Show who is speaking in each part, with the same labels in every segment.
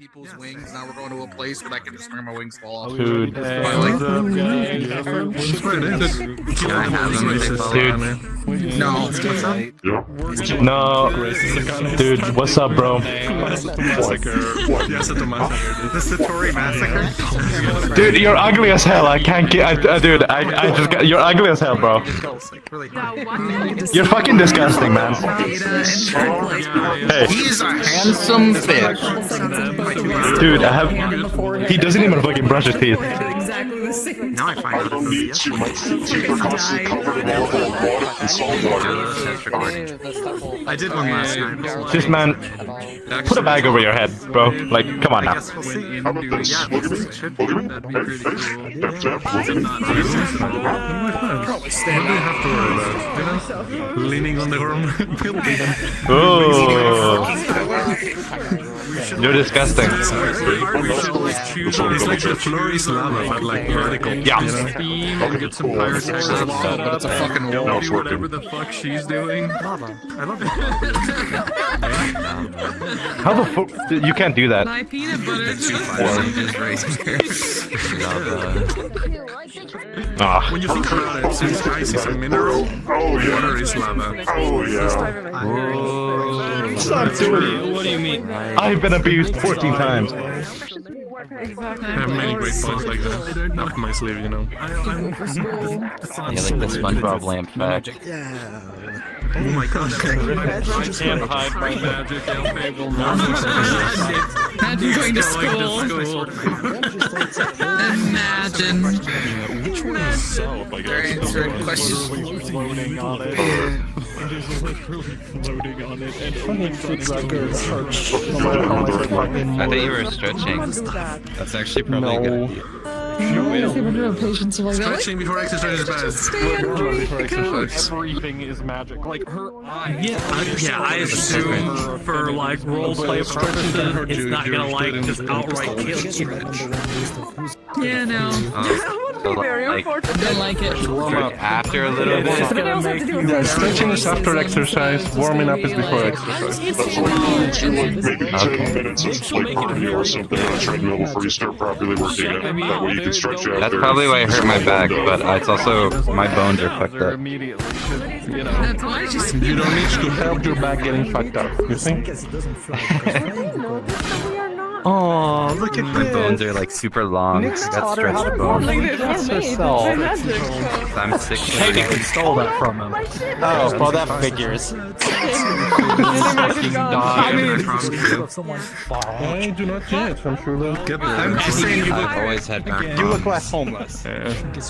Speaker 1: people's wings. Now we're going to a place where I can just turn my wings fall off.
Speaker 2: Dude.
Speaker 1: Can I have them if they fall
Speaker 2: Dude.
Speaker 1: on me? No. What's up?
Speaker 2: No. Dude, what's up, bro?
Speaker 3: The Satori massacre?
Speaker 2: Dude, you're ugly as hell. I can't get. Dude, I just got. You're ugly as hell, bro. You're fucking disgusting, man. Hey.
Speaker 1: He's a handsome fish.
Speaker 2: Dude, I have. He doesn't even fucking brush his teeth.
Speaker 4: Exactly the same.
Speaker 1: Now I find out it's
Speaker 3: I did one last night.
Speaker 2: Just, man, put a bag over your head, bro. Like, come on now.
Speaker 3: We'll see. That'd be pretty cool. Stand there, have to worry about, you know? Leaning on the arm.
Speaker 2: Oh, you're disgusting.
Speaker 3: It's like the flurry's lava, but like vertical.
Speaker 2: Yeah.
Speaker 3: You know? Get some pyrotechnics.
Speaker 1: That's a fucking wall.
Speaker 3: Do whatever the fuck she's doing. I love it.
Speaker 2: How the fuck? You can't do that.
Speaker 4: My peanut butter.
Speaker 2: Ah.
Speaker 3: When you think about it, since ice is a mineral, water is lava.
Speaker 2: Stop doing it.
Speaker 5: What do you mean?
Speaker 2: I've been abused 14 times.
Speaker 3: I have many great points like that up my sleeve, you know.
Speaker 5: Yeah, like the SpongeBob lamp fact.
Speaker 3: Oh my god,
Speaker 5: I can't hide my magic.
Speaker 4: Imagine going to school. Imagine.
Speaker 3: Which one is self, I
Speaker 1: They're
Speaker 3: guess?
Speaker 1: answering questions.
Speaker 5: Floating on it. I thought you were stretching. That's actually probably a good idea.
Speaker 3: Stretching before exercise is bad.
Speaker 6: Everything is magic. Like her eyes.
Speaker 7: Yeah, I assume for like roleplay purposes, it's not gonna like just outright kill you.
Speaker 4: Yeah, no.
Speaker 5: So, like,
Speaker 4: Don't like it.
Speaker 2: Warm up.
Speaker 5: after a little bit.
Speaker 2: Yeah, stretching is after exercise, warming up is before exercise.
Speaker 8: That's why you do like maybe 10 minutes of like cardio or something on a treadmill before you start properly working it. That way you can stretch out.
Speaker 5: That's probably why I hurt my back, but it's also my bones are fucked up.
Speaker 4: That's why I just.
Speaker 2: You don't need to help your back getting fucked up, you think? Oh, look at
Speaker 5: My bones are like super long. I got stretched bones. I'm 6'3".
Speaker 6: Technically stole that from him. Oh, well that figures.
Speaker 2: I do not yet, I'm sure they'll get there.
Speaker 3: I'm just saying you
Speaker 5: I've always had back
Speaker 6: You look less homeless.
Speaker 4: Yeah. She's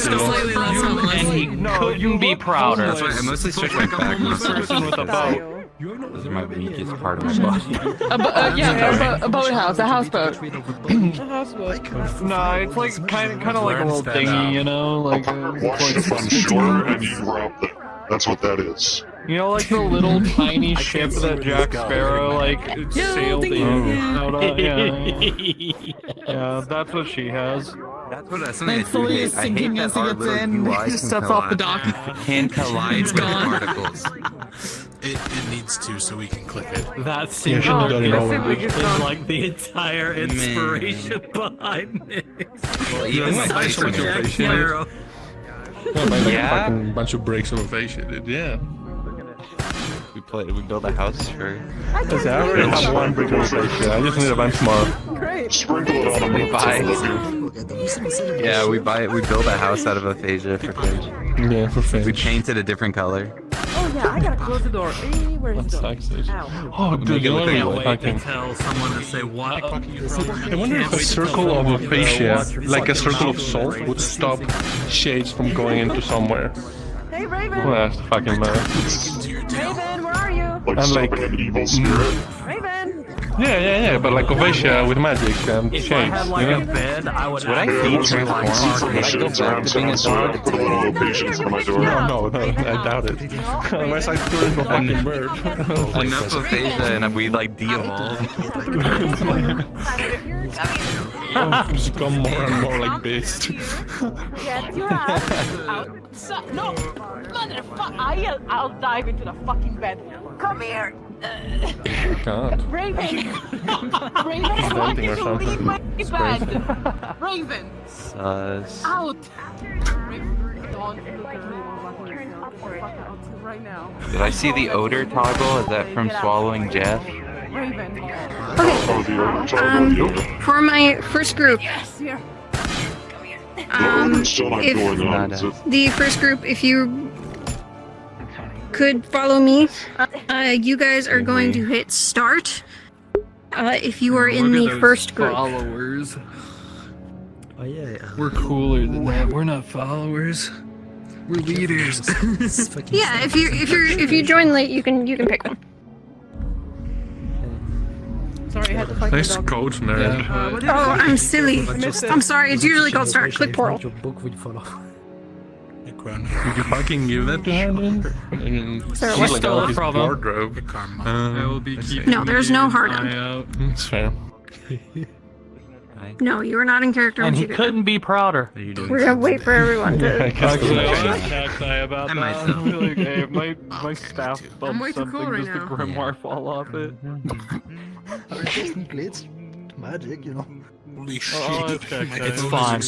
Speaker 4: slightly less homeless.
Speaker 6: No, you be prouder.
Speaker 5: That's why I mostly stretch my back.
Speaker 6: Person with a boat.
Speaker 5: Those are my weakest part of my body.
Speaker 4: A boathouse, a houseboat.
Speaker 6: No, it's like kind of like a little dinghy, you know, like
Speaker 8: Wash up on shore and you rob them. That's what that is.
Speaker 6: you know, like the little tiny ship that Jack Sparrow like sailed in out of. Yeah, that's what she has.
Speaker 5: That's what something I do
Speaker 4: Thankfully,
Speaker 5: hate.
Speaker 4: it's
Speaker 5: I hate
Speaker 4: sinking
Speaker 5: that
Speaker 4: as he
Speaker 5: our
Speaker 4: gets
Speaker 5: little
Speaker 4: in.
Speaker 5: UI
Speaker 4: He
Speaker 5: can
Speaker 4: just steps off the dock.
Speaker 5: Can collide
Speaker 4: It's
Speaker 5: with
Speaker 4: gone.
Speaker 5: particles.
Speaker 3: It needs to, so we can click it.
Speaker 7: That
Speaker 2: You should have done it all.
Speaker 7: is like the entire inspiration behind it.
Speaker 5: Well, even my face
Speaker 3: so much
Speaker 5: is
Speaker 3: of
Speaker 7: Jack Sparrow.
Speaker 5: Yeah.
Speaker 3: Fucking bunch of breaks of aphasia, dude. Yeah.
Speaker 5: we build a house for.
Speaker 2: I already have one brick of aphasia, I just need a bunch more.
Speaker 8: Sprinkle it on them.
Speaker 5: We build a house out of aphasia for fish.
Speaker 2: Yeah, for
Speaker 5: We
Speaker 2: fish.
Speaker 5: paint it a different color.
Speaker 9: Oh yeah, I gotta close the door. Where's the door? Ow.
Speaker 2: Oh, dude, you know
Speaker 7: Can't
Speaker 2: what?
Speaker 7: wait to tell someone to say what.
Speaker 2: I wonder if a circle of aphasia, like a circle of salt, would stop shades from going into somewhere.
Speaker 9: Hey Raven!
Speaker 2: Well, that's the fucking man.
Speaker 9: Raven, where are you?
Speaker 8: Like
Speaker 2: I'm like-
Speaker 8: stopping an evil spirit.
Speaker 9: Raven!
Speaker 2: Yeah, but like aphasia with magic and
Speaker 7: If I
Speaker 2: shades,
Speaker 7: had like
Speaker 2: you
Speaker 7: a
Speaker 2: know?
Speaker 7: bed, I would.
Speaker 5: Would I
Speaker 8: Yeah,
Speaker 5: feed
Speaker 8: those are
Speaker 5: transform?
Speaker 8: lots of
Speaker 5: Would I go
Speaker 8: missions
Speaker 5: back
Speaker 8: around
Speaker 5: to being a
Speaker 8: town, so I have to put a little location in front of my door.
Speaker 2: No, I doubt it. Unless I turn into a fucking bird.
Speaker 5: Enough aphasia and we like de-evolve.
Speaker 2: Just become more and more like beast.
Speaker 9: Get your ass outside. No! Motherfucker! I'll dive into the fucking bed. Come here!
Speaker 2: God.
Speaker 9: Raven! Raven, I
Speaker 2: He's
Speaker 9: want
Speaker 2: venting
Speaker 9: you
Speaker 2: or
Speaker 9: to
Speaker 2: something.
Speaker 9: leave my
Speaker 2: It's
Speaker 9: bed! Raven!
Speaker 5: Sus.
Speaker 9: Out! Raven, don't look at me while walking yourself. Fuck out right now.
Speaker 5: Did I see the odor toggle? Is that from swallowing Jeff?
Speaker 9: Raven.
Speaker 8: Oh, the odor toggle.
Speaker 10: For my first group,
Speaker 9: Yes, here.
Speaker 8: The odor's still not
Speaker 10: if-
Speaker 8: going on.
Speaker 5: Not
Speaker 8: Is it?
Speaker 10: the first group, if you could follow me, you guys are going to hit start. If you are in the first group.
Speaker 7: Followers.
Speaker 11: Oh yeah.
Speaker 7: We're cooler than that. We're not followers. We're leaders.
Speaker 10: Yeah, if you join late, you can pick one.
Speaker 9: Sorry, I had to fight
Speaker 3: Nice
Speaker 9: the dog.
Speaker 3: coach, nerd.
Speaker 10: Oh, I'm silly. I'm sorry. It's usually called start. Click portal.
Speaker 11: Your book will follow.
Speaker 3: Did you fucking give that to her then?
Speaker 10: Sorry,
Speaker 3: She's
Speaker 10: what?
Speaker 3: like
Speaker 7: Stole
Speaker 3: out of
Speaker 7: it
Speaker 3: his
Speaker 7: from him.
Speaker 3: wardrobe.
Speaker 7: I will be keeping
Speaker 10: No, there's no hard
Speaker 7: an
Speaker 10: on.
Speaker 7: eye out.
Speaker 3: That's fair.
Speaker 10: No, you are not in character.
Speaker 6: And
Speaker 10: when
Speaker 6: he
Speaker 10: you do
Speaker 6: couldn't be prouder.
Speaker 10: that. We're gonna wait for everyone to.
Speaker 6: Actually, I was cacti about
Speaker 1: I
Speaker 6: that.
Speaker 1: might
Speaker 6: I was really hey, my
Speaker 1: Okay,
Speaker 6: staff
Speaker 1: me too.
Speaker 6: bumped
Speaker 4: way too
Speaker 6: something,
Speaker 4: cool right
Speaker 6: just a
Speaker 4: now.
Speaker 6: grimoire fall off it.
Speaker 11: Technically, it's magic, you know.
Speaker 3: Holy
Speaker 6: Oh, it's cacti.
Speaker 7: It's
Speaker 6: fine.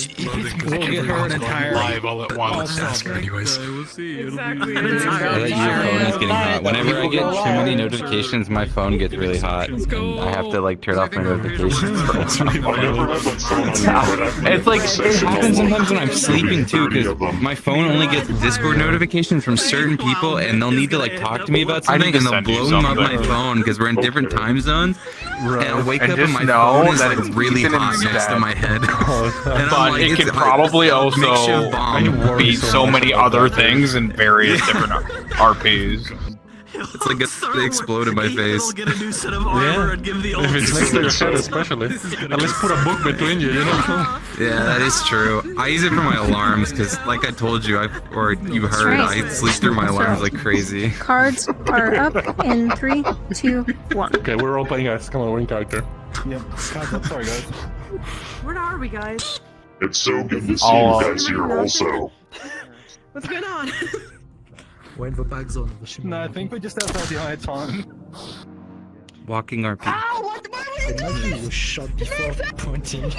Speaker 7: We'll give her an entire
Speaker 3: live all at once.
Speaker 7: Ask her
Speaker 3: anyways.
Speaker 7: We'll see. It'll
Speaker 9: Exactly.
Speaker 7: be
Speaker 9: An entire
Speaker 5: I like your phone is getting hot. Whenever I get too many notifications, my phone gets really hot. And I have to like turn off my notifications for a while.
Speaker 8: I never had my phone on me, but I've
Speaker 5: It's like,
Speaker 8: never
Speaker 5: it
Speaker 8: seen
Speaker 5: happens
Speaker 8: all
Speaker 5: sometimes when I'm
Speaker 8: like
Speaker 5: sleeping too,
Speaker 8: 30 of
Speaker 5: because
Speaker 8: them.
Speaker 5: my phone only gets Discord notifications from certain people, and they'll need to like talk to me about
Speaker 2: I need
Speaker 5: something,
Speaker 2: to
Speaker 5: and they'll
Speaker 2: send you
Speaker 5: blow up my
Speaker 2: something.
Speaker 5: phone because we're in different time zones. And I'll wake
Speaker 2: And
Speaker 5: up and
Speaker 2: just
Speaker 5: my
Speaker 2: know
Speaker 5: phone is
Speaker 2: that
Speaker 5: like
Speaker 2: it's
Speaker 5: really
Speaker 2: Ethan
Speaker 5: hot next to
Speaker 2: instead.
Speaker 5: my head. And I'm
Speaker 2: But
Speaker 5: like,
Speaker 2: it
Speaker 5: it's
Speaker 2: can
Speaker 5: like
Speaker 2: probably
Speaker 5: a
Speaker 2: also
Speaker 5: makeshift bomb.
Speaker 2: be so many other things in various different RPs.
Speaker 5: It's like it exploded in my face.
Speaker 7: Get a new set of armor and give the old
Speaker 3: If it's next to your head, especially. At least put a book between you, you know?
Speaker 5: Yeah, that is true. I use it for my alarms because, like I told you, or you heard, I sleep through my alarms like crazy.
Speaker 10: Cards are up in 3, 2, 1.
Speaker 3: Okay, we're all playing guys. Come on, we're in character.
Speaker 11: Yeah. God, sorry guys.
Speaker 9: Where are we, guys?
Speaker 8: It's so good to see
Speaker 2: Oh.
Speaker 8: you guys here also.
Speaker 9: What's going on?
Speaker 11: We're in the back zone of the ship.
Speaker 6: No, I think we just have the lights on.
Speaker 5: Walking RP.
Speaker 11: Imagine you were shot before pointing.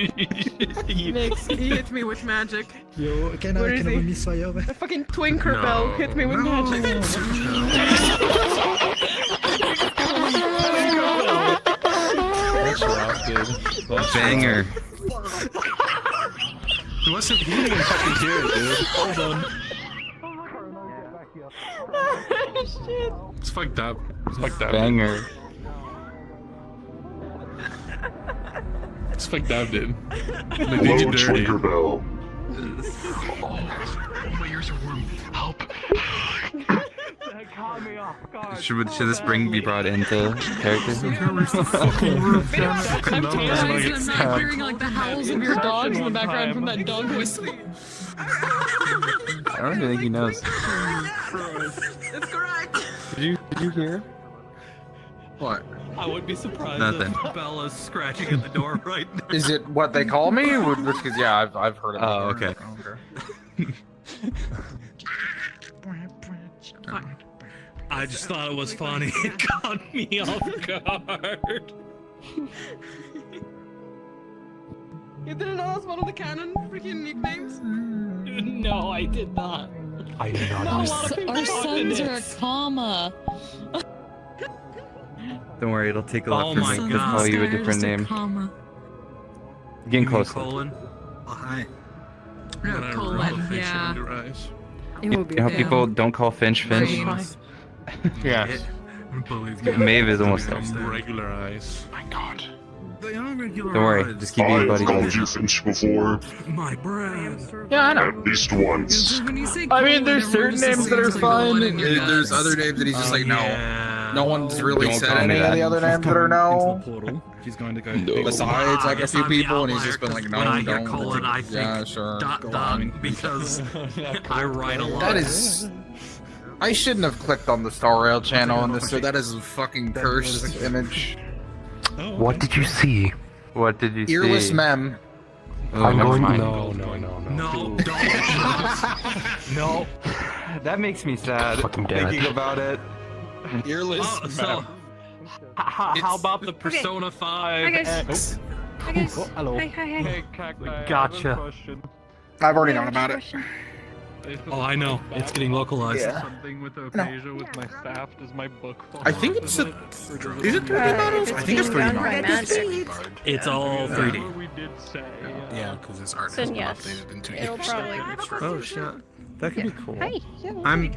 Speaker 4: Nick, he hit me with magic.
Speaker 11: Yo, can
Speaker 4: Where
Speaker 11: I
Speaker 4: is
Speaker 11: have
Speaker 4: he?
Speaker 11: a missile?
Speaker 4: The fucking twinker bell hit me with magic.
Speaker 6: That's rough, dude. That's
Speaker 5: Banger.
Speaker 3: He wasn't healing and fucking here, dude.
Speaker 6: Hold on.
Speaker 3: It's fucked up. It's fucked up.
Speaker 5: Banger.
Speaker 3: It's fucked up, dude. They
Speaker 8: Hello,
Speaker 3: did you dirty.
Speaker 8: Tinkerbell.
Speaker 3: My ears are warm. Help.
Speaker 5: Should this be brought into character?
Speaker 4: I'm tased and I'm not hearing like the howls of your dogs in the background from that dog whistle.
Speaker 5: I don't even think he knows.
Speaker 4: That's correct.
Speaker 5: Did you hear?
Speaker 1: What?
Speaker 7: I would be surprised
Speaker 5: Nothing.
Speaker 7: if Bella's scratching at the door right now.
Speaker 2: Is it what they call me? Because yeah, I've heard it.
Speaker 5: Oh,
Speaker 2: before.
Speaker 5: okay.
Speaker 7: I just thought it was funny. It caught me off guard.
Speaker 4: You didn't know that's one of the canon freaking nicknames?
Speaker 7: No, I did not.
Speaker 3: I did not
Speaker 4: Our
Speaker 3: know.
Speaker 4: sons are a comma.
Speaker 5: Don't worry, it'll take a lot
Speaker 7: Oh
Speaker 5: for
Speaker 7: my
Speaker 5: me to
Speaker 7: God.
Speaker 5: call you a different name.
Speaker 4: Comma.
Speaker 5: Getting closer.
Speaker 7: Colon.
Speaker 1: Oh, hi.
Speaker 4: Yeah, colon, yeah.
Speaker 9: It will be
Speaker 5: You know how
Speaker 4: Yeah.
Speaker 5: people don't call Finch Finch?
Speaker 4: Brains.
Speaker 2: Yeah.
Speaker 5: Maeve is almost there.
Speaker 3: Regular eyes.
Speaker 2: My God.
Speaker 1: They are regular.
Speaker 5: Don't worry, just keep being
Speaker 8: I've
Speaker 5: buddy.
Speaker 8: called you Finch before,
Speaker 1: My bread.
Speaker 2: Yeah, I know.
Speaker 8: at least once.
Speaker 4: When you say
Speaker 6: I mean,
Speaker 4: colon,
Speaker 6: there's certain
Speaker 4: everyone
Speaker 6: names that are
Speaker 4: just assumes, like,
Speaker 6: fine.
Speaker 4: colon in your
Speaker 1: There's
Speaker 4: guts.
Speaker 1: other names that he's just like, no. No one's really
Speaker 5: Don't
Speaker 1: said
Speaker 5: call me
Speaker 1: any
Speaker 5: that.
Speaker 1: of the
Speaker 2: other names that are no.
Speaker 1: portal. He's going to go besides like a few people, and he's just been like, no,
Speaker 7: When I hear
Speaker 1: don't.
Speaker 7: colon, I think
Speaker 1: Yeah, sure.
Speaker 7: dot
Speaker 1: Go
Speaker 7: dot
Speaker 1: on.
Speaker 7: because I write a lot.
Speaker 2: That is. I shouldn't have clicked on the Star Rail channel on this.
Speaker 1: So that is a fucking cursed
Speaker 2: image.
Speaker 3: What did you see?
Speaker 5: What did you
Speaker 2: Earless
Speaker 5: see?
Speaker 2: mem.
Speaker 5: Oh, never mind.
Speaker 3: No.
Speaker 7: No, don't.
Speaker 6: No.
Speaker 2: That makes me sad.
Speaker 6: Fucking damn
Speaker 2: thinking
Speaker 6: it.
Speaker 2: about it.
Speaker 1: Earless.
Speaker 7: So, how about the Persona 5
Speaker 10: Hi, guys.
Speaker 7: X?
Speaker 10: Hi guys.
Speaker 11: Oh, hello.
Speaker 10: Hi, hi, hi.
Speaker 6: Hey, Cacti, I have a Gotcha. question.
Speaker 1: I've already
Speaker 10: Yeah,
Speaker 1: known about it.
Speaker 10: question.
Speaker 7: Oh, I know. It's getting localized.
Speaker 6: Something with Aphasia with my staff. Does my book fall
Speaker 1: I think
Speaker 6: off
Speaker 1: it's
Speaker 6: of
Speaker 1: a.
Speaker 6: it? Or does
Speaker 1: Is it 3D models?
Speaker 10: if
Speaker 1: I think it's
Speaker 10: being
Speaker 1: 3D
Speaker 10: done by
Speaker 1: models.
Speaker 10: magic,
Speaker 7: It's all 3D.
Speaker 6: We did say.
Speaker 1: Yeah, because this art has
Speaker 10: then
Speaker 1: been
Speaker 10: yes,
Speaker 1: updated in 2
Speaker 10: it'll
Speaker 1: years.
Speaker 10: probably.
Speaker 12: Oh shit. That could be cool.
Speaker 10: Hi.
Speaker 12: I'm.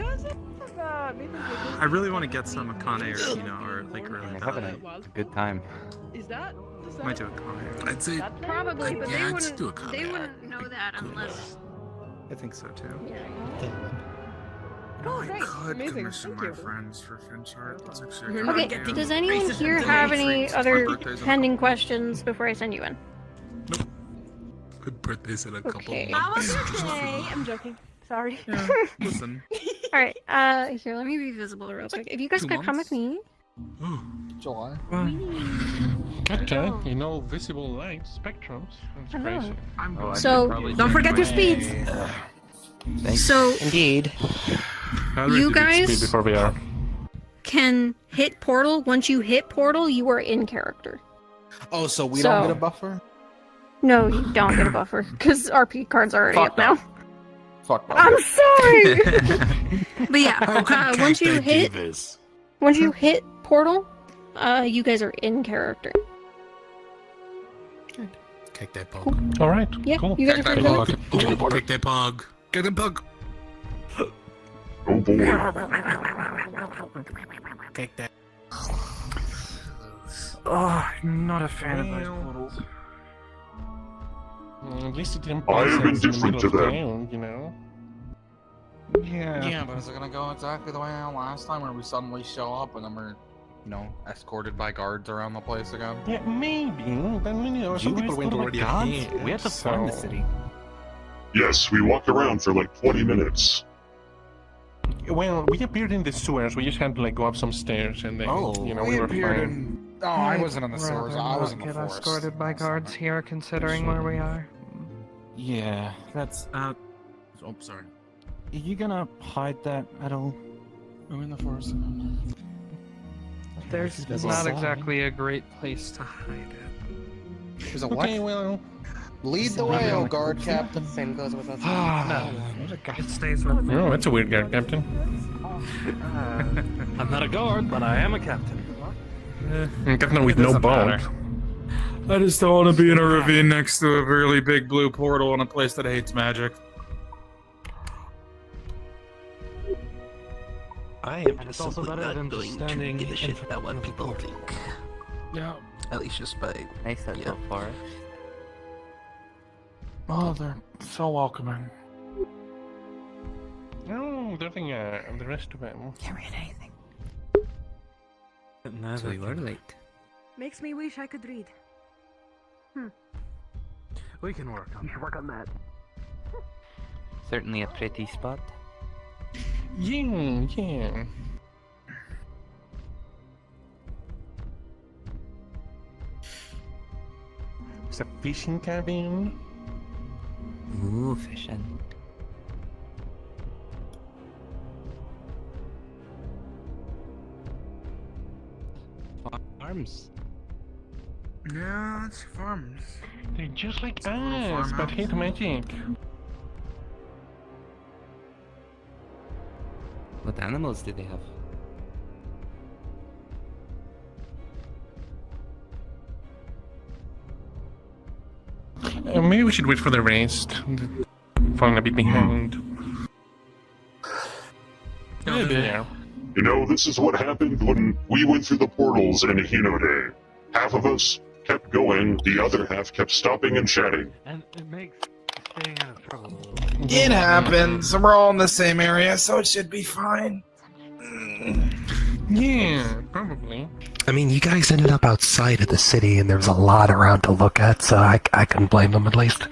Speaker 12: I really want to get some Akane or Kino or like
Speaker 5: You're
Speaker 12: really.
Speaker 5: having a good time.
Speaker 9: Is that?
Speaker 12: Might do Akane.
Speaker 1: I'd say.
Speaker 10: Probably, but
Speaker 1: Yeah,
Speaker 10: they
Speaker 1: let's do a
Speaker 10: wouldn't. They
Speaker 1: comeback.
Speaker 10: wouldn't know that unless.
Speaker 12: I think so too.
Speaker 1: I could commission my friends for Finch art. That's actually a good
Speaker 10: Okay,
Speaker 1: idea.
Speaker 10: does anyone here have any other pending questions before I send you in?
Speaker 1: My birthday's in a couple
Speaker 10: Okay.
Speaker 1: months.
Speaker 9: I'm joking. Sorry.
Speaker 1: Yeah, listen.
Speaker 10: Alright, here, let me be visible real quick. If you guys
Speaker 1: 2
Speaker 10: could come with
Speaker 1: months.
Speaker 10: me.
Speaker 1: July.
Speaker 6: Gotcha. You know, visible light spectrums. That's
Speaker 10: I know.
Speaker 6: crazy.
Speaker 5: Oh, I
Speaker 10: So,
Speaker 5: should probably
Speaker 9: Don't
Speaker 5: change
Speaker 9: forget
Speaker 5: my-
Speaker 9: your speeds.
Speaker 5: Thanks.
Speaker 10: So,
Speaker 11: Indeed.
Speaker 10: you
Speaker 6: Speed
Speaker 10: guys
Speaker 6: before we are.
Speaker 10: can hit portal. Once you hit portal, you are in character.
Speaker 13: Oh, so we
Speaker 10: So-
Speaker 13: don't get a buffer?
Speaker 10: No, you don't get a buffer, because RP cards are already up now.
Speaker 13: Fuck that.
Speaker 10: I'm sorry! But yeah, once you
Speaker 1: Can't they do
Speaker 10: hit
Speaker 1: this?
Speaker 10: once you hit portal, you guys are in character.
Speaker 1: Kick that pug.
Speaker 10: Cool.
Speaker 6: All right.
Speaker 10: Yeah,
Speaker 6: Cool.
Speaker 10: you guys
Speaker 1: Kick
Speaker 10: are
Speaker 1: that
Speaker 10: free to
Speaker 1: pug.
Speaker 10: go.
Speaker 1: Kick that pug. Kick that pug.
Speaker 8: Oh boy.
Speaker 1: Kick that.
Speaker 6: Oh, I'm not a fan of those portals. At least it didn't
Speaker 8: I am
Speaker 6: place us in the
Speaker 8: indifferent
Speaker 6: middle
Speaker 8: to
Speaker 6: of
Speaker 8: them.
Speaker 6: town, you know? Yeah.
Speaker 1: Yeah, but is it gonna go exactly the way last time where we suddenly show up and then we're, you know, escorted by guards around the place again?
Speaker 6: Yeah, maybe, but you know,
Speaker 13: You
Speaker 6: sometimes
Speaker 13: people went
Speaker 6: thought
Speaker 13: already
Speaker 6: about
Speaker 13: ahead.
Speaker 6: gods,
Speaker 13: We had to find the
Speaker 6: so-
Speaker 13: city.
Speaker 8: Yes, we walked around for like 20 minutes.
Speaker 6: Well, we appeared in the sewers. We just had to like go up some stairs, and then you know we were
Speaker 1: appeared
Speaker 6: fine.
Speaker 1: in. Oh, I wasn't in the sewers. I was in the forest.
Speaker 11: escorted by guards here, considering where we are.
Speaker 13: Yeah, that's.
Speaker 1: Oh, sorry.
Speaker 13: Are you gonna hide that at all?
Speaker 1: I'm in the forest.
Speaker 11: There's
Speaker 13: There's a
Speaker 11: not
Speaker 13: sign.
Speaker 11: exactly a great place to hide it.
Speaker 13: There's a
Speaker 6: Okay,
Speaker 13: what?
Speaker 6: well.
Speaker 13: Lead the way, oh guard captain.
Speaker 11: Same goes with us.
Speaker 6: Ah,
Speaker 11: It stays with me.
Speaker 6: oh, that's a weird guard, Captain.
Speaker 7: I'm not a guard, but I am a captain.
Speaker 6: Captain with no bone.
Speaker 1: I just don't want to be in a ravine next to a really big blue portal in a place that hates magic.
Speaker 7: I am just also better at understanding give a shit about what people think.
Speaker 1: Yeah.
Speaker 7: At least just by
Speaker 5: Nice that so far.
Speaker 1: Oh, they're so welcoming.
Speaker 6: No, nothing. The rest of them.
Speaker 11: Can't read anything.
Speaker 7: So you are late.
Speaker 9: Makes me wish I could read.
Speaker 7: We can work on that.
Speaker 5: Certainly a pretty spot.
Speaker 6: Yeah, yeah. It's a fishing cabin.
Speaker 5: Ooh, fishing.
Speaker 7: Farms.
Speaker 1: Yeah, it's farms.
Speaker 6: They're just like
Speaker 1: a little
Speaker 6: us, but
Speaker 1: farmhouse.
Speaker 6: hate magic.
Speaker 5: What animals do they have?
Speaker 6: Maybe we should wait for the rest. Falling a bit behind. Yeah.
Speaker 8: You know, this is what happened when we went through the portals in Hino Day. Half of us kept going, the other half kept stopping and chatting.
Speaker 7: And it makes staying out of trouble a little.
Speaker 13: It happens. We're all in the same area, so it should be fine.
Speaker 6: Yeah, probably.
Speaker 11: I mean, you guys ended up outside of the city, and there's a lot around to look at, so I couldn't blame them at least.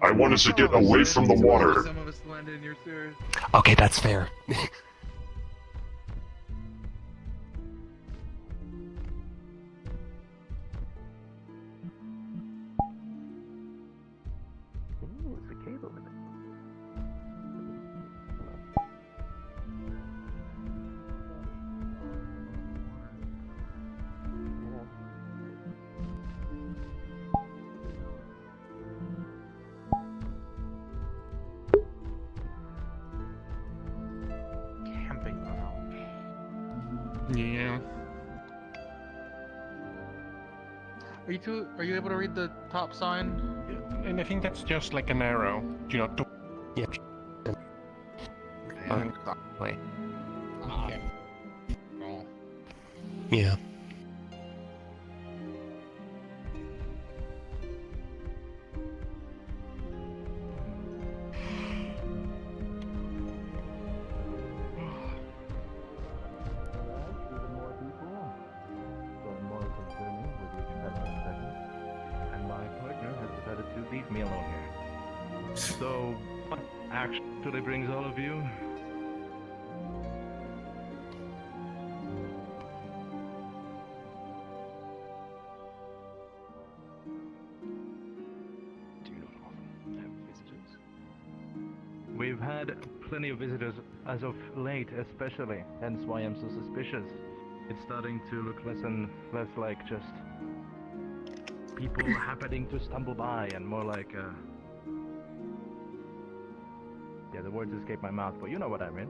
Speaker 8: I want us to get away from the water.
Speaker 3: Some of us landed in your sewers.
Speaker 11: Okay, that's fair.
Speaker 7: Ooh, it's a cave over there.
Speaker 1: Are you able to read the top sign?
Speaker 3: And I think that's just like an arrow. Do you know?
Speaker 11: Yeah.
Speaker 5: Wait.
Speaker 1: Okay. Oh.
Speaker 11: Yeah.
Speaker 2: And my partner has decided to leave me alone here. So, what actually brings all of you? Do you not often have visitors? We've had plenty of visitors as of late, especially, hence why I'm so suspicious. It's starting to look less and less like just people happening to stumble by and more like, yeah, the words escape my mouth, but you know what I mean.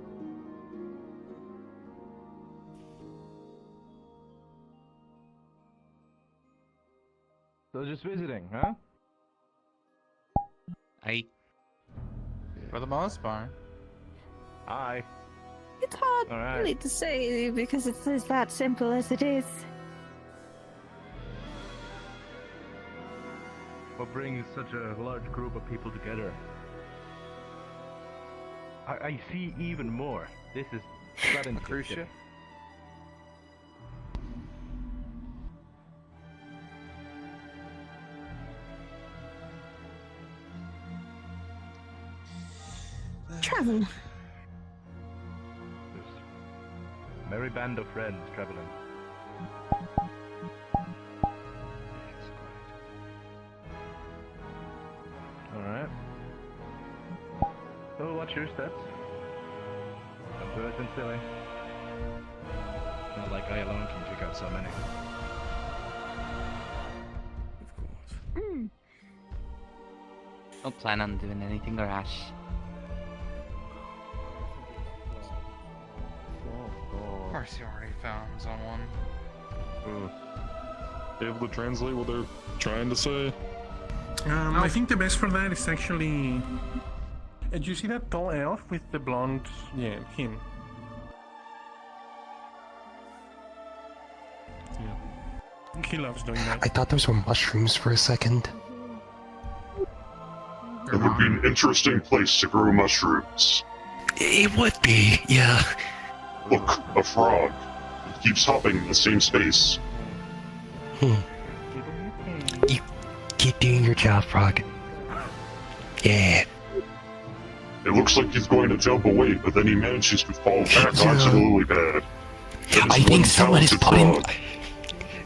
Speaker 2: So just visiting, huh?
Speaker 1: For the most part.
Speaker 2: Aye.
Speaker 14: It's hard
Speaker 2: All right.
Speaker 14: really to say because it's that simple as it is.
Speaker 2: What brings such a large group of people together? I see even more. This is sudden cruise ship.
Speaker 14: Travel.
Speaker 2: Merry band of friends traveling. Alright. So watch your steps. Don't do anything silly.
Speaker 15: Not like I alone can pick out so many.
Speaker 5: Don't plan on doing anything rash.
Speaker 1: Of course you already found someone.
Speaker 3: Able to translate what they're trying to say?
Speaker 12: I think the best for that is actually. Do you see that tall elf with the blonde? Yeah, him. Yeah. He loves doing that.
Speaker 11: I thought those were mushrooms for a second.
Speaker 8: It would be an interesting place to grow mushrooms.
Speaker 11: It would be, yeah.
Speaker 8: Look, a frog. It keeps hopping in the same space.
Speaker 11: You keep doing your job, Frog. Yeah.
Speaker 8: It looks like he's going to jump away, but then he manages to fall back onto the lily pad.
Speaker 11: I think someone is putting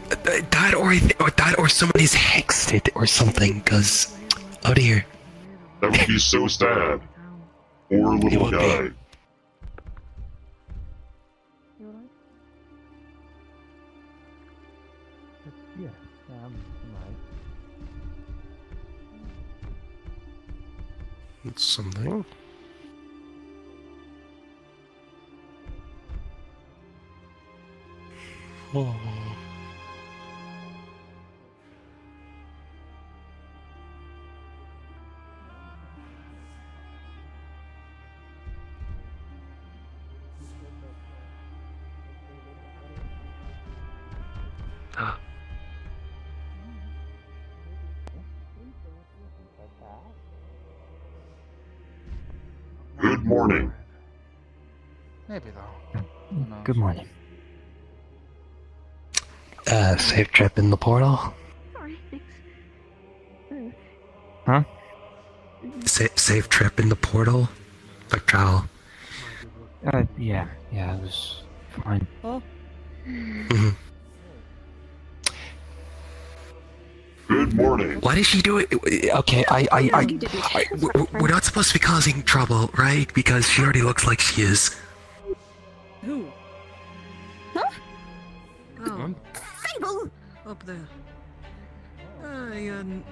Speaker 11: that or someone is hexed it or something, cause oh dear.
Speaker 8: That would be so sad. Poor little guy.
Speaker 2: Yeah,
Speaker 11: It's something. Oh.
Speaker 8: Good morning.
Speaker 1: Maybe though.
Speaker 11: Good morning. Safe trip in the portal?
Speaker 5: Huh?
Speaker 11: Safe trip in the portal? Like travel?
Speaker 5: Yeah, it was fine.
Speaker 14: Oh.
Speaker 11: Mhm.
Speaker 8: Good morning.
Speaker 11: Why did she do it? Okay, we're not supposed to be causing trouble, right? Because she already looks like she is.
Speaker 9: Who?
Speaker 14: Huh?
Speaker 9: Oh,
Speaker 14: Fable!
Speaker 9: up there.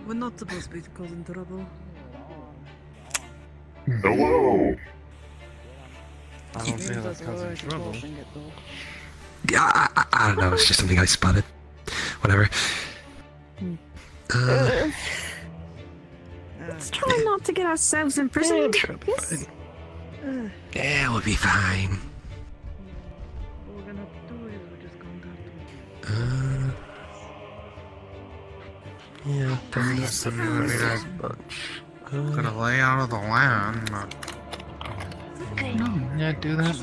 Speaker 9: We're not supposed to be causing trouble.
Speaker 8: Hello.
Speaker 15: I don't think that's causing trouble.
Speaker 11: Yeah, I don't know. It's just something I spotted. Whatever.
Speaker 14: Let's try not to get ourselves imprisoned. Yes?
Speaker 11: Yeah, we'll be fine.
Speaker 15: What we're gonna do is we're just going to...
Speaker 11: Yeah,
Speaker 1: Nice. Got a layout of the land, but...
Speaker 6: Yeah, do that.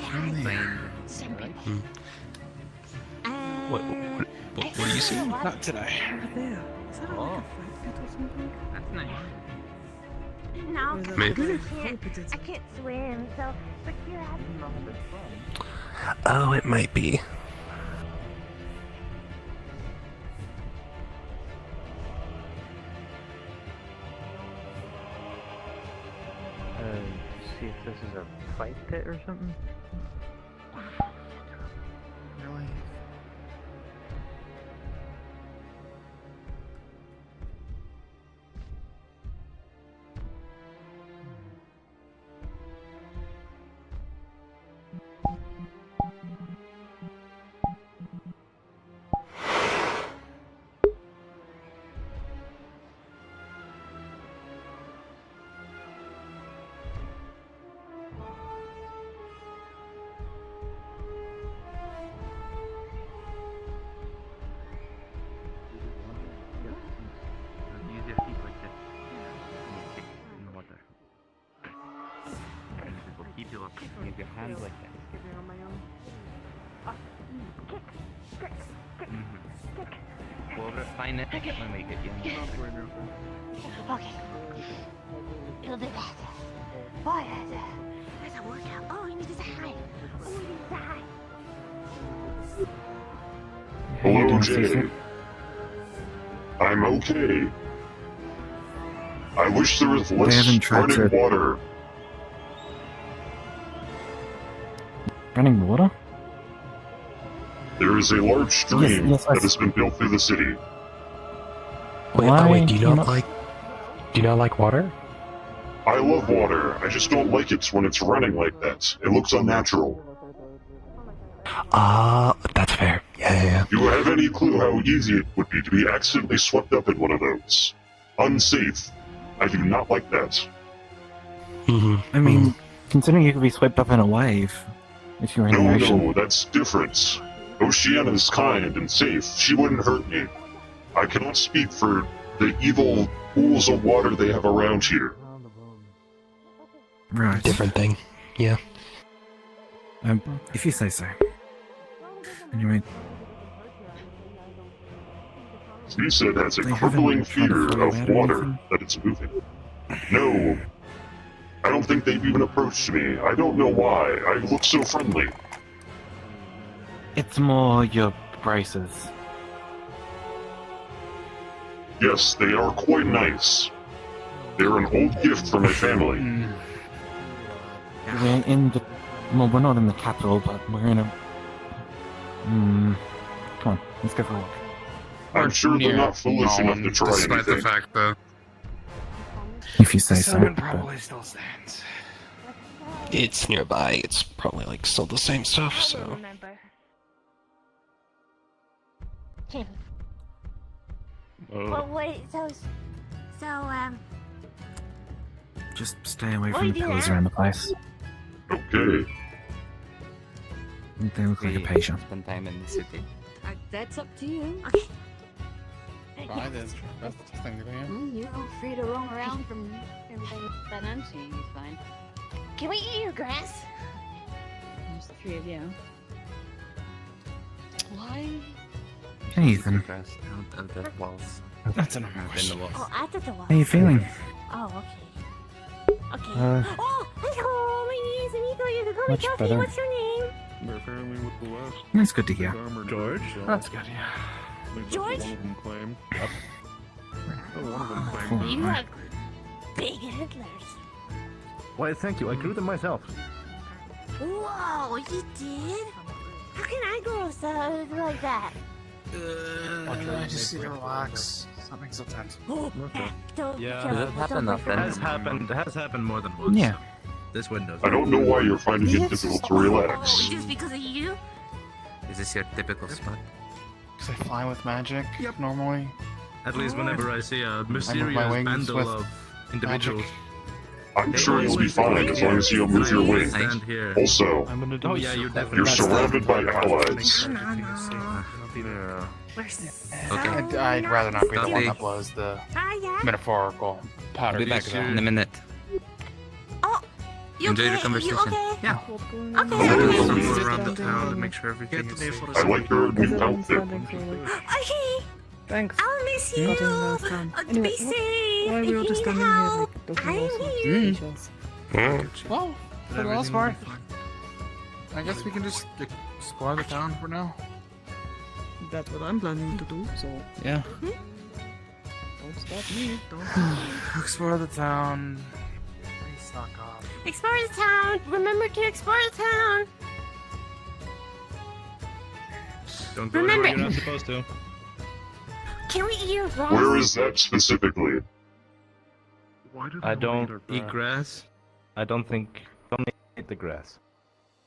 Speaker 11: What do you see?
Speaker 13: Not today.
Speaker 9: Over there. Is that a like a flag pit or something?
Speaker 4: That's nice.
Speaker 14: No,
Speaker 11: Maybe.
Speaker 14: I can't swim, so but you're having
Speaker 11: Oh, it might be.
Speaker 2: See if this is a fight pit or something?
Speaker 1: Really?
Speaker 2: Use your feet like this. In the water. And it will keep you up. Use your hands like that. Go over, find it, and make it.
Speaker 14: Okay. It'll be better. Boy, that's a workout. Oh, I need to say hi. Oh, I need to say hi.
Speaker 8: Hello, Jay. I'm okay. I wish there was less running water.
Speaker 16: Running water?
Speaker 8: There is a large stream that has been built through the city.
Speaker 11: Wait, do you not like water?
Speaker 8: I love water. I just don't like it when it's running like that. It looks unnatural.
Speaker 11: That's fair. Yeah.
Speaker 8: Do you have any clue how easy it would be to be accidentally swept up in one of those? Unsafe. I do not like that.
Speaker 16: I mean, considering you could be swept up in a wave, if you're in the ocean.
Speaker 8: No, that's different. Oceana's kind and safe. She wouldn't hurt me. I cannot speak for the evil pools of water they have around here.
Speaker 16: Right.
Speaker 11: Different thing. Yeah.
Speaker 16: If you say so. Anyway.
Speaker 8: Seasaidh has a crippling fear of water that it's moving. No. I don't think they've even approached me. I don't know why. I look so friendly.
Speaker 16: It's more your braces.
Speaker 8: Yes, they are quite nice. They're an old gift from my family.
Speaker 16: We're in the... Well, we're not in the capital, but we're in a... Come on, let's go for a walk.
Speaker 8: I'm sure they're not foolish enough to try
Speaker 1: despite
Speaker 8: anything.
Speaker 1: the fact that...
Speaker 16: If you say so.
Speaker 13: probably still stands.
Speaker 11: It's nearby. It's probably like still the same stuff, so...
Speaker 14: Well, wait, so,
Speaker 16: Just stay away
Speaker 14: What
Speaker 16: from
Speaker 14: do
Speaker 16: the
Speaker 14: you do
Speaker 16: pillars
Speaker 14: now?
Speaker 16: around the place.
Speaker 8: Okay.
Speaker 16: They look like a patient.
Speaker 5: Spend time in the city.
Speaker 4: That's up to you.
Speaker 1: Right, that's the thing to do.
Speaker 4: You're free to roam around from everything that I'm seeing. It's fine.
Speaker 14: can we eat your grass?
Speaker 4: There's the three of you. Why?
Speaker 16: Hey, Ethan.
Speaker 5: Out of the walls.
Speaker 13: That's an
Speaker 5: Within the walls.
Speaker 14: Oh, out of the wall.
Speaker 16: How you feeling?
Speaker 14: Oh, okay. Okay. Oh, hello, my name is Aniko. You can call me
Speaker 16: much
Speaker 14: Kelsey.
Speaker 16: better.
Speaker 14: What's your name?
Speaker 3: They're apparently with the West.
Speaker 16: That's good to hear.
Speaker 3: George?
Speaker 16: That's good, yeah.
Speaker 14: George?
Speaker 3: One of them claimed. Yep. One of them claimed.
Speaker 14: You have big antlers.
Speaker 2: Why, thank you. I grew them myself.
Speaker 14: Whoa, you did? How can I grow something like that?
Speaker 13: I just need to relax. Something so tense.
Speaker 14: Don't
Speaker 2: Yeah,
Speaker 14: jump,
Speaker 5: Does it happen
Speaker 14: don't
Speaker 5: often?
Speaker 2: Has happened more than once.
Speaker 16: Yeah.
Speaker 2: This window's...
Speaker 8: I don't know why you're finding it difficult to relax.
Speaker 14: Oh, just because of you?
Speaker 5: Is this your typical spot?
Speaker 13: Because I fly with magic normally.
Speaker 2: At least whenever I see a mysterious
Speaker 1: wings
Speaker 2: bundle
Speaker 1: with
Speaker 2: of individuals.
Speaker 8: I'm sure you'll be fine as long as you don't move your wings.
Speaker 2: Stand here.
Speaker 8: Also,
Speaker 2: Oh yeah, you're definitely.
Speaker 8: you're surrounded by allies.
Speaker 1: Okay. I'd rather not be the one that blows the metaphorical powder.
Speaker 5: I'll be back
Speaker 1: keg.
Speaker 5: in a minute.
Speaker 14: You
Speaker 5: Enjoy
Speaker 14: okay?
Speaker 5: your conversation.
Speaker 14: You okay?
Speaker 5: Yeah.
Speaker 14: Okay.
Speaker 3: Around the town to make sure everything is safe.
Speaker 8: I like your new outfit.
Speaker 14: Okay.
Speaker 15: Thanks.
Speaker 14: I'll miss you.
Speaker 15: Got in last time. Anyway,
Speaker 14: Be safe.
Speaker 15: why are we all just standing here like talking all sorts of details?
Speaker 1: Well, for the most part, I guess we can just explore the town for now.
Speaker 15: That's what I'm planning to do, so
Speaker 1: Yeah.
Speaker 15: don't stop me. Don't.
Speaker 1: Explore the town. Restock up.
Speaker 14: Explore the town. Remember to explore the town.
Speaker 2: Don't go anywhere you're not supposed to.
Speaker 14: Can we eat your raw?
Speaker 8: Where is that specifically?
Speaker 2: I don't eat grass. I don't eat the grass.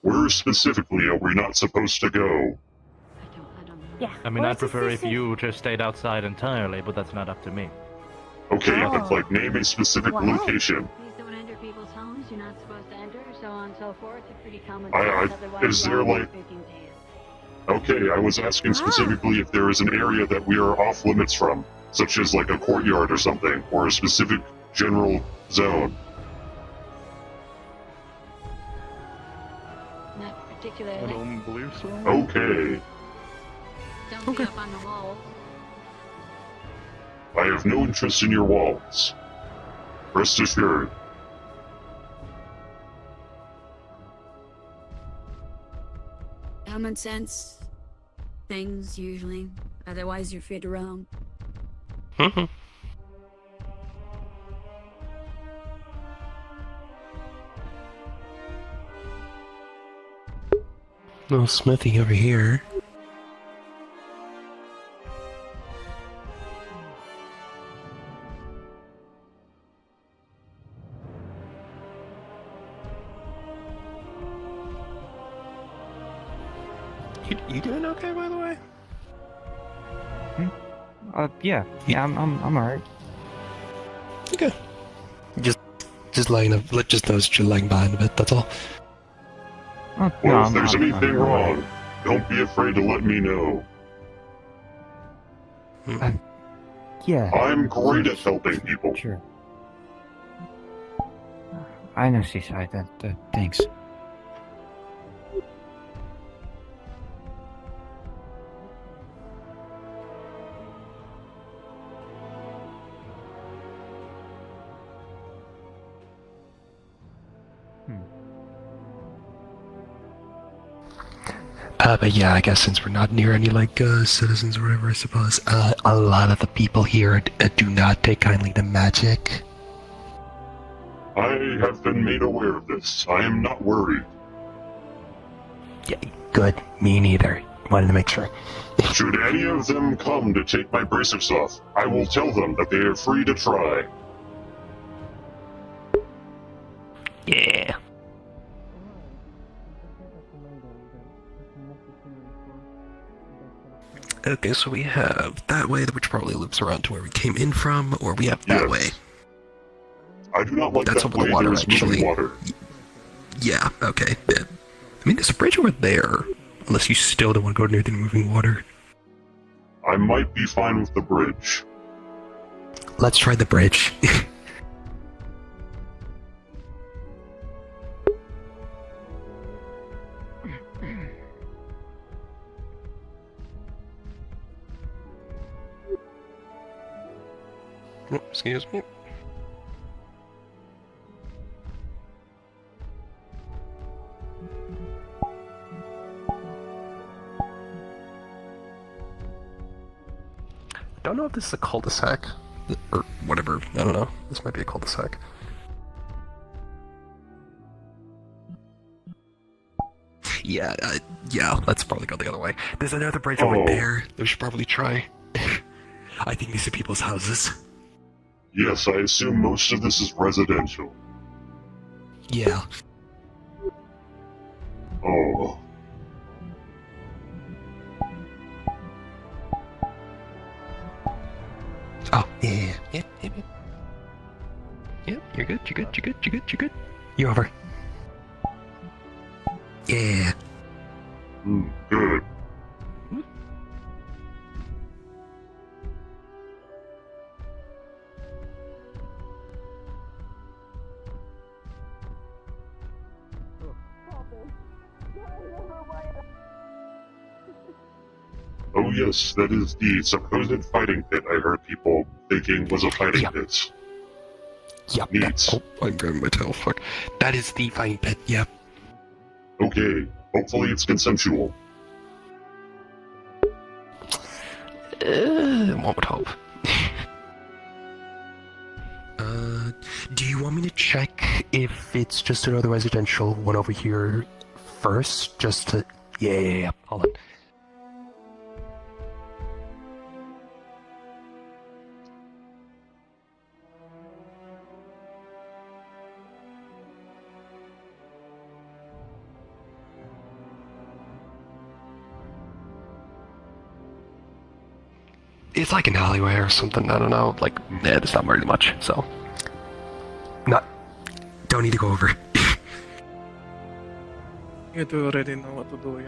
Speaker 8: Where specifically are we not supposed to go?
Speaker 14: Yeah.
Speaker 2: I mean, I'd prefer if you just stayed outside entirely, but that's not up to me.
Speaker 8: Okay, but like name a specific location.
Speaker 14: Please don't enter people's homes. You're not supposed to enter, so on and so forth. It's pretty common.
Speaker 8: Is there like... Okay, I was asking specifically if there is an area that we are off limits from, such as like a courtyard or something, or a specific general zone.
Speaker 14: Not particularly.
Speaker 3: I don't believe so.
Speaker 8: Okay,
Speaker 14: Don't be up on the walls.
Speaker 8: I have no interest in your walls. Rest assured.
Speaker 17: Common sense things usually. Otherwise, you're free to roam.
Speaker 11: No smithing over here. You doing okay, by the way?
Speaker 16: Yeah, I'm alright.
Speaker 11: Okay. Just lying. Just noticed you're lying behind a bit. That's all.
Speaker 8: Well, if there's anything wrong, don't be afraid to let me know.
Speaker 16: Yeah.
Speaker 8: I'm great at helping people.
Speaker 16: Sure. I know, Seasaidh. Thanks.
Speaker 11: But yeah, I guess since we're not near any, like, citizens or whatever, I suppose, a lot of the people here do not take kindly to magic.
Speaker 8: I have been made aware of this. I am not worried.
Speaker 11: Yeah, good. Me neither. Wanted to make sure.
Speaker 8: Should any of them come to take my bracelets off, I will tell them that they are free to try.
Speaker 11: Yeah. Okay, so we have that way, which probably loops around to where we came in from, or we have that way.
Speaker 8: I do not like
Speaker 11: That's
Speaker 8: that
Speaker 11: over
Speaker 8: way.
Speaker 11: the water,
Speaker 8: There's moving
Speaker 11: actually.
Speaker 8: water.
Speaker 11: Yeah, okay. Yeah. I mean, there's a bridge over there, unless you still don't want to go near the moving water.
Speaker 8: I might be fine with the bridge.
Speaker 11: Let's try the bridge. Oh, excuse me. I don't know if this is a cul-de-sac, or whatever, I don't know. This might be a cul-de-sac. Yeah, let's probably go the other way. There's another bridge over there that we should probably try. I think these are people's houses.
Speaker 8: Yes, I assume most of this is residential.
Speaker 11: Yeah.
Speaker 8: Oh.
Speaker 11: Yeah. Yep. Yep. You're good. You're good. You're good. You're good. You're good. You're over. Yeah.
Speaker 8: Good. Oh yes, that is the supposed fighting pit I heard people thinking was a fighting pit.
Speaker 11: Yep.
Speaker 8: Neat.
Speaker 11: Oh, I'm grabbing my tail. Fuck. That is the fighting pit. Yep.
Speaker 8: Okay, hopefully it's consensual.
Speaker 11: One would hope. Do you want me to check if it's just another residential one over here first? Just to... Yeah. Hold on. It's like an alleyway or something, I don't know, like, yeah, there's not really much, so... Don't need to go over.
Speaker 18: You do already know what to do,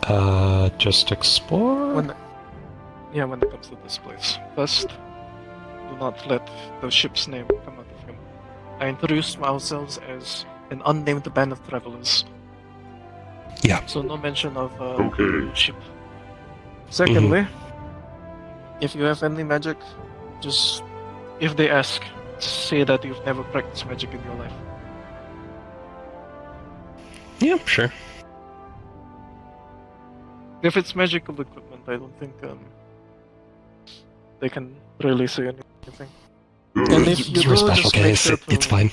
Speaker 18: yeah?
Speaker 3: Just explore?
Speaker 18: When it comes to this place. First, do not let the ship's name come out of him. I introduced ourselves as an unnamed band of travelers.
Speaker 11: Yeah.
Speaker 18: So no mention of
Speaker 8: Okay.
Speaker 18: ship. Secondly, if you have any magic, just, if they ask, say that you've never practiced magic in your life.
Speaker 11: Yeah, sure.
Speaker 18: If it's magical equipment, I don't think they can really say anything. And if you
Speaker 11: You're a
Speaker 18: do,
Speaker 11: special
Speaker 18: just make
Speaker 11: case,
Speaker 18: sure
Speaker 11: it's
Speaker 18: to-
Speaker 11: fine.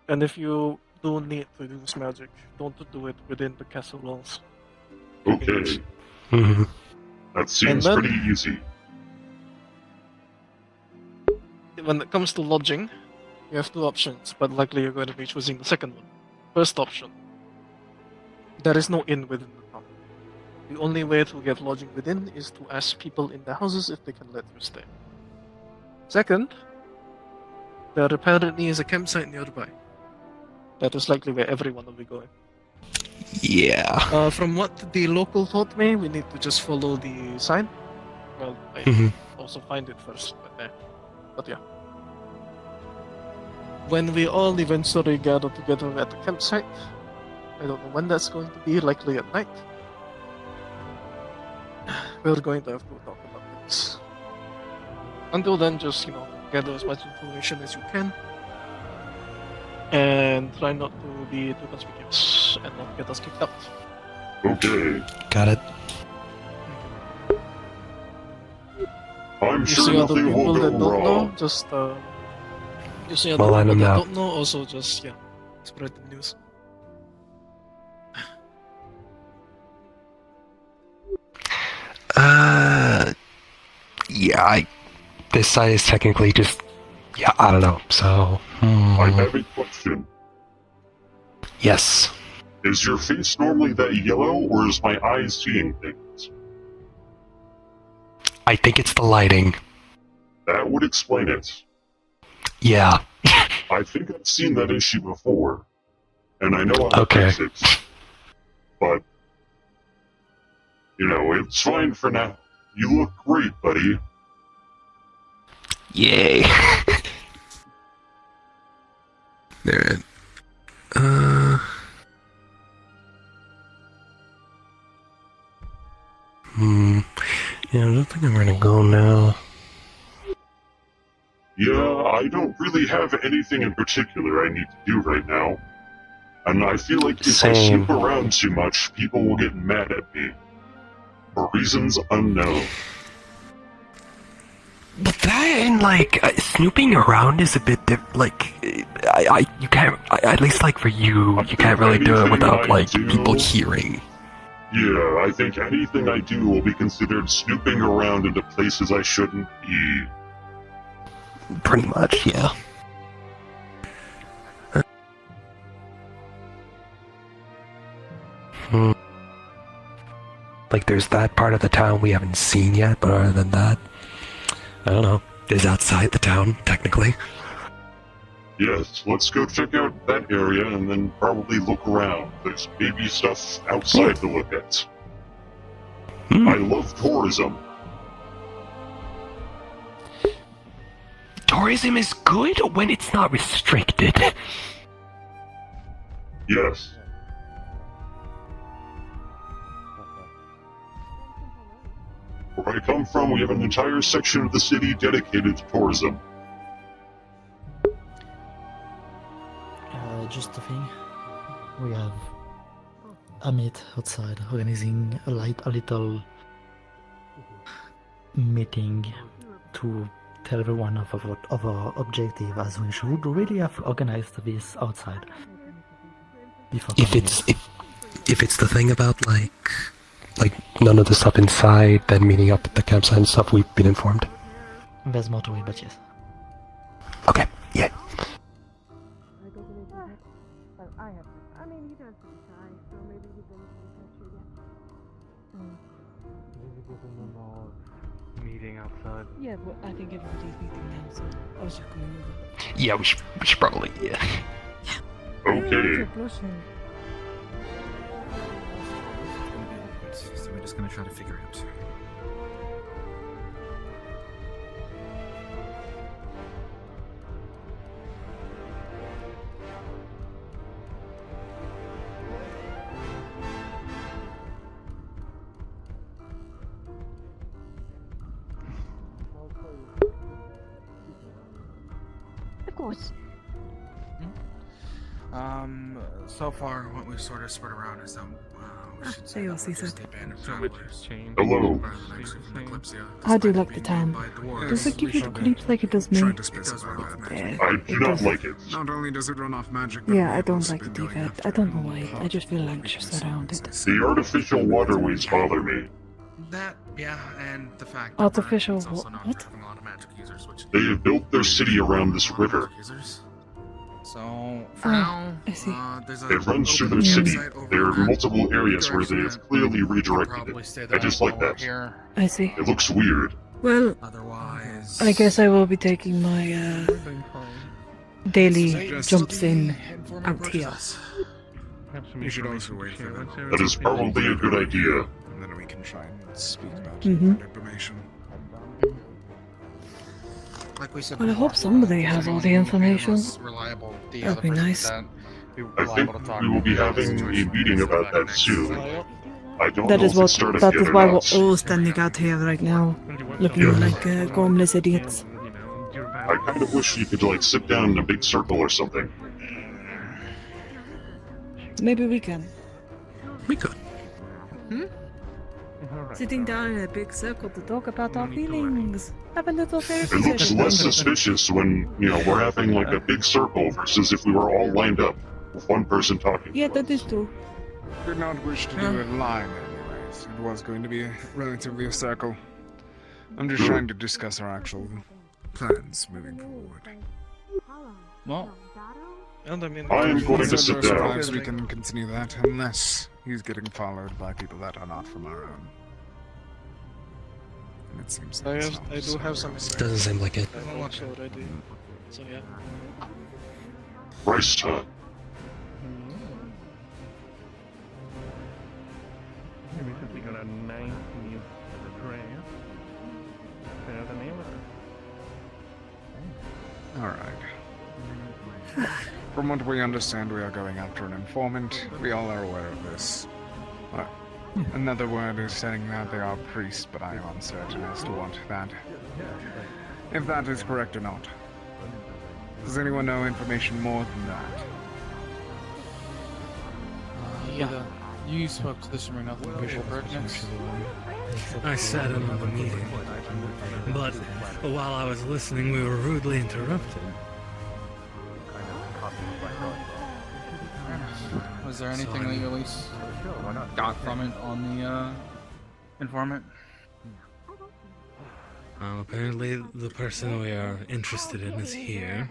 Speaker 18: And if you do need to use magic, don't do it within the castle walls.
Speaker 8: Okay.
Speaker 11: Mm-hmm.
Speaker 8: That seems
Speaker 18: And then-
Speaker 8: pretty easy.
Speaker 18: When it comes to lodging, you have two options, but likely you're going to be choosing the second one. First option. There is no inn within the town. The only way to get lodging within is to ask people in the houses if they can let you stay. Second, there apparently is a campsite nearby. That is likely where everyone will be going.
Speaker 11: Yeah.
Speaker 18: From what the local told me, we need to just follow the sign. Well, I
Speaker 11: Mhm.
Speaker 18: also find it first, but yeah. When we all eventually gather together at the campsite, I don't know when that's going to be, likely at night, we're going to have to talk about this. Until then, just, gather as much information as you can, and try not to be too conspicuous and not get us kicked out.
Speaker 8: Okay.
Speaker 11: Got it.
Speaker 8: I'm
Speaker 18: You
Speaker 8: sure
Speaker 18: see other
Speaker 8: nothing
Speaker 18: people
Speaker 8: will
Speaker 18: that
Speaker 8: go
Speaker 18: don't
Speaker 8: wrong.
Speaker 18: know, just you see other
Speaker 11: Well, let
Speaker 18: people
Speaker 11: them
Speaker 18: that
Speaker 11: know.
Speaker 18: don't know, also just spread the news.
Speaker 11: Yeah, this side is technically just, I don't know, so...
Speaker 8: I have a question.
Speaker 11: Yes.
Speaker 8: Is your face normally that yellow, or is my eyes seeing things?
Speaker 11: I think it's the lighting.
Speaker 8: That would explain it.
Speaker 11: Yeah.
Speaker 8: I think I've seen that issue before, and I know how to
Speaker 11: Okay.
Speaker 8: fix it. But, it's fine for now. You look great, buddy.
Speaker 11: Yay. There. Yeah, I don't think I'm gonna go now.
Speaker 8: Yeah, I don't really have anything in particular I need to do right now. And I feel like if I
Speaker 11: Same.
Speaker 8: snoop around too much, people will get mad at me. For reasons unknown.
Speaker 11: But that and snooping around is a bit you can't, at least for you, you can't really do it without people hearing.
Speaker 8: Yeah, I think anything I do will be considered snooping around into places I shouldn't be.
Speaker 11: Pretty much, yeah. There's that part of the town we haven't seen yet, but other than that, I don't know, is outside the town, technically.
Speaker 8: Yes, let's go check out that area and then probably look around. There's maybe stuff outside to look at. I love tourism.
Speaker 11: Tourism is good when it's not restricted.
Speaker 8: Yes. Where I come from, we have an entire section of the city dedicated to tourism.
Speaker 19: Just the thing, we have a meet outside organizing a little meeting to tell everyone of our objective, as we should really have organized this outside. Before
Speaker 11: If it's the thing about like none of the stuff inside, then meeting up at the campsite and stuff, we've been informed.
Speaker 19: There's more to it, but yes.
Speaker 11: Okay, yeah.
Speaker 9: I mean, he does seem shy, so maybe he didn't touch you yet.
Speaker 2: Meeting outside.
Speaker 15: Yeah, but I think everybody's meeting now, so I was just going over.
Speaker 11: Yeah, we should probably, yeah.
Speaker 8: Okay.
Speaker 16: So we're just gonna try to figure out.
Speaker 14: Of course.
Speaker 1: So far, what we've sort of spread around is that we should say that
Speaker 15: Seasaidh.
Speaker 1: the abandoned travelers.
Speaker 8: Hello.
Speaker 1: Kalypsia.
Speaker 15: How do you like the town? Does it give you the creeps like it does me?
Speaker 8: I do not like it.
Speaker 3: Not only does it run off magic,
Speaker 15: Yeah, I don't like it either. I don't know why. I just feel anxious around it.
Speaker 8: The artificial waterways bother me.
Speaker 1: That, yeah, and the fact
Speaker 15: Artificial
Speaker 1: it's also not
Speaker 15: what?
Speaker 1: having a lot of magic users, which
Speaker 8: They have built their city around this river.
Speaker 1: So, for now,
Speaker 15: I see.
Speaker 1: there's a
Speaker 8: It runs through their
Speaker 1: open
Speaker 8: city.
Speaker 1: campsite over
Speaker 8: There are
Speaker 1: there.
Speaker 8: multiple areas where they have
Speaker 1: Encourage
Speaker 8: clearly
Speaker 1: that.
Speaker 8: redirected
Speaker 1: Probably
Speaker 8: it.
Speaker 1: stay
Speaker 8: I
Speaker 1: there
Speaker 8: just like
Speaker 1: while we're
Speaker 8: that.
Speaker 1: here.
Speaker 15: I see.
Speaker 8: It looks weird.
Speaker 15: Well,
Speaker 1: Otherwise,
Speaker 15: I guess I will be taking my daily jumps in out here.
Speaker 3: you should also wait for them.
Speaker 8: That is probably a good idea.
Speaker 3: And then we can try and speak about
Speaker 15: Mhm.
Speaker 3: information.
Speaker 1: like we said
Speaker 15: Well, I
Speaker 1: before,
Speaker 15: hope somebody has all the information.
Speaker 1: reliable, the
Speaker 15: That'd
Speaker 1: other
Speaker 15: be
Speaker 1: person
Speaker 15: nice.
Speaker 1: that be
Speaker 8: I think
Speaker 1: reliable to talk
Speaker 8: we will be
Speaker 1: about the
Speaker 8: having a
Speaker 1: situation.
Speaker 8: meeting about that soon. I don't
Speaker 15: That
Speaker 8: know
Speaker 15: is
Speaker 8: if it
Speaker 15: what.
Speaker 8: started
Speaker 15: That
Speaker 8: yet
Speaker 15: is
Speaker 8: or
Speaker 15: why
Speaker 8: not.
Speaker 15: we're all standing out here right now, looking like gormless idiots.
Speaker 8: I kind of wish you could like sit down in a big circle or something.
Speaker 15: Maybe we can.
Speaker 11: We could.
Speaker 15: Sitting down in a big circle to talk about our feelings. Have a little therapy
Speaker 8: It looks
Speaker 15: session.
Speaker 8: less suspicious when, we're having like a big circle versus if we were all lined up with one person talking.
Speaker 15: Yeah, that is true.
Speaker 3: Did not wish to do a line, anyways. It was going to be relatively a circle. I'm just trying to discuss our actual plans moving forward.
Speaker 1: Well,
Speaker 18: And I mean,
Speaker 8: I am going to
Speaker 3: So
Speaker 8: sit
Speaker 3: perhaps
Speaker 8: down.
Speaker 3: we can continue that unless he's getting followed by people that are not from our own. And it seems
Speaker 18: I,
Speaker 3: that's
Speaker 18: have,
Speaker 3: not
Speaker 18: I do
Speaker 3: so
Speaker 18: have some.
Speaker 11: Doesn't seem like it.
Speaker 18: I'm not sure already. So yeah.
Speaker 8: Rice time.
Speaker 2: We recently got a nice new address. There's the name of it.
Speaker 3: Alright. From what we understand, we are going after an informant. We all are aware of this. Another word is saying that they are priests, but I am uncertain as to what that... if that is correct or not. Does anyone know information more than that?
Speaker 18: Yeah.
Speaker 1: You spoke to this from nothing visual correctness.
Speaker 7: I sat in on the meeting, but while I was listening, we were rudely interrupted.
Speaker 1: Was there anything that you at least got from it on the informant?
Speaker 7: Apparently, the person we are interested in is here.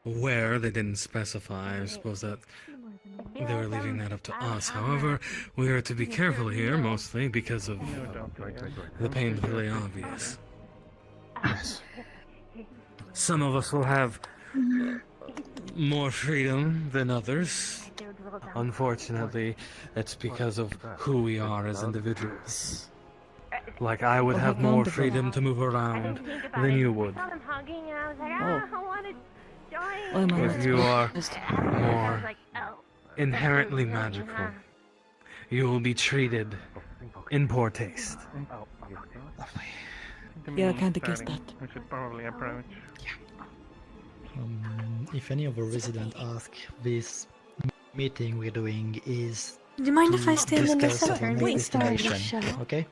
Speaker 7: Where, they didn't specify. I suppose that they were leaving that up to us. However, we are to be careful here, mostly because of the pain's really obvious.
Speaker 1: Yes.
Speaker 7: Some of us will have more freedom than others. Unfortunately, it's because of who we are as individuals. Like, I would have more freedom to move around than you would. If you are more inherently magical, you will be treated in poor taste.
Speaker 19: Yeah, I kinda guessed that.
Speaker 12: We should probably approach.
Speaker 19: If any of our residents ask, this meeting we're doing is.
Speaker 10: Do you mind if
Speaker 19: to
Speaker 10: I stand in the
Speaker 19: discuss
Speaker 10: center
Speaker 19: our
Speaker 10: and
Speaker 19: next
Speaker 10: wait for the
Speaker 19: destination,
Speaker 10: show?
Speaker 19: okay?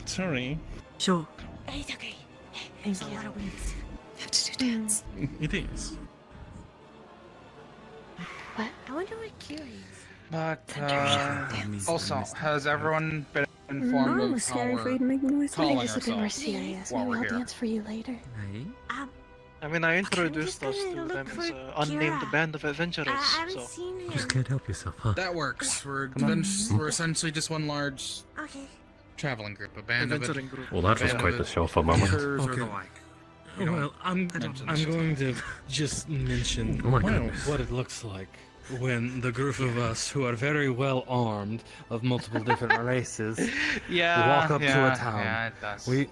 Speaker 12: Sorry.
Speaker 4: Sure.
Speaker 17: It's okay.
Speaker 10: Thank
Speaker 17: a
Speaker 10: you.
Speaker 17: lot of wings.
Speaker 4: You have to do dance.
Speaker 12: It is.
Speaker 10: What?
Speaker 17: I wonder what curious.
Speaker 13: But, also, has everyone been informed
Speaker 10: I'm
Speaker 13: of
Speaker 10: scary
Speaker 13: how
Speaker 10: for you to
Speaker 13: we're
Speaker 10: make noise.
Speaker 13: calling
Speaker 10: Maybe just a bit more
Speaker 13: ourselves
Speaker 10: serious.
Speaker 13: while
Speaker 10: Maybe
Speaker 13: we're
Speaker 10: I'll
Speaker 13: here?
Speaker 10: dance for you later.
Speaker 18: I mean, I introduced us to them as an unnamed band of adventurers, so...
Speaker 11: You just can't help yourself, huh?
Speaker 1: That works. We're essentially just one large traveling group, a band of
Speaker 18: Adventuring group.
Speaker 11: Well, that was quite the show for a moment.
Speaker 1: adventurers or
Speaker 7: Okay.
Speaker 1: the like. You know,
Speaker 7: Well, I'm going to just mention
Speaker 11: Oh my goodness.
Speaker 7: what it looks like when the group of us, who are very well armed of multiple different races, walk up to a town.
Speaker 13: Yeah, it does.
Speaker 7: We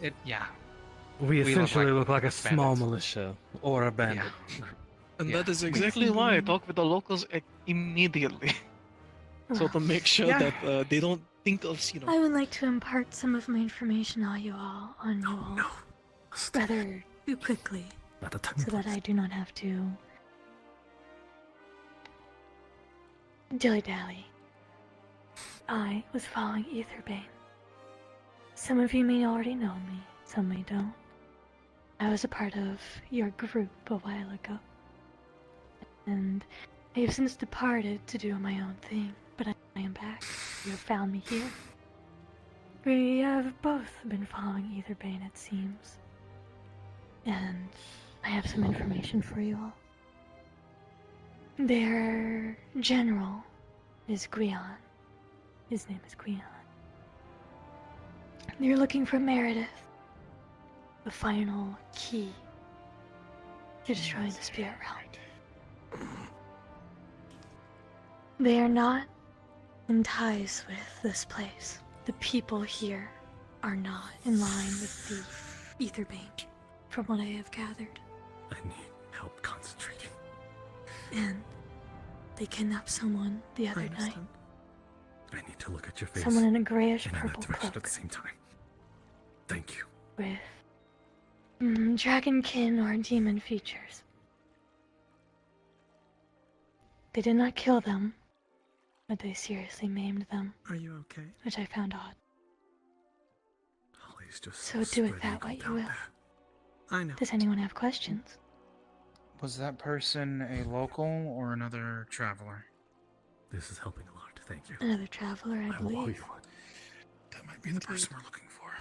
Speaker 13: We look
Speaker 7: essentially
Speaker 13: like
Speaker 7: look like a small
Speaker 13: bandits.
Speaker 7: militia or a bandit.
Speaker 18: And that is exactly why I talk with the locals immediately. So to make sure
Speaker 10: Yeah.
Speaker 18: that they don't think of, you know...
Speaker 10: I would like to impart some of my information on you all, rather quickly, so that I do not have to dilly-dally. I was following Etherbane. Some of you may already know me, some may don't. I was a part of your group a while ago, and I have since departed to do my own thing, but I am back. You have found me here. We have both been following Etherbane, it seems. And I have some information for you all. Their general is Guion. His name is Guion. They're looking for Meredith, the final key to destroying the spirit realm. They are not in ties with this place. The people here are not in line with the Etherbane, from what I have gathered.
Speaker 11: I need help concentrating.
Speaker 10: And they kidnapped someone the other night.
Speaker 11: I need to look at your face.
Speaker 10: Someone in a grayish
Speaker 11: in
Speaker 10: purple
Speaker 11: that direction
Speaker 10: cloak
Speaker 11: at the same time. Thank you.
Speaker 10: with dragonkin or demon features. They did not kill them, but they seriously maimed them.
Speaker 11: Are you okay?
Speaker 10: Which I found odd.
Speaker 11: Holly's just
Speaker 10: So do with that what you will.
Speaker 11: I know.
Speaker 10: Does anyone have questions?
Speaker 1: was that person a local or another traveler?
Speaker 11: This is helping a lot. Thank you.
Speaker 10: Another traveler, I
Speaker 11: will owe
Speaker 10: believe.
Speaker 11: you one.
Speaker 1: That might be the person we're looking for.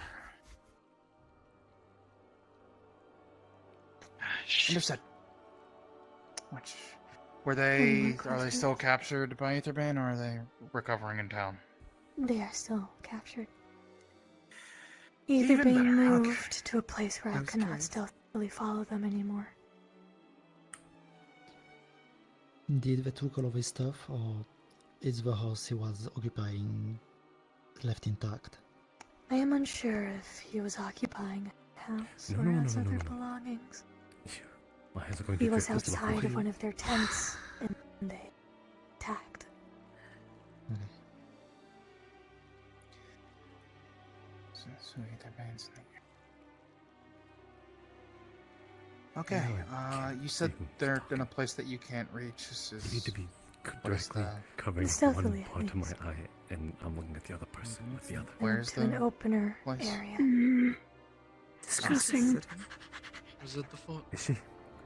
Speaker 1: Understood. Which were they? Are they still captured by Etherbane, or are they recovering in town?
Speaker 10: They are still captured.
Speaker 1: Even
Speaker 10: Etherbane
Speaker 1: better,
Speaker 10: moved to a place where I
Speaker 11: was
Speaker 10: cannot
Speaker 11: curious.
Speaker 10: stealthily follow them anymore.
Speaker 19: Did they took all of his stuff, or is the house he was occupying left intact?
Speaker 10: I am unsure if he was occupying a house
Speaker 11: No,
Speaker 10: or
Speaker 11: no,
Speaker 10: has
Speaker 11: no, no,
Speaker 10: other
Speaker 11: no, no.
Speaker 10: belongings.
Speaker 11: My eyes are going
Speaker 10: He
Speaker 11: to
Speaker 10: was
Speaker 11: drift just
Speaker 10: outside
Speaker 11: away.
Speaker 10: of one of their tents, and they attacked.
Speaker 1: So Etherbane's okay. You said they're in a place that you can't reach. This is.
Speaker 11: You need to be
Speaker 1: what is
Speaker 11: directly
Speaker 1: that?
Speaker 11: covering
Speaker 10: Stealthily,
Speaker 11: one
Speaker 10: at
Speaker 11: part of my
Speaker 10: least.
Speaker 11: eye, and I'm looking at the other person with the other.
Speaker 1: Where's
Speaker 10: to an
Speaker 1: the
Speaker 10: opener
Speaker 1: place?
Speaker 10: area.
Speaker 4: Disgusting.
Speaker 18: Was it the fault?
Speaker 11: Is she?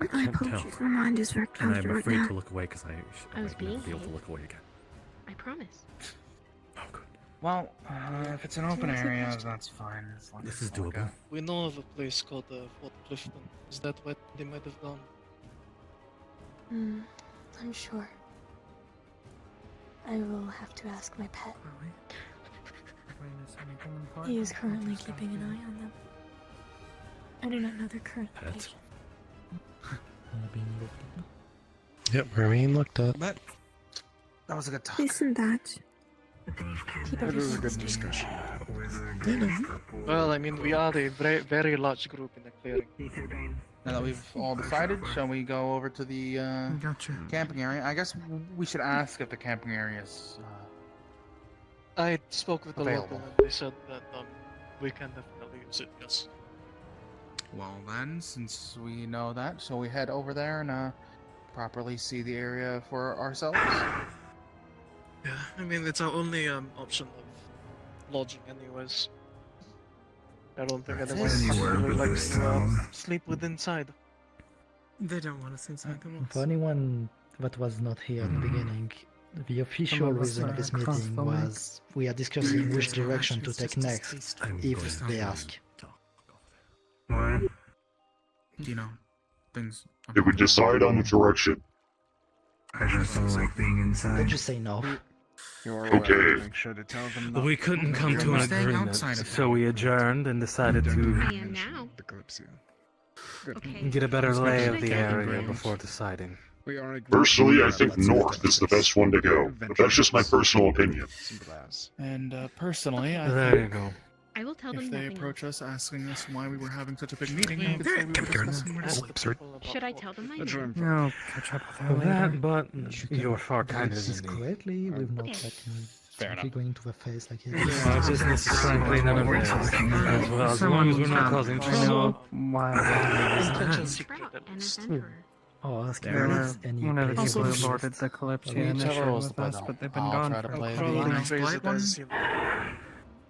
Speaker 11: I
Speaker 4: My
Speaker 11: can't tell.
Speaker 4: apologies, my mind is very
Speaker 11: And I'm
Speaker 4: cluttered right
Speaker 11: afraid
Speaker 4: now.
Speaker 11: to look away because I
Speaker 14: was
Speaker 11: might never
Speaker 14: being
Speaker 11: be able to
Speaker 14: safe.
Speaker 11: look away again.
Speaker 14: I promise.
Speaker 11: Oh, good.
Speaker 1: Well, if it's an open area, that's fine. As long
Speaker 11: This
Speaker 1: as
Speaker 11: is
Speaker 1: it's like
Speaker 11: doable.
Speaker 18: We know of a place called Fort Clifton. Is that where they might have gone?
Speaker 10: Unsure. I will have to ask my pet. He is currently keeping an eye on them. I do not know their current location.
Speaker 7: Yep, Marine looked up.
Speaker 1: That was a good talk.
Speaker 14: Isn't that?
Speaker 3: It was a good discussion.
Speaker 18: Well, I mean, we are a very, very large group in the clearing.
Speaker 1: Now that we've all decided, shall we go over to the camping area? I guess we should ask if the camping area is
Speaker 18: I spoke with the
Speaker 1: available.
Speaker 18: local and they said that we can definitely use it, yes.
Speaker 1: Well then, since we know that, shall we head over there and properly see the area for ourselves?
Speaker 18: Yeah, I mean, it's our only option of lodging anyways. I don't think anyone would like to sleep within inside.
Speaker 15: They don't want us inside the walls.
Speaker 19: For anyone that was not here at the beginning, the official reason of this meeting was we are discussing which direction to take next, if they ask.
Speaker 1: You know, things...
Speaker 8: Did we decide on the direction?
Speaker 16: I just don't like being inside.
Speaker 19: Don't just say no.
Speaker 8: Okay.
Speaker 3: Make sure to tell them
Speaker 7: We couldn't come to an agreement, so we adjourned and decided to
Speaker 14: now.
Speaker 3: the Kalypsia.
Speaker 7: get a better lay of the area before deciding.
Speaker 8: Personally, I think north is the best one to go, but that's just my personal opinion.
Speaker 1: And personally, I
Speaker 7: There
Speaker 1: think
Speaker 7: you go.
Speaker 14: I will tell them
Speaker 1: if they
Speaker 14: nothing
Speaker 1: approach us asking us why we were having such a big meeting,
Speaker 18: Yeah,
Speaker 1: we could say we were discussing where to
Speaker 14: Should I tell them my name?
Speaker 15: No, catch up with her later.
Speaker 7: That, but you're far kinder
Speaker 19: This
Speaker 7: than me.
Speaker 19: correctly, we've not like
Speaker 1: Fair enough.
Speaker 19: going to the face like
Speaker 7: My business is frankly none of theirs. As well, as long as we're not causing trouble.
Speaker 18: Intention secret at least.
Speaker 19: Oh, ask
Speaker 15: They were
Speaker 19: any
Speaker 15: one of the
Speaker 19: place
Speaker 15: people
Speaker 19: you
Speaker 15: who boarded the Kalypsia initially with us, but they've been
Speaker 1: I'll
Speaker 15: gone
Speaker 1: try to
Speaker 15: for
Speaker 1: play
Speaker 15: quite a
Speaker 1: the
Speaker 15: while.
Speaker 1: nice
Speaker 18: Phrase
Speaker 1: polite
Speaker 18: it
Speaker 1: one.
Speaker 18: as, you know,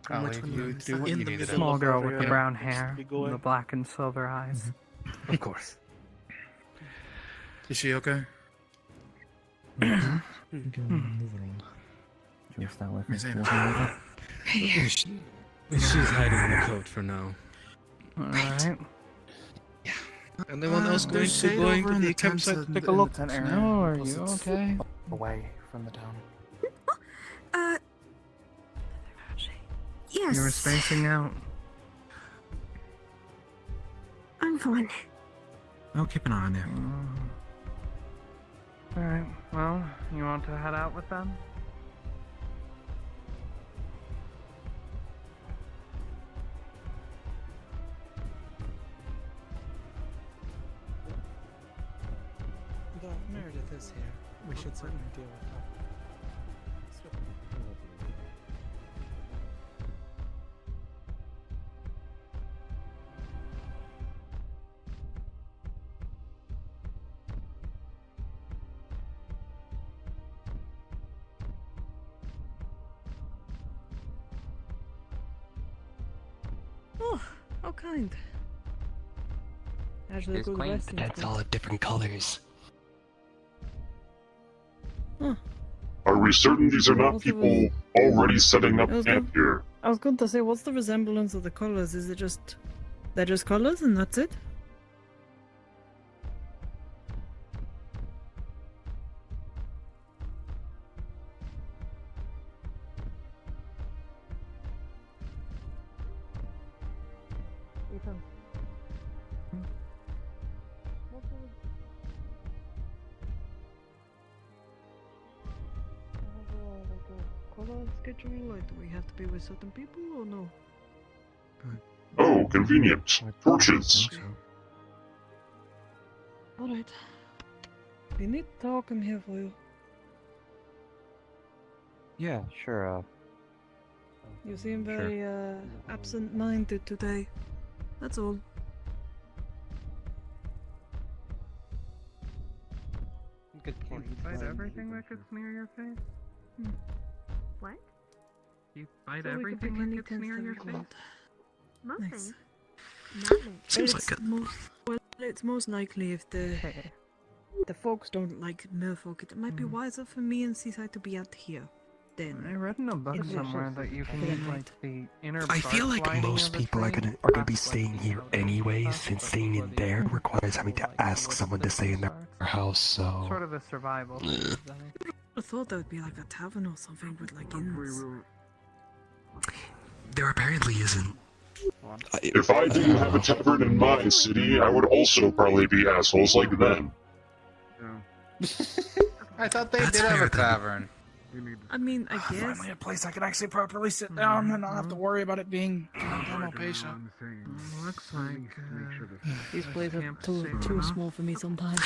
Speaker 1: I'll leave you to do what you
Speaker 18: in
Speaker 1: need
Speaker 18: the
Speaker 1: to do.
Speaker 18: middle
Speaker 15: Small
Speaker 18: of
Speaker 15: girl
Speaker 18: our
Speaker 15: with the
Speaker 18: area.
Speaker 15: brown hair,
Speaker 18: Be going.
Speaker 15: the black and silver eyes.
Speaker 7: Of course.
Speaker 1: Is she okay?
Speaker 19: can move around.
Speaker 16: Yes, that was
Speaker 1: Miss Ava,
Speaker 7: She's hiding the coat for now.
Speaker 15: Alright.
Speaker 18: Anyone else going to going to the campsite to take a look?
Speaker 15: No, are you okay?
Speaker 16: away from the town.
Speaker 14: Yes.
Speaker 15: You were spacing out.
Speaker 14: I'm fine.
Speaker 16: I'll keep an eye on you.
Speaker 15: Alright, well, you want to head out with them?
Speaker 20: Though Meredith is here, we should certainly deal with her.
Speaker 15: Oh, how kind. Actually,
Speaker 11: It's quaint, but that's all different colors.
Speaker 8: Are we certain these are not
Speaker 15: Also,
Speaker 8: people already setting up
Speaker 15: also-
Speaker 8: camp here?
Speaker 15: I was going to say, what's the resemblance of the colors? Is it just... They're just colors and that's it? Ethan. Color schedule? Like, do we have to be with certain people or no?
Speaker 8: Oh, convenient. Torches.
Speaker 15: Alright. If you need to talk, I'm here for you.
Speaker 16: Yeah, sure.
Speaker 15: You seem very absent-minded today. That's all.
Speaker 11: Good point.
Speaker 15: You fight everything that gets near your face?
Speaker 14: What?
Speaker 15: You fight everything that gets near your face?
Speaker 14: Nothing.
Speaker 15: Nice.
Speaker 14: Nothing.
Speaker 11: Seems
Speaker 15: It's
Speaker 11: like it.
Speaker 15: Well, it's most likely if the folks don't like merfolk, it might be wiser for me and Seasaidh to be out here. Then
Speaker 9: I read in a book
Speaker 15: It was
Speaker 9: somewhere
Speaker 15: just-
Speaker 9: that you can use like the inner.
Speaker 11: I feel
Speaker 9: bark
Speaker 11: like
Speaker 9: lining
Speaker 11: most
Speaker 9: of a
Speaker 11: people are
Speaker 9: tree.
Speaker 11: gonna be staying here anyways, since staying in there requires having to ask someone to stay in their house. So
Speaker 9: Sort of a survival.
Speaker 11: Eh.
Speaker 9: thing, isn't it?
Speaker 15: I thought that would be like a tavern or something with like inns.
Speaker 11: There apparently isn't.
Speaker 8: If I didn't have a tavern in my city, I would also probably be assholes like them.
Speaker 1: I thought they did have a tavern.
Speaker 15: I mean, I guess.
Speaker 1: Finally, a place I can actually properly sit down and not have to worry about it being alopecia.
Speaker 20: Looks like
Speaker 4: These places are too small for me sometimes.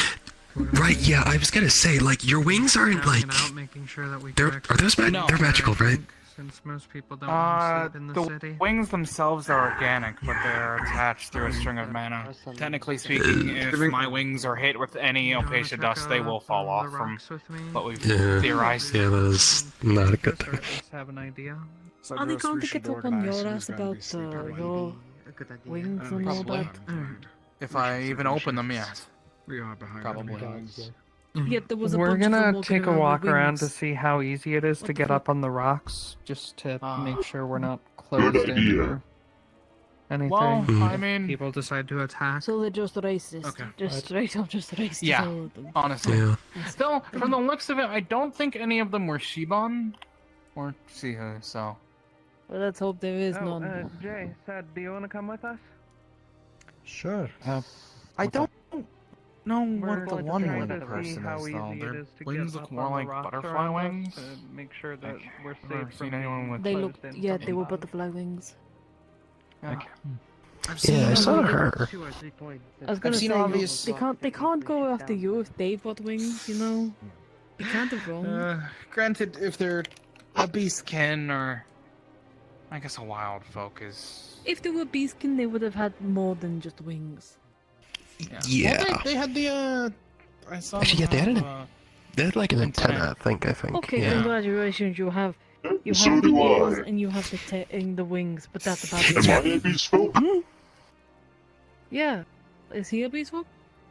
Speaker 11: Right, yeah, I was gonna say, like, your wings aren't like.
Speaker 20: making sure that we
Speaker 11: Are those they're magical, right?
Speaker 20: Since most people don't want to sleep in the city.
Speaker 1: Wings themselves are organic, but they're attached through a string of mana. Technically speaking, if my wings are hit with any Opacia dust, they will fall off from what we've theorized.
Speaker 11: Yeah, that is not a good thing.
Speaker 20: Have an idea.
Speaker 15: Are they going to get up on your ass about your wings and all that?
Speaker 1: If I even open them, yes.
Speaker 3: We are behind.
Speaker 1: Probably.
Speaker 15: Yet there was a
Speaker 6: We're
Speaker 15: bunch of them
Speaker 6: gonna
Speaker 15: walking
Speaker 6: take a
Speaker 15: around
Speaker 6: walk
Speaker 15: with
Speaker 6: around
Speaker 15: wings.
Speaker 6: to see how easy it is to get up on the rocks, just to make sure we're not
Speaker 8: Good
Speaker 6: closed in
Speaker 8: idea.
Speaker 6: or anything.
Speaker 1: Well, I mean,
Speaker 20: People decide to attack.
Speaker 4: So they're just racist.
Speaker 1: Okay.
Speaker 4: Just straight up just racist.
Speaker 1: Yeah.
Speaker 4: all of them.
Speaker 1: honestly.
Speaker 11: Yeah.
Speaker 1: Still, from the looks of it, I don't think any of them were Shiban or Sihu, so.
Speaker 4: Well, let's hope there is none.
Speaker 2: Jay, Sad, do you want to come with us?
Speaker 16: Sure.
Speaker 1: I don't know
Speaker 2: We're
Speaker 1: what the
Speaker 2: going to
Speaker 1: one
Speaker 2: try
Speaker 1: wing
Speaker 2: to see
Speaker 1: person
Speaker 2: how
Speaker 1: is,
Speaker 2: easy
Speaker 1: though.
Speaker 2: it
Speaker 1: Their
Speaker 2: is to
Speaker 1: wings
Speaker 2: get
Speaker 1: look
Speaker 2: up
Speaker 1: more
Speaker 2: on the
Speaker 1: like
Speaker 2: rocks
Speaker 1: butterfly
Speaker 2: around us
Speaker 1: wings.
Speaker 2: to make sure that we're
Speaker 1: I've
Speaker 2: safe
Speaker 1: never
Speaker 2: from
Speaker 1: seen anyone with
Speaker 4: They
Speaker 2: closed
Speaker 4: looked,
Speaker 2: in
Speaker 4: yeah,
Speaker 2: from
Speaker 4: they were
Speaker 2: above.
Speaker 4: butterfly wings.
Speaker 1: Yeah.
Speaker 11: Yeah, I saw her.
Speaker 4: I was gonna
Speaker 1: seen
Speaker 4: say,
Speaker 1: obvious-
Speaker 4: they can't go after you if they've got wings, you know? You can't have wrong.
Speaker 1: Granted, if they're a beastkin or, I guess, a wild folk is.
Speaker 4: If they were beastkin, they would have had more than just wings.
Speaker 11: Yeah.
Speaker 1: Well, they had the. I saw.
Speaker 11: Actually, yeah, they had
Speaker 1: them
Speaker 11: they had like an antenna, I think.
Speaker 4: Okay,
Speaker 11: Yeah.
Speaker 4: congratulations, you have
Speaker 8: So
Speaker 4: the
Speaker 8: do
Speaker 4: ears
Speaker 8: I.
Speaker 4: and you have the wings, but that's about
Speaker 8: Am I
Speaker 4: it.
Speaker 8: a beast folk?
Speaker 4: Yeah. Is he a beast folk?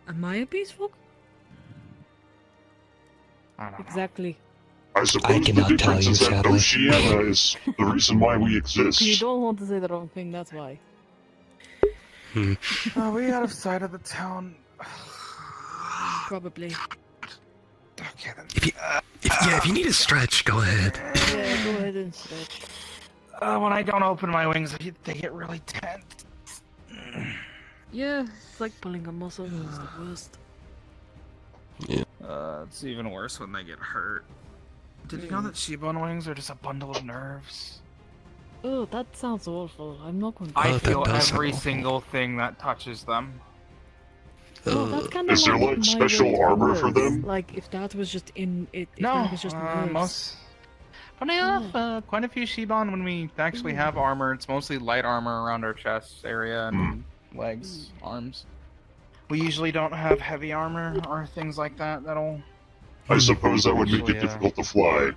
Speaker 4: Am I a beast folk?
Speaker 1: I don't know.
Speaker 4: Exactly.
Speaker 8: I suppose the
Speaker 11: cannot tell
Speaker 8: difference
Speaker 11: you,
Speaker 8: is that
Speaker 11: sadly.
Speaker 8: Oceania is the reason why we
Speaker 4: You
Speaker 8: exist.
Speaker 4: don't want to say the wrong thing, that's why.
Speaker 1: Are we out of sight of the town?
Speaker 4: Probably.
Speaker 1: Okay then.
Speaker 11: If you need a stretch, go ahead.
Speaker 4: Yeah, go ahead and stretch.
Speaker 1: When I don't open my wings, they get really tense.
Speaker 4: Yeah, it's like pulling a muscle, it's the worst.
Speaker 1: It's even worse when they get hurt. Did you know that Shiban wings are just a bundle of nerves?
Speaker 4: Oh, that sounds awful. I'm not going to.
Speaker 1: I
Speaker 11: that
Speaker 1: feel
Speaker 11: does sound
Speaker 1: every
Speaker 11: awful.
Speaker 1: single thing that touches them.
Speaker 4: Oh, that's kind of
Speaker 8: Is there, like,
Speaker 4: my
Speaker 8: special
Speaker 4: way
Speaker 8: armor for
Speaker 4: works.
Speaker 8: them?
Speaker 4: Like, if that was just in it, if
Speaker 1: No,
Speaker 4: that was just nerves.
Speaker 1: most. Funny enough, quite a few Shiban, when we actually have armor, it's mostly light armor around our chest area and legs, arms. We usually don't have heavy armor or things like that that'll.
Speaker 8: I suppose that would make
Speaker 1: Actually,
Speaker 8: it difficult to fly.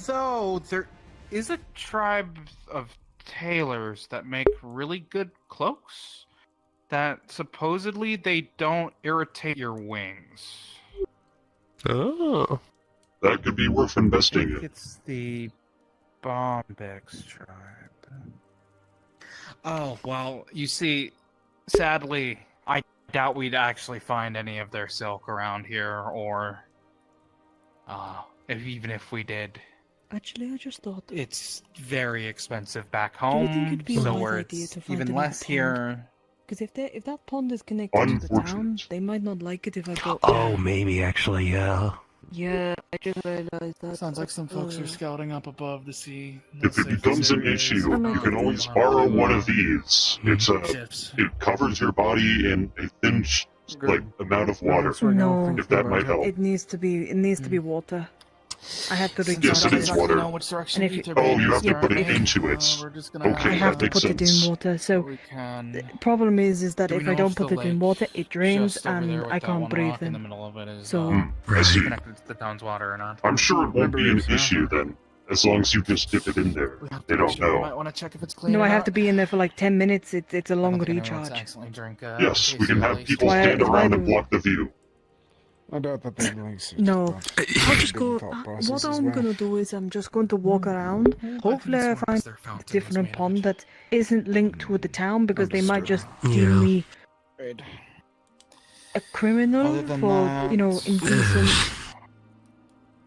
Speaker 1: Though there is a tribe of tailors that make really good cloaks that supposedly they don't irritate your wings.
Speaker 11: Oh.
Speaker 8: That could be worth
Speaker 1: I
Speaker 8: investing
Speaker 1: think
Speaker 8: in.
Speaker 1: it's the Bombex tribe. Oh, well, you see, sadly, I doubt we'd actually find any of their silk around here, or even if we did,
Speaker 15: Actually, I just thought.
Speaker 1: it's very expensive back
Speaker 15: Do you think
Speaker 1: home,
Speaker 15: it'd be a
Speaker 1: so
Speaker 15: wise
Speaker 1: where
Speaker 15: idea
Speaker 1: it's
Speaker 15: to find
Speaker 1: even
Speaker 15: another
Speaker 1: less
Speaker 15: pond?
Speaker 1: here.
Speaker 15: Because if that pond is connected to the town,
Speaker 8: Unfortunate.
Speaker 15: they might not like it if I go.
Speaker 11: Oh, maybe actually, yeah.
Speaker 4: Yeah, I just realized that.
Speaker 1: Sounds like some folks are scouting up above to see.
Speaker 8: If it becomes an issue, you can always borrow one of these. It covers your body in a thin, amount of water.
Speaker 15: No,
Speaker 8: If that might help.
Speaker 15: it needs to be water. I have to drink
Speaker 8: Yes,
Speaker 15: out
Speaker 8: it
Speaker 15: of
Speaker 8: is
Speaker 15: it.
Speaker 8: water.
Speaker 15: And if you,
Speaker 8: Oh, you have to put it into it.
Speaker 15: I
Speaker 8: Okay,
Speaker 15: have
Speaker 8: that
Speaker 15: to
Speaker 8: makes
Speaker 15: put it
Speaker 8: sense.
Speaker 15: in water. So
Speaker 1: We can.
Speaker 15: the problem is that
Speaker 1: Do we
Speaker 15: if I
Speaker 1: know
Speaker 15: don't
Speaker 1: if the
Speaker 15: put it in
Speaker 1: lake
Speaker 15: water, it drains
Speaker 1: just over there
Speaker 15: and
Speaker 1: with
Speaker 15: I
Speaker 1: that
Speaker 15: can't
Speaker 1: one
Speaker 15: breathe
Speaker 1: rock in the
Speaker 15: in.
Speaker 1: middle of it is,
Speaker 15: So
Speaker 8: I see.
Speaker 1: connected to the town's water or not.
Speaker 8: I'm sure it won't be an issue then, as long as you just dip it in there. They don't
Speaker 1: You might
Speaker 8: know.
Speaker 1: want to check if it's clean.
Speaker 15: no,
Speaker 1: or
Speaker 15: I have
Speaker 1: not.
Speaker 15: to be in there for like 10 minutes. It's a long
Speaker 1: think anyone wants to
Speaker 15: recharge.
Speaker 1: accidentally drink,
Speaker 8: Yes, we can have
Speaker 1: at
Speaker 8: people
Speaker 15: Why-
Speaker 8: stand
Speaker 15: why
Speaker 8: around and
Speaker 15: do-
Speaker 8: block the view.
Speaker 3: I doubt that they release it.
Speaker 15: No,
Speaker 3: but
Speaker 15: I'll just go.
Speaker 3: thought process
Speaker 15: What
Speaker 3: as
Speaker 15: I'm
Speaker 3: well.
Speaker 15: gonna do is I'm just going to walk around. Hopefully, I find a different pond that isn't linked to the town because they might just deem me. a criminal
Speaker 1: Other than
Speaker 15: for,
Speaker 1: that,
Speaker 15: you know, indecent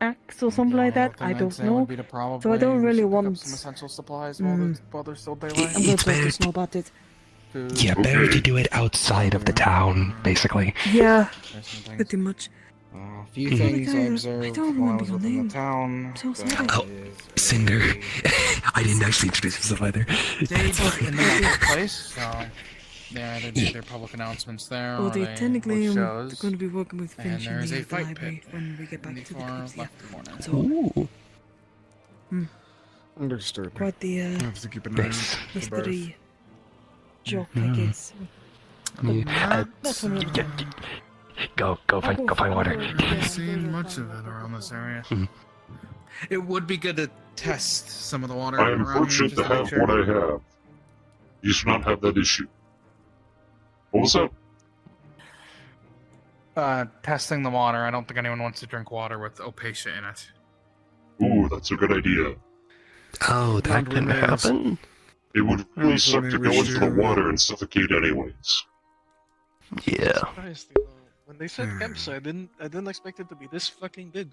Speaker 15: acts or something like that. I don't know.
Speaker 1: Would be to probably
Speaker 15: So I don't really
Speaker 1: pick up
Speaker 15: want.
Speaker 1: some essential supplies
Speaker 15: Mm,
Speaker 1: while there's still daylight.
Speaker 15: I'm gonna
Speaker 11: It's
Speaker 15: talk
Speaker 11: better
Speaker 15: to Snow about it.
Speaker 1: Food.
Speaker 11: Yeah, better to do it outside of the town, basically.
Speaker 15: Yeah,
Speaker 1: There's some things.
Speaker 15: pretty much.
Speaker 1: A few
Speaker 11: Mhm.
Speaker 1: things I
Speaker 15: I
Speaker 1: observed
Speaker 15: don't
Speaker 1: while I
Speaker 15: remember
Speaker 1: was
Speaker 15: your
Speaker 1: within
Speaker 15: name.
Speaker 1: the town.
Speaker 15: I'm so
Speaker 1: that
Speaker 15: sorry.
Speaker 11: Oh,
Speaker 1: is
Speaker 11: Cinder. I didn't actually introduce myself either.
Speaker 1: Days in the marketplace, so yeah, they do their public announcements there.
Speaker 15: Oh,
Speaker 1: or
Speaker 15: they
Speaker 1: they
Speaker 15: technically
Speaker 1: host
Speaker 15: am
Speaker 1: shows,
Speaker 15: going to be working with
Speaker 1: and
Speaker 15: Finch in
Speaker 1: there is a
Speaker 15: the
Speaker 1: fight
Speaker 15: library
Speaker 1: pit
Speaker 15: when we get back
Speaker 1: in the
Speaker 15: to the
Speaker 1: far
Speaker 15: Kalypsia.
Speaker 1: left corner.
Speaker 15: So,
Speaker 11: Ooh.
Speaker 3: Understood.
Speaker 15: quite the
Speaker 3: I have to keep an eye out for both.
Speaker 15: mystery joke, I
Speaker 11: Mhm.
Speaker 15: guess.
Speaker 11: Yeah,
Speaker 15: That's one of them.
Speaker 11: Go find water.
Speaker 1: I haven't seen much of it around this area. It would be good to test some of the water
Speaker 8: I am
Speaker 1: around here
Speaker 8: fortunate
Speaker 1: just
Speaker 8: to
Speaker 1: make
Speaker 8: have
Speaker 1: sure.
Speaker 8: what I have. You should not have that issue. What was that?
Speaker 1: Testing the water. I don't think anyone wants to drink water with Opacia in it.
Speaker 8: Ooh, that's a good idea.
Speaker 11: Oh, that can happen?
Speaker 8: It would really
Speaker 3: Also,
Speaker 8: suck to
Speaker 3: we
Speaker 8: go into the
Speaker 3: should-
Speaker 8: water and suffocate anyways.
Speaker 11: Yeah.
Speaker 18: Surprised, you know. When they said campsite, I didn't expect it to be this fucking big.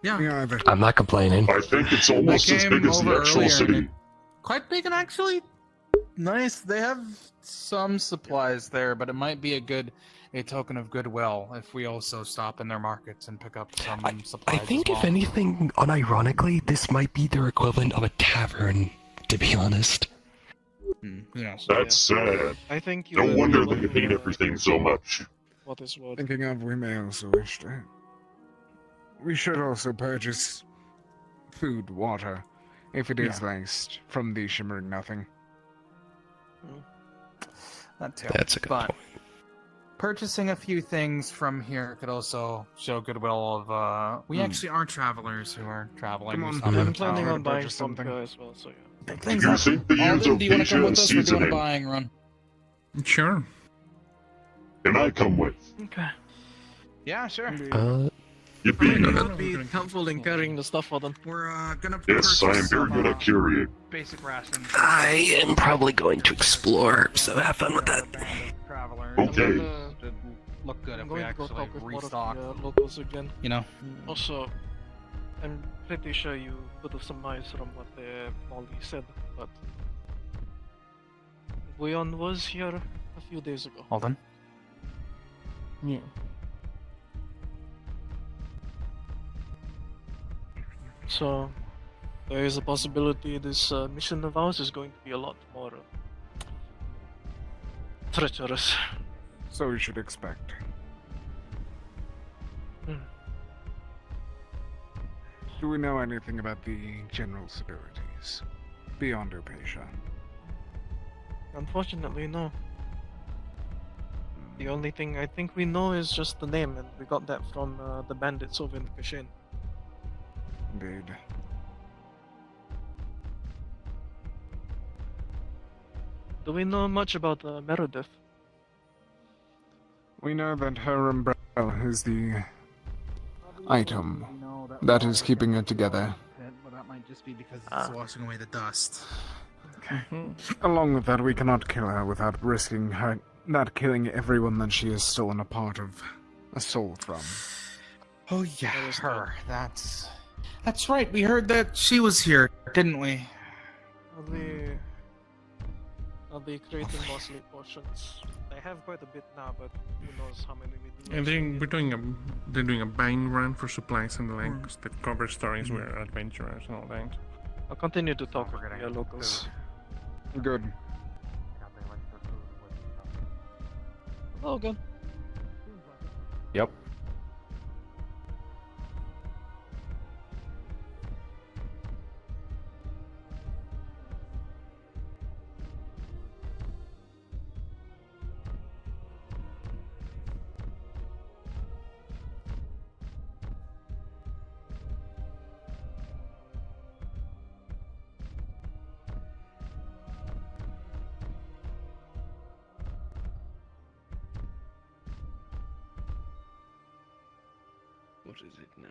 Speaker 1: Yeah.
Speaker 11: I'm not complaining.
Speaker 8: I think it's almost as
Speaker 1: came
Speaker 8: big as the
Speaker 1: over
Speaker 8: actual
Speaker 1: earlier
Speaker 8: city.
Speaker 1: and Quite big and actually nice. They have some supplies there, but it might be a token of goodwill if we also stop in their markets and pick up some supplies.
Speaker 11: I think
Speaker 1: as
Speaker 11: if
Speaker 1: well.
Speaker 11: anything, unironically, this might be their equivalent of a tavern, to be honest.
Speaker 8: That's sad.
Speaker 18: I think you
Speaker 8: No
Speaker 18: will
Speaker 8: wonder
Speaker 18: look
Speaker 8: they hate everything so much.
Speaker 18: What is what?
Speaker 3: Thinking of, we may also wish to. We should also purchase food, water, if it is laced, from the Shimmering Nothing.
Speaker 1: That too.
Speaker 11: That's a good
Speaker 1: but
Speaker 11: point.
Speaker 1: purchasing a few things from here could also show goodwill of we actually are travelers who are traveling.
Speaker 3: Come on.
Speaker 1: We stopped
Speaker 18: I'm
Speaker 1: in
Speaker 18: planning
Speaker 1: town.
Speaker 18: on buying
Speaker 3: purchase
Speaker 18: some
Speaker 3: something.
Speaker 18: as well, so yeah.
Speaker 1: Big
Speaker 8: Do
Speaker 1: things
Speaker 8: you
Speaker 1: up.
Speaker 8: think they use
Speaker 1: Alden, do you want to
Speaker 8: Opacia
Speaker 1: come
Speaker 8: and
Speaker 1: with us or do you want a
Speaker 8: seasoning?
Speaker 1: buying run?
Speaker 12: Sure.
Speaker 8: Can I come with?
Speaker 18: Okay.
Speaker 1: Yeah, sure.
Speaker 8: Yippee!
Speaker 18: It'll be helpful in carrying the stuff for them.
Speaker 1: We're gonna
Speaker 8: Yes, I am very good at carrying.
Speaker 1: basic rations.
Speaker 11: I am probably going to explore, so have fun with that.
Speaker 1: Travelers.
Speaker 8: Okay.
Speaker 1: Should look good
Speaker 18: I'm
Speaker 1: if we
Speaker 18: going to go
Speaker 1: actually
Speaker 18: talk with one of
Speaker 1: restock.
Speaker 18: the locals again.
Speaker 1: You know.
Speaker 18: Also, I'm pretty sure you could have surmised from what Molly said, but Guion was here a few days ago.
Speaker 1: Alden.
Speaker 12: Yeah.
Speaker 18: So, there is a possibility this mission of ours is going to be a lot more treacherous.
Speaker 3: So we should expect. Do we know anything about the general's abilities beyond Opacia?
Speaker 18: Unfortunately, no. The only thing I think we know is just the name, and we got that from the bandits over in Kashin.
Speaker 3: Indeed.
Speaker 18: Do we know much about Meredith?
Speaker 3: We know that her umbrella is the item that is keeping it together.
Speaker 1: But that might just be because it's washing away the dust.
Speaker 3: Along with that, we cannot kill her without risking her not killing everyone that she has stolen a part of a soul from.
Speaker 1: Oh yeah, her. That's right. We heard that she was here, didn't we?
Speaker 18: I'll be creating more sleep potions. I have quite a bit now, but who knows how many we do.
Speaker 12: And they're doing a buying run for supplies and the like, that cover stories where adventurers and all that.
Speaker 18: I'll continue to talk with the locals.
Speaker 3: Good.
Speaker 18: Oh, good.
Speaker 5: Yep.
Speaker 11: What is it now?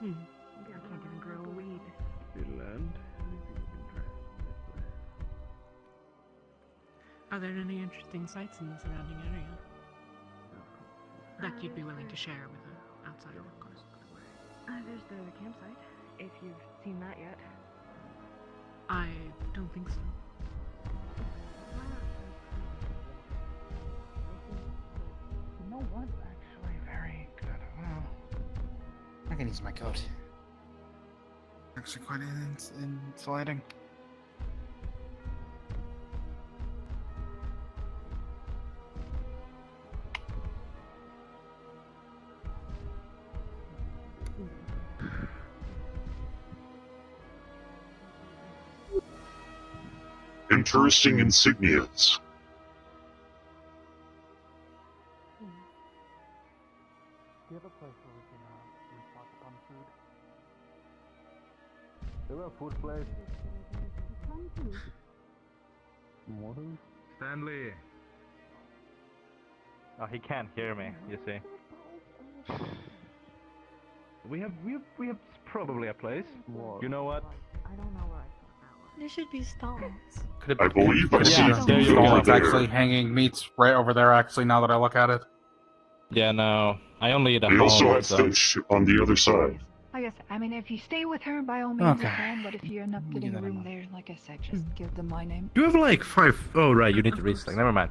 Speaker 9: I can't even grow a weed.
Speaker 2: Land.
Speaker 9: Are there any interesting sights in the surrounding area that you'd be willing to share with an outsider, of course?
Speaker 14: There's the campsite, if you've seen that yet.
Speaker 9: I don't think so.
Speaker 1: You know what? Actually, very good. Wow. I can use my coat. Actually, quite insulating.
Speaker 8: Interesting insignias.
Speaker 16: Do you have a place where we can restock upon food? Is there a food place? Water?
Speaker 2: Stanley. Oh, he can't hear me. You see. We have probably a place. You know what?
Speaker 14: I don't know where I
Speaker 10: There should be stalls.
Speaker 8: I believe I see
Speaker 1: there you
Speaker 8: food
Speaker 1: go.
Speaker 8: over
Speaker 1: It's
Speaker 8: there.
Speaker 1: actually hanging meats right over there. Actually, now that I look at it.
Speaker 6: Yeah, no. I only eat at
Speaker 8: They
Speaker 6: home.
Speaker 8: also have
Speaker 6: so-
Speaker 8: fish on the other side.
Speaker 14: I guess, I mean, if you stay with her, by all means you
Speaker 1: Okay.
Speaker 14: can, but if you end up getting a room there, like I said, just give them my name.
Speaker 6: You have like 5. Oh, right. You need to restock. Never mind.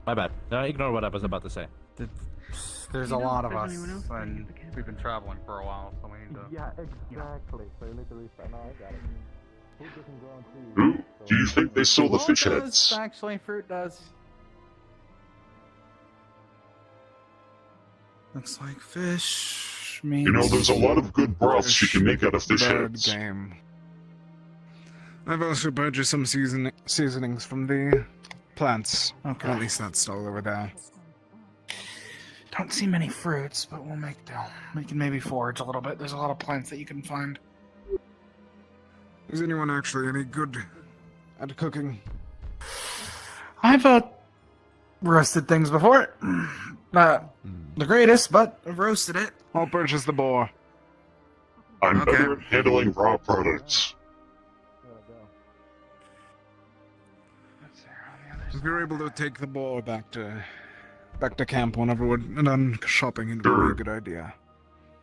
Speaker 6: My bad. Ignore what I was about to say.
Speaker 1: There's
Speaker 9: You
Speaker 1: a
Speaker 9: know
Speaker 1: lot
Speaker 9: if
Speaker 1: of
Speaker 9: there's
Speaker 1: us,
Speaker 9: anyone else staying
Speaker 1: and
Speaker 9: at the camp?
Speaker 1: we've been traveling for a while, so we need to.
Speaker 16: Yeah, exactly. So you need to restart. No, I got it. Food doesn't grow on trees.
Speaker 8: Who do you think they sell the fish
Speaker 1: Well, it
Speaker 8: heads?
Speaker 1: does, actually, fruit does. Looks like fish, meat.
Speaker 8: You know, there's a lot of good broths you can make out of fish
Speaker 3: bird
Speaker 8: heads.
Speaker 3: game. I've also purchased some seasonings from the plants.
Speaker 1: Okay.
Speaker 3: At least that's all over there.
Speaker 1: Don't see many fruits, but we'll make do. We can maybe forage a little bit. There's a lot of plants that you can find.
Speaker 3: Is anyone actually any good at cooking?
Speaker 1: I've roasted things before. Not the greatest, but I've roasted it.
Speaker 3: I'll purchase the boar.
Speaker 8: I'm
Speaker 1: Okay.
Speaker 8: better at handling raw products.
Speaker 3: If you're able to take the boar back to camp whenever we're done shopping, it would be
Speaker 8: Sure.
Speaker 3: a good idea.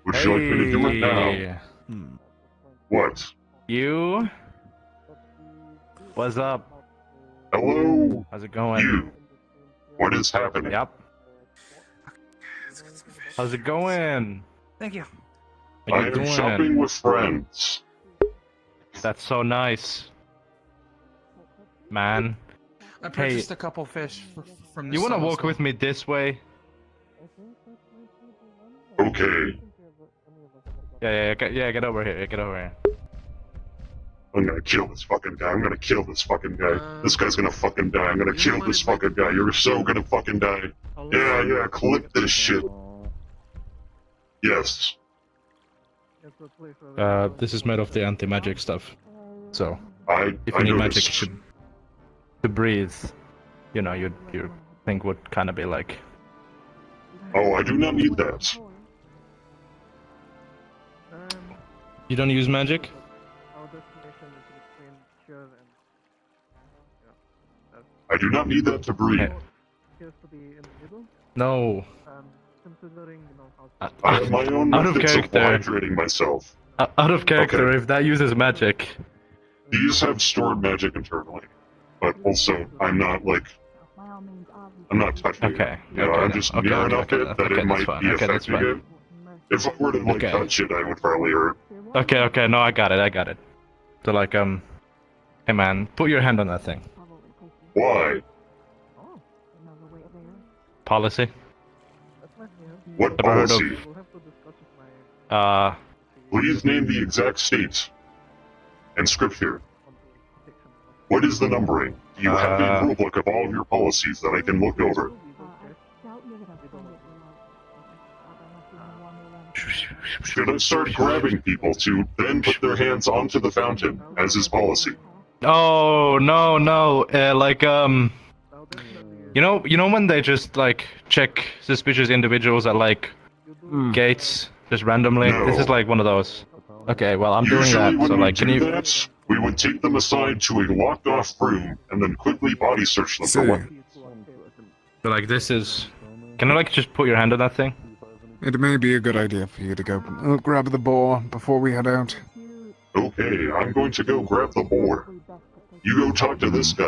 Speaker 8: Would you like me to do it now? What?
Speaker 6: You? What's up?
Speaker 8: Hello?
Speaker 6: How's it going?
Speaker 8: You. What is happening?
Speaker 6: Yep. How's it going?
Speaker 1: Thank you.
Speaker 6: How
Speaker 8: I
Speaker 6: you
Speaker 8: am
Speaker 6: doing?
Speaker 8: shopping with friends.
Speaker 6: That's so nice. Man.
Speaker 1: I purchased a couple fish from this.
Speaker 6: You wanna
Speaker 1: summer
Speaker 6: walk
Speaker 1: store.
Speaker 6: with me this way?
Speaker 8: Okay.
Speaker 6: Yeah, get over here. Get over here.
Speaker 8: I'm gonna kill this fucking guy. I'm gonna kill this fucking guy. This guy's gonna fucking die. I'm gonna kill this fucking guy. You're so gonna fucking die. Yeah, clip this shit. Yes.
Speaker 6: This is made of the anti-magic stuff. So,
Speaker 8: I
Speaker 6: if you need magic
Speaker 8: noticed.
Speaker 6: to breathe, you know, your thing would kind of be like.
Speaker 8: Oh, I do not need that.
Speaker 6: You don't use magic?
Speaker 8: I do not need that to breathe.
Speaker 6: No.
Speaker 8: I have my own
Speaker 6: Out of
Speaker 8: methods of
Speaker 6: character.
Speaker 8: hydrating myself.
Speaker 6: Out of character,
Speaker 8: Okay.
Speaker 6: if that uses magic.
Speaker 8: These have stored magic internally, but also I'm not like I'm not touching
Speaker 6: Okay,
Speaker 8: it. You know,
Speaker 6: okay,
Speaker 8: I'm just
Speaker 6: okay,
Speaker 8: near
Speaker 6: okay,
Speaker 8: enough
Speaker 6: okay,
Speaker 8: it that
Speaker 6: okay,
Speaker 8: it
Speaker 6: that's
Speaker 8: might
Speaker 6: fine,
Speaker 8: be
Speaker 6: okay, that's
Speaker 8: affecting
Speaker 6: fine.
Speaker 8: it. If I were to like
Speaker 6: Okay.
Speaker 8: touch it, I would probably hurt.
Speaker 6: Okay, no, I got it. So like, hey man, put your hand on that thing.
Speaker 8: Why?
Speaker 6: Policy?
Speaker 8: What
Speaker 6: Ever heard
Speaker 8: policy?
Speaker 6: of,
Speaker 8: Please name the exact state and script here. What is the numbering? Do you have a rulebook of all of your policies that I can look over? Should I start grabbing people to then put their hands onto the fountain, as is policy?
Speaker 6: oh, no, like, you know when they just, like, check suspicious individuals at, like, gates
Speaker 2: Just randomly?
Speaker 8: No.
Speaker 2: This is like one of those. Okay, well, I'm doing
Speaker 8: Usually
Speaker 2: that,
Speaker 8: when
Speaker 2: so
Speaker 8: we
Speaker 2: like, can
Speaker 8: do
Speaker 2: you...
Speaker 8: that, we would take them aside to a locked-off room and then quickly body search them for weapons.
Speaker 2: But like, this is... Can I like just put your hand on that thing?
Speaker 3: It may be a good idea for you to go grab the boar before we head out.
Speaker 8: Okay, I'm going to go grab the boar. You go talk to this guy.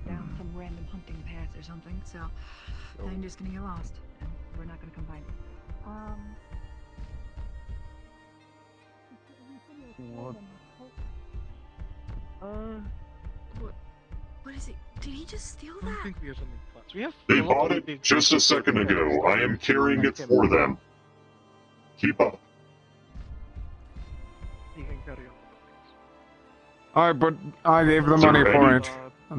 Speaker 17: Down some random hunting path or something, so I'm just gonna get lost, and we're not gonna come find it. What is it? Did he just steal
Speaker 18: I don't
Speaker 17: that?
Speaker 18: think we have any plans. We have.
Speaker 8: They
Speaker 18: a lot
Speaker 8: bought
Speaker 18: of
Speaker 8: it
Speaker 18: big-
Speaker 8: just a second ago. I am carrying it for them. Keep up.
Speaker 18: You can carry
Speaker 3: I gave the
Speaker 8: Is there
Speaker 3: money for
Speaker 8: any-
Speaker 3: it,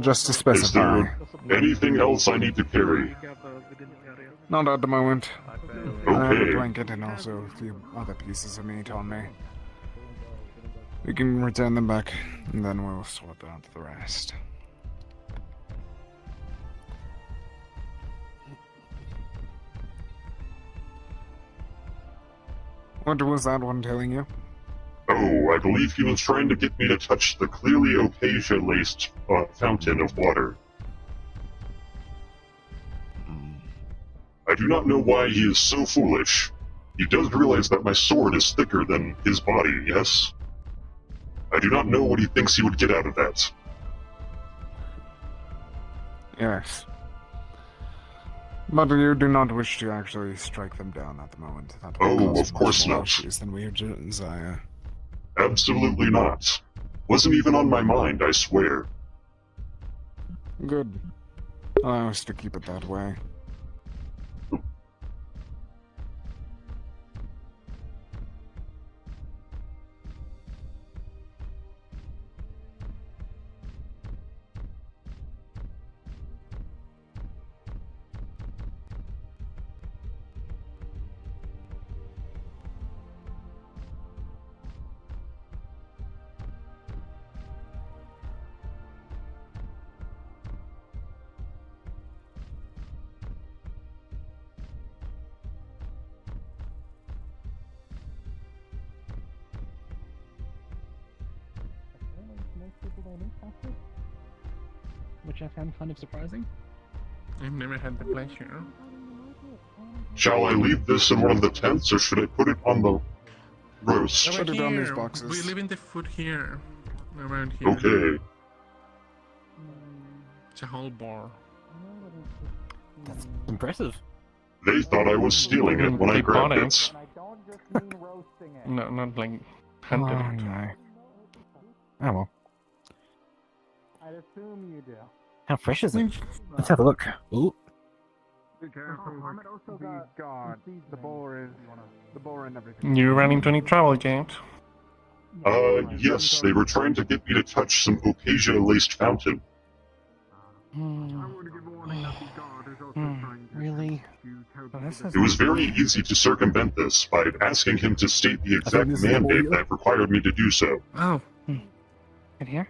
Speaker 3: just to
Speaker 8: Is
Speaker 3: specify.
Speaker 8: there anything else I need to carry?
Speaker 3: Not at the moment. I have a
Speaker 8: Okay.
Speaker 3: blanket and also a few other pieces of meat on me. We can return them back, and then we'll sort out the rest. What was that one telling you?
Speaker 8: Oh, I believe he was trying to get me to touch the clearly acacia-laced fountain of water. I do not know why he is so foolish. He does realize that my sword is thicker than his body, yes? I do not know what he thinks he would get out of that.
Speaker 3: Yes. But you do not wish to actually strike them down at the moment. That will
Speaker 8: Oh,
Speaker 3: cause
Speaker 8: of course
Speaker 3: much more
Speaker 8: not.
Speaker 3: issues than we desire.
Speaker 8: Absolutely not. Wasn't even on my mind, I swear.
Speaker 3: Good. Allow us to keep it that way.
Speaker 6: Which I found kind of surprising.
Speaker 12: I've never had the pleasure.
Speaker 8: Shall I leave this in one of the tents, or should I put it on the roast?
Speaker 3: Put it on these
Speaker 12: Here,
Speaker 3: boxes.
Speaker 12: We live in the food here. Around here.
Speaker 8: Okay.
Speaker 12: It's a whole bar.
Speaker 6: That's impressive.
Speaker 8: They thought I was stealing it when I
Speaker 12: They bought
Speaker 8: grabbed
Speaker 12: it.
Speaker 8: it.
Speaker 12: No, not like
Speaker 3: Oh,
Speaker 12: hunted it.
Speaker 3: no. Oh well.
Speaker 6: I'd assume you do.
Speaker 16: How fresh is it? Let's have a look. Ooh.
Speaker 3: Be careful. God, the boar and everything.
Speaker 12: You ran into any trouble, James?
Speaker 8: Yes, they were trying to get me to touch some acacia-laced fountain.
Speaker 6: Really?
Speaker 8: It was very easy to circumvent this by asking him to state the exact
Speaker 6: this is a
Speaker 8: mandate
Speaker 6: boil.
Speaker 8: that required me to do so.
Speaker 12: Oh.
Speaker 6: In here?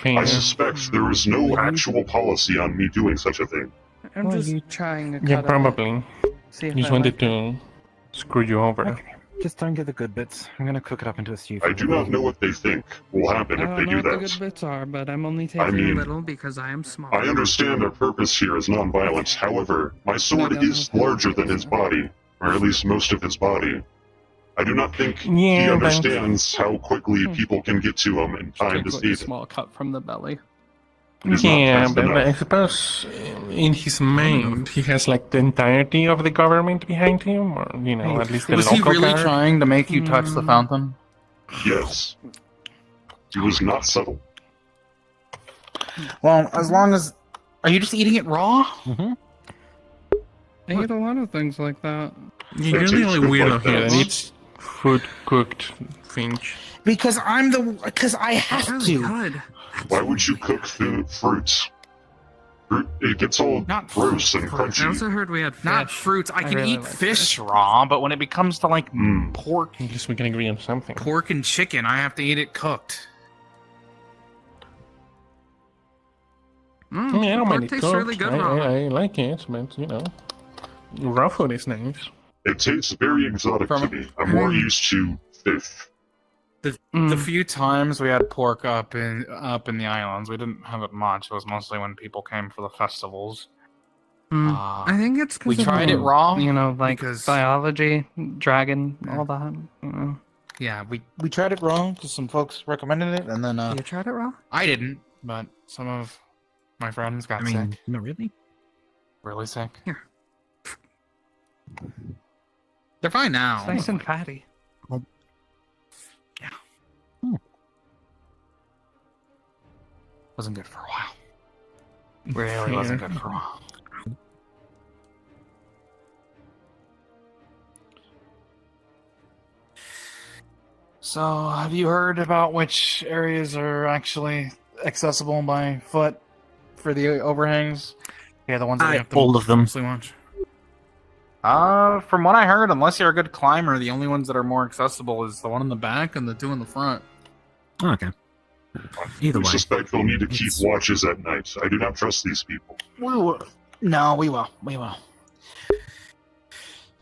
Speaker 8: I suspect there is no actual policy on me doing such a thing.
Speaker 6: I'm just trying to
Speaker 12: Yeah,
Speaker 6: cut
Speaker 12: probably.
Speaker 6: See if
Speaker 12: Just
Speaker 6: I
Speaker 12: wanted
Speaker 6: like
Speaker 12: to screw you over.
Speaker 16: Okay. Just don't get the good bits. I'm gonna cook it up into a stew.
Speaker 8: I do not know what they think will happen
Speaker 6: I
Speaker 8: if
Speaker 6: don't
Speaker 8: they
Speaker 6: know
Speaker 8: do
Speaker 6: what the
Speaker 8: that.
Speaker 6: good bits are, but I'm only taking
Speaker 8: I mean,
Speaker 6: a little because I am small.
Speaker 8: I understand their purpose here is non-violence. However, my sword is larger than his body, or at least most of his body. I do not think he
Speaker 12: Yeah, but-
Speaker 8: understands how quickly people can get to him in time to
Speaker 6: Take like a
Speaker 8: save it.
Speaker 6: small cut from the belly.
Speaker 8: It is not
Speaker 12: Yeah,
Speaker 8: fast
Speaker 12: but
Speaker 8: enough.
Speaker 12: I suppose in his mind he has like the entirety of the government behind him, or you know, at least the
Speaker 1: Was he
Speaker 12: local
Speaker 1: really
Speaker 12: guard.
Speaker 1: trying to make you touch the fountain?
Speaker 8: Yes. He was not subtle.
Speaker 1: Well, as long as... Are you just eating it raw?
Speaker 6: I eat a lot of things like that.
Speaker 12: Yeah, you're the only weirdo here that eats food cooked Finch.
Speaker 1: Because because I have to.
Speaker 8: Why would you cook fruits? Fruit, it gets all gross and
Speaker 6: I
Speaker 8: crunchy.
Speaker 6: also heard we had fish.
Speaker 1: Not fruits. I can
Speaker 6: really
Speaker 1: eat
Speaker 6: like
Speaker 1: fish raw, but when it becomes to like pork,
Speaker 12: At least we can agree on something.
Speaker 1: pork and chicken, I have to eat it cooked.
Speaker 12: Yeah, I don't mind
Speaker 6: pork
Speaker 12: it
Speaker 6: tastes
Speaker 12: cooked.
Speaker 6: really good
Speaker 12: I
Speaker 6: raw.
Speaker 12: like it, but you know, raw food is nice.
Speaker 8: It tastes very exotic to me. I'm more used to fish.
Speaker 1: The few times we had pork up in the islands, we didn't have it much. It was mostly when people came for the festivals.
Speaker 6: I think it's
Speaker 1: we
Speaker 6: because
Speaker 1: tried it raw.
Speaker 6: You know, like
Speaker 1: because
Speaker 6: biology, dragon, all that.
Speaker 1: Yeah, we tried it raw because some folks recommended it, and then
Speaker 6: You tried it raw?
Speaker 1: I didn't, but some of my friends got sick.
Speaker 16: Not really.
Speaker 1: Really sick.
Speaker 6: Here.
Speaker 1: They're fine now.
Speaker 6: It's nice and fatty.
Speaker 1: Wasn't good for a while. Really wasn't good for a while. So, have you heard about which areas are actually accessible by foot for the overhangs? Yeah, the ones that we have to
Speaker 16: all of them.
Speaker 1: mostly watch. From what I heard, unless you're a good climber, the only ones that are more accessible is the one in the back and the two in the front.
Speaker 16: Okay. Either
Speaker 8: I
Speaker 16: way.
Speaker 8: suspect we'll need to keep watches at night. I do not trust these people.
Speaker 1: We will. No, we will. We will.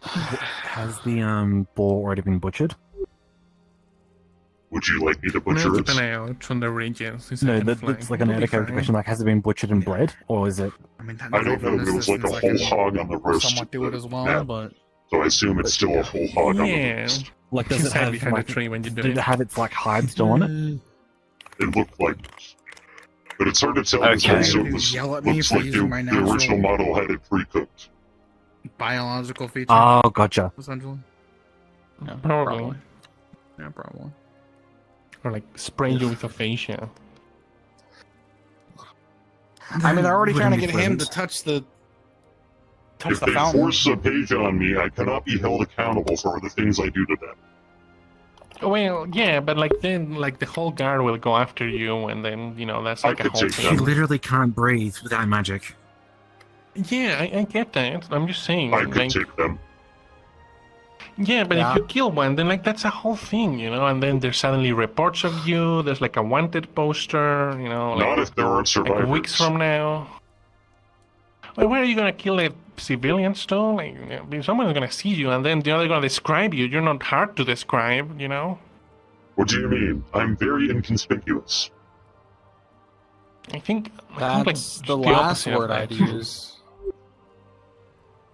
Speaker 16: Has the boar already been butchered?
Speaker 8: Would you like me to butcher it?
Speaker 12: Out from the regions.
Speaker 16: No, that's like an out of character question. Like, has it been butchered and bled, or is it?
Speaker 1: I mean,
Speaker 8: I don't know. There was like a whole hog on the roast.
Speaker 1: Somewhat do it as well,
Speaker 8: Yeah.
Speaker 1: but
Speaker 8: So I assume it's still a whole hog on the roast.
Speaker 16: Like, does it have
Speaker 12: behind
Speaker 16: like,
Speaker 12: a tree when you do
Speaker 16: did
Speaker 12: it.
Speaker 16: it have its like hide still on it?
Speaker 8: It looked like this. But it's hard to tell because
Speaker 16: Okay.
Speaker 8: also it
Speaker 1: Yell at me
Speaker 8: looks
Speaker 1: for
Speaker 8: like
Speaker 1: using my
Speaker 8: the original
Speaker 1: natural-
Speaker 8: model had it pre-cooked.
Speaker 1: biological feature.
Speaker 16: Oh, gotcha.
Speaker 1: Essentially. Yeah,
Speaker 12: Probably.
Speaker 1: Yeah, probably.
Speaker 12: Or like spray you with aphasia.
Speaker 1: I mean, they're already trying to
Speaker 16: Wouldn't
Speaker 1: get
Speaker 16: be
Speaker 1: him to
Speaker 16: pleasant.
Speaker 1: touch
Speaker 8: If
Speaker 1: the
Speaker 8: they
Speaker 1: fountain.
Speaker 8: force a page on me, I cannot be held accountable for the things I do to them.
Speaker 12: Well, yeah, but like then, like the whole guard will go after you, and then that's like a
Speaker 8: could
Speaker 12: whole
Speaker 8: take
Speaker 12: thing.
Speaker 16: You literally can't breathe without magic.
Speaker 12: Yeah, I get that. I'm just saying.
Speaker 8: I could
Speaker 12: like,
Speaker 8: take them.
Speaker 12: yeah, but
Speaker 1: Yeah.
Speaker 12: if you kill one, then like that's a whole thing, and then there's suddenly reports of you. There's like a wanted poster,
Speaker 8: Not
Speaker 12: like,
Speaker 8: if there aren't survivors.
Speaker 12: like weeks from now. Well, where are you gonna kill the civilians too? Like, someone's gonna see you, and then they're gonna describe you. You're not hard to describe,
Speaker 8: What do you mean? I'm very inconspicuous.
Speaker 12: I think
Speaker 1: That's
Speaker 12: like
Speaker 1: the
Speaker 12: the
Speaker 1: last
Speaker 12: opposite of
Speaker 1: word I'd
Speaker 12: that.
Speaker 1: use.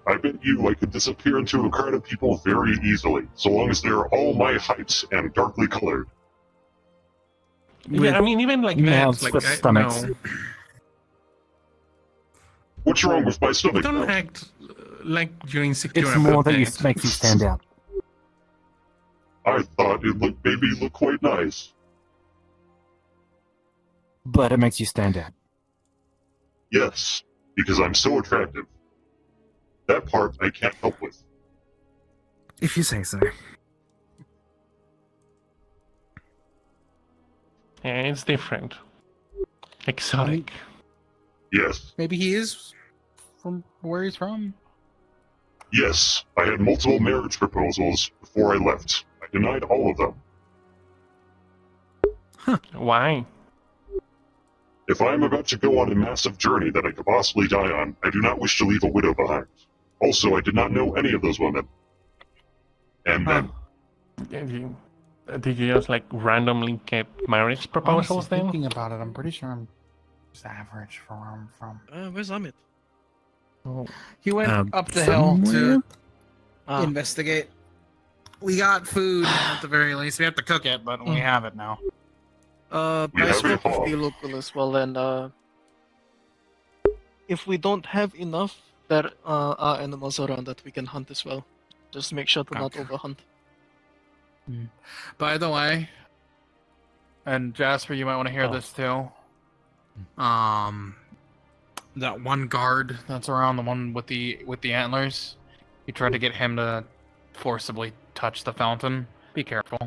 Speaker 8: I bet you I could disappear into a crowd of people very easily, so long as they're all my height and darkly colored.
Speaker 12: Yeah, I mean, even like
Speaker 16: mouths
Speaker 12: that, like
Speaker 16: with
Speaker 12: I,
Speaker 16: stomachs.
Speaker 12: no.
Speaker 8: What's wrong with my stomach?
Speaker 12: Don't
Speaker 8: now?
Speaker 12: act like you're insecure.
Speaker 16: It's more
Speaker 12: about
Speaker 16: that you
Speaker 12: that.
Speaker 16: makes you stand out.
Speaker 8: I thought it looked maybe look quite nice.
Speaker 16: But it makes you stand out.
Speaker 8: Yes, because I'm so attractive. That part I can't help with.
Speaker 16: If you say so.
Speaker 12: Yeah, it's different. Exotic.
Speaker 8: Yes.
Speaker 1: Maybe he is from where he's from.
Speaker 8: Yes, I had multiple marriage proposals before I left. I denied all of them.
Speaker 12: Why?
Speaker 8: If I am about to go on a massive journey that I could possibly die on, I do not wish to leave a widow behind. Also, I did not know any of those women. And then,
Speaker 12: Did you just like randomly get marriage proposals
Speaker 1: Honestly,
Speaker 12: then?
Speaker 1: thinking about it, I'm pretty sure I'm just average for where I'm from.
Speaker 18: Where's Amit?
Speaker 12: Oh.
Speaker 1: He went up the hill to
Speaker 18: Ah.
Speaker 1: investigate. We got food at the very least. We have to cook it, but we have it now.
Speaker 8: We
Speaker 18: I
Speaker 8: have
Speaker 18: spoke
Speaker 8: a
Speaker 18: with
Speaker 8: hog.
Speaker 18: the local as well, and if we don't have enough, there are animals around that we can hunt as well. Just make sure to not overhunt.
Speaker 1: By the way, and Jasper, you might want to hear this too. That one guard that's around, the one with the antlers, you tried to get him to forcibly touch the fountain. Be careful.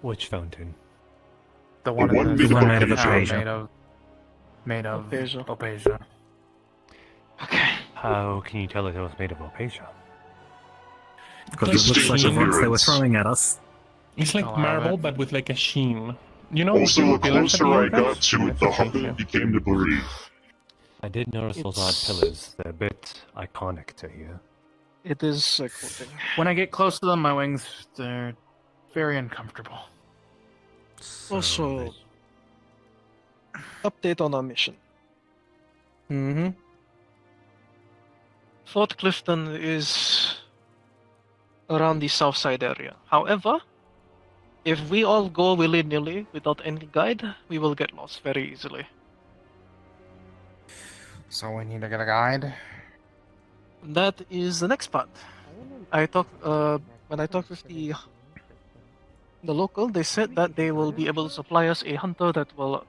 Speaker 7: Which fountain?
Speaker 1: The one,
Speaker 8: one
Speaker 1: in
Speaker 8: big
Speaker 1: the
Speaker 8: one
Speaker 1: town
Speaker 8: made of
Speaker 16: Apasia.
Speaker 1: made of
Speaker 18: Apasia.
Speaker 1: Apasia.
Speaker 7: How can you tell if it was made of Apasia?
Speaker 16: Because it looks like the rocks they were throwing at us.
Speaker 12: It's like
Speaker 1: Oh, I
Speaker 12: marble,
Speaker 1: bet.
Speaker 12: but with like a sheen. You know,
Speaker 8: also,
Speaker 12: the
Speaker 8: the
Speaker 12: pillars at
Speaker 8: closer
Speaker 12: the
Speaker 8: I
Speaker 12: entrance?
Speaker 8: got to it, the harder it became to believe.
Speaker 7: I did notice those odd pillars. They're a bit iconic to you.
Speaker 18: It is a cool thing.
Speaker 1: When I get close to them, my wings, they're very uncomfortable.
Speaker 18: Also, update on our mission.
Speaker 1: Mm-hmm.
Speaker 18: Fort Clifton is around the south side area. However, if we all go willy-nilly without any guide, we will get lost very easily.
Speaker 13: So we need to get a guide.
Speaker 18: That is the next part. When I talked with the local, they said that they will be able to supply us a hunter that will,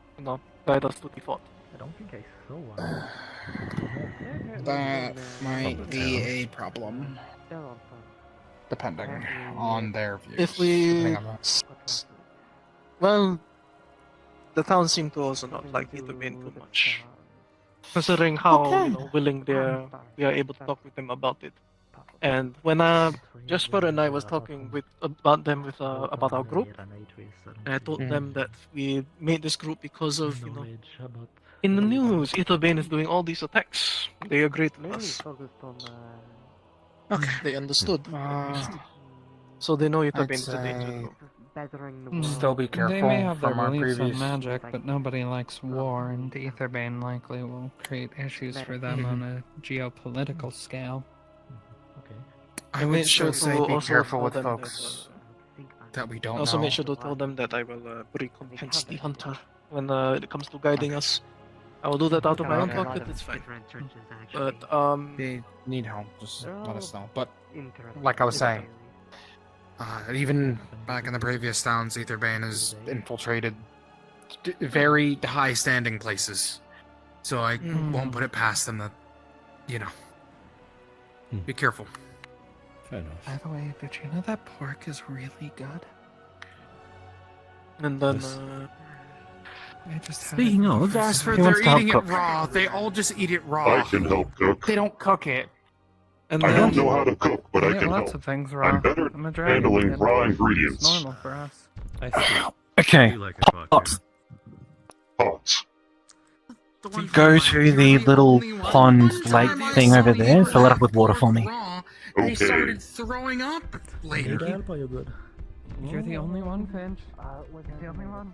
Speaker 18: guide us to the fort.
Speaker 7: I don't think I saw one.
Speaker 13: That might be a problem. Depending on their views.
Speaker 18: If we,
Speaker 13: Depending on
Speaker 18: well, the town seemed to also not like it to be too much, considering how willing we are able to talk with them about it. And when Jasper and I was talking about our group, and I told them that we made this group because of in the news, Etherbane is doing all these attacks. They agreed with us.
Speaker 13: Okay.
Speaker 18: They understood. So they know Etherbane is a
Speaker 13: I'd
Speaker 18: danger
Speaker 13: say
Speaker 18: group.
Speaker 13: Still be careful
Speaker 6: They may have their
Speaker 13: from our
Speaker 6: beliefs
Speaker 13: previous.
Speaker 6: on magic, but nobody likes war, and Etherbane likely will create issues for them on a geopolitical scale.
Speaker 13: I
Speaker 18: made
Speaker 13: would
Speaker 18: sure
Speaker 13: still say
Speaker 18: to
Speaker 13: be
Speaker 18: also
Speaker 13: careful
Speaker 18: tell
Speaker 13: with
Speaker 18: them
Speaker 13: folks that we don't
Speaker 18: also
Speaker 13: know.
Speaker 18: make sure to tell them that I will recompense the hunter when it comes to guiding us. I will do that out of my own pocket, it's fine. But,
Speaker 13: they need help, just let us know. But, like I was saying, even back in the previous towns, Etherbane has infiltrated very high standing places. So I won't put it past them that, be careful.
Speaker 7: Fair enough.
Speaker 6: By the way, did you know that pork is really good?
Speaker 18: And then,
Speaker 6: I just
Speaker 16: Speaking of,
Speaker 13: Jasper,
Speaker 16: who
Speaker 13: they're
Speaker 16: wants to help
Speaker 13: eating it
Speaker 16: cook?
Speaker 13: raw. They all just eat it raw.
Speaker 8: I can help cook.
Speaker 13: They don't cook it.
Speaker 18: And
Speaker 8: I don't know how to cook, but I
Speaker 6: get
Speaker 8: can
Speaker 6: lots
Speaker 8: help.
Speaker 6: of things raw.
Speaker 8: I'm better
Speaker 6: I'm a
Speaker 8: at
Speaker 6: dragon,
Speaker 8: handling
Speaker 6: and
Speaker 8: raw
Speaker 6: It's
Speaker 8: ingredients.
Speaker 6: normal for us.
Speaker 16: Okay. Pops.
Speaker 8: Pots.
Speaker 16: Go to the little pond lake thing over there. Fill it up with water for me.
Speaker 13: They started throwing up later.
Speaker 16: You're good.
Speaker 6: You're the only one, Finch. You're the only one.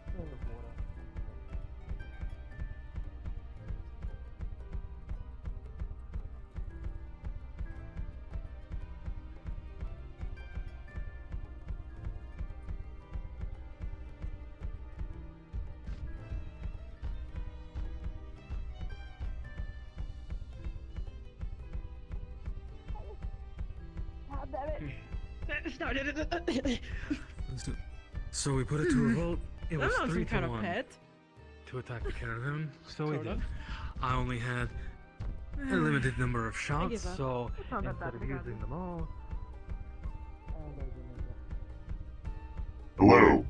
Speaker 7: So we put it to a vote. It was
Speaker 4: That sounds
Speaker 7: 3
Speaker 4: some kind
Speaker 7: to
Speaker 4: of
Speaker 7: 1
Speaker 4: pet.
Speaker 7: to attack the caravan. So we
Speaker 4: Sort
Speaker 7: did.
Speaker 4: of.
Speaker 7: I only had a limited number of shots,
Speaker 4: give up.
Speaker 7: so
Speaker 4: It's not that
Speaker 7: instead
Speaker 4: bad,
Speaker 7: of
Speaker 4: I got
Speaker 7: using
Speaker 4: it.
Speaker 7: them all,
Speaker 8: Hello.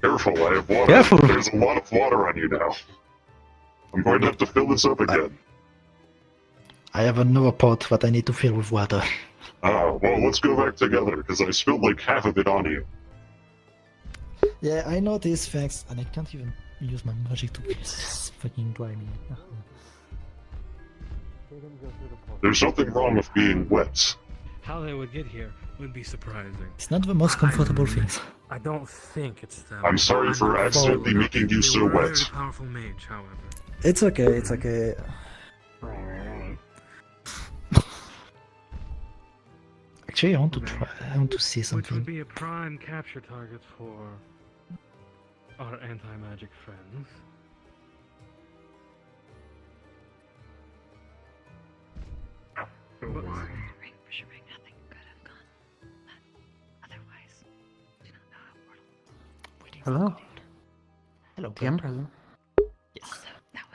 Speaker 8: Careful, I have water.
Speaker 16: Careful.
Speaker 8: There's a lot of water on you now. I'm going to have to fill this up again.
Speaker 19: I have another pot that I need to fill with water.
Speaker 8: Well, let's go back together, because I spilled like half of it on you.
Speaker 19: Yeah, I know these things, and I can't even use my magic to fucking dry me.
Speaker 8: There's something wrong with being wet.
Speaker 7: how they would get here would be surprising.
Speaker 19: It's not the most comfortable thing.
Speaker 7: I don't think it's them.
Speaker 8: I'm sorry for
Speaker 7: not
Speaker 8: accidentally
Speaker 7: following
Speaker 8: making you
Speaker 7: You
Speaker 8: so
Speaker 7: were a
Speaker 8: wet.
Speaker 7: very powerful mage, however.
Speaker 19: It's okay, it's okay. Actually, I want to try. I want to see
Speaker 7: Which would
Speaker 19: something.
Speaker 7: be a prime capture target for our anti-magic friends. But
Speaker 16: Hello.
Speaker 19: Hello,
Speaker 16: TM
Speaker 19: Brad.
Speaker 16: present.
Speaker 19: Yes.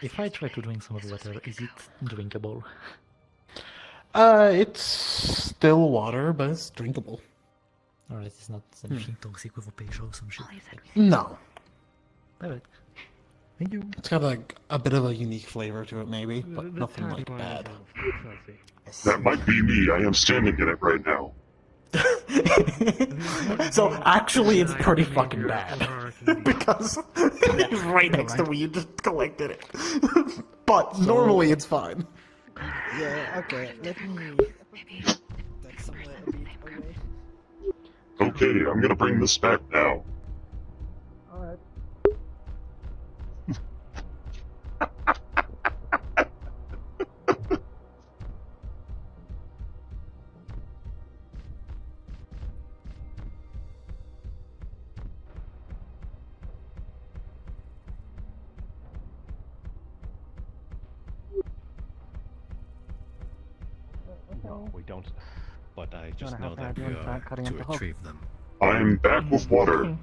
Speaker 19: If I try to drink some of the water, is it drinkable?
Speaker 6: It's still water, but it's drinkable.
Speaker 19: Alright, it's not anything toxic with a page or some shit.
Speaker 6: No.
Speaker 19: Alright. Thank you.
Speaker 6: It's got a bit of a unique flavor to it, maybe, but
Speaker 7: The
Speaker 6: nothing like
Speaker 7: tagline
Speaker 6: bad.
Speaker 7: is
Speaker 8: That might be me. I am standing in it right now.
Speaker 6: So actually, it's pretty fucking bad because it's right next to me. You just collected it, but normally it's fine.
Speaker 19: Yeah, okay, let me take somewhere a bit away.
Speaker 8: Okay, I'm gonna bring this back now.
Speaker 19: Alright.
Speaker 2: No, we don't. But I just
Speaker 6: Wanna
Speaker 2: know
Speaker 6: help
Speaker 2: that
Speaker 6: out
Speaker 2: we
Speaker 6: doing
Speaker 2: are
Speaker 6: that, cutting
Speaker 2: to
Speaker 6: up the hole?
Speaker 2: retrieve them.
Speaker 8: I'm back with water.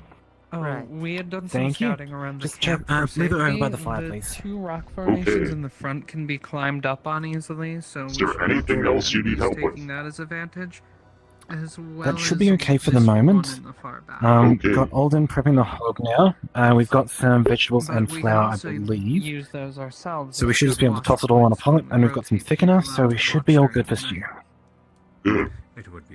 Speaker 6: Oh, we had done some
Speaker 16: Thank you.
Speaker 6: scouting around the
Speaker 16: Just
Speaker 6: camp
Speaker 16: check-
Speaker 6: for
Speaker 16: leave it over by
Speaker 6: safety.
Speaker 16: the fireplace.
Speaker 6: The 2 rock formations
Speaker 8: Okay.
Speaker 6: in the front can be climbed up on easily, so
Speaker 8: Is
Speaker 6: we
Speaker 8: there
Speaker 6: should
Speaker 8: anything
Speaker 6: watch
Speaker 8: else you need
Speaker 6: enemies
Speaker 8: help with?
Speaker 6: taking that as advantage, as well
Speaker 16: That should
Speaker 6: as
Speaker 16: be okay for the
Speaker 6: this
Speaker 16: moment.
Speaker 6: one in the far back.
Speaker 8: Okay.
Speaker 16: Got Alden prepping the hog now. We've got some vegetables
Speaker 6: But
Speaker 16: and
Speaker 6: we can
Speaker 16: flour, I
Speaker 6: also
Speaker 16: believe.
Speaker 6: use those ourselves.
Speaker 16: So we
Speaker 6: as
Speaker 16: should just be able to
Speaker 6: good
Speaker 16: toss it all on a
Speaker 6: wash
Speaker 16: pot,
Speaker 6: points when
Speaker 16: and
Speaker 6: we
Speaker 16: we've got some
Speaker 6: rotate
Speaker 16: thickener,
Speaker 6: people
Speaker 16: so
Speaker 6: out
Speaker 16: we
Speaker 6: to
Speaker 16: should
Speaker 6: watch
Speaker 16: be all
Speaker 6: during
Speaker 16: good
Speaker 6: the
Speaker 16: for
Speaker 6: night.
Speaker 16: stew.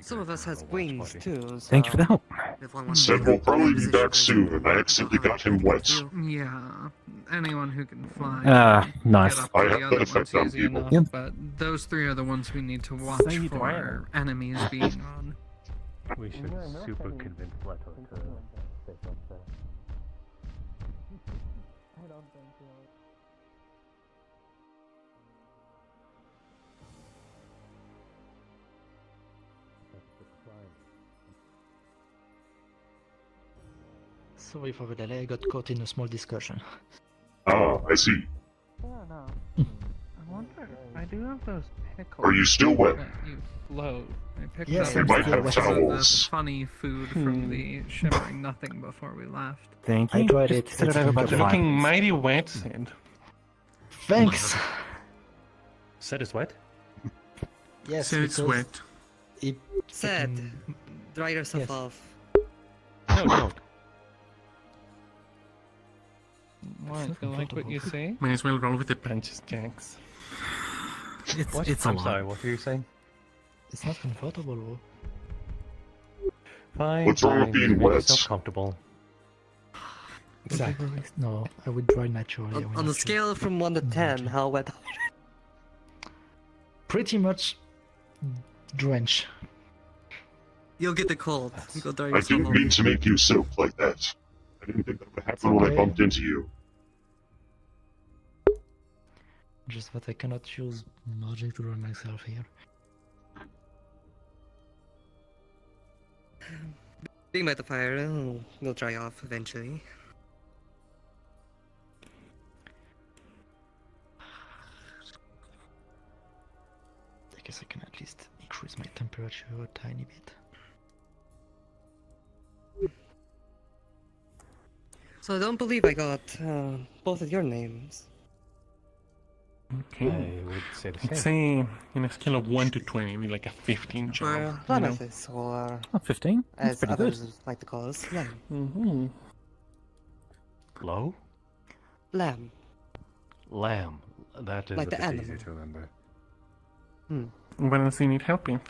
Speaker 17: Some of us has wings too.
Speaker 16: Thank you for the help.
Speaker 17: If one wants
Speaker 8: Said
Speaker 17: to
Speaker 8: we'll
Speaker 17: help
Speaker 8: probably be
Speaker 17: position
Speaker 8: back
Speaker 17: place,
Speaker 8: soon. I accidentally got him wet.
Speaker 6: Yeah, anyone who can fly. can
Speaker 16: Nice.
Speaker 6: Get up to
Speaker 8: I
Speaker 6: the
Speaker 8: have
Speaker 6: other
Speaker 8: that effect
Speaker 6: ones
Speaker 8: on
Speaker 6: easy
Speaker 8: people.
Speaker 6: enough,
Speaker 16: Yep.
Speaker 6: but those 3 are the ones we need to watch
Speaker 12: Say it
Speaker 6: for
Speaker 12: well.
Speaker 6: enemies being on.
Speaker 2: We should super convince Leto to take us there.
Speaker 19: Sorry for the delay, I got caught in a small discussion.
Speaker 8: Ah, I see.
Speaker 6: Yeah, no. I wonder. I do have those pickles.
Speaker 8: Are you still wet?
Speaker 6: That you float. I picked
Speaker 19: Yes,
Speaker 6: up
Speaker 19: I'm
Speaker 8: might
Speaker 19: still
Speaker 8: have
Speaker 19: wet.
Speaker 8: towels.
Speaker 6: the funny food from the shimmering nothing before we left.
Speaker 16: Thank
Speaker 19: I
Speaker 16: you.
Speaker 19: tried
Speaker 16: Just
Speaker 19: it.
Speaker 16: set it
Speaker 19: It's
Speaker 16: over by the
Speaker 12: You're looking
Speaker 16: fireplace.
Speaker 12: mighty wet, Sid.
Speaker 19: Thanks!
Speaker 2: Said it's wet?
Speaker 19: Yes,
Speaker 12: So it's
Speaker 19: because
Speaker 12: wet.
Speaker 19: it
Speaker 17: Said,
Speaker 19: fucking-
Speaker 17: dry yourself
Speaker 19: Yes.
Speaker 17: off.
Speaker 2: No, don't.
Speaker 6: What? You like what you see?
Speaker 12: May as well roll with the punches, Jax.
Speaker 16: It's a
Speaker 2: I'm
Speaker 16: lot.
Speaker 2: sorry, what were you saying?
Speaker 19: It's not comfortable, bro.
Speaker 2: Fine.
Speaker 8: What's wrong with
Speaker 2: fine,
Speaker 8: being
Speaker 2: make
Speaker 8: wet?
Speaker 2: yourself comfortable.
Speaker 19: Exactly. No, I would dry naturally. I will
Speaker 17: On a
Speaker 19: not
Speaker 17: scale from 1 to 10, how wet?
Speaker 19: pretty much drench.
Speaker 17: You'll get the cold. You go dry
Speaker 8: I
Speaker 17: yourself
Speaker 8: didn't
Speaker 17: off.
Speaker 8: mean to make you soak like that. I didn't think that would happen when I
Speaker 19: okay.
Speaker 8: bumped into you.
Speaker 19: Just that I cannot use magic to dry myself here.
Speaker 17: Being by the fire, it'll dry off eventually.
Speaker 19: I guess I can at least increase my temperature a tiny bit.
Speaker 17: So I don't believe I got both of your names.
Speaker 12: Okay.
Speaker 2: I would say the
Speaker 12: I'd
Speaker 2: same.
Speaker 12: say, in a scale of 1 to 20, maybe like a 15 job.
Speaker 17: Or
Speaker 12: you know?
Speaker 17: Lamathis, or
Speaker 16: 15? That's
Speaker 17: as
Speaker 16: pretty good.
Speaker 17: others like to call us, Lamb.
Speaker 12: Mm-hmm.
Speaker 2: Low?
Speaker 17: Lamb.
Speaker 2: Lamb. That is
Speaker 17: Like
Speaker 2: a
Speaker 17: the
Speaker 2: bit
Speaker 17: animal.
Speaker 2: easier to remember.
Speaker 12: What else do you need help with?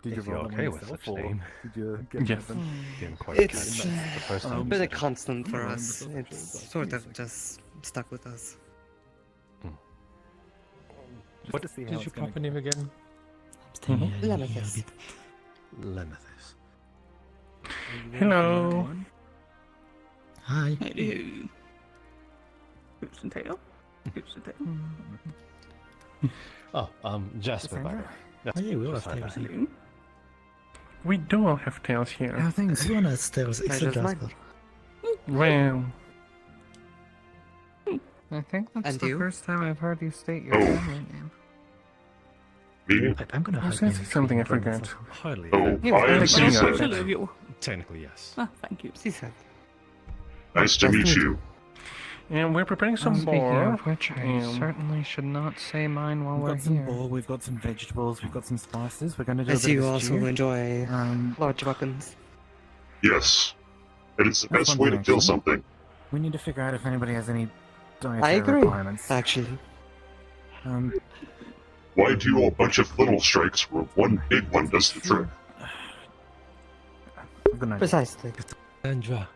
Speaker 16: Did
Speaker 2: If
Speaker 16: you
Speaker 2: you're
Speaker 16: roll them
Speaker 2: okay with
Speaker 16: yourself,
Speaker 2: such
Speaker 16: or
Speaker 2: name.
Speaker 16: Did you get
Speaker 12: Yes.
Speaker 16: them?
Speaker 2: Didn't quite
Speaker 17: It's
Speaker 2: catch that the first
Speaker 17: a
Speaker 2: time.
Speaker 17: bit of constant for us. It's sort of just stuck with us.
Speaker 16: What to see how
Speaker 12: Did
Speaker 16: it's
Speaker 12: you
Speaker 16: gonna
Speaker 12: pop a name again?
Speaker 19: Staying
Speaker 12: Mhm.
Speaker 19: here a
Speaker 17: Lamathis.
Speaker 19: bit.
Speaker 2: Lemathis.
Speaker 12: Hello.
Speaker 19: Hi.
Speaker 9: Hello. Hoops and tail. Hoops and tail.
Speaker 2: Oh, Jasper, by the way.
Speaker 19: Oh, yeah, we all have
Speaker 2: Just
Speaker 19: tails
Speaker 2: find
Speaker 19: here.
Speaker 12: We do all have tails here.
Speaker 16: How are things?
Speaker 19: Everyone has tails except
Speaker 17: just mine.
Speaker 19: Jasper.
Speaker 12: Well,
Speaker 6: I think that's
Speaker 17: And
Speaker 6: the
Speaker 17: you?
Speaker 6: first time I've heard you state your
Speaker 8: Oh.
Speaker 6: family name.
Speaker 8: Me?
Speaker 19: I'm gonna
Speaker 12: I
Speaker 19: hug
Speaker 12: was gonna
Speaker 19: you
Speaker 12: say
Speaker 19: if
Speaker 12: something I
Speaker 19: you don't
Speaker 12: forgot.
Speaker 19: myself.
Speaker 2: Hardly.
Speaker 8: Oh,
Speaker 12: Yeah,
Speaker 8: I am
Speaker 12: like
Speaker 8: Seasaidh.
Speaker 9: Hello, you.
Speaker 2: Technically, yes.
Speaker 9: Ah, thank you.
Speaker 17: Seasaidh.
Speaker 8: Nice to meet you.
Speaker 12: And we're preparing some
Speaker 6: Speaking
Speaker 12: more.
Speaker 6: of which, I
Speaker 12: and-
Speaker 6: certainly should not say mine while
Speaker 16: We've
Speaker 6: we're
Speaker 16: got some
Speaker 6: here.
Speaker 16: boar, we've got some vegetables, we've got some spices. We're going to do a
Speaker 17: As
Speaker 16: bit
Speaker 17: you
Speaker 16: of a
Speaker 17: also
Speaker 16: stew.
Speaker 17: enjoy
Speaker 16: Um,
Speaker 17: large weapons.
Speaker 8: Yes. And it's the
Speaker 16: That's
Speaker 8: best
Speaker 16: one
Speaker 8: way to
Speaker 16: thing,
Speaker 8: kill
Speaker 16: actually.
Speaker 8: something.
Speaker 16: we need to figure out if anybody has any
Speaker 17: I
Speaker 16: dietary
Speaker 17: agree,
Speaker 16: requirements.
Speaker 17: actually.
Speaker 8: Why do a bunch of little strikes where one big one does the trick?
Speaker 16: Good night.
Speaker 17: Precisely.
Speaker 7: Sandra,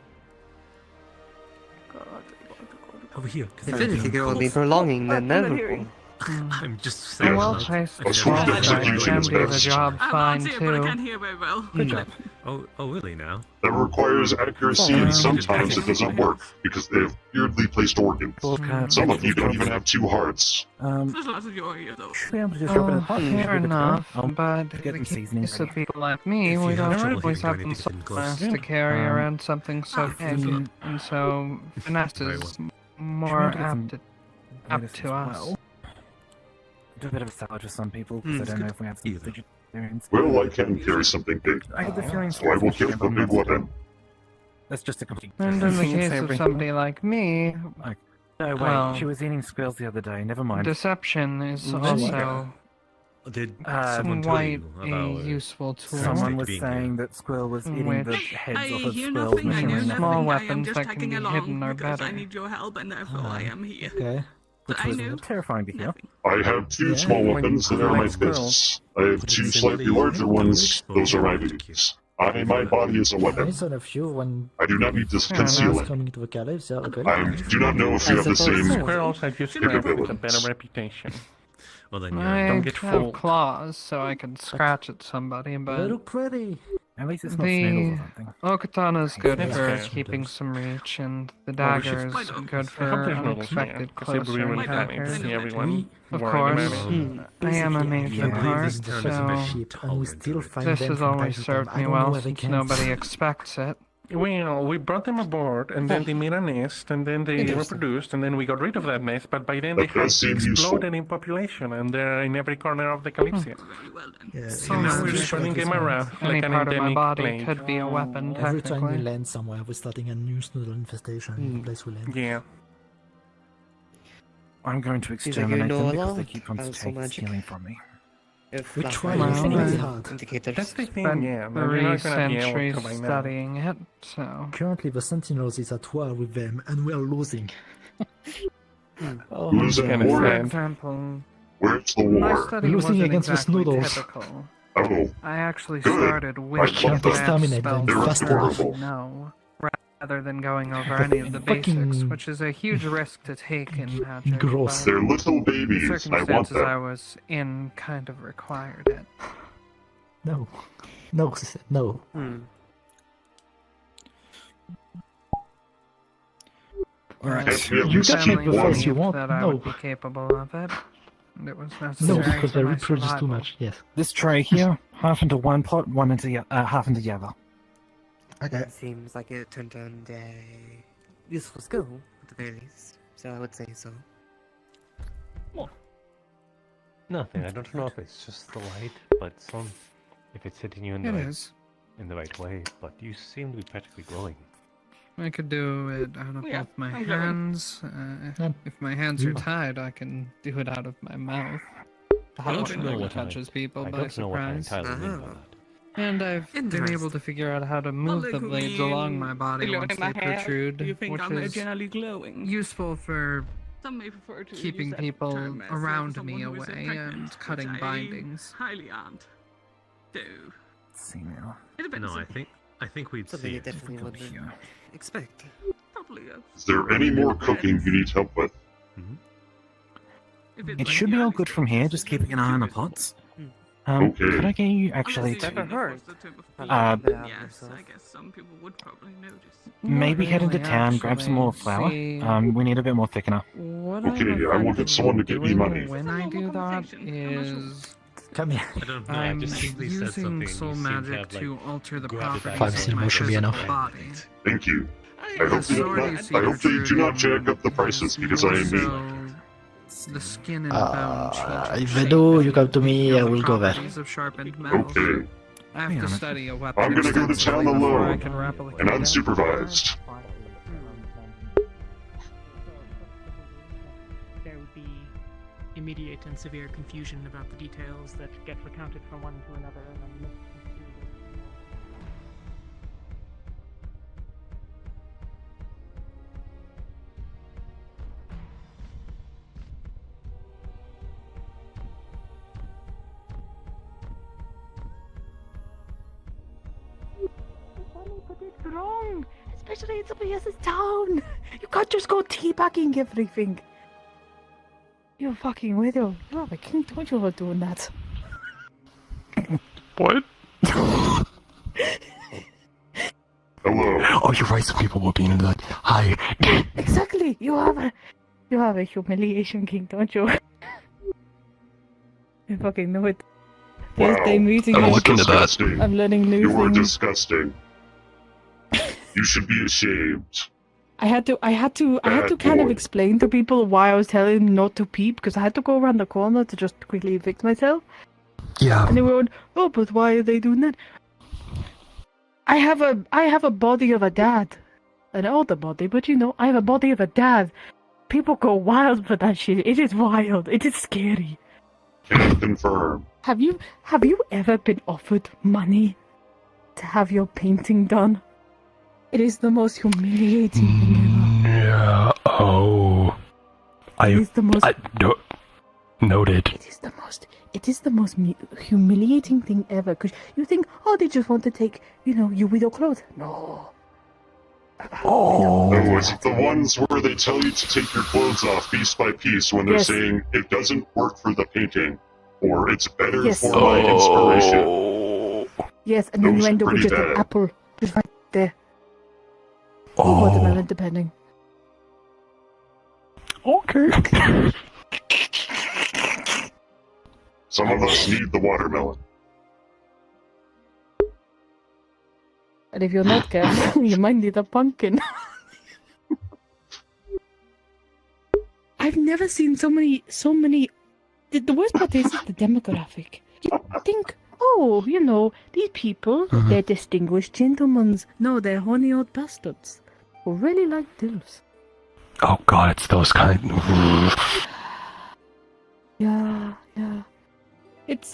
Speaker 9: God,
Speaker 7: over here.
Speaker 17: If anything, it will be prolonging the inevitable.
Speaker 7: I'm just
Speaker 6: I
Speaker 7: saying.
Speaker 6: will
Speaker 7: like,
Speaker 6: chase
Speaker 7: I
Speaker 6: the
Speaker 7: feel
Speaker 8: Well,
Speaker 7: like
Speaker 6: small
Speaker 8: execution
Speaker 6: guy.
Speaker 8: is
Speaker 6: Can do the
Speaker 8: best.
Speaker 6: job
Speaker 9: I'm
Speaker 6: fine
Speaker 9: not here, but I
Speaker 6: too.
Speaker 9: can't hear very well.
Speaker 16: Good job.
Speaker 7: Oh, really now?
Speaker 8: That requires accuracy, and sometimes it doesn't work because they have weirdly placed organs. Some of you don't even have 2 hearts.
Speaker 9: There's lots of your ear though.
Speaker 16: Should be able to just drop it in a pot. and
Speaker 6: Fair
Speaker 16: give it a go.
Speaker 6: enough,
Speaker 16: I'll
Speaker 6: but
Speaker 16: get
Speaker 6: in
Speaker 16: some
Speaker 6: the
Speaker 16: seasoning
Speaker 6: case of
Speaker 16: ready.
Speaker 6: people like me,
Speaker 7: If
Speaker 6: we
Speaker 7: you
Speaker 6: don't
Speaker 7: have trouble
Speaker 6: always
Speaker 7: hearing,
Speaker 6: have
Speaker 7: do I
Speaker 6: the
Speaker 7: need to get in close?
Speaker 6: sauce to carry
Speaker 16: Um,
Speaker 6: around something so big, and so finesse is more apt to us.
Speaker 16: Do a bit of a salad with some people because I don't know if we have some vegetarians.
Speaker 8: Well, I can carry something big,
Speaker 16: I get the feeling
Speaker 8: so I will give the big weapon.
Speaker 16: That's just a complete.
Speaker 6: And in the case of somebody like me,
Speaker 16: No, wait.
Speaker 6: well,
Speaker 16: She was eating squirrels the other day. Never mind.
Speaker 6: deception is
Speaker 16: Well,
Speaker 6: also
Speaker 7: Did someone tell
Speaker 6: quite
Speaker 7: you
Speaker 6: a
Speaker 7: about
Speaker 6: useful tool.
Speaker 16: Someone was saying that Squirrel was eating the
Speaker 6: Which
Speaker 16: heads
Speaker 9: I
Speaker 16: off of
Speaker 9: hear
Speaker 16: squirrels
Speaker 9: nothing, I know
Speaker 16: machinery.
Speaker 9: nothing.
Speaker 6: Small
Speaker 9: I am
Speaker 6: weapons
Speaker 9: just
Speaker 6: that can
Speaker 9: tagging
Speaker 6: be
Speaker 9: along
Speaker 6: hidden are
Speaker 9: because I
Speaker 6: better.
Speaker 9: need your help, and therefore I am here.
Speaker 19: Okay.
Speaker 16: Which
Speaker 9: I
Speaker 16: was
Speaker 9: know
Speaker 16: terrifying to hear.
Speaker 8: I have 2
Speaker 16: Yeah,
Speaker 8: small
Speaker 16: when
Speaker 8: weapons that
Speaker 16: you
Speaker 8: are my
Speaker 16: like squirrels.
Speaker 8: fists. I have 2 slightly larger ones. Those are my beaks. My body is a weapon.
Speaker 19: Nice of you when
Speaker 8: I do not need to
Speaker 19: when
Speaker 8: conceal
Speaker 19: I was
Speaker 8: it.
Speaker 19: coming to the Kalypsia, okay.
Speaker 8: I do not know if you have the same
Speaker 12: Squirrels are just crabs with a better
Speaker 8: capabilities.
Speaker 12: reputation.
Speaker 7: Well, then
Speaker 6: I
Speaker 12: Don't get
Speaker 6: have
Speaker 12: fooled.
Speaker 6: claws, so I can scratch at somebody,
Speaker 19: They
Speaker 6: but
Speaker 19: look pretty.
Speaker 16: At least it's not snails or
Speaker 6: the
Speaker 16: something.
Speaker 6: Okatana's good
Speaker 12: That's
Speaker 6: for
Speaker 12: fair.
Speaker 6: keeping some reach, and the
Speaker 12: Well, we
Speaker 6: dagger
Speaker 12: should
Speaker 6: is
Speaker 9: split
Speaker 6: good
Speaker 9: up.
Speaker 6: for
Speaker 12: Accomplish noodles, yeah,
Speaker 6: unexpected
Speaker 12: because it'd be
Speaker 6: closer
Speaker 12: really funny to
Speaker 6: encounters.
Speaker 12: see everyone
Speaker 6: Of
Speaker 12: worrying
Speaker 6: course,
Speaker 12: about it.
Speaker 6: I am a
Speaker 19: Basically,
Speaker 6: major
Speaker 19: I believe
Speaker 6: heart,
Speaker 19: this town is a
Speaker 6: so
Speaker 19: ship, and we still find
Speaker 6: this
Speaker 19: them
Speaker 6: has
Speaker 19: from
Speaker 6: always
Speaker 19: time to
Speaker 6: served
Speaker 19: time.
Speaker 6: me
Speaker 19: I don't know
Speaker 6: well
Speaker 19: where they
Speaker 6: since
Speaker 19: came
Speaker 6: nobody
Speaker 19: from.
Speaker 6: expects it.
Speaker 12: Well, we brought them aboard, and then they made a nest, and then they
Speaker 19: Interesting.
Speaker 12: reproduced, and then we got rid of that nest, but by then they
Speaker 8: That
Speaker 12: had
Speaker 8: does seem
Speaker 12: exploded
Speaker 8: useful.
Speaker 12: in population, and they're in every corner of the Kalypsia.
Speaker 9: Very well then.
Speaker 19: Yeah,
Speaker 6: So
Speaker 12: And now we're
Speaker 6: magic.
Speaker 12: spreading them around
Speaker 6: Any
Speaker 12: like an
Speaker 6: part of my
Speaker 12: endemic
Speaker 6: body
Speaker 12: plague.
Speaker 6: could be a weapon,
Speaker 19: Every time we
Speaker 6: technically.
Speaker 19: land somewhere, we're starting a new snoodle infestation in the place we land.
Speaker 12: Yeah.
Speaker 16: I'm going to
Speaker 21: Seems like you
Speaker 16: exterminate
Speaker 21: know
Speaker 16: them
Speaker 21: a
Speaker 16: because
Speaker 21: lot
Speaker 16: they keep on
Speaker 21: about soul magic.
Speaker 16: stealing from me.
Speaker 21: If
Speaker 19: We
Speaker 21: that's
Speaker 19: try
Speaker 21: why
Speaker 19: really
Speaker 21: you're saying
Speaker 19: hard.
Speaker 21: indicators.
Speaker 12: That's the thing,
Speaker 6: Spent
Speaker 12: yeah. But you're
Speaker 6: 3
Speaker 12: not gonna be able
Speaker 6: centuries
Speaker 12: to by now.
Speaker 6: studying it, so...
Speaker 19: Currently, the Sentinels is at war with them, and we are losing. Oh,
Speaker 8: Who's at
Speaker 12: Kinda
Speaker 8: war?
Speaker 6: For
Speaker 12: sad.
Speaker 6: example,
Speaker 8: Where's the
Speaker 6: my
Speaker 8: war?
Speaker 6: study
Speaker 19: Losing
Speaker 6: wasn't
Speaker 19: against the
Speaker 6: exactly
Speaker 19: Snoodles.
Speaker 6: typical.
Speaker 8: Oh,
Speaker 6: I actually
Speaker 8: Good.
Speaker 6: started with
Speaker 8: can't
Speaker 6: advanced
Speaker 19: exterminate them
Speaker 6: spells
Speaker 8: fast
Speaker 6: that I
Speaker 8: enough.
Speaker 6: should know, rather than going over any of the basics,
Speaker 19: Fucking-
Speaker 6: which is a huge risk to take in magic.
Speaker 19: Gross.
Speaker 6: but
Speaker 8: they're little
Speaker 6: the
Speaker 8: babies. I want
Speaker 6: circumstances I
Speaker 8: them.
Speaker 6: was in kind of required it.
Speaker 19: No. No, sister, no.
Speaker 16: Alright.
Speaker 8: Can't we at
Speaker 19: You
Speaker 8: least
Speaker 19: can
Speaker 8: keep
Speaker 19: make the
Speaker 8: one?
Speaker 19: face you want.
Speaker 6: That I
Speaker 19: No.
Speaker 6: would be capable of it. It was
Speaker 19: No,
Speaker 6: necessary
Speaker 19: because
Speaker 6: for
Speaker 19: they
Speaker 6: my
Speaker 19: reproduce too
Speaker 6: survival.
Speaker 19: much, yes.
Speaker 16: This tray here, half into one pot, one into half into the other.
Speaker 19: Okay.
Speaker 21: It seems like it turned on a useful skill, at the very least. So I would say so.
Speaker 2: Nothing. I don't know if it's just the light, but if it's hitting you in
Speaker 6: It
Speaker 2: the
Speaker 6: is.
Speaker 2: right way. But you seem to be practically glowing.
Speaker 6: I could do it out of
Speaker 9: Yeah,
Speaker 6: both my
Speaker 9: I'm glowing.
Speaker 6: hands. If my hands are
Speaker 19: Yeah.
Speaker 6: tied, I can do it out of my mouth.
Speaker 2: I don't
Speaker 6: Which
Speaker 2: know
Speaker 6: never
Speaker 2: what
Speaker 6: touches people
Speaker 2: I
Speaker 6: by
Speaker 2: don't know what I
Speaker 6: surprise.
Speaker 2: entirely mean by that.
Speaker 6: And I've been able
Speaker 9: Interesting.
Speaker 6: to figure out how to move the
Speaker 9: look at
Speaker 6: blades
Speaker 9: me
Speaker 6: along my body
Speaker 9: glowing
Speaker 6: once
Speaker 9: in my
Speaker 6: they
Speaker 9: hair.
Speaker 6: protrude,
Speaker 9: Do you think
Speaker 6: which
Speaker 9: I'm
Speaker 6: is
Speaker 9: generally glowing?
Speaker 6: useful for
Speaker 9: Some may prefer to use
Speaker 6: keeping
Speaker 9: that
Speaker 6: people
Speaker 9: term as
Speaker 6: around
Speaker 9: someone
Speaker 6: me
Speaker 9: who is
Speaker 6: away
Speaker 9: pregnant,
Speaker 6: and
Speaker 9: which
Speaker 6: cutting
Speaker 9: I
Speaker 6: bindings.
Speaker 9: highly aren't. Do.
Speaker 16: Let's see now.
Speaker 9: It depends.
Speaker 2: No, I think we'd
Speaker 21: Something
Speaker 2: see
Speaker 21: you
Speaker 2: it.
Speaker 21: definitely would
Speaker 16: Here.
Speaker 21: expect.
Speaker 9: Probably yes.
Speaker 8: Is there any more cooking you need help with?
Speaker 9: If it's
Speaker 16: It
Speaker 9: like
Speaker 16: should be
Speaker 9: the
Speaker 16: all
Speaker 9: early
Speaker 16: good from here,
Speaker 9: stages,
Speaker 16: just
Speaker 9: it's
Speaker 16: keeping an eye on the
Speaker 9: useful.
Speaker 16: pots.
Speaker 8: Okay.
Speaker 16: Could I get you actually
Speaker 9: Unless you
Speaker 16: to
Speaker 9: know
Speaker 21: hurt.
Speaker 9: what's the term of
Speaker 16: Uh,
Speaker 9: peace. Yes, I guess some people would probably notice.
Speaker 16: maybe head into
Speaker 6: really,
Speaker 16: town, grab some more
Speaker 6: actually.
Speaker 16: flour?
Speaker 6: See-
Speaker 16: We need a bit more thickener.
Speaker 6: What
Speaker 8: Okay,
Speaker 6: I'm
Speaker 8: I will get
Speaker 6: effectively
Speaker 8: someone to get me
Speaker 6: doing
Speaker 8: money.
Speaker 6: when I do that is
Speaker 19: Come here.
Speaker 2: I don't know. I
Speaker 6: I'm
Speaker 2: just simply said something.
Speaker 6: using
Speaker 2: and
Speaker 6: soul
Speaker 2: you seem to
Speaker 6: magic
Speaker 2: have, like,
Speaker 6: to alter the
Speaker 2: grabbed it
Speaker 6: properties
Speaker 2: back.
Speaker 19: Five
Speaker 6: of
Speaker 19: silver
Speaker 6: my
Speaker 19: should be
Speaker 6: physical
Speaker 19: enough.
Speaker 6: body.
Speaker 8: Thank you. I
Speaker 6: The
Speaker 8: hope you
Speaker 6: sword
Speaker 8: don't.
Speaker 6: you see
Speaker 8: I hope they do not
Speaker 6: protruding
Speaker 8: jack up the prices
Speaker 6: is
Speaker 8: because I am
Speaker 6: more
Speaker 8: mean.
Speaker 6: so the skin and bone change
Speaker 19: If
Speaker 6: shape
Speaker 19: they do,
Speaker 6: and
Speaker 19: you come to me, I
Speaker 6: the
Speaker 19: will go there.
Speaker 6: properties of sharpened metals.
Speaker 8: Okay.
Speaker 6: I have to study a weapon
Speaker 8: I'm gonna go to
Speaker 6: extensively
Speaker 8: town
Speaker 6: before I
Speaker 8: alone
Speaker 6: can replicate
Speaker 8: and
Speaker 6: it.
Speaker 8: unsupervised.
Speaker 9: There would be immediate and severe confusion about the details that get recounted from one to another and then misconstrued.
Speaker 10: But it's wrong, especially in somebody else's town. You can't just go teabagging everything. You fucking widow. You have a king, don't you, for doing that?
Speaker 11: What?
Speaker 8: Hello.
Speaker 11: Oh, you're right. Some people will be in like, hi.
Speaker 10: Exactly. You have a humiliation king, don't you? I fucking know it. First day meeting
Speaker 8: that
Speaker 10: you.
Speaker 8: was disgusting.
Speaker 10: I'm learning new
Speaker 8: You were
Speaker 10: things.
Speaker 8: disgusting. You should be ashamed.
Speaker 10: I had to kind of explain to people why I was telling them not to peep, because I had to go around the corner to just quickly fix myself.
Speaker 11: Yeah.
Speaker 10: And they were going, oh, but why are they doing that? I have a body of a dad. An older body, but you know, I have a body of a dad. People go wild for that shit. It is wild. It is scary.
Speaker 8: Can confirm.
Speaker 10: Have you ever been offered money to have your painting done? It is the most humiliating thing ever.
Speaker 11: Yeah. Oh. Noted.
Speaker 10: It is the most humiliating thing ever, because you think, oh, they just want to take, you widow clothes. No.
Speaker 8: Oh, is it the ones where they tell you to take your clothes off piece by piece when they're saying it doesn't work for the painting, or it's better for my inspiration?
Speaker 10: Yes, and then you end up with just an apple, just right there. Or watermelon, depending.
Speaker 11: Okay.
Speaker 8: Some of us need the watermelon.
Speaker 10: And if you're not careful, you might need a pumpkin. I've never seen so many. The worst part is the demographic. You think, oh, these people, they're distinguished gentlemen. No, they're horny old bastards who really like dilfs.
Speaker 11: Oh god, it's those kind.
Speaker 10: Yeah. It's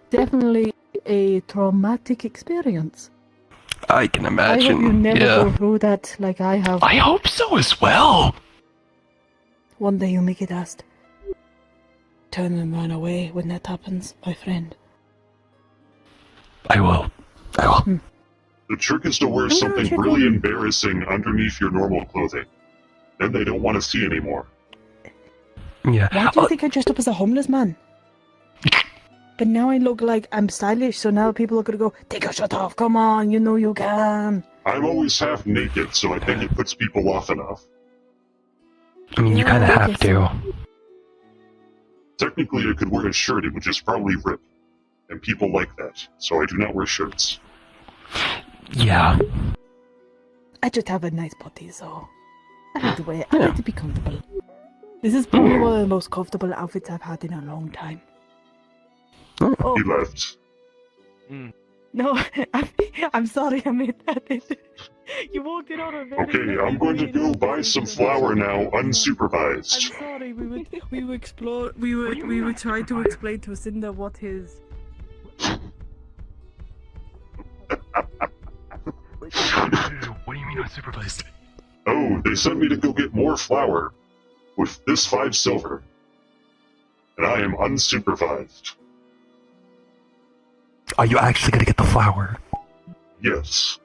Speaker 10: definitely a traumatic experience.
Speaker 11: I can imagine.
Speaker 10: I hope you never go through that like I have.
Speaker 11: I hope so as well.
Speaker 10: One day you'll make it asked. Turn and run away when that happens, my friend.
Speaker 11: I will.
Speaker 8: The trick is to wear something really embarrassing underneath your normal clothing. Then they don't want to see anymore.
Speaker 11: Yeah.
Speaker 10: Why do you think I dressed up as a homeless man? But now I look like I'm stylish, so now people are gonna go, take your shirt off, come on, you know you can.
Speaker 8: I'm always half naked, so I think it puts people off enough.
Speaker 11: I mean, you kind of have to.
Speaker 8: Technically, I could wear a shirt, it would just probably rip. And people like that, so I do not wear shirts.
Speaker 11: Yeah.
Speaker 10: I just have a nice body, so I like to wear it. I like to be comfortable. This is probably one of the most comfortable outfits I've had in a long time.
Speaker 8: He left.
Speaker 10: No, I'm sorry I made that. You walked in on a very...
Speaker 8: Okay, I'm going to go buy some flour now, unsupervised.
Speaker 10: I'm sorry, we would explore, we would try to explain to Cinder what his...
Speaker 11: What do you mean unsupervised?
Speaker 8: Oh, they sent me to go get more flour. With this 5 silver. And I am unsupervised.
Speaker 11: Are you actually gonna get the flour?
Speaker 8: Yes.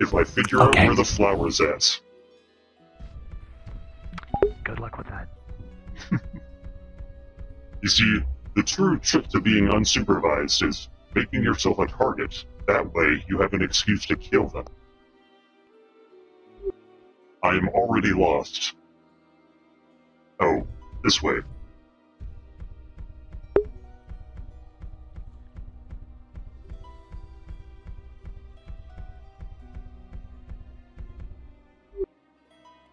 Speaker 8: If I figure out where the flour's at.
Speaker 11: Good luck with that.
Speaker 8: You see, the true trick to being unsupervised is making yourself a target. That way, you have an excuse to kill them. I am already lost. Oh, this way.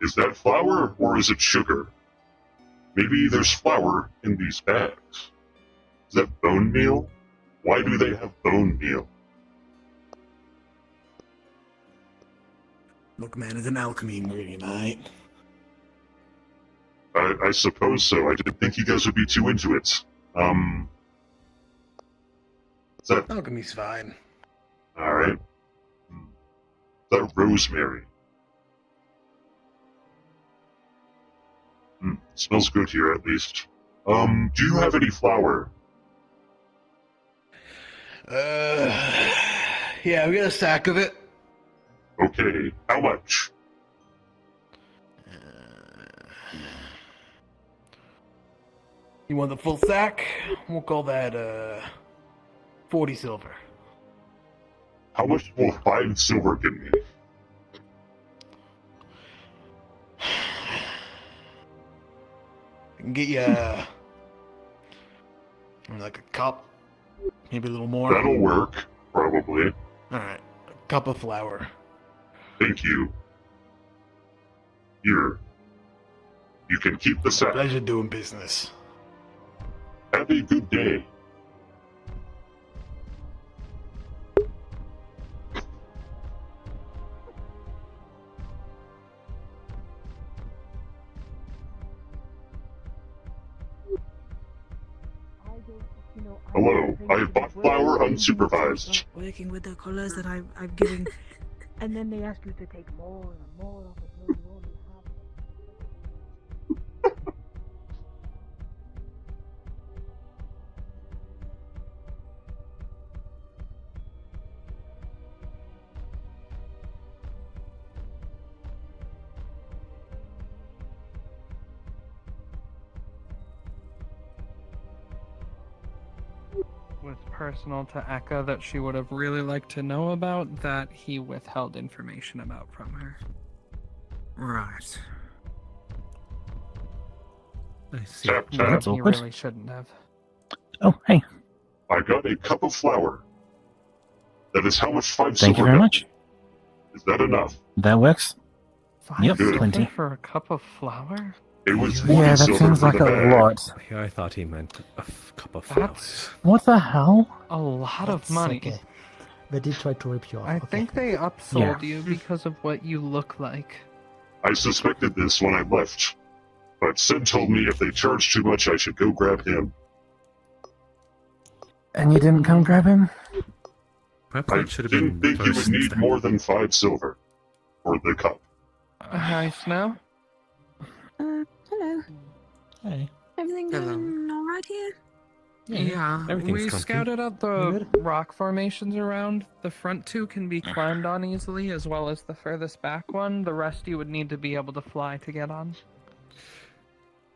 Speaker 8: Is that flour, or is it sugar? Maybe there's flour in these bags. Is that bone meal? Why do they have bone meal?
Speaker 20: Look, man, it's an alchemy ingredient, alright?
Speaker 8: I suppose so. I didn't think you guys would be too into it. Is that...
Speaker 20: Alchemy's fine.
Speaker 8: Alright. Is that rosemary? Smells good here, at least. Do you have any flour?
Speaker 20: Yeah, we got a stack of it.
Speaker 8: Okay, how much?
Speaker 20: You want the full sack? We'll call that 40 silver.
Speaker 8: How much will 5 silver give me?
Speaker 20: I can get you like a cup, maybe a little more.
Speaker 8: That'll work, probably.
Speaker 20: Alright, a cup of flour.
Speaker 8: Thank you. Here. You can keep the sack.
Speaker 20: Pleasure doing business.
Speaker 8: Have a good day. Hello, I have bought flour unsupervised.
Speaker 17: Working with the colors that I've given, and then they ask you to take more and more of it. No, you only have.
Speaker 6: Was personal to Eka that she would have really liked to know about that he withheld information about from her.
Speaker 20: Right.
Speaker 7: I see.
Speaker 8: Tap,
Speaker 6: He
Speaker 8: tap.
Speaker 6: really shouldn't have.
Speaker 16: Oh, hey.
Speaker 8: I got a cup of flour. That is how much 5 silver
Speaker 16: Thank you very
Speaker 8: got.
Speaker 16: much.
Speaker 8: Is that enough?
Speaker 16: That works.
Speaker 6: 5
Speaker 16: Yep,
Speaker 6: silver
Speaker 16: plenty.
Speaker 6: for a cup of flour?
Speaker 8: It was
Speaker 16: Yeah,
Speaker 8: 40
Speaker 16: that
Speaker 8: silver
Speaker 16: seems
Speaker 8: for
Speaker 16: like
Speaker 8: the
Speaker 16: a
Speaker 8: bag.
Speaker 16: lot.
Speaker 7: Yeah, I thought he meant a cup of
Speaker 6: That's
Speaker 16: What the hell?
Speaker 6: a lot of
Speaker 19: That's
Speaker 6: money.
Speaker 19: okay. They did try to rip you off.
Speaker 6: I
Speaker 19: okay.
Speaker 6: think they upsold you because of what you look like.
Speaker 8: I suspected this when I left. But Sid told me if they charged too much, I should go grab him.
Speaker 16: And you didn't come grab him?
Speaker 7: Perhaps
Speaker 8: I
Speaker 7: that should have
Speaker 8: didn't
Speaker 7: been
Speaker 8: think you would
Speaker 7: first
Speaker 8: need
Speaker 7: then.
Speaker 8: more than 5 silver. For the cup.
Speaker 6: Nice now.
Speaker 17: Hello.
Speaker 16: Hey.
Speaker 17: Everything going all right here?
Speaker 6: Yeah,
Speaker 7: everything's
Speaker 6: we
Speaker 7: comfy.
Speaker 6: scouted out the rock formations around. The front 2 can be climbed on easily, as well as the furthest back one. The rest you would need to be able to fly to get on.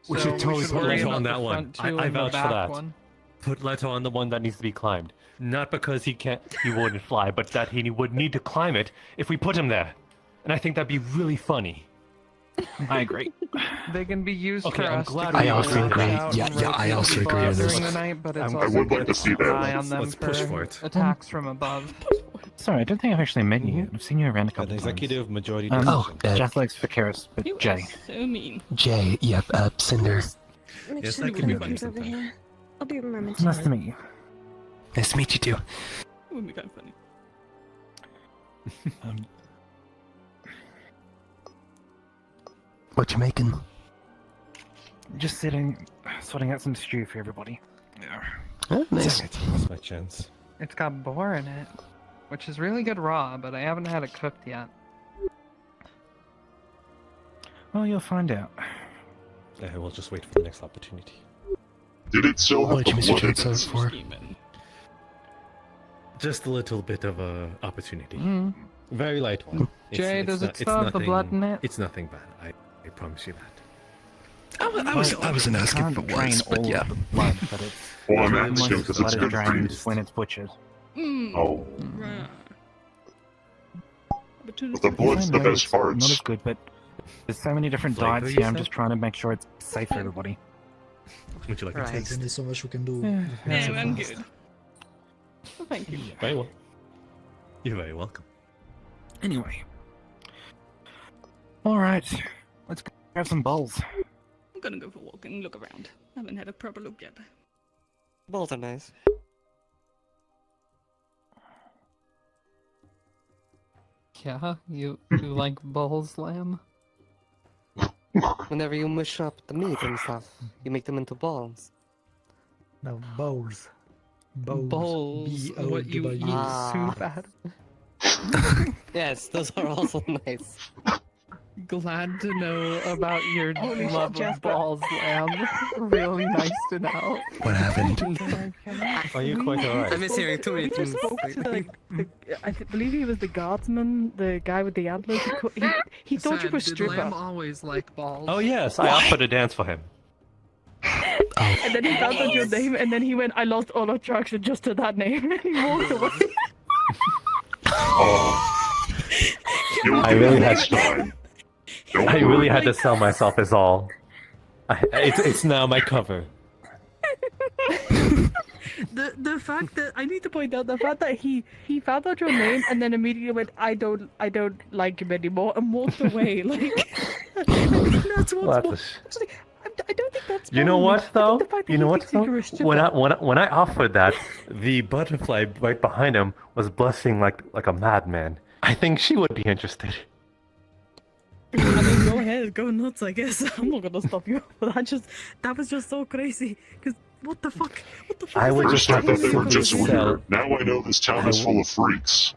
Speaker 7: We
Speaker 6: So
Speaker 7: should totally put
Speaker 6: worry
Speaker 7: Leto
Speaker 6: about
Speaker 7: on
Speaker 6: the
Speaker 7: that one.
Speaker 6: front two
Speaker 7: I
Speaker 6: and the
Speaker 7: vouch for
Speaker 6: back
Speaker 7: that.
Speaker 6: one.
Speaker 7: Put Leto on the one that needs to be climbed. Not because he wouldn't fly, but that he would need to climb it if we put him there. And I think that'd be really funny.
Speaker 16: I agree.
Speaker 6: They can be used
Speaker 7: Okay,
Speaker 6: for
Speaker 7: I'm
Speaker 6: us to
Speaker 7: glad
Speaker 6: keep
Speaker 7: we
Speaker 6: an
Speaker 7: also
Speaker 6: eye
Speaker 7: agree.
Speaker 6: out
Speaker 11: Yeah,
Speaker 6: and
Speaker 11: yeah, I
Speaker 6: rotate
Speaker 11: also
Speaker 6: people
Speaker 11: agree
Speaker 6: out
Speaker 11: on this.
Speaker 6: during the night, but it's
Speaker 8: I
Speaker 6: also
Speaker 8: would like to see
Speaker 6: an
Speaker 8: that.
Speaker 6: eye on them
Speaker 7: Let's
Speaker 6: for
Speaker 7: push for it.
Speaker 6: attacks from above.
Speaker 16: Sorry, I don't think I've actually met you. I've seen you around a couple
Speaker 7: An
Speaker 16: times.
Speaker 7: executive majority
Speaker 11: Oh,
Speaker 7: decision.
Speaker 16: Jathlix, Vicaris, but
Speaker 4: You are
Speaker 16: Jay.
Speaker 4: so mean.
Speaker 11: Jay, yep, Cinder.
Speaker 7: Yes, that could be funny
Speaker 17: over
Speaker 7: sometimes.
Speaker 17: here. I'll be remembered.
Speaker 16: Nice to meet you.
Speaker 11: Nice to meet you too.
Speaker 4: It would be kind of funny.
Speaker 11: What you making?
Speaker 16: Just sitting, sorting out some stew for everybody. Yeah.
Speaker 11: Oh, nice.
Speaker 7: That's my chance.
Speaker 6: It's got boar in it, which is really good raw, but I haven't had it cooked yet.
Speaker 16: Well, you'll find out.
Speaker 7: We'll just wait for the next opportunity.
Speaker 8: Did it still have
Speaker 11: What did you
Speaker 8: the
Speaker 11: miss your
Speaker 8: blood in
Speaker 11: chance
Speaker 8: it?
Speaker 11: for?
Speaker 7: Just a little bit of a opportunity.
Speaker 6: Mm.
Speaker 7: Very light one.
Speaker 6: Jay, does it still have the blood in it?
Speaker 7: It's nothing bad. I promise you that.
Speaker 11: I wasn't asking if it was, but yeah.
Speaker 16: Blood, but it's
Speaker 8: Well, I'm
Speaker 16: once
Speaker 8: asking
Speaker 16: the
Speaker 8: because
Speaker 16: blood
Speaker 8: it's
Speaker 16: is
Speaker 8: good for you.
Speaker 16: drained when it's butchered.
Speaker 8: Oh.
Speaker 4: Right.
Speaker 8: But the blood's the
Speaker 16: I know
Speaker 8: best
Speaker 16: it's Not as
Speaker 8: parts.
Speaker 16: good, but there's so many different
Speaker 7: Flavor,
Speaker 16: diets
Speaker 7: you
Speaker 16: here. I'm
Speaker 7: said?
Speaker 16: just trying to make sure it's safe for everybody.
Speaker 7: Would you like a
Speaker 19: There's
Speaker 7: taste?
Speaker 19: only so much we can do.
Speaker 6: Yeah.
Speaker 19: with
Speaker 4: Yeah,
Speaker 19: so
Speaker 4: I'm
Speaker 19: fast.
Speaker 4: good. Well, thank you.
Speaker 7: Very well. You're very welcome.
Speaker 16: Anyway. Alright. Let's go grab some bowls.
Speaker 4: I'm gonna go for a walk and look around. I haven't had a proper look yet.
Speaker 21: Balls are nice.
Speaker 6: Yeah, you like bulls, lamb?
Speaker 21: Whenever you mush up the meat and stuff, you make them into balls.
Speaker 19: No, bowls. Bowls.
Speaker 6: Bowls, what you eat
Speaker 21: Ah.
Speaker 6: soup at.
Speaker 21: Yes, those are also nice.
Speaker 6: Glad to know about your
Speaker 21: Holy shit,
Speaker 6: love of
Speaker 21: Jasper.
Speaker 6: balls, lamb. Really nice to know.
Speaker 11: What happened?
Speaker 7: Are you quite alright?
Speaker 21: I'm mishearing too many
Speaker 17: We
Speaker 21: things.
Speaker 17: just spoke to I believe he was the guardsman, the guy with the antlers. He thought you were a
Speaker 6: Did
Speaker 17: stripper.
Speaker 6: lamb always like balls?
Speaker 7: Oh yes, I offered to dance for him.
Speaker 6: And then he found out your name, and then he went, I lost all attraction just to that name, and he walked away.
Speaker 11: I really had to sell myself as all. It's now my cover.
Speaker 6: The fact that I need to point out the fact that he found out your name and then immediately went, I don't like him anymore, and walked away. Like that's what's more. Actually, I don't think that's.
Speaker 11: You know
Speaker 6: wrong.
Speaker 11: what though? You know what though?
Speaker 6: Christian.
Speaker 11: When I offered that, the butterfly right behind him was blushing like a madman. I think she would be interested.
Speaker 6: I mean, go ahead, go nuts. I guess I'm not gonna stop you. But that was just so crazy. Cause what the fuck? What the fuck?
Speaker 11: I would just
Speaker 8: First I
Speaker 11: have to
Speaker 8: thought they were
Speaker 11: simply
Speaker 8: just
Speaker 11: sell.
Speaker 8: weird. Now I know this town is full of freaks.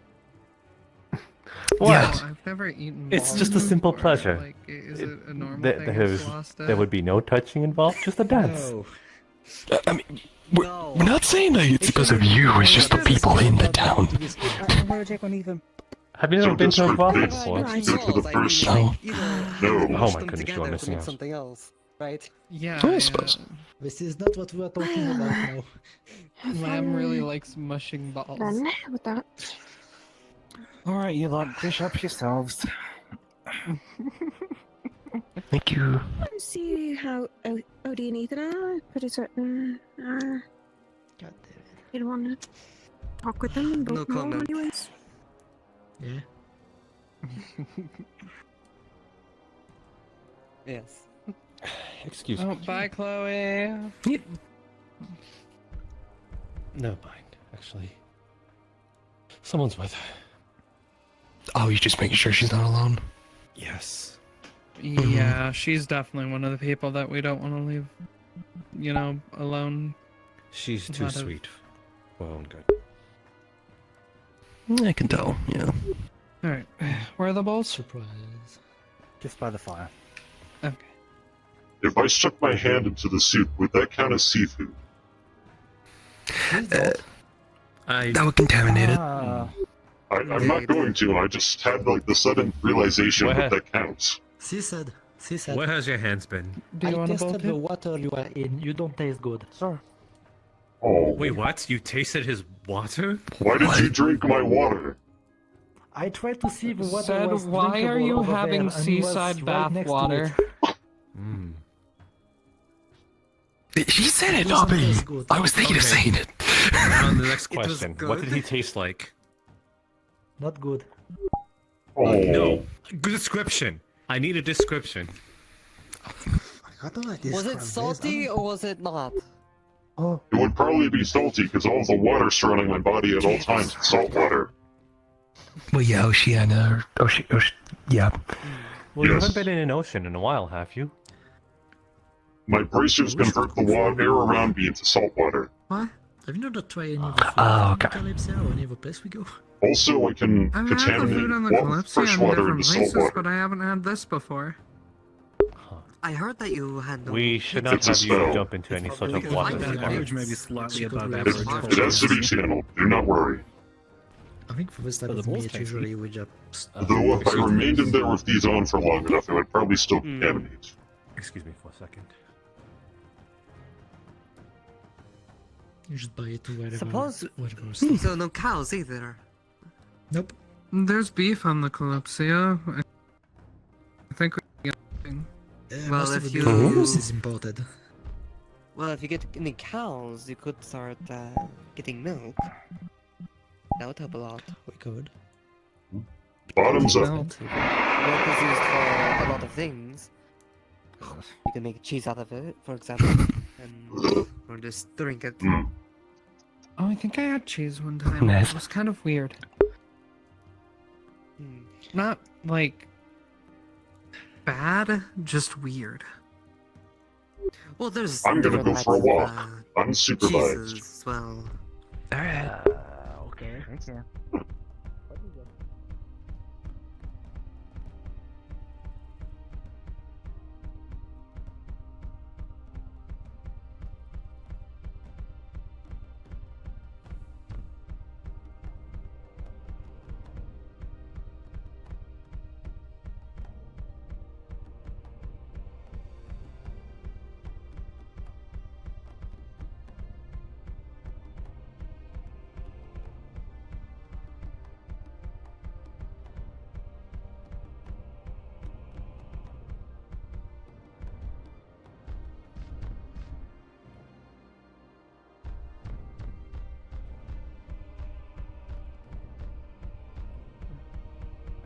Speaker 11: What?
Speaker 6: Yeah, I've never eaten.
Speaker 11: It's just a simple pleasure.
Speaker 6: Like, is it a normal thing?
Speaker 11: There would be no touching involved, just a dance.
Speaker 6: No.
Speaker 11: I mean, we're not saying that it's because of you. It's just the people in the town.
Speaker 21: I'm gonna take one even.
Speaker 11: Have you never been to a brothel before?
Speaker 8: Go to the first.
Speaker 11: No.
Speaker 8: No.
Speaker 11: Oh my goodness, you are missing out.
Speaker 21: Something else, right?
Speaker 6: Yeah.
Speaker 11: I suppose.
Speaker 19: This is not what we are talking about now.
Speaker 6: Lamb really likes mushing balls.
Speaker 14: Then, with that.
Speaker 16: Alright, you lot, dish up yourselves.
Speaker 11: Thank you.
Speaker 14: Let's see how Odie and Ethan are. Pretty certain. You don't want to talk with them.
Speaker 21: No comment.
Speaker 14: Anyways.
Speaker 19: Yeah.
Speaker 21: Yes.
Speaker 11: Excuse
Speaker 6: Oh,
Speaker 11: me.
Speaker 6: bye, Chloe.
Speaker 11: No mind, actually. Someone's with her.
Speaker 15: Oh, you're just making sure she's not alone?
Speaker 11: Yes.
Speaker 6: Yeah, she's definitely one of the people that we don't want to leave, alone.
Speaker 11: She's too
Speaker 6: Lot of-
Speaker 11: sweet for her own good.
Speaker 15: I can tell, yeah.
Speaker 6: Alright, where are the balls?
Speaker 19: Surprise.
Speaker 16: Just by the fire.
Speaker 6: Okay.
Speaker 8: If I stuck my hand into the soup, would that count as seafood?
Speaker 15: That would contaminate it.
Speaker 8: I'm not going to. I just had the sudden realization that that counts.
Speaker 19: Seasaidh.
Speaker 11: Where has your hands been?
Speaker 6: Do you
Speaker 19: I
Speaker 6: want a bowl
Speaker 19: tasted the
Speaker 6: too?
Speaker 19: water you are in. You don't taste good. Sure.
Speaker 8: Oh.
Speaker 11: Wait, what? You tasted his water?
Speaker 8: Why did you drink my water?
Speaker 19: I tried to see if the water
Speaker 6: Said,
Speaker 19: was
Speaker 6: why are
Speaker 19: drinkable
Speaker 6: you
Speaker 19: over
Speaker 6: having
Speaker 19: there, and it was
Speaker 6: seaside
Speaker 19: right
Speaker 6: bath
Speaker 19: next to
Speaker 6: water?
Speaker 19: it.
Speaker 15: She said it,
Speaker 19: Doesn't
Speaker 15: Nobby.
Speaker 19: taste good.
Speaker 15: I was thinking of saying it.
Speaker 11: Now on the next
Speaker 21: It was
Speaker 11: question. What did
Speaker 21: good.
Speaker 11: he taste like?
Speaker 19: Not good.
Speaker 8: Oh.
Speaker 11: No. Good description. I need a description.
Speaker 19: How do I
Speaker 21: Was
Speaker 19: describe
Speaker 21: it
Speaker 19: this?
Speaker 21: salty or was it not?
Speaker 19: Oh,
Speaker 8: It would probably be salty because all the water surrounding my body at all times is salt water.
Speaker 15: Well, yeah, Oceania. Yeah.
Speaker 11: Well, you
Speaker 8: Yes.
Speaker 11: haven't been in an ocean in a while, have you?
Speaker 8: My bracers convert the air around me into salt water.
Speaker 19: what? Have you not tried any of
Speaker 15: okay.
Speaker 19: Kalypsia or any other place we go?
Speaker 8: Also, I can
Speaker 6: I've had the
Speaker 8: contaminate
Speaker 6: food on the
Speaker 8: fresh
Speaker 6: Kalypsia in
Speaker 8: water
Speaker 6: different
Speaker 8: into
Speaker 6: places,
Speaker 8: salt water.
Speaker 6: but I haven't had this before.
Speaker 21: I heard that you had no.
Speaker 11: We should not
Speaker 8: It's a
Speaker 11: have you
Speaker 8: spell.
Speaker 11: jump into any sort of
Speaker 21: probably
Speaker 11: water
Speaker 21: like that.
Speaker 11: sport.
Speaker 21: Average,
Speaker 16: maybe slightly above
Speaker 8: It
Speaker 16: average.
Speaker 8: has to be channeled. Do not worry.
Speaker 19: I think for this type
Speaker 16: For the
Speaker 19: of
Speaker 16: balls
Speaker 19: meat,
Speaker 16: taste
Speaker 19: usually we just...
Speaker 8: Though if I remained in there with these on for long enough, it would probably still contaminate.
Speaker 11: Excuse me for a second.
Speaker 19: You just buy it to whatever.
Speaker 21: Suppose.
Speaker 19: Whatever stuff.
Speaker 21: So no cows either.
Speaker 19: Nope.
Speaker 6: There's beef on the Kalypsia. I think we can get
Speaker 21: Well,
Speaker 19: most
Speaker 21: if
Speaker 19: of the
Speaker 21: you-
Speaker 19: beef is imported.
Speaker 21: Well, if you get any cows, you could start getting milk. That would help a lot.
Speaker 19: We could.
Speaker 8: Bottoms up.
Speaker 21: Milk is used for a lot of things. You can make cheese out of it, for example, and or just drink it.
Speaker 6: Oh, I think I had cheese one time.
Speaker 15: Nice.
Speaker 6: It was kind of weird. Not like bad, just weird.
Speaker 21: Well, there's.
Speaker 8: I'm gonna go
Speaker 21: different
Speaker 8: for a
Speaker 21: types of,
Speaker 8: walk. Unsupervised.
Speaker 21: cheeses as well.
Speaker 15: Alright.
Speaker 16: Okay, thank you.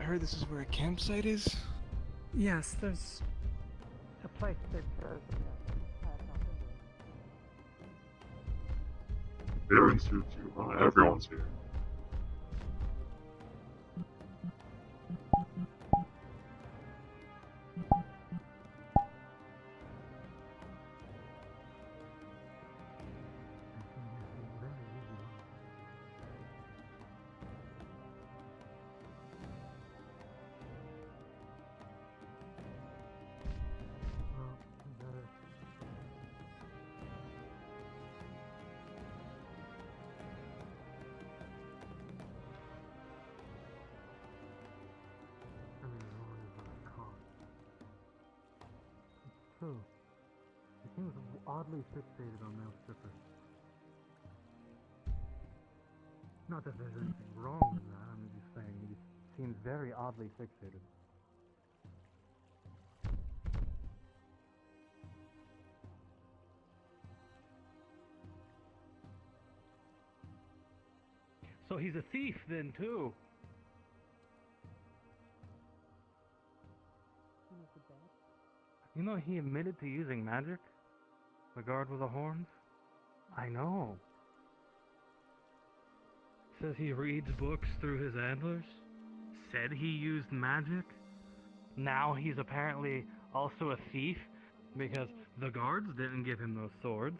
Speaker 3: heard this is where a campsite is?
Speaker 6: Yes, there's
Speaker 21: a place that
Speaker 8: Very suits you, huh? Everyone's here.
Speaker 2: True. He seems oddly fixated on male strippers. Not that there's anything wrong with that, I'm just saying he seems very oddly fixated. So he's a thief then, too. You know, he admitted to using magic? The guard with the horns? I know.
Speaker 7: Says he reads books through his antlers?
Speaker 2: Said he used magic? Now he's apparently also a thief because the guards didn't give him those swords.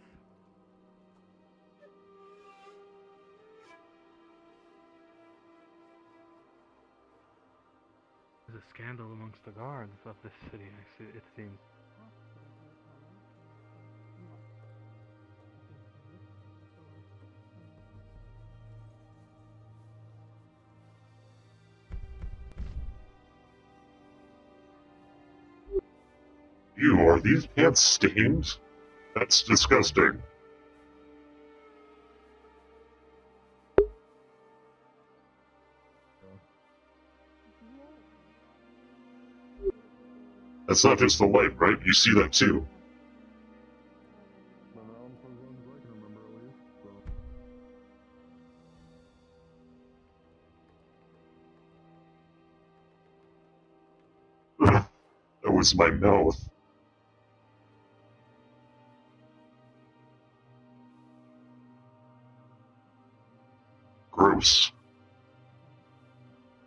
Speaker 2: There's a scandal amongst the guards of this city, it seems.
Speaker 8: Ew, are these pants stained? That's disgusting. That's not just the light, right? You see that too. That was my mouth. Gross.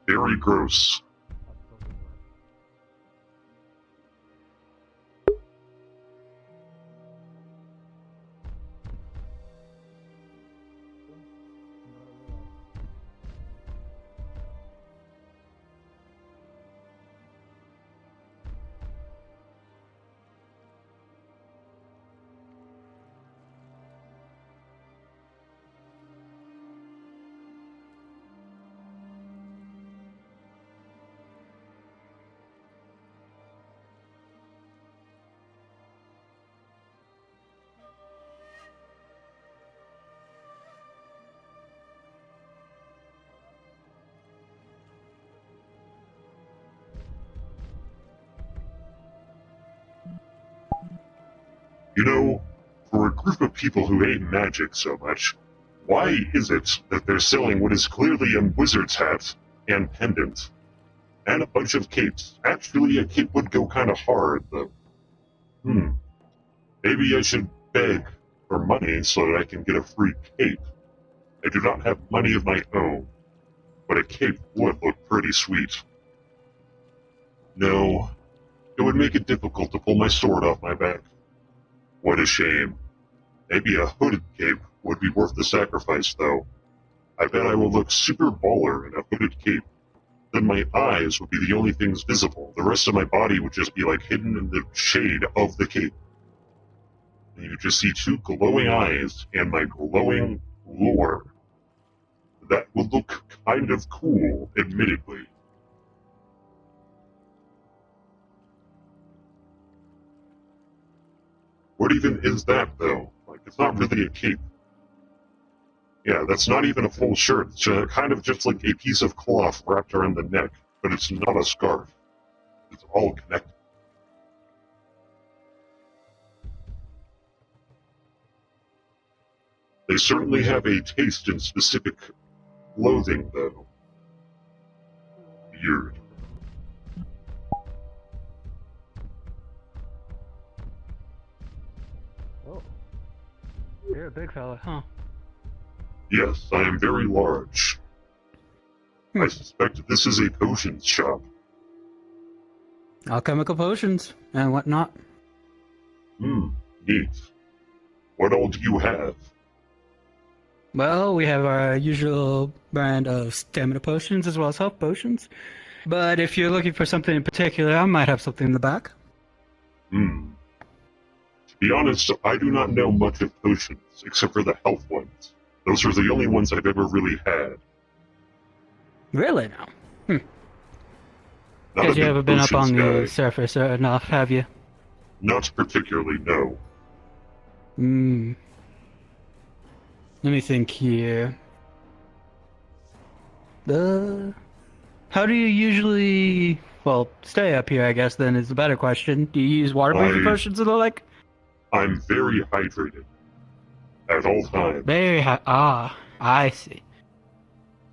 Speaker 8: Very gross. You know, for a group of people who hate magic so much, why is it that they're selling what is clearly a wizard's hat and pendant? And a bunch of capes. Actually, a cape would go kind of hard, though. Maybe I should beg for money so that I can get a free cape. I do not have money of my own, but a cape would look pretty sweet. No, it would make it difficult to pull my sword off my back. What a shame. Maybe a hooded cape would be worth the sacrifice, though. I bet I will look super baller in a hooded cape. Then my eyes would be the only things visible. The rest of my body would just be like hidden in the shade of the cape. And you just see two glowing eyes and my glowing lore. That would look kind of cool, admittedly. What even is that, though? Like, it's not really a cape. Yeah, that's not even a full shirt. It's kind of just like a piece of cloth wrapped around the neck, but it's not a scarf. It's all connected. They certainly have a taste in specific clothing, though. Weird.
Speaker 7: Oh. You're a big fella, huh?
Speaker 8: Yes, I am very large. I suspect this is a potions shop.
Speaker 7: Alchemical potions and whatnot.
Speaker 8: Neat. What all do you have?
Speaker 7: Well, we have our usual brand of stamina potions as well as health potions. But if you're looking for something in particular, I might have something in the back.
Speaker 8: To be honest, I do not know much of potions, except for the health ones. Those are the only ones I've ever really had.
Speaker 7: Really now?
Speaker 8: Not a
Speaker 7: Because you
Speaker 8: big
Speaker 7: haven't been up on
Speaker 8: potions
Speaker 7: the
Speaker 8: guy.
Speaker 7: surface enough, have you?
Speaker 8: Not particularly, no.
Speaker 7: Let me think here. How do you usually, stay up here, I guess, then is the better question. Do you use water breathing potions and the like?
Speaker 8: I'm very hydrated. At all times.
Speaker 7: I see.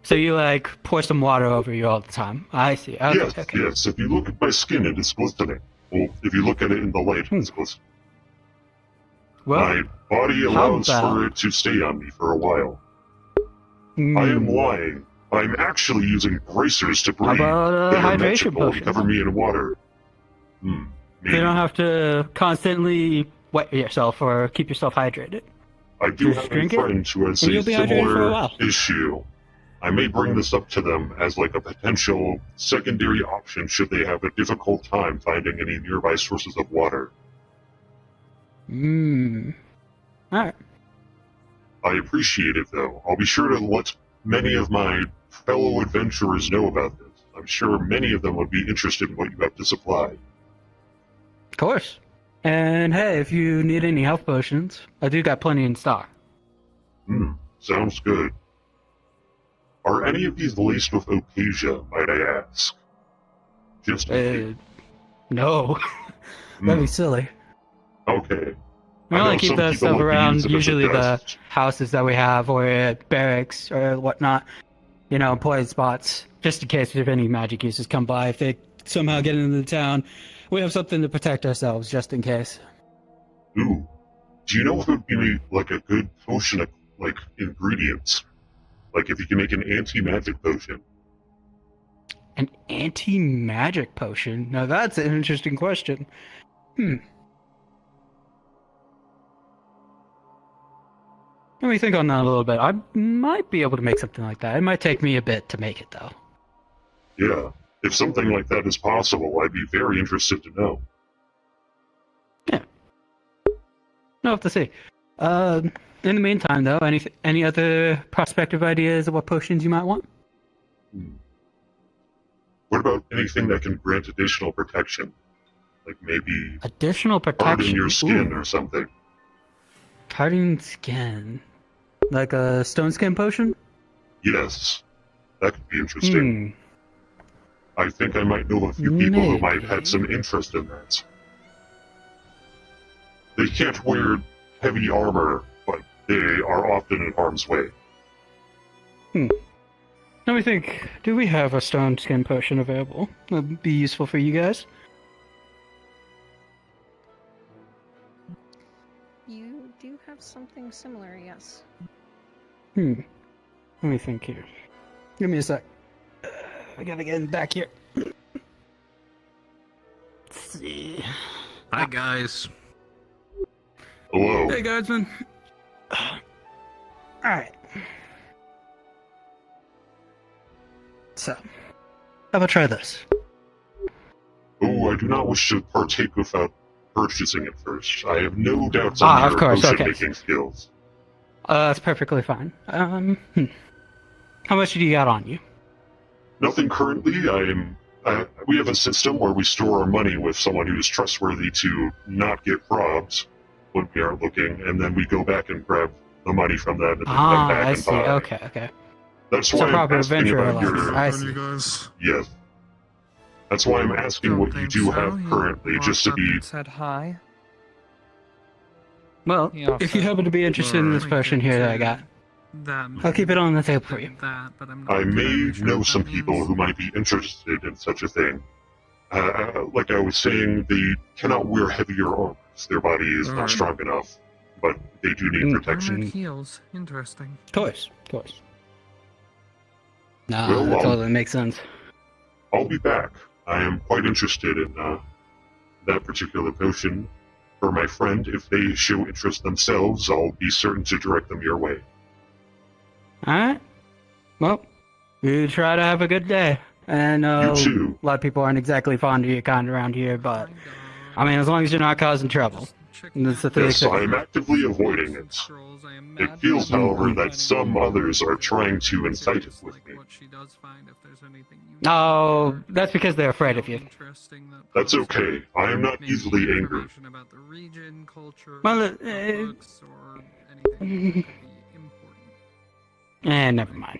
Speaker 7: So you, pour some water over you all the time. I see. Okay,
Speaker 8: Yes. If you look at my skin, it is glistening. Well, if you look at it in the light, it's glistening.
Speaker 7: Well,
Speaker 8: my body allows for it to stay on me for a while. I am lying. I'm actually using bracers to breathe.
Speaker 7: How about
Speaker 8: that are
Speaker 7: hydration
Speaker 8: magical to
Speaker 7: potions?
Speaker 8: cover me in water.
Speaker 7: You don't have to constantly wet yourself or keep yourself hydrated.
Speaker 8: I do
Speaker 7: Just
Speaker 8: have a
Speaker 7: drink it,
Speaker 8: friend who has
Speaker 7: and
Speaker 8: a
Speaker 7: you'll be hydrated for a
Speaker 8: similar
Speaker 7: while.
Speaker 8: issue. I may bring this up to them as a potential secondary option should they have a difficult time finding any nearby sources of water.
Speaker 7: Alright.
Speaker 8: I appreciate it though. I'll be sure to let many of my fellow adventurers know about this. I'm sure many of them would be interested in what you have to supply.
Speaker 7: Of course. And hey, if you need any health potions, I do got plenty in stock.
Speaker 8: Sounds good. Are any of these laced with opasia, might I ask? Just
Speaker 7: no. That'd be silly.
Speaker 8: Okay.
Speaker 7: We
Speaker 8: I
Speaker 7: only
Speaker 8: know
Speaker 7: keep
Speaker 8: some
Speaker 7: that
Speaker 8: people
Speaker 7: stuff
Speaker 8: like to
Speaker 7: around
Speaker 8: use it as a
Speaker 7: usually the
Speaker 8: dust.
Speaker 7: houses that we have or at barracks or whatnot, employed spots, just in case if any magic users come by. If they somehow get into the town, we have something to protect ourselves just in case.
Speaker 8: Ooh. Do you know if it would be a good potion of ingredients? If you can make an anti-magic potion.
Speaker 7: An anti-magic potion? Now that's an interesting question. Let me think on that a little bit. I might be able to make something like that. It might take me a bit to make it, though.
Speaker 8: Yeah. If something like that is possible, I'd be very interested to know.
Speaker 7: I'll have to see. In the meantime, though, any other prospective ideas of what potions you might want?
Speaker 8: What about anything that can grant additional protection? Maybe
Speaker 7: Additional protection?
Speaker 8: harden your skin
Speaker 7: Ooh.
Speaker 8: or something.
Speaker 7: Hardening skin? Like a stone skin potion?
Speaker 8: Yes. That could be interesting. I think I might know a few people who might have some interest in that. They can't wear heavy armor, but they are often in harm's way.
Speaker 7: Let me think. Do we have a stone skin potion available? That'd be useful for you guys.
Speaker 5: You do have something similar, yes.
Speaker 7: Let me think here. Give me a sec. I gotta get back here. Let's see.
Speaker 22: Hi, guys.
Speaker 8: Hello.
Speaker 7: Hey, guardsman. Alright. So, how about try this?
Speaker 8: Oh, I do not wish to partake without purchasing it first. I have no doubts on
Speaker 7: of
Speaker 8: your
Speaker 7: course, okay.
Speaker 8: potion-making skills.
Speaker 7: That's perfectly fine. How much do you got on you?
Speaker 8: Nothing currently. We have a system where we store our money with someone who is trustworthy to not get robbed when we aren't looking, and then we go back and grab the money from them and then come back
Speaker 7: I
Speaker 8: and
Speaker 7: see.
Speaker 8: buy.
Speaker 7: Okay.
Speaker 8: That's
Speaker 7: It's
Speaker 8: why
Speaker 7: a proper
Speaker 8: I'm asking
Speaker 7: adventure
Speaker 8: about your...
Speaker 7: alliance. I see.
Speaker 8: Yes. That's why I'm asking what you do have currently, just to be...
Speaker 3: Said hi.
Speaker 7: Well, if you happen to be interested in this potion here that I got, I'll keep it on the table for you.
Speaker 8: I may know some people who might be interested in such a thing. Like I was saying, they cannot wear heavier armors. Their body is not strong enough. but they do need protection.
Speaker 7: Heels. Interesting.
Speaker 1: Of course. Nah,
Speaker 8: Well,
Speaker 1: that totally makes sense.
Speaker 8: I'll be back. I am quite interested in that particular potion. For my friend, if they show interest themselves, I'll be certain to direct them your way.
Speaker 1: Alright. Well, you try to have a good day. And
Speaker 8: You too.
Speaker 1: a lot of people aren't exactly fond of your kind around here, but I mean, as long as you're not causing trouble. That's the thing.
Speaker 8: Yes, I am actively avoiding it. It feels, however, that some others are trying to incite it with me.
Speaker 1: Oh, that's because they're afraid of you.
Speaker 8: That's okay. I am not easily angered.
Speaker 1: Well, never mind.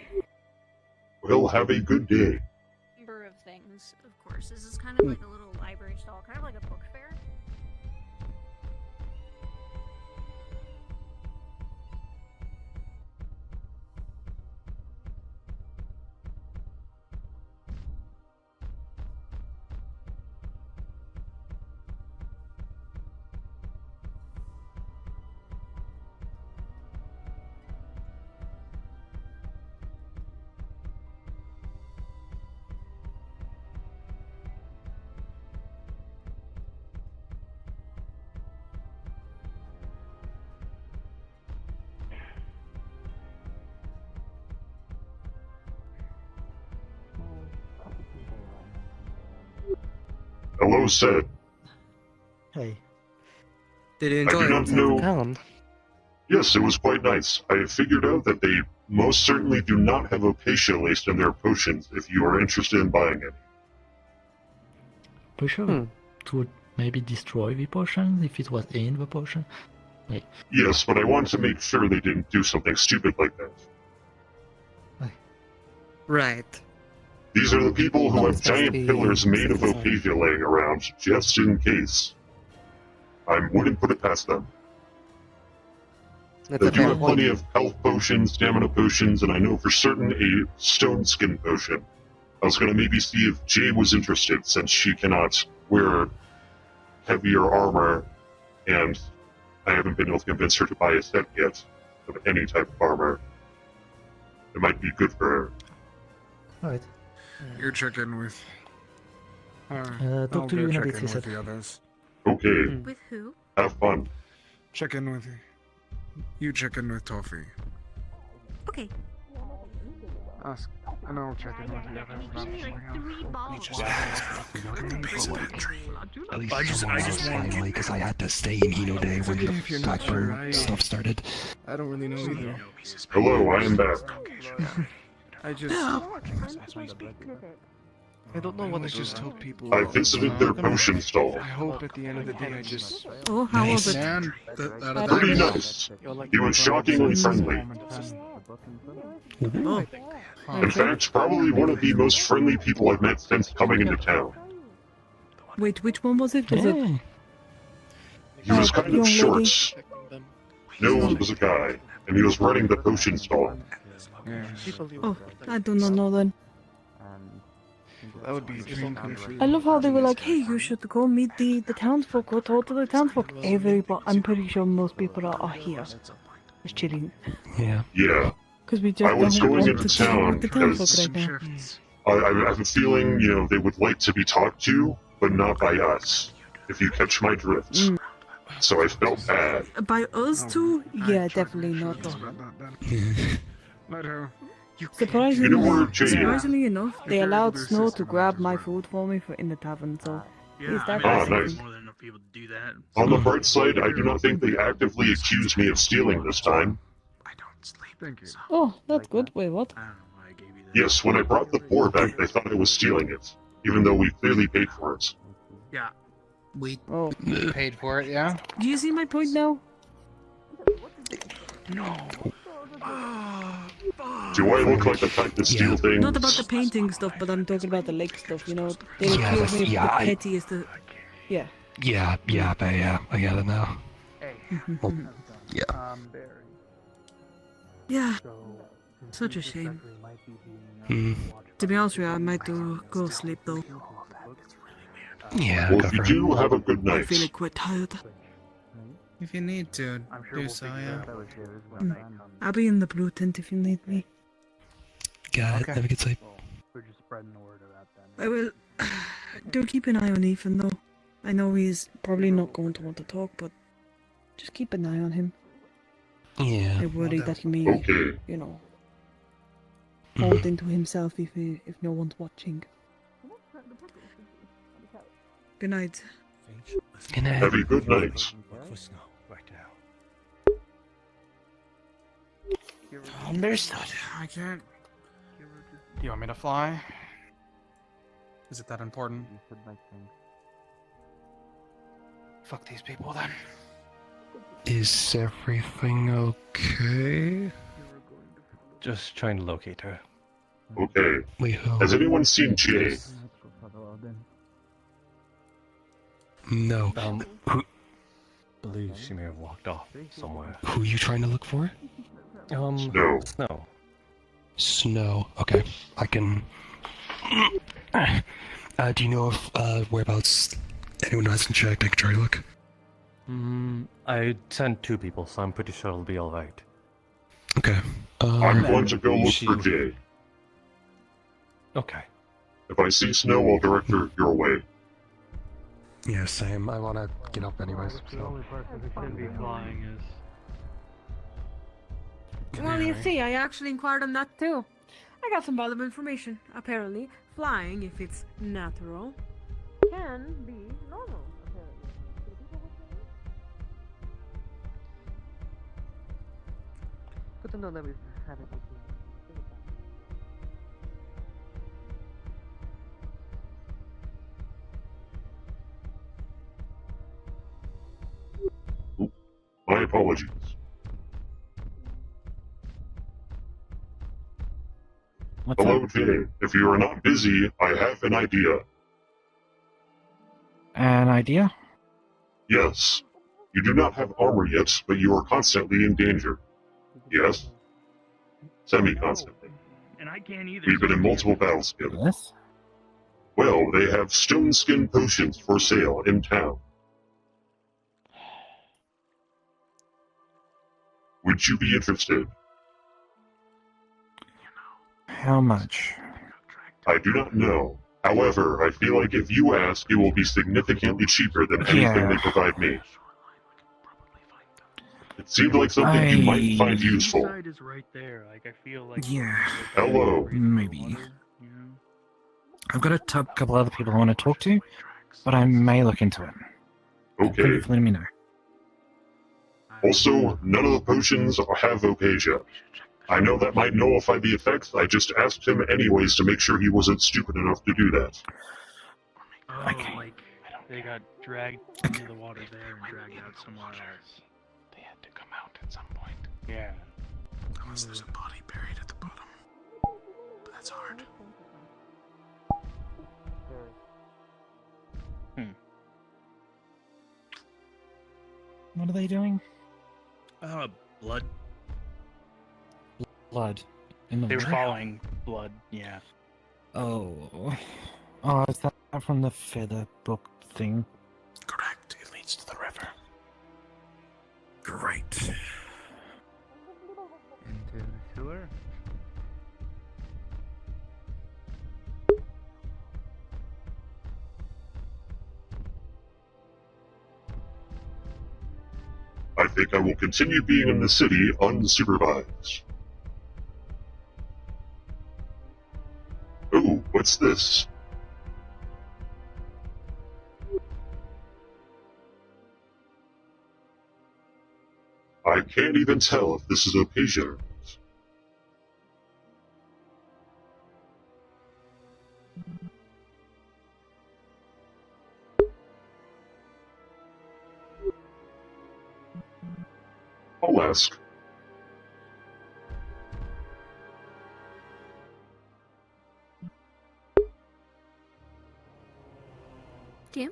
Speaker 8: Well, have a good day.
Speaker 5: Number of things, of course. This is kind of like a little library stall, kind of like a book fair.
Speaker 8: Hello, Sid.
Speaker 19: Hey.
Speaker 21: Did you
Speaker 8: I
Speaker 21: enjoy
Speaker 8: do
Speaker 21: it
Speaker 8: not
Speaker 21: inside the
Speaker 8: know.
Speaker 21: town?
Speaker 8: Yes, it was quite nice. I have figured out that they most certainly do not have Opatia laced in their potions if you are interested in buying it.
Speaker 19: For sure. To maybe destroy the potion if it was in the potion. Like,
Speaker 8: Yes, but I wanted to make sure they didn't do something stupid like that.
Speaker 21: Right.
Speaker 8: These are the people who
Speaker 21: No,
Speaker 8: have
Speaker 21: it's supposed to
Speaker 8: giant
Speaker 21: be
Speaker 8: pillars made of
Speaker 21: something.
Speaker 8: Opatia laying around, just in case. I wouldn't put it past them.
Speaker 21: That's
Speaker 8: They
Speaker 21: a
Speaker 8: do
Speaker 21: fair
Speaker 8: have
Speaker 21: point.
Speaker 8: plenty of health potions, stamina potions, and I know for certain a stone skin potion. I was going to maybe see if Jay was interested, since she cannot wear heavier armor, and I haven't been able to convince her to buy a set yet of any type of armor. It might be good for her.
Speaker 19: alright.
Speaker 3: You check in with.
Speaker 19: Talk
Speaker 3: I'll
Speaker 19: to
Speaker 3: go
Speaker 19: you in a
Speaker 3: check
Speaker 19: bit,
Speaker 3: in with
Speaker 19: Seasaidh.
Speaker 3: the others.
Speaker 8: Okay.
Speaker 5: With who?
Speaker 8: Have fun.
Speaker 3: Check in with you. You check in with Toffee.
Speaker 5: Okay.
Speaker 3: Ask, and I'll check in with the others.
Speaker 15: At least someone else finally, because I had to stay in Hino Day when the Blackburn stuff started.
Speaker 3: I don't really know either.
Speaker 8: Hello, I am back.
Speaker 3: I just.
Speaker 21: I don't know what
Speaker 3: I
Speaker 21: to
Speaker 3: just
Speaker 21: do.
Speaker 3: told people.
Speaker 8: I visited their potion stall.
Speaker 3: I hope at the end of the day I just.
Speaker 6: Oh, how was it?
Speaker 3: Man,
Speaker 8: Pretty nice. He was shockingly friendly.
Speaker 6: Oh.
Speaker 8: In fact, probably one of the most friendly people I've met since coming into town.
Speaker 6: Wait, which one was it? Was it?
Speaker 8: He was kind
Speaker 6: young
Speaker 8: of
Speaker 6: lady?
Speaker 8: short. No, it was a guy, and he was running the potion stall.
Speaker 6: Oh, I do not know then.
Speaker 3: That would be a dream come true.
Speaker 6: I love how they were like, hey, you should go meet the townsfolk, go talk to the townsfolk. Everybody, I'm pretty sure most people are here. Just chilling.
Speaker 15: Yeah.
Speaker 8: Yeah.
Speaker 6: Because we just
Speaker 8: I was
Speaker 6: don't
Speaker 8: going
Speaker 6: want
Speaker 8: into
Speaker 6: to talk
Speaker 8: town
Speaker 6: with the townsfolk
Speaker 8: because
Speaker 6: right now.
Speaker 8: I have a feeling, they would like to be talked to, but not by us, if you catch my drift. So I felt bad.
Speaker 6: By us two? Yeah, definitely not. Surprisingly enough, they allowed Snow to grab my food for me in the tavern, so he's that
Speaker 8: Nice. On the bright side, I do not think they actively accused me of stealing this time.
Speaker 3: Thank you.
Speaker 6: Oh, that's good. Wait, what?
Speaker 8: Yes, when I brought the boar back, they thought I was stealing it, even though we clearly paid for it.
Speaker 13: Yeah. We
Speaker 6: Oh.
Speaker 13: paid for it, yeah?
Speaker 6: Do you see my point now?
Speaker 13: No.
Speaker 8: Do I look like the type to steal things?
Speaker 6: Not about the painting stuff, but I'm talking about the lake stuff, They
Speaker 15: Yeah,
Speaker 6: accuse me of
Speaker 15: yeah,
Speaker 6: the
Speaker 15: I-
Speaker 6: pettiest. Yeah.
Speaker 15: Yeah, I get it now. Well, yeah.
Speaker 6: Yeah. Such a shame.
Speaker 15: Hmm.
Speaker 6: To be honest with you, I might go sleep though.
Speaker 15: Yeah,
Speaker 8: Well,
Speaker 15: go
Speaker 8: if you
Speaker 15: for it.
Speaker 8: do, have a good
Speaker 6: I'm
Speaker 8: night.
Speaker 6: feeling quite tired.
Speaker 13: If you need to, do so, yeah.
Speaker 6: I'll be in the blue tent if you need me.
Speaker 11: Got it. Have a good sleep.
Speaker 2: We're just spreading the word about them.
Speaker 6: I will. Do keep an eye on Ethan, though. I know he's probably not going to want to talk, but just keep an eye on him.
Speaker 11: Yeah.
Speaker 6: I worry that he may,
Speaker 8: Okay.
Speaker 6: you know, hold into himself if no one's watching. Good night.
Speaker 11: Good night.
Speaker 8: Have a good night.
Speaker 13: Understood. I can't. Do you want me to fly? Is it that important? Fuck these people then.
Speaker 11: Is everything okay?
Speaker 7: Just trying to locate her.
Speaker 8: Okay.
Speaker 11: Wait, who?
Speaker 8: Has anyone seen Jay?
Speaker 11: No. Who?
Speaker 7: Believe she may have walked off somewhere.
Speaker 11: Who are you trying to look for?
Speaker 8: Snow.
Speaker 7: Snow.
Speaker 11: Snow. Okay, I can. Do you know if whereabouts anyone hasn't checked? I can try to look.
Speaker 7: I sent 2 people, so I'm pretty sure it'll be alright.
Speaker 11: Okay.
Speaker 8: I'm going to go look for Jay.
Speaker 7: Okay.
Speaker 8: If I see Snow, I'll direct her your way.
Speaker 11: Yeah, same. I want to get up anyways.
Speaker 2: The only person who should be flying is.
Speaker 4: Well, you see, I actually inquired on that too. I got some valuable information. Apparently, flying, if it's natural, can be normal. Apparently.
Speaker 21: Good to know that we've had it.
Speaker 8: My apologies.
Speaker 16: What's
Speaker 8: Hello,
Speaker 16: up?
Speaker 8: Jay. If you are not busy, I have an idea.
Speaker 16: An idea?
Speaker 8: Yes. You do not have armor yet, but you are constantly in danger. Yes? Semi-constantly.
Speaker 2: And I can't either.
Speaker 8: We've been in multiple battles together.
Speaker 16: Yes?
Speaker 8: Well, they have stone skin potions for sale in town. Would you be interested?
Speaker 16: How much?
Speaker 8: I do not know. However, I feel like if you ask, it will be significantly cheaper than anything they provide me. It seemed like something you might find useful.
Speaker 2: Seasaidh is right there. Like I feel like.
Speaker 16: Yeah.
Speaker 8: Hello.
Speaker 16: Maybe. I've got a couple other people I want to talk to, but I may look into it.
Speaker 8: Okay.
Speaker 16: Thank you for letting me know.
Speaker 8: Also, none of the potions have Opasia. I know that might nullify the effects, I just asked him anyways to make sure he wasn't stupid enough to do that.
Speaker 2: Oh, like they got dragged into the water there and dragged out somewhere else.
Speaker 13: They had to come out at some point.
Speaker 2: Yeah.
Speaker 13: Unless there's a body buried at the bottom. But that's hard.
Speaker 16: What are they doing?
Speaker 2: Blood.
Speaker 16: Blood. In the
Speaker 2: They were
Speaker 16: river?
Speaker 2: following blood, yeah.
Speaker 16: Oh. Oh, is that from the feather book thing?
Speaker 13: Correct. It leads to the river.
Speaker 16: Great.
Speaker 2: Into the sewer?
Speaker 8: I think I will continue being in the city unsupervised. Ooh, what's this? I can't even tell if this is Opasia. I'll ask.
Speaker 5: Kim?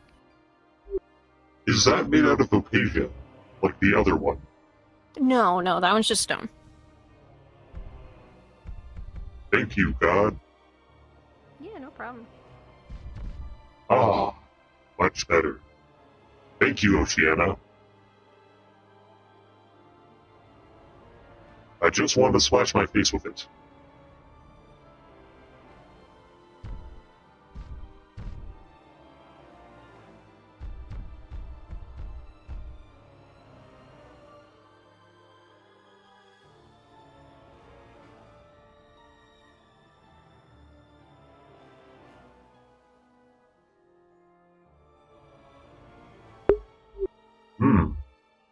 Speaker 8: Is that made out of Opasia, like the other one?
Speaker 5: No, that one's just stone.
Speaker 8: Thank you, God.
Speaker 5: Yeah, no problem.
Speaker 8: Ah, much better. Thank you, Oceana. I just wanted to splash my face with it.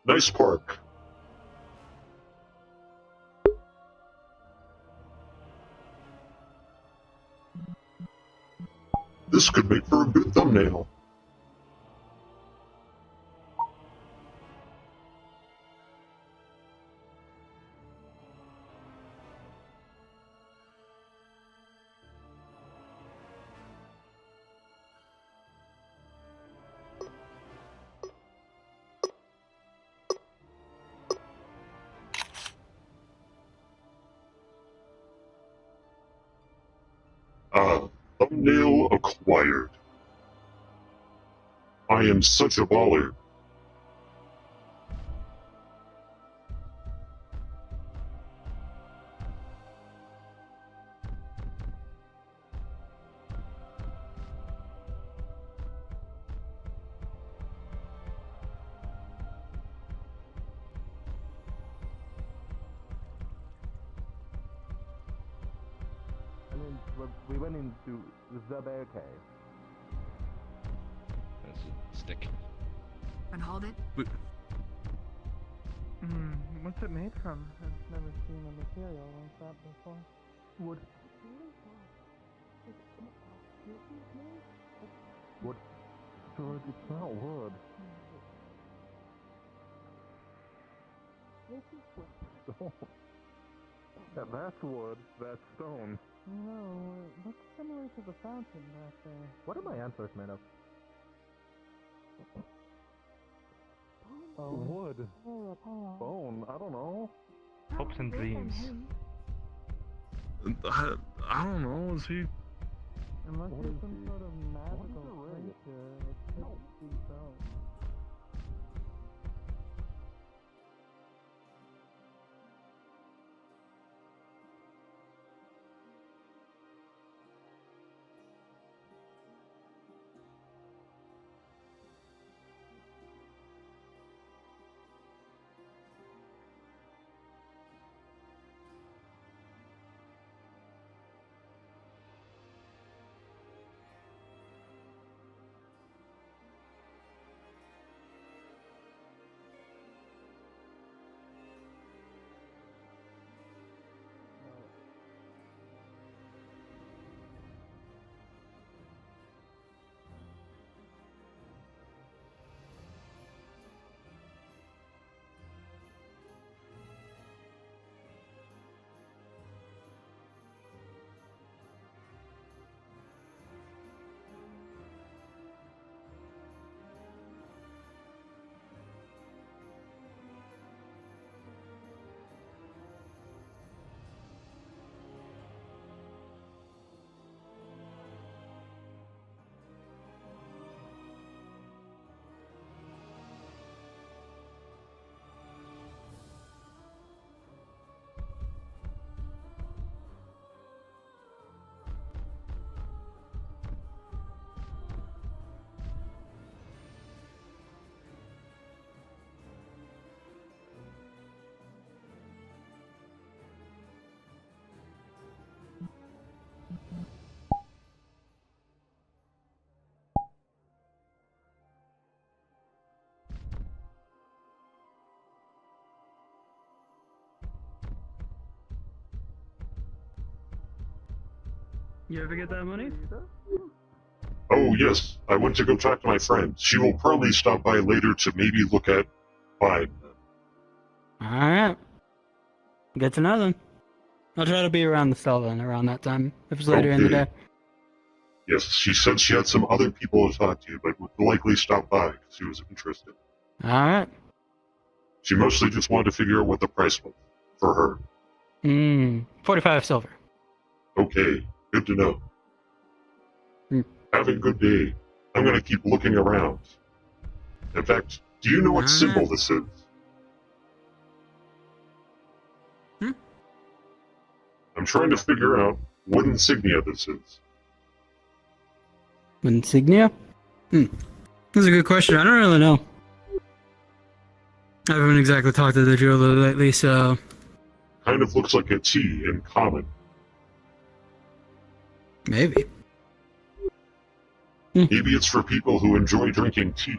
Speaker 8: Nice park. This could make for a good thumbnail. Thumbnail acquired. I am such a baller.
Speaker 2: I mean, we went into the bear cave.
Speaker 12: That's a stick.
Speaker 17: And hold it.
Speaker 2: What's it made from? I've never seen a material like that before. Wood. Wood. George, it's not wood. Stone. Yeah, that's wood. That's stone. No, it looks similar to the fountain back there. What are my antlers made of? Wood. Bone. I don't know. Hopes and dreams.
Speaker 12: I don't know. Is he?
Speaker 2: Unless there's some sort of magical creature, it could be so.
Speaker 1: You ever get that money?
Speaker 8: Oh yes, I went to go talk to my friend. She will probably stop by later to maybe look at mine.
Speaker 1: Alright. Good to know then. I'll try to be around the cell then, around that time, if it's later in the day.
Speaker 8: Yes, she said she had some other people to talk to, but would likely stop by because she was interested.
Speaker 1: Alright.
Speaker 8: She mostly just wanted to figure out what the price was for her.
Speaker 1: 45 silver.
Speaker 8: Okay, good to know. Have a good day. I'm gonna keep looking around. In fact, do you know what symbol this is? I'm trying to figure out what insignia this is.
Speaker 1: Insignia? That's a good question. I don't really know. I haven't exactly talked to the jeweler lately, so...
Speaker 8: Kind of looks like a T in common.
Speaker 1: Maybe.
Speaker 8: Maybe it's for people who enjoy drinking tea.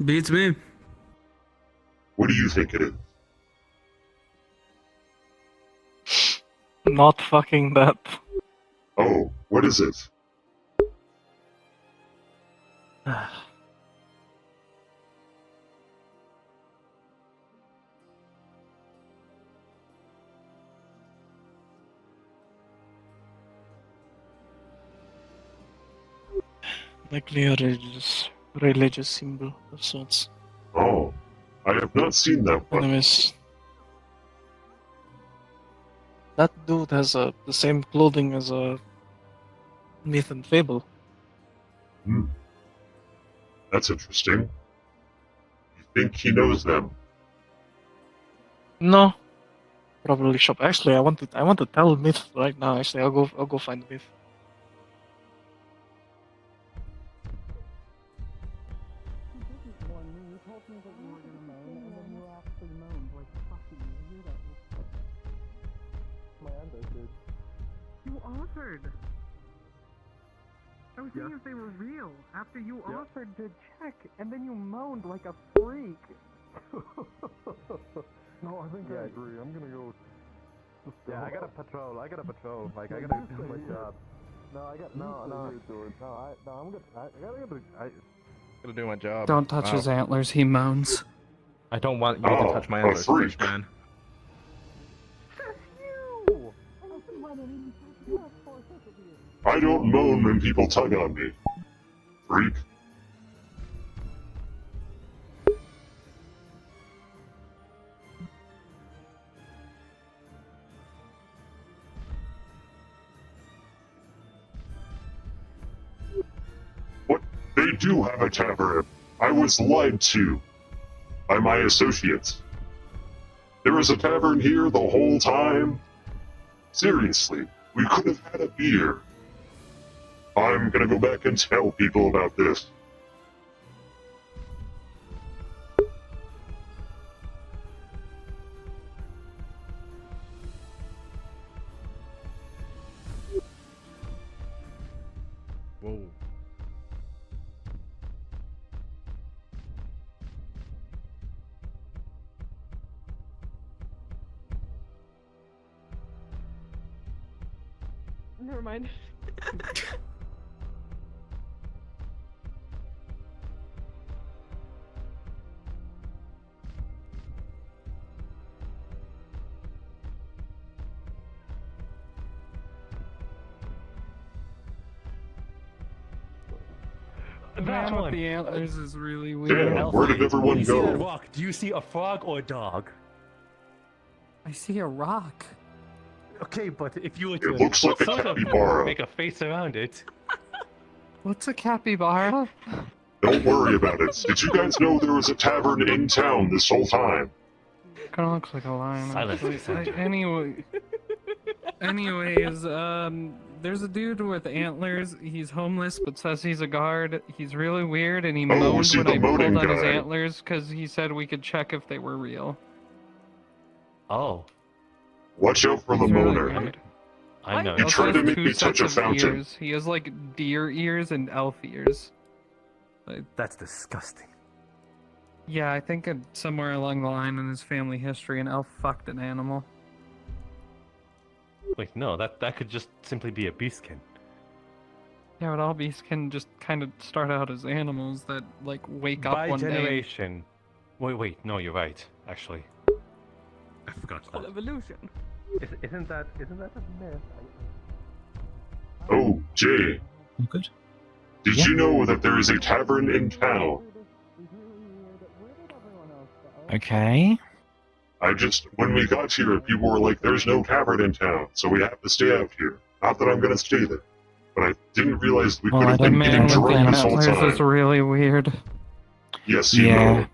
Speaker 1: Beats me.
Speaker 8: What do you think it is?
Speaker 9: Not fucking that.
Speaker 8: Oh, what is it?
Speaker 9: Likely a religious symbol of sorts.
Speaker 8: Oh, I have not seen that one.
Speaker 9: Anyways, that dude has the same clothing as a myth and fable.
Speaker 8: That's interesting. You think he knows them?
Speaker 9: No, probably shop. Actually, I want to tell myth right now. Actually, I'll go find myth.
Speaker 2: You offered. I was seeing if they were real after you offered to check, and then you moaned like a freak.
Speaker 12: No, I think I agree. I'm gonna go.
Speaker 2: Yeah, I gotta patrol. Like, I gotta do my job. No, I'm good. I gotta do my job.
Speaker 6: Don't touch his antlers, he moans.
Speaker 2: I don't want you to touch my antlers,
Speaker 8: freak.
Speaker 2: fish man.
Speaker 8: I don't moan when people tug on me. Freak. What? They do have a tavern. I was lied to by my associates. There was a tavern here the whole time? Seriously, we could have had a beer. I'm gonna go back and tell people about this.
Speaker 2: Whoa.
Speaker 4: Never mind.
Speaker 6: Man with the antlers is really weird.
Speaker 8: Damn, where did everyone
Speaker 18: you see that
Speaker 8: go?
Speaker 18: rock? Do you see a frog or a dog?
Speaker 6: I see a rock.
Speaker 18: Okay, but if you were
Speaker 8: It
Speaker 18: to
Speaker 8: looks like a
Speaker 18: sort of
Speaker 8: capybara.
Speaker 18: make a face around it.
Speaker 6: What's a capybara?
Speaker 8: Don't worry about it. Did you guys know there was a tavern in town this whole time?
Speaker 6: Kinda looks like a lion.
Speaker 18: Silence,
Speaker 6: actually.
Speaker 18: Cassandra.
Speaker 6: Anyways, there's a dude with antlers. He's homeless, but says he's a guard. He's really weird, and he moaned
Speaker 8: see
Speaker 6: when
Speaker 8: the
Speaker 6: I pulled
Speaker 8: moaning
Speaker 6: on his
Speaker 8: guy.
Speaker 6: antlers because he said we could check if they were real.
Speaker 18: Oh,
Speaker 8: Watch out for the
Speaker 6: He's really
Speaker 8: moaner.
Speaker 6: weird.
Speaker 18: I know.
Speaker 6: He
Speaker 8: You
Speaker 6: also
Speaker 8: tried to
Speaker 6: has
Speaker 8: make
Speaker 6: two
Speaker 8: me touch
Speaker 6: sets
Speaker 8: a
Speaker 6: of
Speaker 8: fountain.
Speaker 6: ears. He has like deer ears and elf ears.
Speaker 18: That's disgusting.
Speaker 6: Yeah, I think somewhere along the line in his family history, an elf fucked an animal.
Speaker 18: Wait, no, that could just simply be a beastkin.
Speaker 6: Yeah, but all beasts can just kind of start out as animals that like wake up
Speaker 18: By
Speaker 6: one day.
Speaker 18: generation. Wait, no, you're right. Actually, I forgot that.
Speaker 4: Evolution.
Speaker 2: Isn't that a myth?
Speaker 8: Oh, Jay.
Speaker 16: Good.
Speaker 8: Did you know that there is a tavern in town?
Speaker 16: Okay.
Speaker 8: When we got here, people were like, there's no tavern in town, so we have to stay out here. Not that I'm gonna stay there. But I didn't realize we
Speaker 16: Well,
Speaker 8: could
Speaker 16: I
Speaker 8: have been
Speaker 16: didn't
Speaker 8: getting
Speaker 16: know
Speaker 8: drunk this whole
Speaker 6: Antlers
Speaker 8: time.
Speaker 6: is really weird.
Speaker 8: Yes, you
Speaker 16: Yeah.
Speaker 8: know.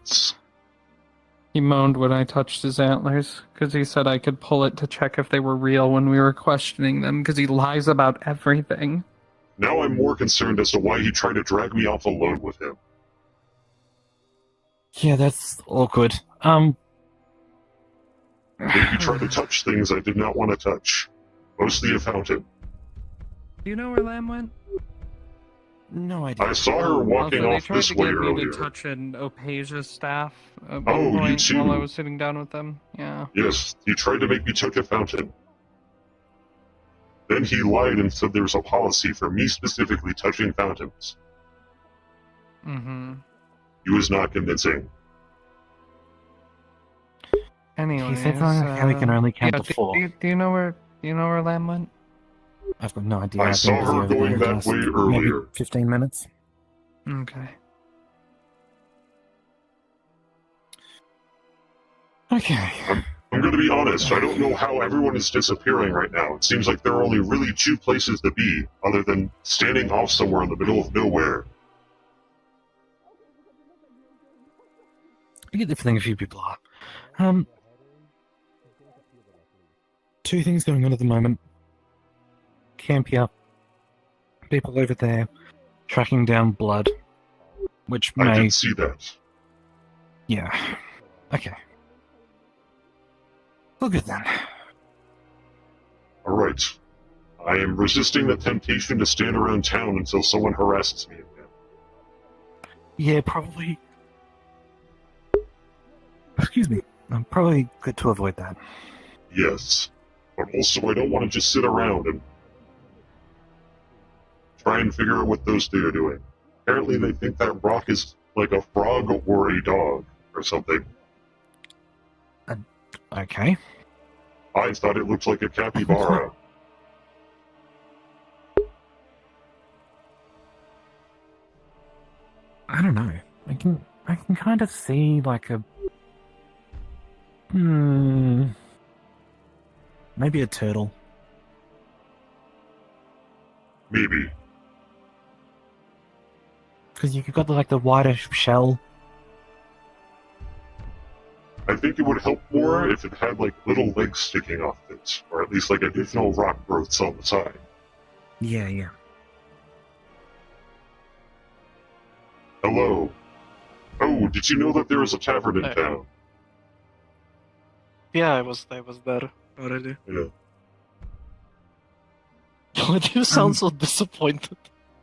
Speaker 10: He moaned when I touched his antlers, because he said I could pull it to check if they were real when we were questioning them, because he lies about everything.
Speaker 8: Now I'm more concerned as to why he tried to drag me off alone with him.
Speaker 16: Yeah, that's awkward.
Speaker 8: Maybe tried to touch things I did not want to touch. Mostly a fountain.
Speaker 10: Do you know where Lamb went?
Speaker 16: No idea.
Speaker 8: I saw her walking
Speaker 10: Also,
Speaker 8: off this way
Speaker 10: They tried to get me
Speaker 8: earlier.
Speaker 10: to touch an Opasia's staff at
Speaker 8: Oh,
Speaker 10: one
Speaker 8: you
Speaker 10: point
Speaker 8: too.
Speaker 10: while I was sitting down with them. Yeah.
Speaker 8: Yes, he tried to make me touch a fountain. Then he lied and said there's a policy for me specifically touching fountains.
Speaker 10: Mm-hmm.
Speaker 8: He was not convincing.
Speaker 10: Anyways,
Speaker 16: He said something how he can only count
Speaker 10: yeah,
Speaker 16: to 4.
Speaker 10: Do you know where Lamb went?
Speaker 16: I've got no idea.
Speaker 8: I
Speaker 16: I've
Speaker 8: saw
Speaker 16: been busy
Speaker 8: her
Speaker 16: over
Speaker 8: going
Speaker 16: there
Speaker 8: that
Speaker 16: last
Speaker 8: way
Speaker 16: maybe
Speaker 8: earlier.
Speaker 16: 15 minutes.
Speaker 10: Okay.
Speaker 16: Okay.
Speaker 8: I'm going to be honest, I don't know how everyone is disappearing right now. It seems like there are only really 2 places to be, other than standing off somewhere in the middle of nowhere.
Speaker 16: I get the feeling a few people are. 2 things going on at the moment. Camp here. People over there tracking down blood. Which may...
Speaker 8: I did see that.
Speaker 16: Yeah. Okay. Well, good then.
Speaker 8: Alright. I am resisting the temptation to stand around town until someone harasses me again.
Speaker 16: Yeah, probably... Excuse me. I'm probably good to avoid that.
Speaker 8: Yes. But also I don't want to just sit around and try and figure out what those 2 are doing. Apparently they think that rock is like a frog or a dog or something.
Speaker 16: Okay.
Speaker 8: I thought it looked like a capybara.
Speaker 16: I don't know. I can kind of see like a... Maybe a turtle.
Speaker 8: Maybe.
Speaker 16: Because you've got like the wider shell.
Speaker 8: I think it would help more if it had like little legs sticking off it, or at least like additional rock growths on the side.
Speaker 16: Yeah, yeah.
Speaker 8: Hello. Oh, did you know that there is a tavern in town?
Speaker 9: Yeah, I was there already.
Speaker 8: Yeah.
Speaker 9: Why do you sound so disappointed?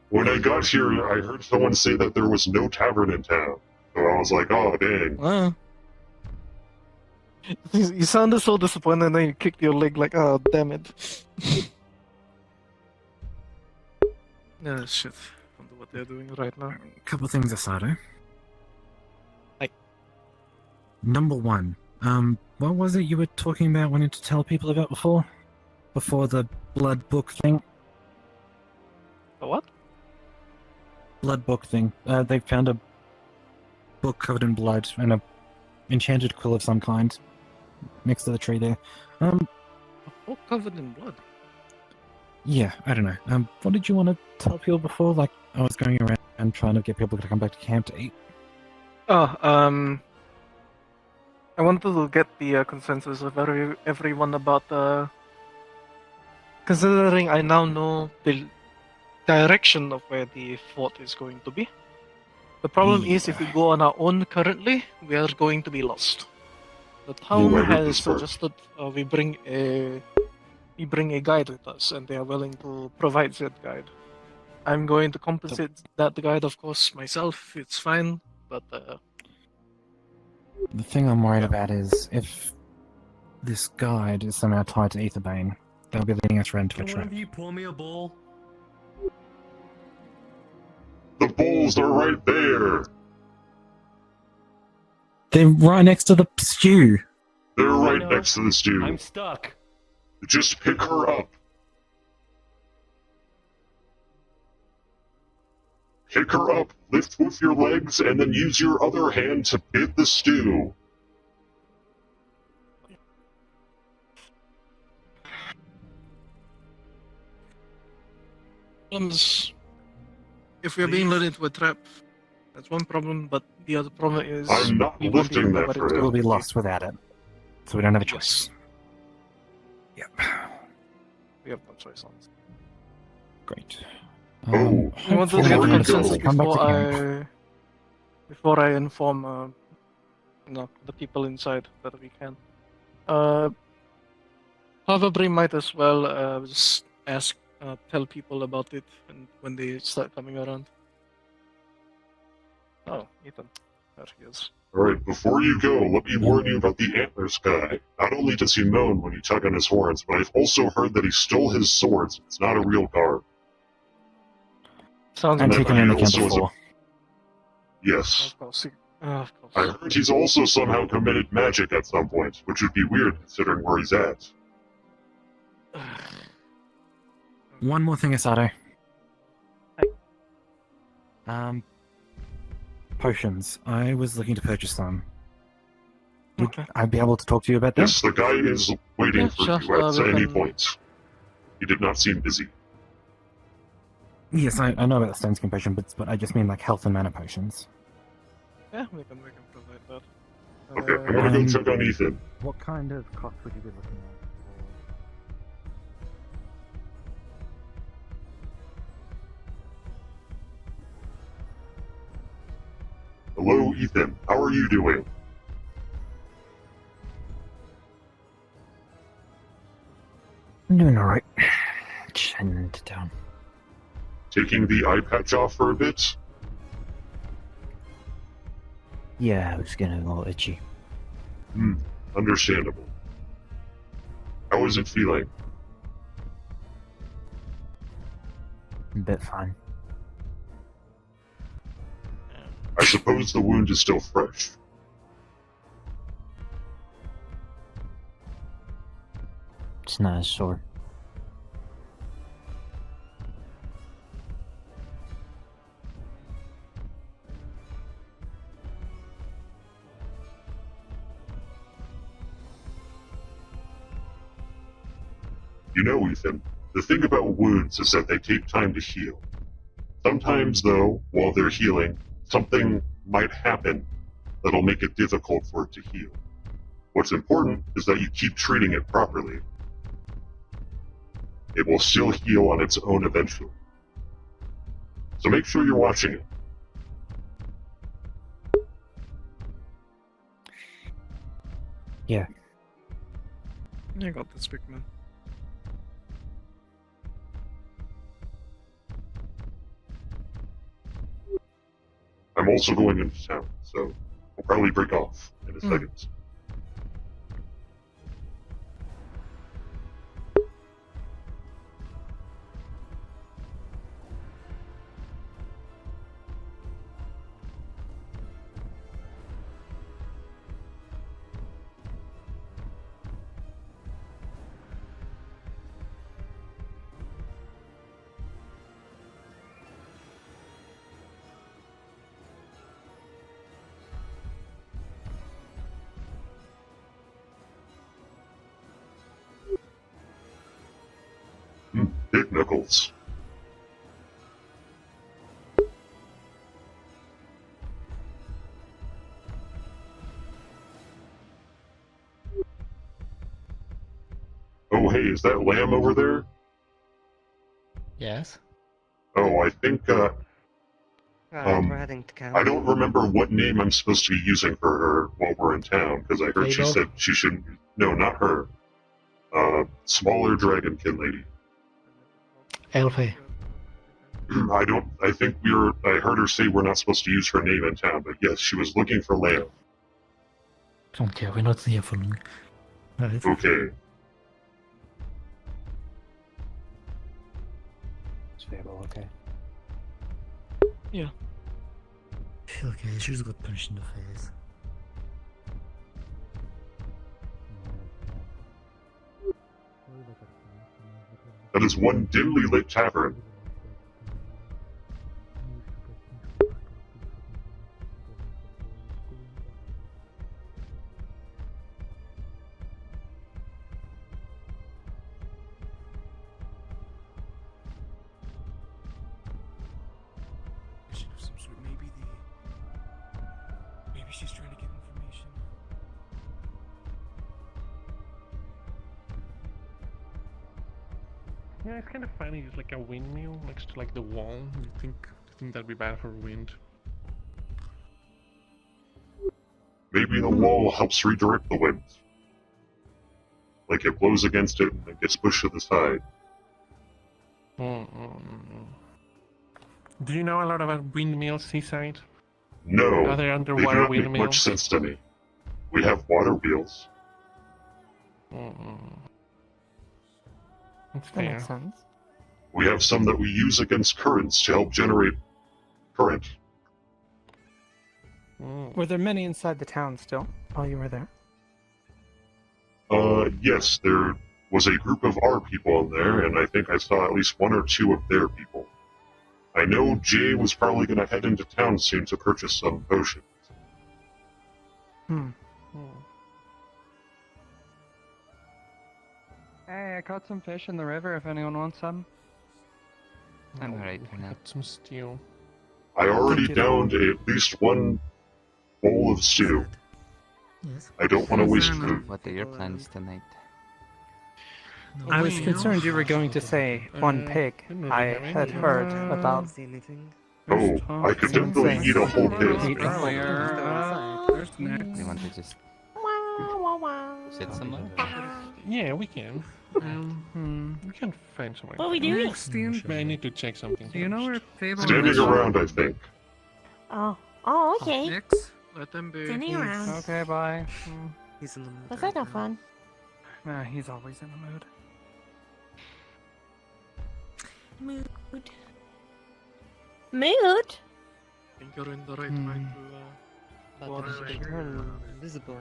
Speaker 8: When I got here, I heard someone say that there was no tavern in town. So I was like, oh, dang.
Speaker 9: You sounded so disappointed and then you kicked your leg like, oh, damn it. Yeah, shit. I wonder what they're doing right now.
Speaker 16: Couple things aside, eh?
Speaker 9: Hi.
Speaker 16: Number 1. What was it you were talking about wanting to tell people about before? Before the blood book thing?
Speaker 9: The what?
Speaker 16: Blood book thing. They found a book covered in blood and a enchanted quill of some kind next to the tree there.
Speaker 9: A book covered in blood?
Speaker 16: Yeah, I don't know. What did you want to tell people before? Like, I was going around and trying to get people to come back to camp to eat.
Speaker 9: Oh, I wanted to get the consensus of everyone about considering I now know the direction of where the fort is going to be. The problem is if we go on our own currently, we are going to be lost. The town has suggested we bring a guide with us, and they are willing to provide that guide. I'm going to compensate that guide, of course, myself. It's fine, but
Speaker 16: The thing I'm worried about is if this guide is somehow tied to Aetherbane, they'll be leading us right into a
Speaker 7: Can one
Speaker 16: trap.
Speaker 7: of you pour me a bowl?
Speaker 8: The bowls are right there!
Speaker 16: They're right next to the stew!
Speaker 8: They're right next to the stew.
Speaker 7: I'm stuck.
Speaker 8: Just pick her up. Pick her up, lift with your legs, and then use your other hand to bit the stew.
Speaker 9: if we're being led into a trap, That's one problem, but the other problem is
Speaker 8: I'm not
Speaker 9: we won't
Speaker 8: lifting
Speaker 9: even know
Speaker 8: that
Speaker 9: what
Speaker 8: for
Speaker 9: it's
Speaker 8: him.
Speaker 16: We'll
Speaker 9: going
Speaker 16: be
Speaker 9: to
Speaker 16: lost without it. So we don't have a choice.
Speaker 9: Yep. We have no choice on this.
Speaker 16: Great.
Speaker 8: Oh,
Speaker 9: I wanted to
Speaker 16: hopefully
Speaker 9: get
Speaker 16: we'll
Speaker 9: consensus
Speaker 16: come back to camp.
Speaker 9: before I inform the people inside that we can. Probably might as well just tell people about it and when they start coming around. Oh, Ethan. There he is.
Speaker 8: Alright, before you go, let me warn you about the antlers guy. Not only does he moan when you tug on his horns, but I've also heard that he stole his swords. It's not a real guard.
Speaker 9: Sounds
Speaker 16: And
Speaker 8: that
Speaker 16: taken in
Speaker 8: he
Speaker 16: the camp
Speaker 8: also has
Speaker 16: before.
Speaker 8: Yes.
Speaker 9: Of course. Of course.
Speaker 8: I heard he's also somehow committed magic at some point, which would be weird considering where he's at.
Speaker 16: One more thing, Asado. Potions. I was looking to purchase them. Would I be able to talk to you about that?
Speaker 8: Yes, the guy is waiting
Speaker 9: Yeah,
Speaker 8: for
Speaker 9: sure,
Speaker 8: you at
Speaker 9: we
Speaker 8: any
Speaker 9: can-
Speaker 8: point. He did not seem busy.
Speaker 16: Yes, I know about the stone skin potion, but I just mean like health and mana potions.
Speaker 9: Yeah, we can provide that.
Speaker 8: Okay, I'm gonna go check on Ethan.
Speaker 16: What kind of cost would you be looking at?
Speaker 8: Hello, Ethan. How are you doing?
Speaker 16: I'm doing alright. Just heading into town.
Speaker 8: Taking the eye patch off for a bit?
Speaker 16: Yeah, I was getting a little itchy.
Speaker 8: Understandable. How is it feeling?
Speaker 16: A bit fine.
Speaker 8: I suppose the wound is still fresh.
Speaker 16: It's not as sore.
Speaker 8: You know, Ethan, the thing about wounds is that they take time to heal. Sometimes, though, while they're healing, something might happen that'll make it difficult for it to heal. What's important is that you keep treating it properly. It will still heal on its own eventually. So make sure you're watching it.
Speaker 16: Yeah.
Speaker 9: You got this, big man.
Speaker 8: I'm also going into town, so I'll probably break off in a second. Big Knuckles. Oh, hey, is that Lamb over there?
Speaker 19: Yes.
Speaker 8: Oh, I think,
Speaker 21: we're heading to camp.
Speaker 8: I don't remember what name I'm supposed to be using for her while we're in town, because I heard she
Speaker 19: Fable?
Speaker 8: said she shouldn't. No, not her. Smaller dragonkin lady.
Speaker 19: Elfie.
Speaker 8: I think I heard her say we're not supposed to use her name in town, but yes, she was looking for Lamb.
Speaker 19: Don't care, we're not here for long. Right.
Speaker 8: Okay.
Speaker 16: Is Fable okay?
Speaker 9: Yeah.
Speaker 19: Okay, she just got punched in the face.
Speaker 8: That is one dimly lit tavern.
Speaker 13: she's trying to get information.
Speaker 12: Yeah, it's kind of funny. It's like a windmill next to like the wall. You think that'd be bad for wind?
Speaker 8: Maybe the wall helps redirect the wind. Like it blows against it and it gets pushed to the side.
Speaker 12: Do you know a lot about windmills, Seasaidh?
Speaker 8: No,
Speaker 12: Are there
Speaker 8: they do
Speaker 12: underwater
Speaker 8: not make
Speaker 12: windmills?
Speaker 8: much sense to me. We have water wheels.
Speaker 12: That's
Speaker 10: That
Speaker 12: fair.
Speaker 10: makes sense.
Speaker 8: We have some that we use against currents to help generate current.
Speaker 10: Were there many inside the town still while you were there?
Speaker 8: Yes, there was a group of our people in there, and I think I saw at least one or two of their people. I know Jay was probably going to head into town soon to purchase some potions.
Speaker 10: Hey, I caught some fish in the river if anyone wants some.
Speaker 12: I'm alright for now. Some steel.
Speaker 8: I already downed at least one bowl of stew.
Speaker 19: Yes.
Speaker 8: I don't want to waste food.
Speaker 14: What are your plans tonight?
Speaker 10: I was concerned you were going to say one pig. I had heard about.
Speaker 8: Oh, I could definitely eat a whole pig.
Speaker 14: You want to just sit somewhere?
Speaker 12: Yeah, we can. We can find somewhere.
Speaker 5: What are we doing?
Speaker 12: But I need to check something.
Speaker 6: Do you know where Fable
Speaker 8: Standing around, I think.
Speaker 5: Oh, okay.
Speaker 9: Let them be.
Speaker 5: Standing around.
Speaker 10: Okay, bye.
Speaker 21: He's in the mood.
Speaker 5: Was that no fun?
Speaker 10: Nah, he's always in the mood.
Speaker 5: Mood. Mood?
Speaker 9: I think you're in the right mind to.
Speaker 21: But if she can turn invisible,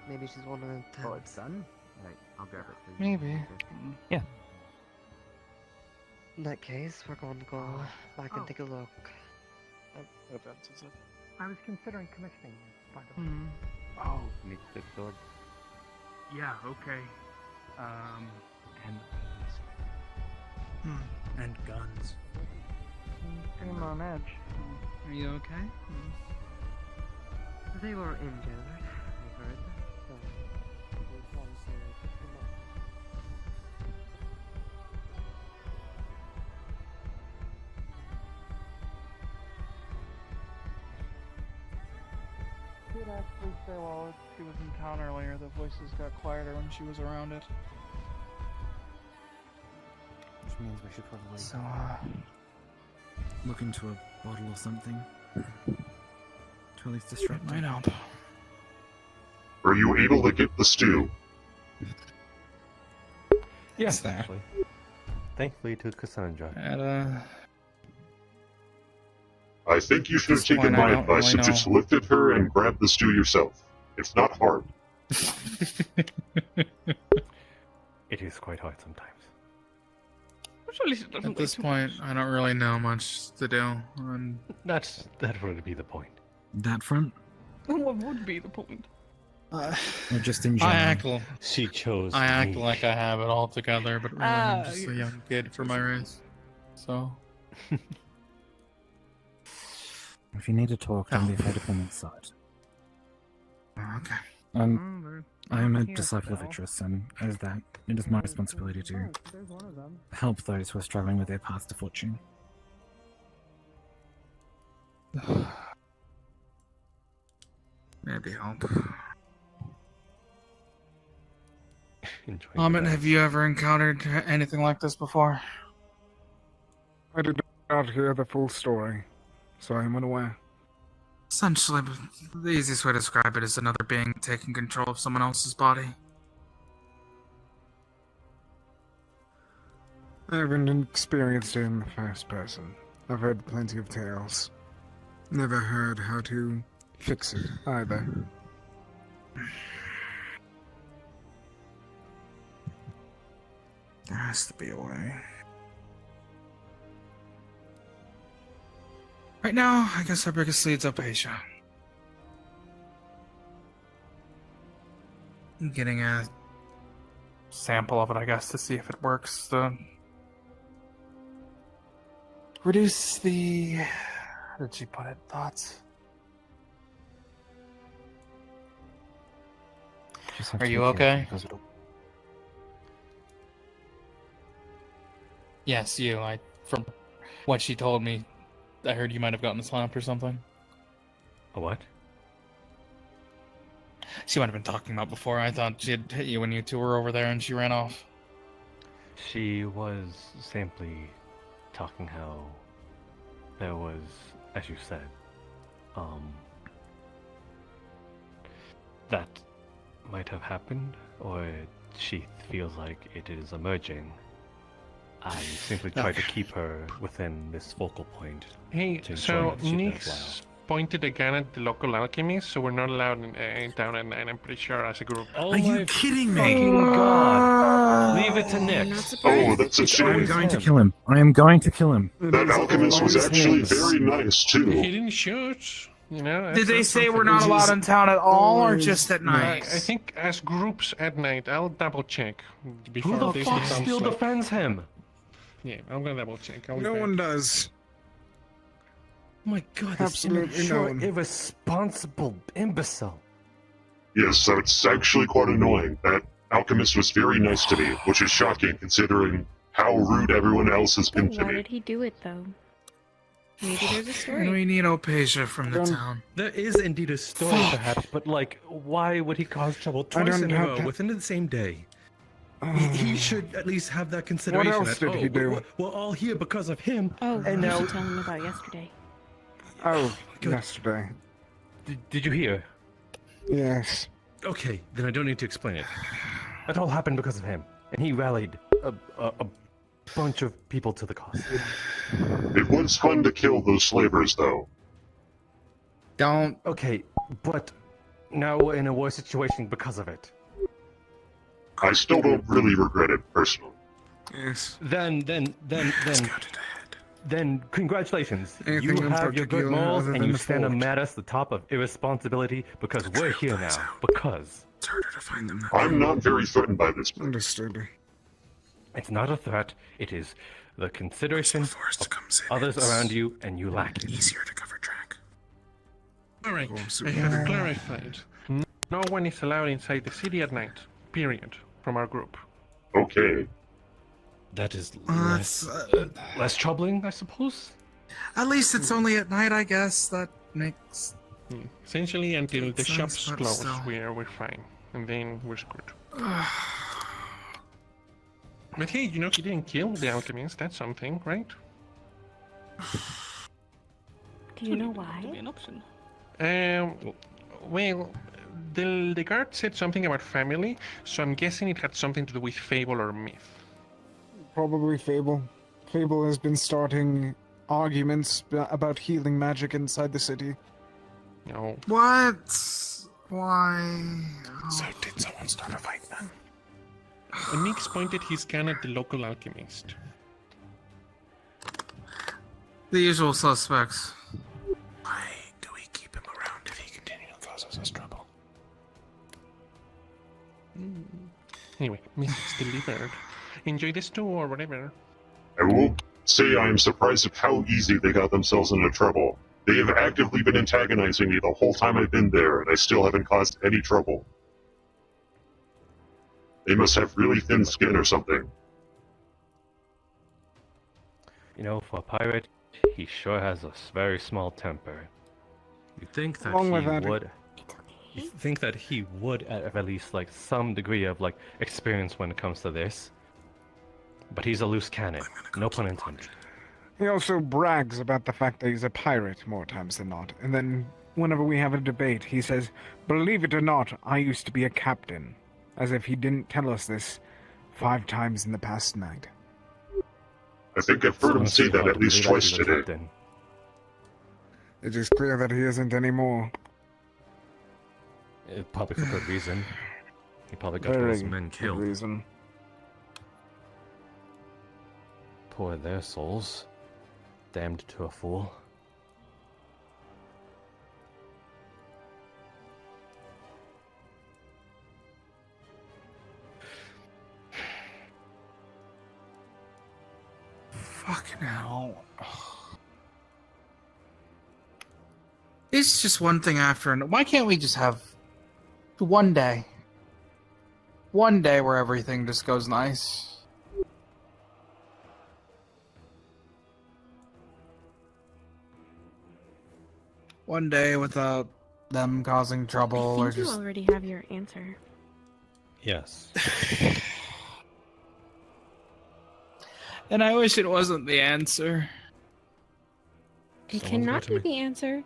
Speaker 21: maybe she's one of the tent.
Speaker 14: Oh, it's done? Right, I'll grab it for you.
Speaker 10: Maybe. Yeah.
Speaker 21: In that case, we're going to go back and take a look.
Speaker 10: I was considering commissioning you, by the way.
Speaker 14: Oh, meet the sword.
Speaker 13: Yeah, okay.
Speaker 20: And guns.
Speaker 10: I'm on edge.
Speaker 13: Are you okay?
Speaker 21: They were injured, I heard. So, we want to pick them up.
Speaker 6: Did actually say while she was in town earlier, the voices got quieter when she was around it.
Speaker 20: Which means we should probably
Speaker 13: So,
Speaker 20: look into a bottle or something to at least distract
Speaker 13: might
Speaker 20: her.
Speaker 13: help.
Speaker 8: Were you able to get the stew?
Speaker 13: Yes, there.
Speaker 18: Actually. Thankfully to Cassandra.
Speaker 13: And,
Speaker 8: I think you should have
Speaker 13: this
Speaker 8: taken
Speaker 13: point, I
Speaker 8: my
Speaker 13: don't
Speaker 8: advice
Speaker 13: really
Speaker 8: and just
Speaker 13: know.
Speaker 8: lifted her and grabbed the stew yourself. It's not hard.
Speaker 18: It is quite hard sometimes.
Speaker 13: At this point, I don't really know much to do. And
Speaker 18: That would be the point.
Speaker 20: That front?
Speaker 6: What would be the point?
Speaker 20: Or just in general?
Speaker 18: She chose.
Speaker 13: I act
Speaker 18: me.
Speaker 13: like I have it all together, but really I'm just a
Speaker 6: yes.
Speaker 13: young kid for my race. So.
Speaker 20: If you need to talk, don't be afraid to come inside.
Speaker 13: Okay.
Speaker 20: I am a disciple of Idris, and as that, it is my responsibility to help those who are struggling with their paths to fortune.
Speaker 13: Maybe help.
Speaker 18: Enjoy
Speaker 13: Have you ever encountered anything like this before?
Speaker 3: I did not hear the full story, so I am unaware.
Speaker 13: Essentially, the easiest way to describe it is another being taking control of someone else's body.
Speaker 3: I haven't experienced it in the first person. I've heard plenty of tales. Never heard how to fix it, either.
Speaker 13: There has to be a way. Right now, I guess our biggest lead's Opatia. Getting a sample of it, I guess, to see if it works. To reduce the... How did she put it? Thoughts?
Speaker 20: just have
Speaker 13: Are
Speaker 20: to
Speaker 13: you
Speaker 20: be careful
Speaker 13: okay?
Speaker 20: because it'll-
Speaker 13: Yes, you. From what she told me, I heard you might have gotten a slap or something.
Speaker 18: A what?
Speaker 13: She might have been talking about before. I thought she had hit you when you two were over there and she ran off.
Speaker 18: She was simply talking how there was, as you said, that might have happened, or she feels like it is emerging. I simply tried to keep her within this focal point.
Speaker 12: Hey,
Speaker 18: to
Speaker 12: so
Speaker 18: ensure that she didn't
Speaker 12: Nix pointed a gun at the local alchemist, so we're not allowed in town, and I'm pretty sure as a group.
Speaker 18: Oh
Speaker 20: Are you kidding me?
Speaker 18: fucking god! Leave it to Nix.
Speaker 8: Oh, that's a
Speaker 20: I'm
Speaker 8: shame.
Speaker 20: going to kill him. I am going to kill him.
Speaker 8: That alchemist was actually very nice,
Speaker 12: He
Speaker 8: too.
Speaker 12: didn't shoot. You know.
Speaker 6: Did they
Speaker 12: that's
Speaker 6: say we're
Speaker 12: something.
Speaker 6: not allowed in town at all, or just at night?
Speaker 12: I think as groups at night. I'll double check before
Speaker 18: Who the
Speaker 12: this
Speaker 18: fuck
Speaker 12: becomes
Speaker 18: still
Speaker 12: like...
Speaker 18: defends him?
Speaker 12: Yeah, I'm gonna double check. I'll be
Speaker 3: No
Speaker 12: back.
Speaker 3: one does.
Speaker 18: My god, this
Speaker 3: Absolutely
Speaker 18: immature,
Speaker 3: no one.
Speaker 18: irresponsible imbecile.
Speaker 8: Yes, that's actually quite annoying. That alchemist was very nice to me, which is shocking considering how rude everyone else has been to
Speaker 5: Why
Speaker 8: me.
Speaker 5: did he do it though? Maybe there's a story.
Speaker 6: And we need Opasia from the town.
Speaker 18: There is indeed a story, perhaps, but like, why would he cause trouble
Speaker 3: I
Speaker 18: twice
Speaker 3: don't
Speaker 18: in a
Speaker 3: have
Speaker 18: row
Speaker 3: that-
Speaker 18: within the same day? He should at least have that consideration.
Speaker 3: else did he do?
Speaker 18: We're all here because of him.
Speaker 5: Oh,
Speaker 18: and
Speaker 5: you
Speaker 18: now,
Speaker 5: should tell him about yesterday.
Speaker 3: Oh, yesterday.
Speaker 18: did you hear?
Speaker 3: Yes.
Speaker 18: Okay, then I don't need to explain it. That all happened because of him, and he rallied a bunch of people to the cause.
Speaker 8: It was fun to kill those slavers, though.
Speaker 13: Don't.
Speaker 18: Okay, but now we're in a worse situation because of it.
Speaker 8: I still don't really regret it, personally.
Speaker 3: Yes.
Speaker 18: Then, congratulations.
Speaker 3: Anything
Speaker 18: You
Speaker 3: in
Speaker 18: have your good
Speaker 3: particular
Speaker 18: morals,
Speaker 3: other
Speaker 18: and
Speaker 3: than
Speaker 18: you
Speaker 3: the
Speaker 18: stand
Speaker 3: fort?
Speaker 18: mad us the top of irresponsibility because we're here now. Because
Speaker 3: It's harder to find them.
Speaker 8: I'm not very threatened by this.
Speaker 3: Understood.
Speaker 18: it's not a threat. It is the consideration of others around you, and you lack it.
Speaker 3: Easier to cover track.
Speaker 12: All right, I have clarified. No one is allowed inside the city at night. Period. From our group.
Speaker 8: Okay.
Speaker 18: That is
Speaker 6: That's,
Speaker 18: less troubling, I suppose.
Speaker 6: At least it's only at night, I guess. That makes.
Speaker 12: Essentially, until the
Speaker 6: Makes sense,
Speaker 12: shops
Speaker 6: but
Speaker 12: close,
Speaker 6: still.
Speaker 12: we're fine, and then we're screwed. But hey, you know he didn't kill the alchemist. That's something, right?
Speaker 5: Do you know why?
Speaker 14: Could be an option.
Speaker 12: Well, the guard said something about family, so I'm guessing it had something to do with fable or myth.
Speaker 3: Probably Fable. Fable has been starting arguments about healing magic inside the city.
Speaker 12: No.
Speaker 6: What? Why?
Speaker 3: So did someone start a fight then?
Speaker 12: Nix pointed his gun at the local alchemist.
Speaker 6: The usual suspects.
Speaker 3: Why do we keep him around if he continually causes us trouble?
Speaker 12: Anyway, message delivered. Enjoy the stew or whatever.
Speaker 8: I will say I am surprised at how easy they got themselves into trouble. They have actively been antagonizing me the whole time I've been there, and I still haven't caused any trouble. They must have really thin skin or something.
Speaker 18: You know, for a pirate, he sure has a very small temper. You think that
Speaker 3: Along with
Speaker 18: he
Speaker 3: that-
Speaker 18: would? You think that he would have at least like some degree of like experience when it comes to this? But he's a loose cannon. No pun intended.
Speaker 3: He also brags about the fact that he's a pirate more times than not. And then, whenever we have a debate, he says, "Believe it or not, I used to be a captain." As if he didn't tell us this 5 times in the past night.
Speaker 8: I think I've heard him say that at least twice today.
Speaker 3: It is clear that he isn't anymore.
Speaker 18: Probably for good reason. He probably got
Speaker 3: Very
Speaker 18: those men
Speaker 3: good
Speaker 18: killed.
Speaker 3: reason.
Speaker 18: Poor their souls. Damned to a fool.
Speaker 6: Fucking hell. It's just one thing after another. Why can't we just have one day?
Speaker 13: one day where everything just goes nice. One day without them causing trouble
Speaker 15: I
Speaker 13: or
Speaker 15: think you
Speaker 13: just.
Speaker 15: already have your answer.
Speaker 18: Yes.
Speaker 13: And I wish it wasn't the answer.
Speaker 15: It
Speaker 18: Someone's
Speaker 15: cannot
Speaker 18: got
Speaker 15: be
Speaker 18: to
Speaker 15: the answer.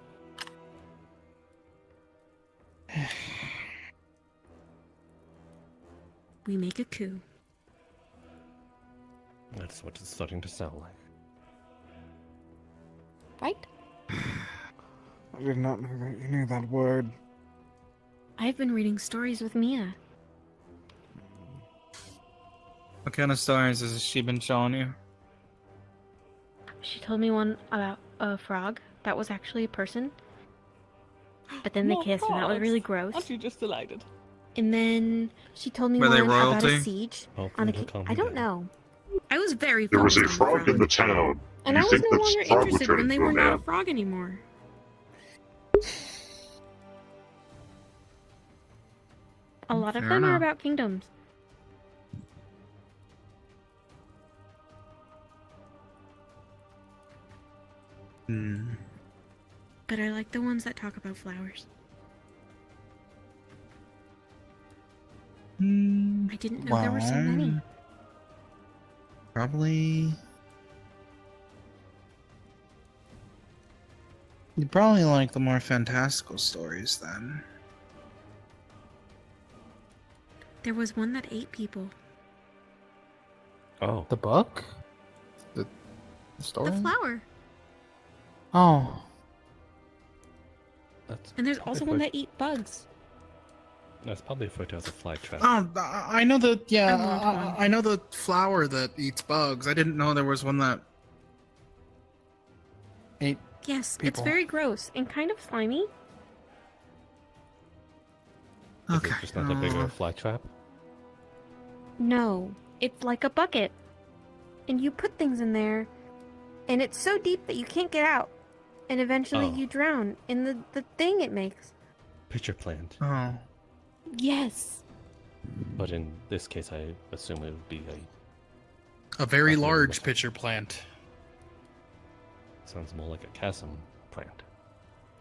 Speaker 15: We make a coup.
Speaker 18: That's what it's starting to sound like.
Speaker 15: Right?
Speaker 3: I did not know that you knew that word.
Speaker 15: I've been reading stories with Mia.
Speaker 13: What kind of stories has she been showing you?
Speaker 15: She told me one about a frog that was actually a person. But then they
Speaker 6: More
Speaker 15: kissed, and that was
Speaker 6: frogs.
Speaker 15: really gross.
Speaker 6: Aren't you just delighted?
Speaker 15: And then she told me
Speaker 13: Were they
Speaker 15: one about a
Speaker 13: royalty?
Speaker 15: siege
Speaker 18: Hopefully
Speaker 15: on a
Speaker 18: they'll calm
Speaker 15: I
Speaker 18: you
Speaker 15: don't
Speaker 18: down.
Speaker 15: know. I was very
Speaker 8: There was a
Speaker 15: focused on the
Speaker 8: frog in the town.
Speaker 15: and
Speaker 8: you
Speaker 15: I was
Speaker 8: think
Speaker 15: no
Speaker 8: the
Speaker 15: longer
Speaker 8: frog would
Speaker 15: interested
Speaker 8: turn
Speaker 15: when they
Speaker 8: into a
Speaker 15: were not a
Speaker 8: man?
Speaker 15: frog anymore. A lot of
Speaker 13: Fair
Speaker 15: them are
Speaker 13: enough.
Speaker 15: about kingdoms. But I like the ones that talk about flowers. I didn't know there were so many.
Speaker 13: Probably. You probably like the more fantastical stories then.
Speaker 15: There was one that ate people.
Speaker 18: Oh.
Speaker 13: The book? The story?
Speaker 15: The flower.
Speaker 13: Oh.
Speaker 18: That's
Speaker 15: And there's also
Speaker 18: probably
Speaker 15: one
Speaker 18: for-
Speaker 15: that eat bugs.
Speaker 18: That's probably referred to as a fly trap.
Speaker 13: Oh, I know the
Speaker 15: I want one.
Speaker 13: I know the flower that eats bugs. I didn't know there was one that ate.
Speaker 15: Yes, it's
Speaker 13: People.
Speaker 15: very gross and kind of slimy.
Speaker 18: Is it just not that big of a fly trap?
Speaker 15: No, it's like a bucket. And you put things in there, and it's so deep that you can't get out. And eventually
Speaker 18: Oh.
Speaker 15: you drown in the thing it makes.
Speaker 18: Pitcher plant.
Speaker 13: Oh.
Speaker 15: Yes.
Speaker 18: But in this case, I assume it would be
Speaker 13: A very
Speaker 18: Okay,
Speaker 13: large
Speaker 18: that's-
Speaker 13: pitcher plant.
Speaker 18: sounds more like a chasm plant.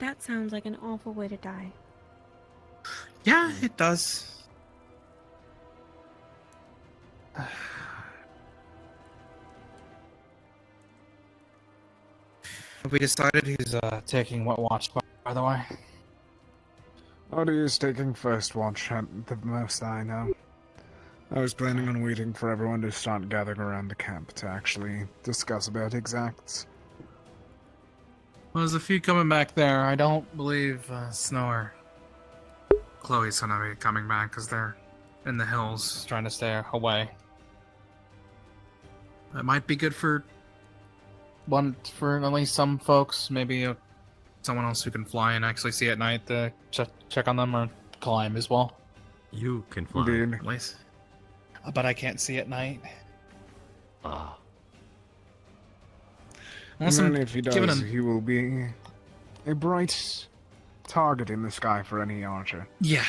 Speaker 15: That sounds like an awful way to die.
Speaker 13: Yeah, it does. We decided he's taking what watch, by the way?
Speaker 3: Odie is taking first watch at the most I know. I was planning on waiting for everyone to start gathering around the camp to actually discuss about exacts.
Speaker 13: Well, there's a few coming back there. I don't believe Snow or Chloe's gonna be coming back because they're in the hills trying to stay away. It might be good for at least some folks. Maybe someone else who can fly and actually see at night to check on them or climb as well.
Speaker 18: You can fly.
Speaker 3: Indeed.
Speaker 13: At least. But I can't see at night.
Speaker 18: Ah.
Speaker 13: Unless
Speaker 3: And
Speaker 13: I'm
Speaker 3: if he
Speaker 13: giving
Speaker 3: does,
Speaker 13: him-
Speaker 3: he will be a bright target in the sky for any archer.
Speaker 13: Yeah.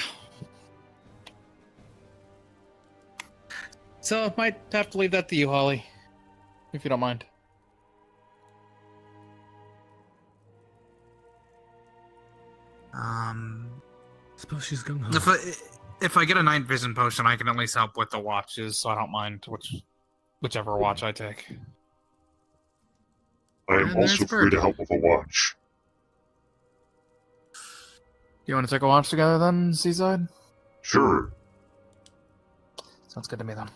Speaker 13: So I might have to leave that to you, Holly, if you don't mind.
Speaker 18: Suppose she's going home.
Speaker 13: If I get a night vision potion, I can at least help with the watches, so I don't mind whichever watch I take.
Speaker 8: I am
Speaker 13: And there's
Speaker 8: also free
Speaker 13: Bert.
Speaker 8: to help with a watch.
Speaker 13: You want to take a watch together then, Seasaidh?
Speaker 8: Sure.
Speaker 13: Sounds good to me then.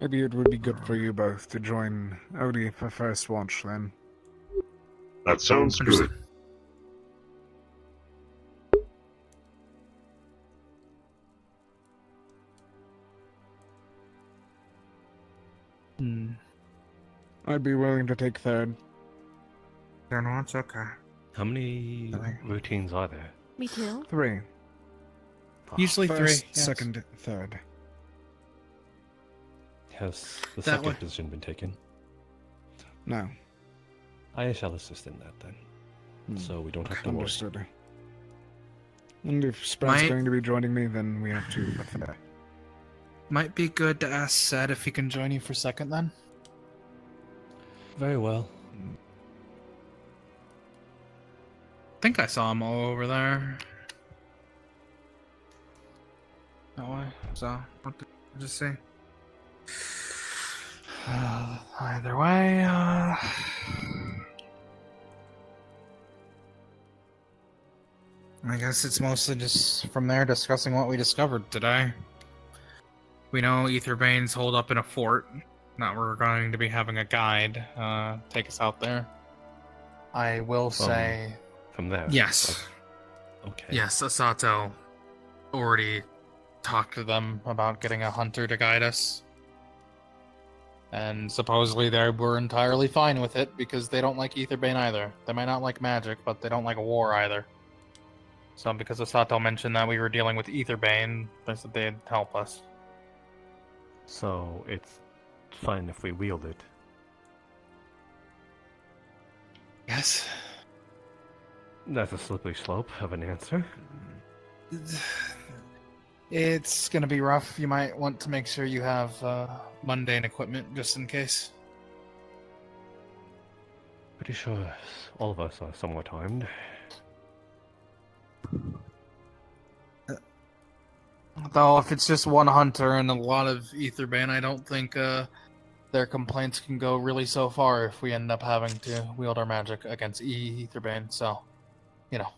Speaker 3: Maybe it would be good for you both to join Odie for first watch then.
Speaker 8: That sounds good.
Speaker 3: I'd be willing to take third.
Speaker 13: Third watch? Okay.
Speaker 18: How many routines are there?
Speaker 15: Me too.
Speaker 3: 3.
Speaker 13: Usually
Speaker 3: First,
Speaker 13: 3. Yes.
Speaker 3: second, third.
Speaker 18: Has the
Speaker 13: That
Speaker 18: second
Speaker 13: way.
Speaker 18: position been taken?
Speaker 3: No.
Speaker 18: I shall assist in that then. So we don't have to worry.
Speaker 3: Understood. And if Sprout's
Speaker 13: Might-
Speaker 3: going to be joining me, then we have to.
Speaker 13: Might be good to ask Sed if he can join you for second then.
Speaker 18: Very well.
Speaker 13: I think I saw him all over there. That way. So, what did I just say? Either way, I guess it's mostly just from there discussing what we discovered today. We know Etherbane's holed up in a fort. That we're going to be having a guide take us out there. I will say...
Speaker 18: From there?
Speaker 13: Yes.
Speaker 18: Okay.
Speaker 13: Yes, Asato already talked to them about getting a hunter to guide us. And supposedly they were entirely fine with it because they don't like Etherbane either. They might not like magic, but they don't like war either. So because Asato mentioned that we were dealing with Etherbane, they said they'd help us.
Speaker 18: So it's fine if we wield it.
Speaker 13: Yes.
Speaker 18: That's a slippery slope of an answer.
Speaker 13: It's gonna be rough. You might want to make sure you have mundane equipment just in case.
Speaker 18: Pretty sure all of us are somewhat armed.
Speaker 13: Though if it's just one hunter and a lot of Etherbane, I don't think their complaints can go really so far if we end up having to wield our magic against Etherbane. So, you know.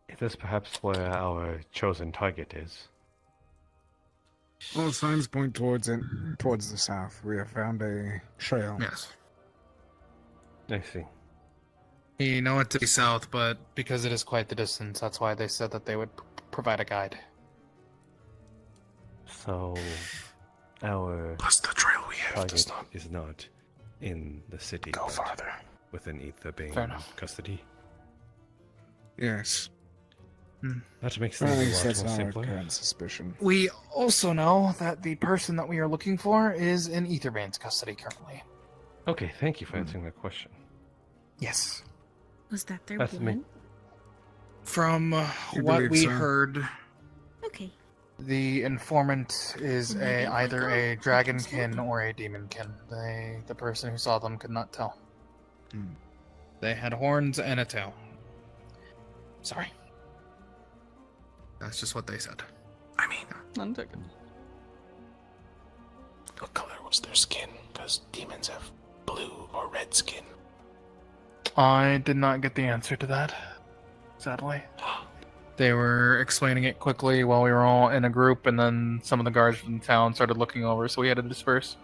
Speaker 18: Is this perhaps where our chosen target is?
Speaker 3: All signs point towards it, towards the south. We have found a trail.
Speaker 13: Yes.
Speaker 18: I see.
Speaker 13: You know it to be south, but because it is quite the distance, that's why they said that they would provide a guide.
Speaker 18: So, our
Speaker 13: Plus the trail we have
Speaker 18: target is not in the city.
Speaker 13: Go farther.
Speaker 18: Within Etherbane
Speaker 13: Fair enough.
Speaker 18: custody.
Speaker 3: Yes.
Speaker 18: That makes
Speaker 3: At
Speaker 18: things
Speaker 3: least
Speaker 18: a lot
Speaker 3: that's
Speaker 18: more
Speaker 3: our
Speaker 18: simpler.
Speaker 3: current suspicion.
Speaker 13: We also know that the person that we are looking for is in Etherbane's custody currently.
Speaker 18: Okay, thank you for answering that question.
Speaker 13: Yes.
Speaker 4: Was that their
Speaker 18: That's me.
Speaker 4: blood?
Speaker 13: From
Speaker 3: You
Speaker 13: what
Speaker 3: believe
Speaker 13: we
Speaker 3: so?
Speaker 13: heard,
Speaker 4: Okay.
Speaker 13: the informant is
Speaker 4: Maybe
Speaker 13: either
Speaker 4: like
Speaker 13: a
Speaker 4: a
Speaker 13: dragonkin or a demonkin. The person who saw them could not tell. They had horns and a tail. Sorry. That's just what they said. I mean,
Speaker 10: I'm taking.
Speaker 11: What color was their skin? Because demons have blue or red skin.
Speaker 13: I did not get the answer to that, sadly. They were explaining it quickly while we were all in a group, and then some of the guards from town started looking over, so we had to disperse.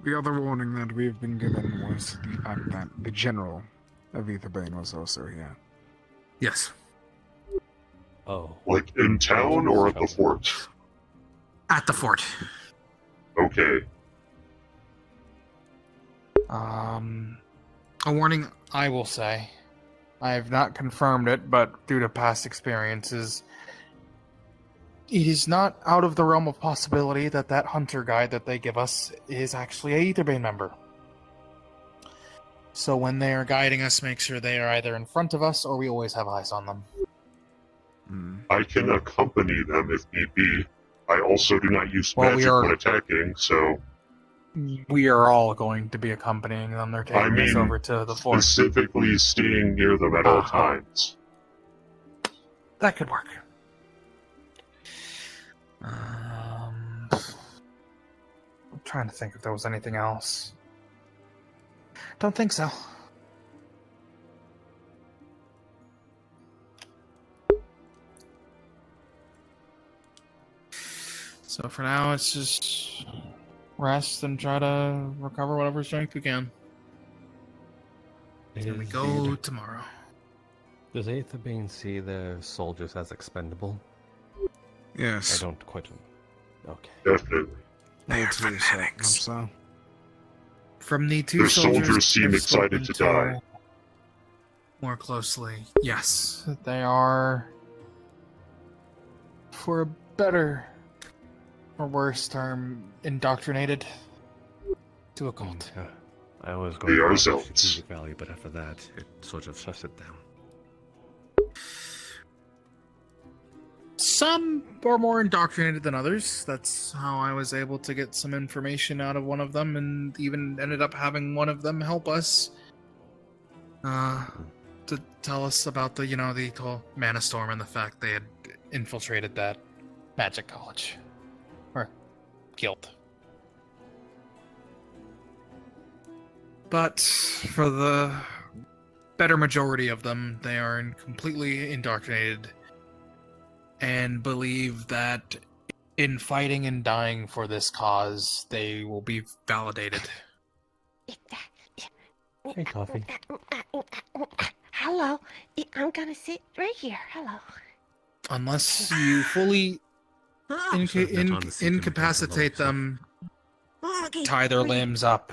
Speaker 3: The other warning that we've been given was the fact that the general of Etherbane was also here.
Speaker 13: Yes.
Speaker 18: Oh.
Speaker 8: Like in town or at the fort?
Speaker 13: At the fort.
Speaker 8: Okay.
Speaker 13: A warning, I will say. I have not confirmed it, but due to past experiences, it is not out of the realm of possibility that that hunter guide that they give us is actually a Etherbane member. So when they are guiding us, make sure they are either in front of us or we always have eyes on them.
Speaker 8: I can accompany them if need be. I also do not use
Speaker 13: Well, we
Speaker 8: magic
Speaker 13: are-
Speaker 8: when attacking, so
Speaker 13: We are all going to be accompanying them. They're taking
Speaker 8: I mean,
Speaker 13: us over to the fort.
Speaker 8: specifically staying near them at all times.
Speaker 13: That could work. I'm trying to think if there was anything else. Don't think so. So for now, it's just rest and try to recover whatever strength we can. And we
Speaker 18: Is
Speaker 13: go
Speaker 18: the-
Speaker 13: tomorrow.
Speaker 18: Does Etherbane see their soldiers as expendable?
Speaker 3: Yes.
Speaker 18: I don't quite. Okay.
Speaker 8: Definitely.
Speaker 3: So.
Speaker 13: From the two
Speaker 8: Their
Speaker 13: soldiers,
Speaker 8: soldiers seem
Speaker 13: I've
Speaker 8: excited to
Speaker 13: spoken
Speaker 8: die.
Speaker 13: more closely, yes, they are, for a better or worse term, indoctrinated. to a cult.
Speaker 18: I was
Speaker 8: They
Speaker 18: going
Speaker 8: are
Speaker 18: to watch
Speaker 8: zealots.
Speaker 18: Strategic Value, but after that, it sort of shuts it down.
Speaker 13: Some are more indoctrinated than others. That's how I was able to get some information out of one of them, and even ended up having one of them help us to tell us about the whole Mana Storm and the fact they had infiltrated that magic college or guild. But for the better majority of them, they are completely indoctrinated and believe that in fighting and dying for this cause, they will be validated.
Speaker 18: Hey, coffee.
Speaker 17: Hello. I'm gonna sit right here. Hello.
Speaker 13: Unless you fully incapacitate them, tie their limbs up,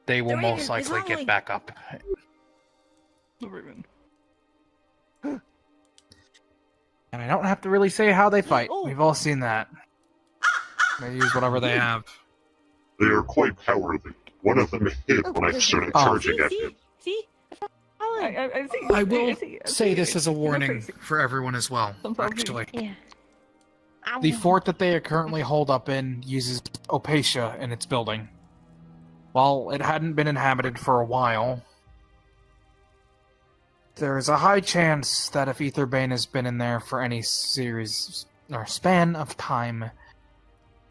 Speaker 13: they will most likely get back up. And I don't have to really say how they fight. We've all seen that. They use whatever they have.
Speaker 8: They are quite cowardly. One of them hit when I started charging at him.
Speaker 13: I will say this as a warning for everyone as well, actually.
Speaker 17: Yeah.
Speaker 13: The fort that they are currently holed up in uses Opatia in its building. While it hadn't been inhabited for a while, there is a high chance that if Aetherbane has been in there for any series or span of time,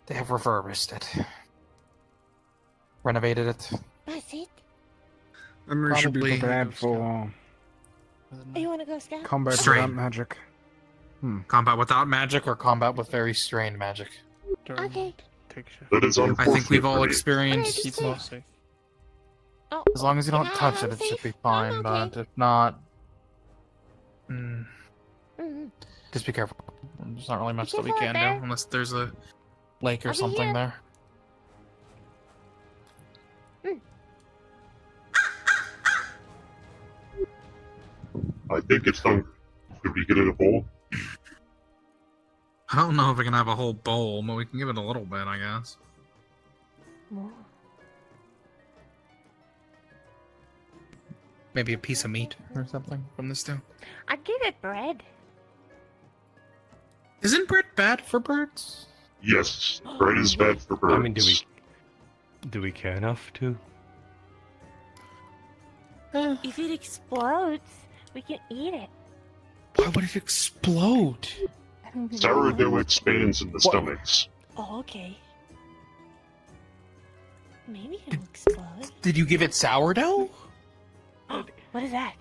Speaker 13: they have refurbished it. Renovated it.
Speaker 17: That's it.
Speaker 3: And we should be
Speaker 13: Probably-
Speaker 3: prepared for
Speaker 17: You wanna go scout?
Speaker 3: combat
Speaker 13: Strain.
Speaker 3: without magic.
Speaker 13: Combat without magic or combat with very strained magic?
Speaker 17: Okay.
Speaker 8: That is
Speaker 13: I
Speaker 8: unfortunate.
Speaker 13: think we've all
Speaker 8: for me.
Speaker 13: experienced.
Speaker 17: Oh,
Speaker 13: As long as you don't
Speaker 17: yeah,
Speaker 13: touch
Speaker 17: I'm
Speaker 13: it, it should be
Speaker 17: safe.
Speaker 13: fine.
Speaker 17: I'm
Speaker 13: But
Speaker 17: okay.
Speaker 13: if not,
Speaker 17: Mhm.
Speaker 13: just be careful. There's not really much that we
Speaker 17: careful
Speaker 13: can
Speaker 17: out there.
Speaker 13: do unless there's a lake or
Speaker 17: I'll be
Speaker 13: something
Speaker 17: here.
Speaker 13: there.
Speaker 8: I think it's hungry. Could we get it a bowl?
Speaker 13: I don't know if we can have a whole bowl, but we can give it a little bit, I guess. Maybe a piece of meat or something from this too.
Speaker 17: I give it bread.
Speaker 13: Isn't bread bad for birds?
Speaker 8: Yes, bread is bad for birds.
Speaker 18: I mean, do we care enough to?
Speaker 17: If it explodes, we can eat it.
Speaker 13: Why would it explode?
Speaker 8: Sourdough expands in the stomachs.
Speaker 17: Oh, okay. Maybe it'll explode.
Speaker 13: Did you give it sourdough?
Speaker 17: What is that?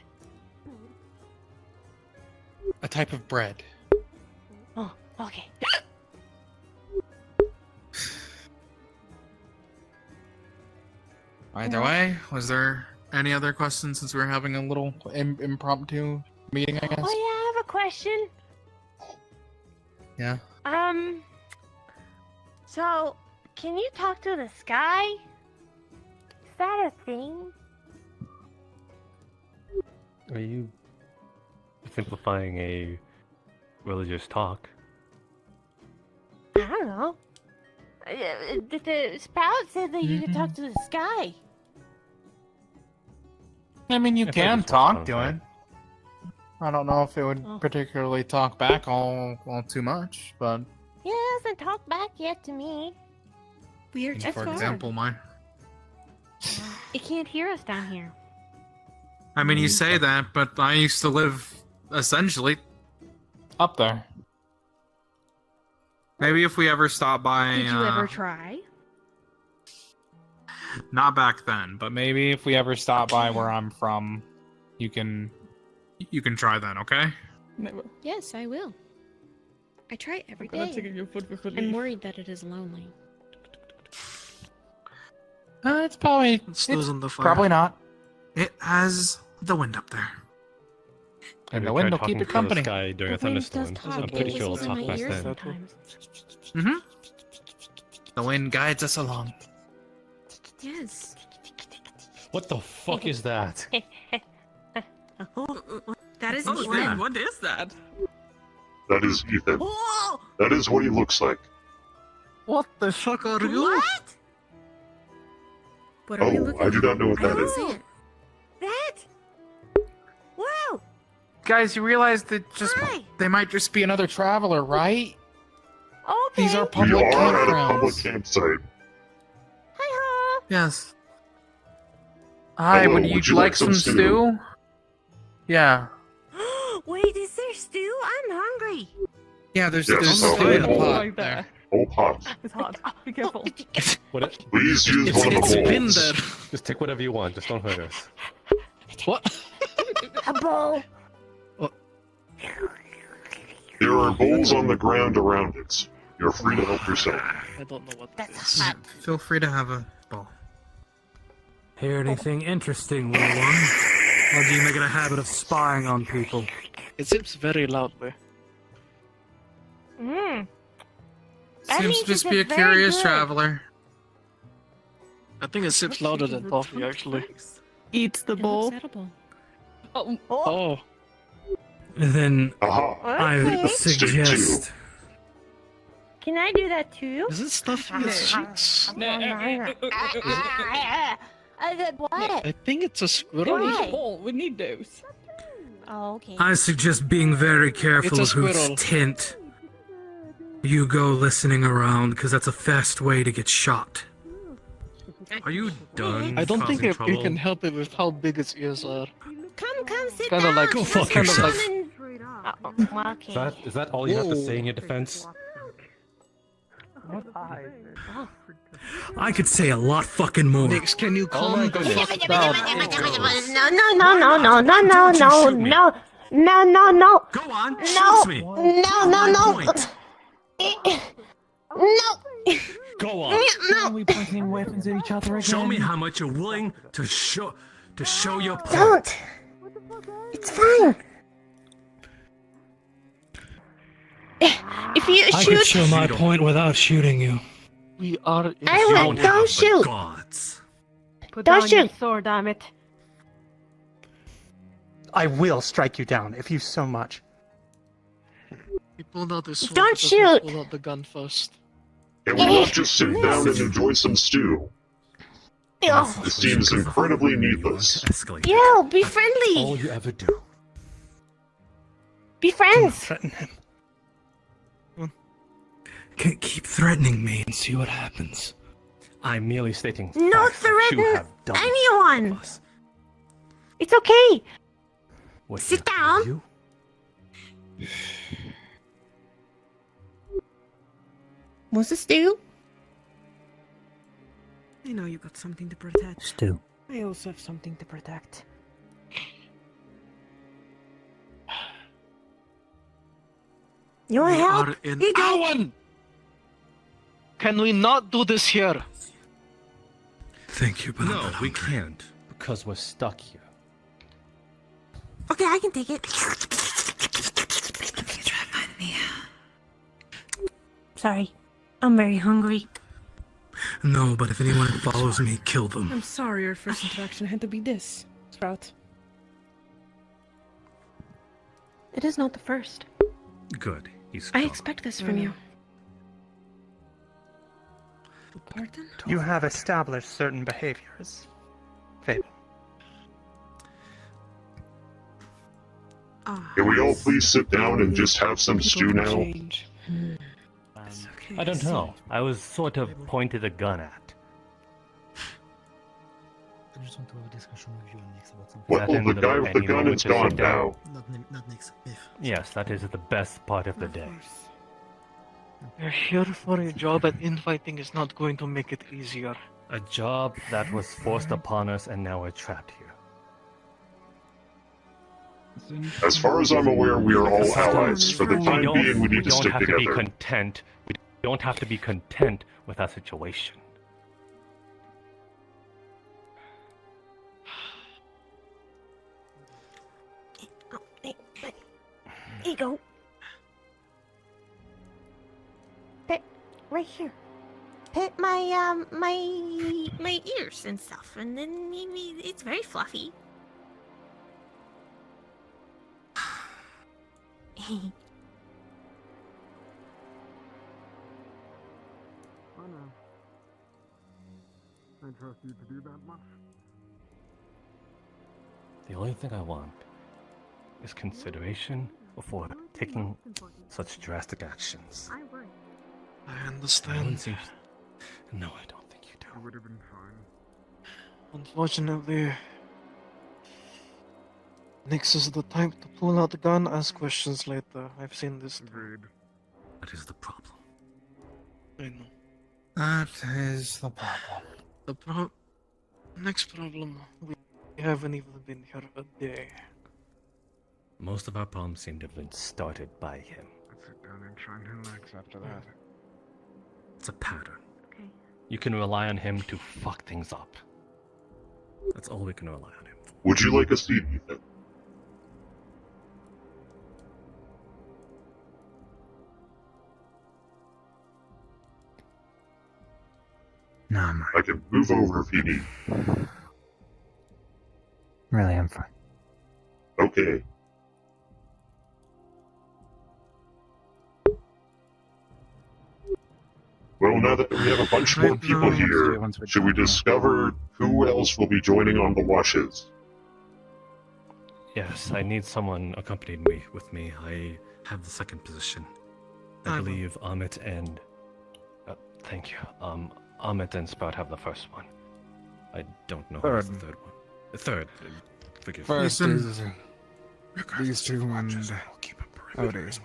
Speaker 13: A type of bread.
Speaker 17: Oh, okay.
Speaker 13: Either way, was there any other questions since we were having a little impromptu meeting, I guess?
Speaker 17: Oh yeah, I have a question.
Speaker 13: Yeah.
Speaker 17: So, can you talk to the sky? Is that a thing?
Speaker 18: Are you simplifying a religious talk?
Speaker 17: I don't know. The spout said that you could talk to the sky.
Speaker 13: I mean, you
Speaker 18: If
Speaker 13: can
Speaker 18: I just
Speaker 13: talk
Speaker 18: want
Speaker 13: to
Speaker 18: to
Speaker 13: it. I don't know if it would
Speaker 17: Oh.
Speaker 13: particularly talk back all too much, but
Speaker 17: Yeah, it hasn't talked back yet to me.
Speaker 15: Weird. That's
Speaker 13: for
Speaker 15: far.
Speaker 13: example, mine.
Speaker 17: It can't hear us down here.
Speaker 13: I mean, you say that, but I used to live essentially up there. Maybe if we ever stop by.
Speaker 15: Did you ever try?
Speaker 13: Not back then, but maybe if we ever stop by where I'm from, you can try then, okay?
Speaker 15: Yes, I will. I try it every
Speaker 6: I'm
Speaker 15: day.
Speaker 6: taking your foot before
Speaker 15: I'm
Speaker 6: leave.
Speaker 15: worried that it is lonely.
Speaker 13: It's probably
Speaker 9: Snooze on the fire.
Speaker 13: probably not. It has the wind up there, and the wind will keep it company.
Speaker 18: The sky during a
Speaker 15: The wind does
Speaker 18: thunderstorm.
Speaker 15: talk.
Speaker 18: I'm
Speaker 15: It
Speaker 18: pretty sure it'll
Speaker 15: whistles in
Speaker 18: talk
Speaker 15: my
Speaker 18: back
Speaker 15: ears
Speaker 18: then.
Speaker 15: sometimes.
Speaker 13: Mm-hmm. The wind guides us along.
Speaker 15: Yes.
Speaker 18: What the fuck is that?
Speaker 15: That is
Speaker 6: Oh,
Speaker 15: Ethan.
Speaker 6: man, what is that?
Speaker 8: That is Ethan. That is what he looks like.
Speaker 9: What the fuck are you?
Speaker 17: What?
Speaker 4: What are we
Speaker 8: Oh,
Speaker 4: looking
Speaker 8: I do not know what
Speaker 4: I
Speaker 8: that
Speaker 4: don't
Speaker 8: is.
Speaker 4: see it.
Speaker 17: That? Wow!
Speaker 13: Guys, you realize that they might just be another traveler, right?
Speaker 17: Okay.
Speaker 13: These are
Speaker 8: We
Speaker 13: public
Speaker 8: are at a public
Speaker 13: campgrounds.
Speaker 8: campsite.
Speaker 17: Hi-ha!
Speaker 13: Yes. Hi,
Speaker 8: Hello,
Speaker 13: would you like some stew? Yeah.
Speaker 17: Wait, is there stew? I'm hungry.
Speaker 13: Yeah, there's
Speaker 8: Yes,
Speaker 13: stew in a
Speaker 8: okay.
Speaker 13: pot
Speaker 6: Right there.
Speaker 8: Whole pot.
Speaker 6: It's hot. Be careful.
Speaker 8: Please use one of the bowls.
Speaker 18: Just take whatever you want. Just don't hurt us.
Speaker 9: What?
Speaker 17: A bowl.
Speaker 8: There are bowls on the ground around it. You're free to help yourself.
Speaker 9: I don't know what
Speaker 17: That's hot.
Speaker 13: Feel free to have a bowl.
Speaker 7: Hear anything interesting, little one? Or do you make it a habit of spying on people?
Speaker 9: It seems very loudly.
Speaker 17: Mmm. That
Speaker 13: Seems
Speaker 17: means
Speaker 13: to just
Speaker 17: it's
Speaker 13: be a
Speaker 17: very
Speaker 13: curious
Speaker 17: good.
Speaker 13: traveler.
Speaker 9: I think it sips louder than coffee, actually.
Speaker 6: Eats the bowl.
Speaker 17: Oh.
Speaker 9: Oh.
Speaker 7: Then
Speaker 8: Aha.
Speaker 7: I
Speaker 17: Okay.
Speaker 7: suggest
Speaker 17: Can I do that too?
Speaker 9: Is it stuffing its cheeks?
Speaker 17: What?
Speaker 9: I think it's a squirrel.
Speaker 17: Why?
Speaker 6: We need those.
Speaker 17: Oh, okay.
Speaker 7: I suggest being very careful
Speaker 9: It's
Speaker 7: of
Speaker 9: a
Speaker 7: whose
Speaker 9: squirrel.
Speaker 7: tent you go listening around, because that's a fast way to get shot. Are you done?
Speaker 9: I don't think
Speaker 7: causing
Speaker 9: you
Speaker 7: trouble?
Speaker 9: can help it with how big its ears are.
Speaker 17: Come, sit
Speaker 9: Kinda
Speaker 17: down.
Speaker 9: like-
Speaker 18: Go fuck
Speaker 9: kinda
Speaker 18: yourself.
Speaker 9: like-
Speaker 17: Okay.
Speaker 18: Is that all you have to
Speaker 9: Whoa.
Speaker 18: say in your defense?
Speaker 7: I could say a lot fucking more.
Speaker 9: Nix, can you calm
Speaker 18: my
Speaker 9: the
Speaker 18: goodness.
Speaker 9: fuck down?
Speaker 17: No.
Speaker 7: Go on,
Speaker 17: No.
Speaker 7: shoot me.
Speaker 17: No.
Speaker 7: Point.
Speaker 17: No.
Speaker 18: Go on.
Speaker 16: Are we pointing weapons at each other again?
Speaker 7: Show me how much you're willing to show your point.
Speaker 17: Don't. It's fine. If you
Speaker 7: I
Speaker 17: shoot,
Speaker 7: could show my point without shooting you.
Speaker 9: We are in
Speaker 17: I will.
Speaker 7: But
Speaker 17: Don't shoot.
Speaker 7: gods.
Speaker 17: Don't
Speaker 6: down your
Speaker 17: shoot.
Speaker 6: sword, damn it.
Speaker 11: I will strike you down if you so much.
Speaker 9: He pulled out his sword.
Speaker 17: Don't
Speaker 9: because he
Speaker 17: shoot.
Speaker 9: pulled out the gun first.
Speaker 8: Can we not just sit down and enjoy some stew?
Speaker 17: Oh.
Speaker 8: This seems incredibly needless.
Speaker 7: Escalate.
Speaker 17: Yo, be friendly.
Speaker 18: All you ever do.
Speaker 17: Be friends.
Speaker 11: Threaten him.
Speaker 7: Can't keep threatening me and see what happens.
Speaker 18: I'm merely stating
Speaker 17: No
Speaker 18: facts that you
Speaker 17: threaten
Speaker 18: have done.
Speaker 17: anyone. It's okay.
Speaker 18: What
Speaker 17: Sit
Speaker 18: you-
Speaker 17: down.
Speaker 18: You?
Speaker 17: What's the stew?
Speaker 4: I know you got something to protect.
Speaker 16: Stew.
Speaker 6: I also have something to protect.
Speaker 17: You want
Speaker 9: We
Speaker 17: help?
Speaker 9: are in
Speaker 17: Here you go.
Speaker 9: Owen! Can we not do this here?
Speaker 7: Thank you, but
Speaker 18: No, we can't. Because we're stuck here.
Speaker 17: Okay, I can take it. Sorry, I'm very hungry.
Speaker 7: No, but if anyone follows me, kill them.
Speaker 6: I'm sorry our first interaction had to be this, Sprout.
Speaker 15: It is not the first.
Speaker 18: Good. He's
Speaker 15: I
Speaker 18: gone.
Speaker 15: expect this from you.
Speaker 4: Pardon?
Speaker 11: You have established certain behaviors. Fable.
Speaker 8: Can we all please sit down and just have some stew now?
Speaker 18: I don't know. I was sort of pointed a gun at.
Speaker 19: I just want to have a discussion with you and Nix about something.
Speaker 8: Well,
Speaker 18: That
Speaker 8: the
Speaker 18: ended
Speaker 8: guy
Speaker 18: up
Speaker 8: with the
Speaker 18: ending
Speaker 8: gun
Speaker 18: with
Speaker 8: is
Speaker 18: a
Speaker 8: gone
Speaker 18: sit down.
Speaker 8: now.
Speaker 19: Not Nix, Biff.
Speaker 18: Yes, that is the best part of the day.
Speaker 9: We're here for a job, and infighting is not going to make it easier.
Speaker 18: A job that was forced upon us, and now we're trapped here.
Speaker 8: As far as I'm aware, we are all allies. For the time being, we need to stick
Speaker 18: have to be
Speaker 8: together.
Speaker 18: content. We don't have to be content with our situation.
Speaker 17: Here you go. Pet, right here. Pet my my ears and stuff, and then maybe it's very fluffy.
Speaker 3: I trust you to do that much.
Speaker 18: The only thing I want is consideration before taking such drastic actions.
Speaker 9: I understand.
Speaker 18: No, I don't think you do.
Speaker 3: It would have been fine.
Speaker 9: Unfortunately, Nix is the type to pull out the gun, ask questions later. I've seen this.
Speaker 3: Agreed.
Speaker 18: What is the problem?
Speaker 9: I know.
Speaker 13: That is the problem.
Speaker 9: Next problem, we haven't even been here a day.
Speaker 18: Most of our problems seem to have been started by him.
Speaker 3: Let's sit down and try and relax after that.
Speaker 18: It's a pattern. Okay. You can rely on him to fuck things up. That's all we can rely on him for.
Speaker 8: Would you like a seat, Ethan?
Speaker 20: No, I'm
Speaker 8: I can move over if you need.
Speaker 20: really, I'm fine.
Speaker 8: Okay. Well, now that we have a bunch more people here, should we discover who else will be joining on the washes?
Speaker 18: Yes, I need someone accompanied with me. I have the second position. I believe Amit and... thank you. Amit and Sprout have the first one. I don't know who's the third one. The third. Forgive me.
Speaker 3: First is these two and Odie.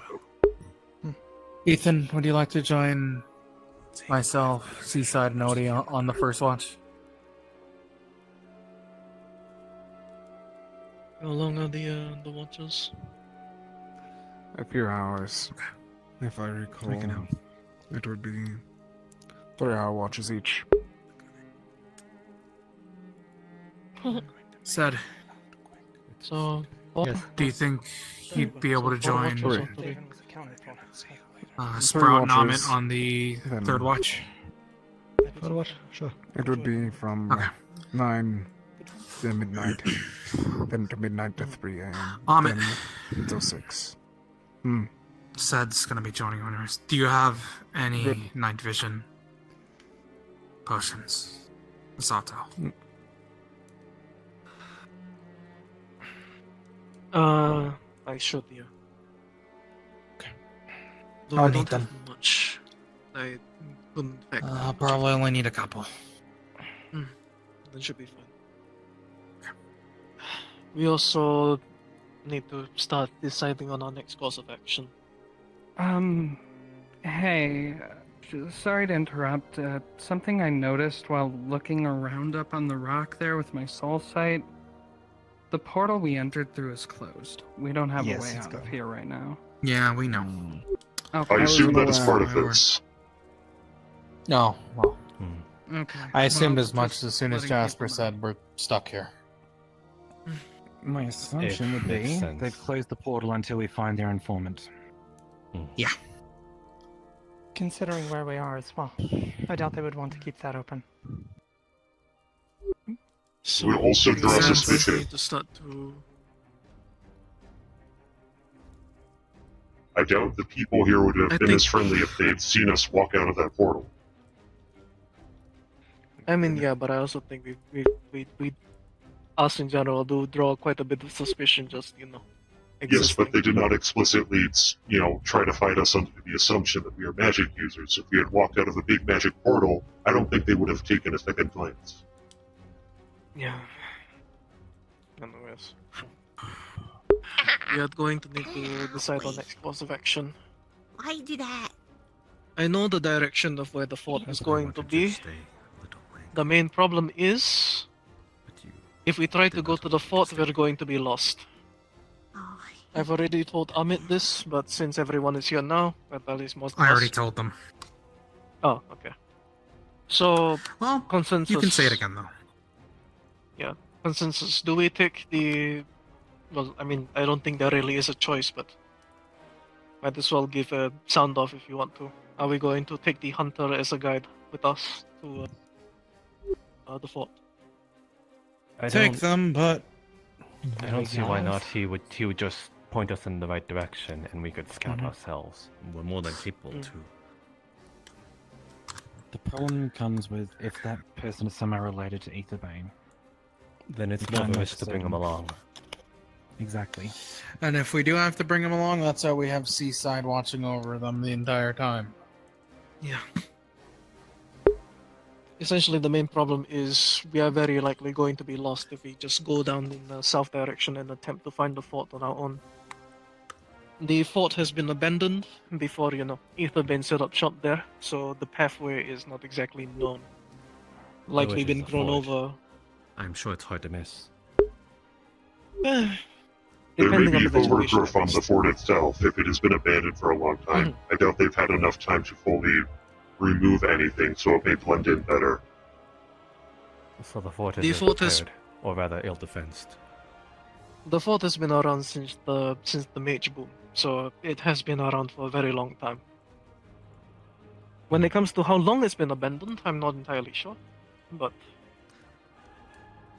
Speaker 13: Ethan, would you like to join myself, Seasaidh, and Odie on the first watch?
Speaker 9: How long are the watches?
Speaker 3: A few hours. If I recall, it would be 3-hour watches each.
Speaker 13: Said.
Speaker 9: So,
Speaker 13: yes. Do you think he'd be able to join
Speaker 3: Three
Speaker 13: Sprout and
Speaker 3: watches,
Speaker 13: Amit on the third watch?
Speaker 19: Third watch? Sure.
Speaker 3: It would be from 9 to midnight, then to midnight to 3 a.m.
Speaker 13: Amit.
Speaker 3: Then till 6.
Speaker 13: Said's gonna be joining on yours. Do you have any night vision potions? Sato.
Speaker 9: I should, yeah.
Speaker 13: Okay.
Speaker 9: Though
Speaker 13: I'll
Speaker 9: I
Speaker 13: need
Speaker 9: don't
Speaker 13: them.
Speaker 9: have much. I couldn't pack
Speaker 13: I'll probably only need a couple.
Speaker 9: That should be fine. We also need to start deciding on our next course of action.
Speaker 10: Hey, sorry to interrupt. Something I noticed while looking around up on the rock there with my soul sight. The portal we entered through is closed. We don't have a way out of here right now.
Speaker 13: Yeah, we know.
Speaker 10: Okay.
Speaker 8: I assume that is part of this.
Speaker 13: No, well.
Speaker 10: Okay.
Speaker 13: I assumed
Speaker 10: Well,
Speaker 13: as much
Speaker 10: just
Speaker 13: as soon as
Speaker 10: letting
Speaker 13: Jasper
Speaker 10: people
Speaker 13: said we're stuck here.
Speaker 20: My assumption
Speaker 18: If
Speaker 20: would be
Speaker 18: makes sense.
Speaker 20: they've closed the portal until we find their informant.
Speaker 13: Yeah.
Speaker 6: Considering where we are as well, I doubt they would want to keep that open.
Speaker 8: It would also draw
Speaker 9: we
Speaker 8: suspicion.
Speaker 9: need to start to...
Speaker 8: I doubt the people here would have been as friendly if they had seen us walk out of that portal.
Speaker 9: I mean, yeah, but I also think we us in general do draw quite a bit of suspicion, just, you know.
Speaker 8: Yes, but they did not explicitly, try to fight us under the assumption that we are magic users. If we had walked out of a big magic portal, I don't think they would have taken a second glance.
Speaker 9: Yeah. Anyways. We are going to need to decide on next course of action.
Speaker 17: Why do that?
Speaker 9: I know the direction of where the fort is going to be. The main problem is, if we try to go to the fort, we're going to be lost. I've already told Amit this, but since everyone is here now, at least most of
Speaker 13: I
Speaker 9: us...
Speaker 13: already told them.
Speaker 9: Oh, okay. So,
Speaker 13: well,
Speaker 9: consensus...
Speaker 13: You can say it again, though.
Speaker 9: Yeah, consensus. Do we take the... Well, I mean, I don't think there really is a choice, but... Might as well give a sound off if you want to. Are we going to take the hunter as a guide with us to the fort?
Speaker 13: Take them, but...
Speaker 18: I don't see why not. He would just point us in the right direction and we could scout ourselves. We're more than capable to.
Speaker 20: The problem comes with if that person is somehow related to Aetherbane.
Speaker 18: Then it's
Speaker 20: We
Speaker 18: more of
Speaker 20: can't
Speaker 18: a risk to bring him
Speaker 20: necessarily-
Speaker 18: along.
Speaker 20: Exactly.
Speaker 3: And if we do have to bring them along, that's how we have Seasaidh watching over them the entire time.
Speaker 9: Yeah. Essentially, the main problem is we are very likely going to be lost if we just go down in the south direction and attempt to find the fort on our own. The fort has been abandoned before, Aetherbane set up shop there, so the pathway is not exactly known. Likely
Speaker 18: it
Speaker 9: been
Speaker 18: is a
Speaker 9: grown
Speaker 18: fort.
Speaker 9: over.
Speaker 18: I'm sure it's hard to miss.
Speaker 8: There may
Speaker 9: Depending on
Speaker 8: be
Speaker 9: the vegetation.
Speaker 8: overgrowth on the fort itself if it has been abandoned for a long time. I doubt they've had enough time to fully remove anything, so it may blend in better.
Speaker 18: So the fort is
Speaker 9: The fort is-
Speaker 18: repaired, or rather ill-defensed.
Speaker 9: The fort has been around since the mage boom, so it has been around for a very long time. When it comes to how long it's been abandoned, I'm not entirely sure, but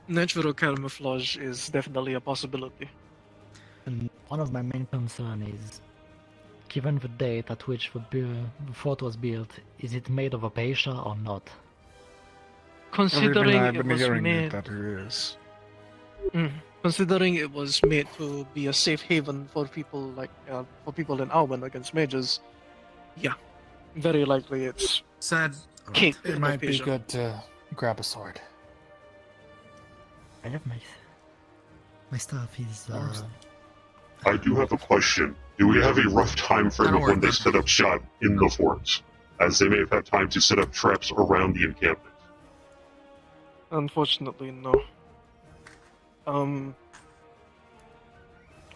Speaker 9: natural camouflage is definitely a possibility.
Speaker 19: And one of my main concerns is, given the date at which the fort was built, is it made of acacia or not?
Speaker 9: Considering
Speaker 3: I've
Speaker 9: it
Speaker 3: been
Speaker 9: was
Speaker 3: hearing
Speaker 9: made,
Speaker 3: that it is.
Speaker 9: Considering it was made to be a safe haven for people in Alban against mages, yeah, very likely it's
Speaker 3: Said
Speaker 9: caked
Speaker 3: it
Speaker 9: in
Speaker 3: might be
Speaker 9: acacia.
Speaker 3: good to grab a sword.
Speaker 19: I have my staff is.
Speaker 8: I do have a question. Do we have a rough time frame of when they set up shop in the forts? As they may have had time to set up traps around the encampment.
Speaker 9: Unfortunately, no.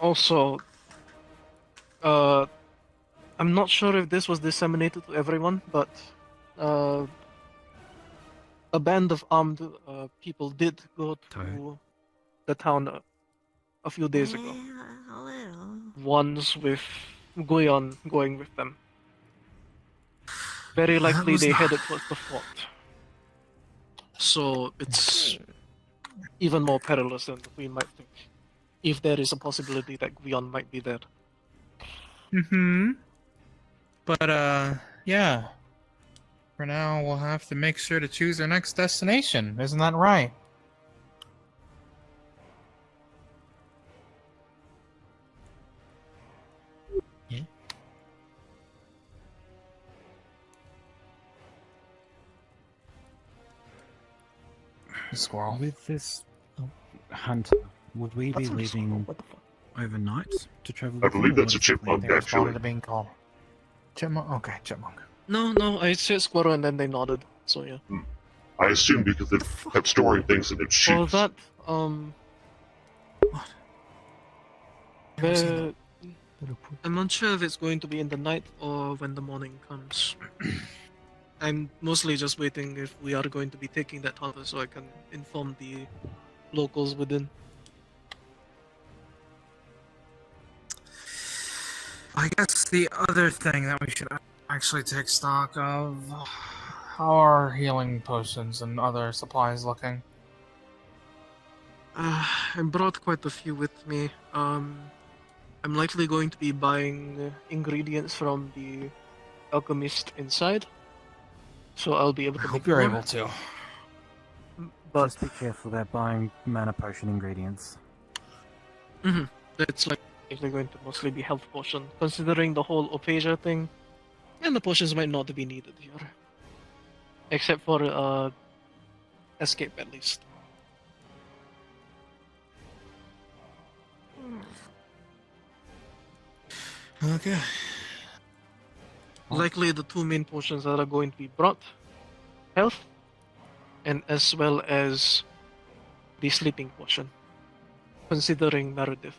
Speaker 9: Also, I'm not sure if this was disseminated to everyone, but a band of armed people did go to the town a few days ago. Ones with Guyon going with them. Very likely they headed towards the fort. So it's even more perilous than we might think. If there is a possibility that Guyon might be there.
Speaker 3: But, yeah. For now, we'll have to make sure to choose our next destination. Isn't that right?
Speaker 19: Yeah.
Speaker 3: Squirrel.
Speaker 20: With this hunter, would we be leaving overnight to travel?
Speaker 8: I
Speaker 20: with
Speaker 8: believe
Speaker 20: him, or
Speaker 8: that's a
Speaker 20: what is the plan?
Speaker 8: chipmunk, actually.
Speaker 3: being called. Chipmunk? Okay, chipmunk.
Speaker 9: No, I said squirrel and then they nodded. So yeah.
Speaker 8: I assume because it kept storing things in its
Speaker 9: For
Speaker 8: sheets.
Speaker 9: that,
Speaker 19: Never seen
Speaker 9: I'm unsure if it's going to be in the night or when the morning comes. I'm mostly just waiting if we are going to be taking that hunter so I can inform the locals within.
Speaker 3: I guess the other thing that we should actually take stock of, how are healing potions and other supplies looking?
Speaker 9: I brought quite a few with me. I'm likely going to be buying ingredients from the alchemist inside, so I'll be able to.
Speaker 3: I
Speaker 9: make
Speaker 3: hope you're
Speaker 9: more.
Speaker 3: able to.
Speaker 9: But
Speaker 20: Just be careful, they're buying mana potion ingredients.
Speaker 9: it's likely going to mostly be health potion, considering the whole aphasia thing, and the potions might not be needed here, except for escape at least.
Speaker 3: Okay.
Speaker 9: Likely the two main potions that are going to be brought, health, and as well as the sleeping potion, considering Meredith.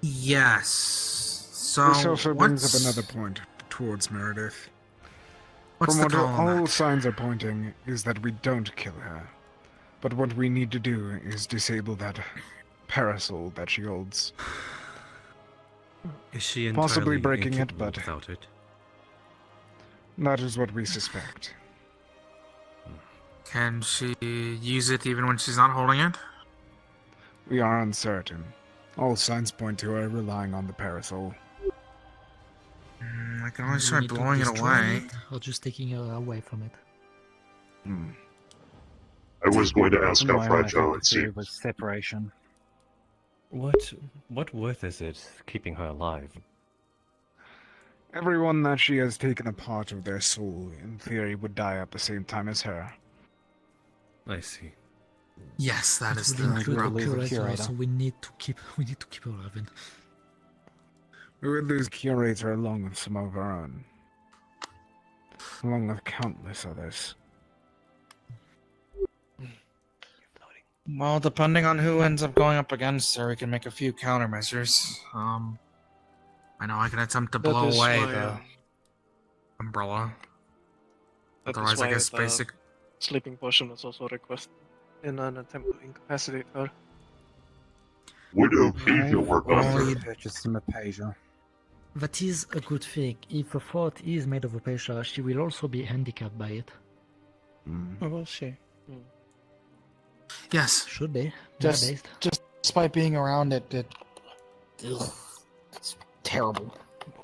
Speaker 3: Yes. So
Speaker 1: This also brings
Speaker 3: what's-
Speaker 1: up another point towards Meredith.
Speaker 3: What's
Speaker 1: From
Speaker 3: the
Speaker 1: what
Speaker 3: call on
Speaker 1: all
Speaker 3: that?
Speaker 1: signs are pointing is that we don't kill her. But what we need to do is disable that parasol that she holds.
Speaker 18: Is she
Speaker 1: Possibly
Speaker 18: entirely
Speaker 1: breaking it,
Speaker 18: incapable
Speaker 1: but
Speaker 18: without it?
Speaker 1: that is what we suspect.
Speaker 3: Can she use it even when she's not holding it?
Speaker 1: We are uncertain. All signs point to her relying on the parasol.
Speaker 3: I
Speaker 13: I can always
Speaker 19: We
Speaker 13: try
Speaker 19: need to
Speaker 13: blowing it
Speaker 19: destroy
Speaker 13: away.
Speaker 19: it or just taking her away from it.
Speaker 8: I was going to ask how
Speaker 20: My only
Speaker 8: fragile it
Speaker 20: theory
Speaker 8: seemed.
Speaker 20: was separation.
Speaker 18: What worth is it keeping her alive?
Speaker 3: Everyone that she has taken a part of their soul, in theory, would die at the same time as her.
Speaker 18: I see.
Speaker 13: Yes, that
Speaker 19: It
Speaker 13: is
Speaker 19: will
Speaker 13: the
Speaker 19: include
Speaker 13: problem.
Speaker 19: the curator, so we need to keep her alive.
Speaker 3: We would lose Curator along with some of our own. Along with countless others.
Speaker 13: Well, depending on who ends up going up against her, we can make a few countermeasures. I know I can attempt to
Speaker 9: That
Speaker 13: blow
Speaker 9: is
Speaker 13: away
Speaker 9: why,
Speaker 13: the umbrella.
Speaker 9: That is
Speaker 13: Otherwise, I
Speaker 9: why
Speaker 13: guess
Speaker 9: the
Speaker 13: basic.
Speaker 9: sleeping potion was also requested in an attempt to incapacitate her.
Speaker 8: Would Opavia work on
Speaker 20: Only
Speaker 8: her?
Speaker 20: purchased some Apasia.
Speaker 19: That is a good thing. If a fort is made of acacia, she will also be handicapped by it.
Speaker 10: Or will she?
Speaker 13: Yes.
Speaker 19: Should be.
Speaker 13: Just,
Speaker 19: Nowadays.
Speaker 13: just by being around it, it's terrible.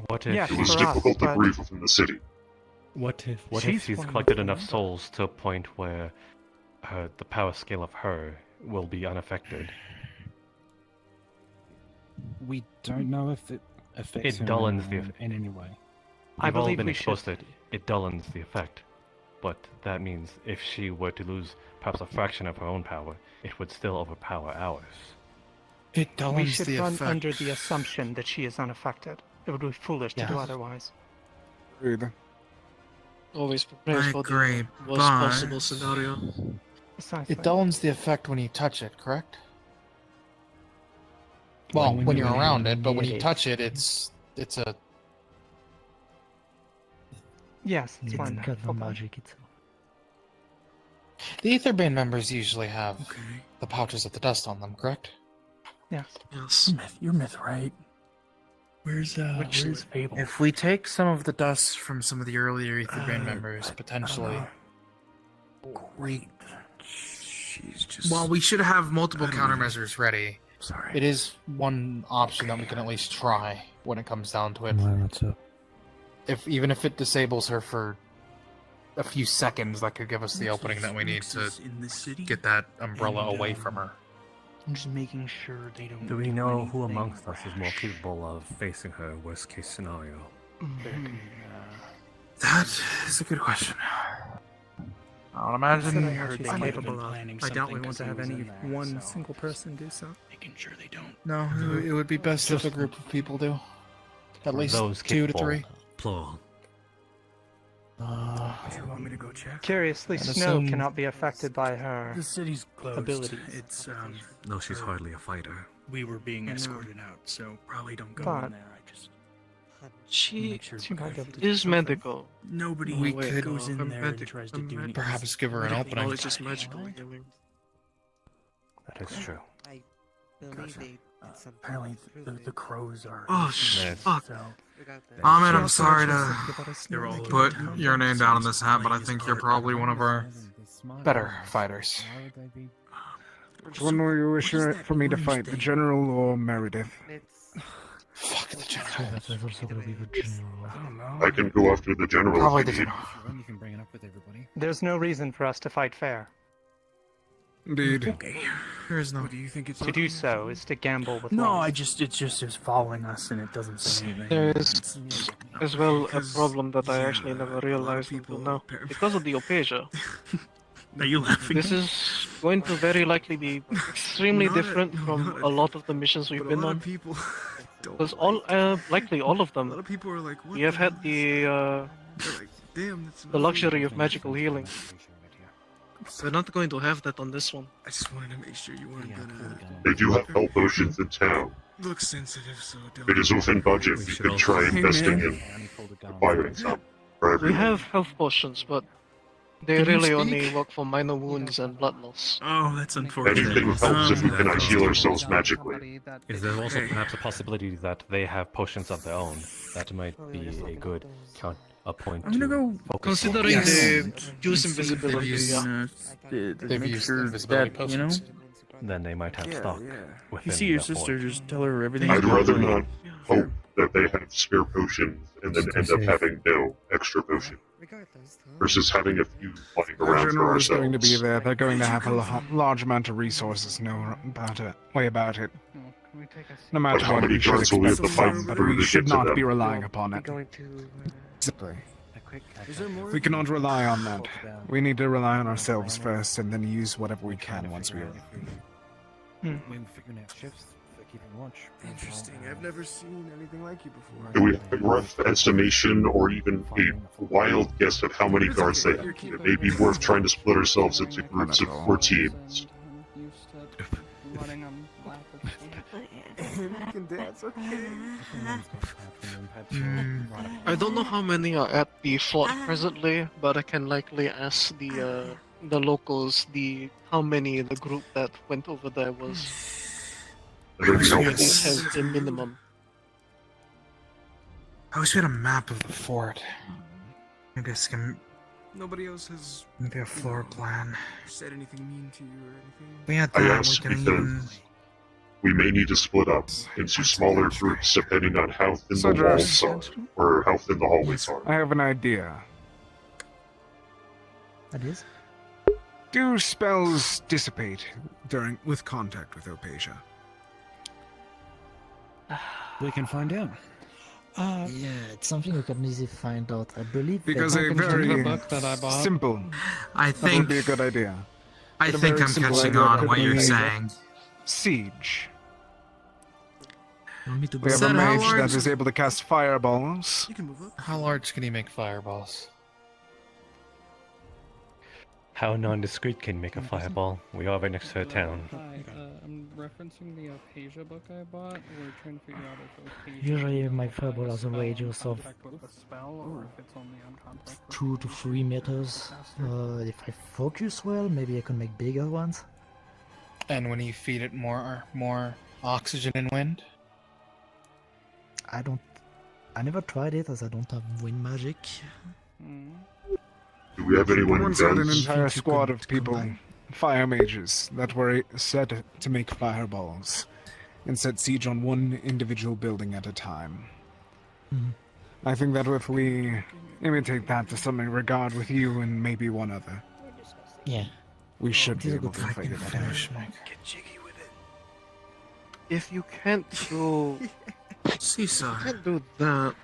Speaker 18: What if
Speaker 8: It was difficult to breathe within the city.
Speaker 18: What if
Speaker 10: She's
Speaker 18: she's
Speaker 10: one
Speaker 18: collected
Speaker 10: with
Speaker 18: enough
Speaker 10: the
Speaker 18: souls to a point where the power scale of her will be unaffected?
Speaker 20: We don't know if it affects
Speaker 18: It
Speaker 20: her
Speaker 18: dullens the
Speaker 20: in any way.
Speaker 10: I
Speaker 18: We've all
Speaker 10: believe
Speaker 18: been
Speaker 10: we
Speaker 18: exposed
Speaker 10: should.
Speaker 18: to it. It dullens the effect. But that means if she were to lose perhaps a fraction of her own power, it would still overpower ours.
Speaker 13: It
Speaker 10: We
Speaker 13: dullens
Speaker 10: should
Speaker 13: the
Speaker 10: run
Speaker 13: effect.
Speaker 10: under the assumption that she is unaffected. It would be foolish to do
Speaker 13: Yes.
Speaker 10: otherwise.
Speaker 3: Agreed.
Speaker 9: Always prepare
Speaker 13: I
Speaker 9: for
Speaker 13: agree,
Speaker 9: the worst
Speaker 13: but-
Speaker 9: possible scenario.
Speaker 10: Precisely.
Speaker 13: It dullens the effect when you touch it, correct? Well,
Speaker 19: When
Speaker 13: when
Speaker 19: you're
Speaker 13: you're around it, but when
Speaker 19: near
Speaker 13: you
Speaker 19: it.
Speaker 13: touch it, it's a.
Speaker 10: Yes, it's
Speaker 19: It's
Speaker 10: fine.
Speaker 19: got the magic itself.
Speaker 13: The Aetherbane members usually have the pouches of the dust on them, correct?
Speaker 10: Yes.
Speaker 9: Yes.
Speaker 11: You're myth, right? Where's Fable?
Speaker 13: If we take some of the dust from some of the earlier Aetherbane members, potentially.
Speaker 11: Great. She's just.
Speaker 13: Well, we should have multiple countermeasures ready.
Speaker 11: Sorry.
Speaker 13: It is one option that we can at least try when it comes down to it.
Speaker 20: Well, that's it.
Speaker 13: Even if it disables her for a few seconds, that could give us the opening that we need to
Speaker 11: in the city.
Speaker 13: get that umbrella
Speaker 11: And,
Speaker 13: away from her.
Speaker 11: I'm just making sure they don't.
Speaker 18: Do we know who
Speaker 11: anything
Speaker 18: amongst us is more
Speaker 11: rash.
Speaker 18: capable of facing her worst case scenario?
Speaker 13: That is a good question. I would imagine.
Speaker 10: I heard
Speaker 11: they
Speaker 10: I'm
Speaker 11: might have
Speaker 10: capable
Speaker 11: been
Speaker 10: of.
Speaker 11: planning
Speaker 10: I doubt we
Speaker 11: something
Speaker 10: want
Speaker 11: 'cause
Speaker 10: to
Speaker 11: he
Speaker 10: have
Speaker 11: was
Speaker 10: any
Speaker 11: in there,
Speaker 10: one
Speaker 11: so-
Speaker 10: single person do so.
Speaker 11: Making sure they don't.
Speaker 13: No, it would be best if a group of people do. At least
Speaker 18: Those
Speaker 13: 2 to
Speaker 18: capable,
Speaker 13: 3.
Speaker 18: Plural.
Speaker 11: Do you want me to go check?
Speaker 10: Curiously,
Speaker 13: I'd
Speaker 10: Snow
Speaker 13: assume-
Speaker 10: cannot be affected by her
Speaker 11: The city's closed.
Speaker 10: abilities.
Speaker 11: It's
Speaker 18: No, she's hardly a fighter.
Speaker 11: we were being
Speaker 10: I know.
Speaker 11: escorted out, so probably don't go
Speaker 10: But-
Speaker 11: in there. I just
Speaker 9: She
Speaker 11: make sure
Speaker 10: She might be able to
Speaker 9: is
Speaker 10: do something.
Speaker 9: medical.
Speaker 11: nobody
Speaker 13: We
Speaker 11: goes
Speaker 13: could-
Speaker 11: in there and tries to do anything.
Speaker 13: Perhaps give her an opening.
Speaker 9: Knowledge is magical healing.
Speaker 18: That is true.
Speaker 21: I believe they did something
Speaker 11: Apparently,
Speaker 21: through
Speaker 11: the crows are.
Speaker 9: Oh,
Speaker 18: Yes.
Speaker 9: fuck.
Speaker 11: So
Speaker 13: Ahmed, I'm
Speaker 10: She
Speaker 13: sorry
Speaker 10: also
Speaker 13: to
Speaker 10: mentioned about a
Speaker 11: They're
Speaker 10: snow
Speaker 11: all
Speaker 10: lake.
Speaker 13: put
Speaker 11: over
Speaker 13: your name down in this hat, but I
Speaker 11: Playing
Speaker 13: think
Speaker 11: his
Speaker 13: you're
Speaker 11: part.
Speaker 13: probably one of our better fighters.
Speaker 3: Which one will you wish for me to fight, the General or Meredith?
Speaker 21: It's
Speaker 13: Fuck the general.
Speaker 19: That's also gonna be the general.
Speaker 3: I don't know.
Speaker 8: I can go after the general
Speaker 13: Probably
Speaker 8: if
Speaker 13: the
Speaker 8: you need.
Speaker 13: general.
Speaker 20: You can bring it up with everybody.
Speaker 10: There's no reason for us to fight fair.
Speaker 3: Indeed.
Speaker 11: Okay.
Speaker 13: There is no.
Speaker 11: What do you think it's?
Speaker 10: To do so is to gamble with
Speaker 11: No,
Speaker 10: life.
Speaker 11: it's just following us and it doesn't say anything.
Speaker 9: There is
Speaker 11: It's-
Speaker 9: as well a
Speaker 11: Because,
Speaker 9: problem that I
Speaker 11: yeah,
Speaker 9: actually never
Speaker 11: a lot of
Speaker 9: realized
Speaker 11: people
Speaker 9: until now.
Speaker 11: apparently-
Speaker 9: Because of the Opasia,
Speaker 11: Are you laughing?
Speaker 9: this is going to very likely be extremely different from a lot of the missions we've been on.
Speaker 11: people
Speaker 9: Because likely all of them,
Speaker 11: people are like,
Speaker 9: we have had the luxury of magical healing. We're not going to have that on this one.
Speaker 11: I just wanted to make sure you weren't gonna
Speaker 8: They do have health potions in town.
Speaker 11: look sensitive, so don't.
Speaker 8: It is within budget. You could try investing in acquiring some for
Speaker 9: We
Speaker 8: everyone.
Speaker 9: have health potions, but they
Speaker 11: Can you
Speaker 9: really only
Speaker 11: speak?
Speaker 9: work for minor wounds and blood loss.
Speaker 11: Oh, that's unfortunate.
Speaker 8: Anything helps if we can heal ourselves magically.
Speaker 18: Is there also
Speaker 11: Okay.
Speaker 18: perhaps a possibility that they have potions of their own? That might be a good point
Speaker 11: I'm gonna
Speaker 18: to
Speaker 11: go
Speaker 18: focus on.
Speaker 9: Considering
Speaker 13: Yes.
Speaker 9: they use invisibility,
Speaker 13: used-
Speaker 9: yeah.
Speaker 13: They've
Speaker 11: make
Speaker 13: used
Speaker 11: sure
Speaker 13: invisibility
Speaker 11: that, you know,
Speaker 13: potions.
Speaker 18: Then they might have stock
Speaker 11: if
Speaker 18: within
Speaker 11: you see your
Speaker 18: the fort.
Speaker 11: sister, just tell her everything.
Speaker 8: I'd rather not hope that they have spare potions and then end up having no extra potion. Versus having a few lying
Speaker 3: The
Speaker 8: around for
Speaker 3: general is going to be
Speaker 8: ourselves.
Speaker 3: there. They're going to have a large amount of resources. No way about it. No matter
Speaker 8: But how
Speaker 3: what,
Speaker 8: many
Speaker 3: we should
Speaker 8: guards will we have
Speaker 3: expect
Speaker 8: to fight
Speaker 3: some, but
Speaker 8: through
Speaker 3: we
Speaker 8: to
Speaker 3: should
Speaker 8: get to
Speaker 3: not
Speaker 8: them?
Speaker 3: be relying upon it.
Speaker 21: Going to
Speaker 3: Simply.
Speaker 21: Is there more?
Speaker 3: We cannot rely on that. We need to rely on ourselves first, and then use whatever we can once we are.
Speaker 16: Maybe figuring out shifts for keeping watch.
Speaker 2: Interesting. I've never seen anything like you before.
Speaker 8: Do we have a rough estimation or even a wild guess of how many guards they have? It may be worth trying to split ourselves into groups of 4 teams.
Speaker 2: You can dance, okay?
Speaker 9: I don't know how many are at the fort presently, but I can likely ask the locals how many the group that went over there was. Has the minimum.
Speaker 13: I wish we had a map of the fort. I guess can
Speaker 2: Nobody else has
Speaker 13: maybe a floor plan.
Speaker 2: said anything mean to you or anything.
Speaker 13: We had
Speaker 8: I
Speaker 13: that. We
Speaker 8: asked
Speaker 13: can
Speaker 8: because
Speaker 13: even.
Speaker 8: we may need to split up into smaller groups depending on how thin the walls are, or how thin the hallways are.
Speaker 3: I have an idea.
Speaker 19: That is?
Speaker 3: Do spells dissipate with contact with Opasia?
Speaker 20: We can find out.
Speaker 19: Yeah, it's something we can easily find out. I believe
Speaker 3: Because
Speaker 19: that
Speaker 3: a very simple.
Speaker 13: I
Speaker 3: That would
Speaker 13: think.
Speaker 3: be a good idea.
Speaker 13: I
Speaker 3: But a
Speaker 13: think
Speaker 3: very
Speaker 13: I'm
Speaker 3: simple
Speaker 13: catching
Speaker 3: idea
Speaker 13: on
Speaker 3: could
Speaker 13: what you're
Speaker 3: be
Speaker 13: saying.
Speaker 3: Siege.
Speaker 19: Want me to
Speaker 3: We have a
Speaker 13: Said how
Speaker 3: mage that
Speaker 13: large?
Speaker 3: is able to cast fireballs.
Speaker 2: You can move up.
Speaker 13: How large can he make fireballs?
Speaker 18: How nondiscreet can you make a fireball? We are right next to a town.
Speaker 10: Hi, I'm referencing the Opasia book I bought. We're trying to figure out if Opasia
Speaker 19: Usually my fireball has a radius of
Speaker 10: contact with the spell or if it's only on contact with
Speaker 19: 2 to 3 meters. If I focus well, maybe I can make bigger ones.
Speaker 13: And when you feed it more oxygen and wind?
Speaker 19: I never tried it as I don't have wind magic.
Speaker 8: Do we have anyone who
Speaker 3: Once had an
Speaker 8: does?
Speaker 3: entire squad of people, fire mages, that were set to make fireballs and set siege on one individual building at a time.
Speaker 19: Mhm.
Speaker 3: I think that if we imitate that to some regard with you and maybe one other,
Speaker 19: Yeah.
Speaker 3: we should
Speaker 19: It
Speaker 3: be
Speaker 19: is a
Speaker 3: able
Speaker 19: good
Speaker 3: to figure that out.
Speaker 2: Get jiggy with it.
Speaker 9: If you can't do,
Speaker 13: Seasaidh,
Speaker 9: can't do that.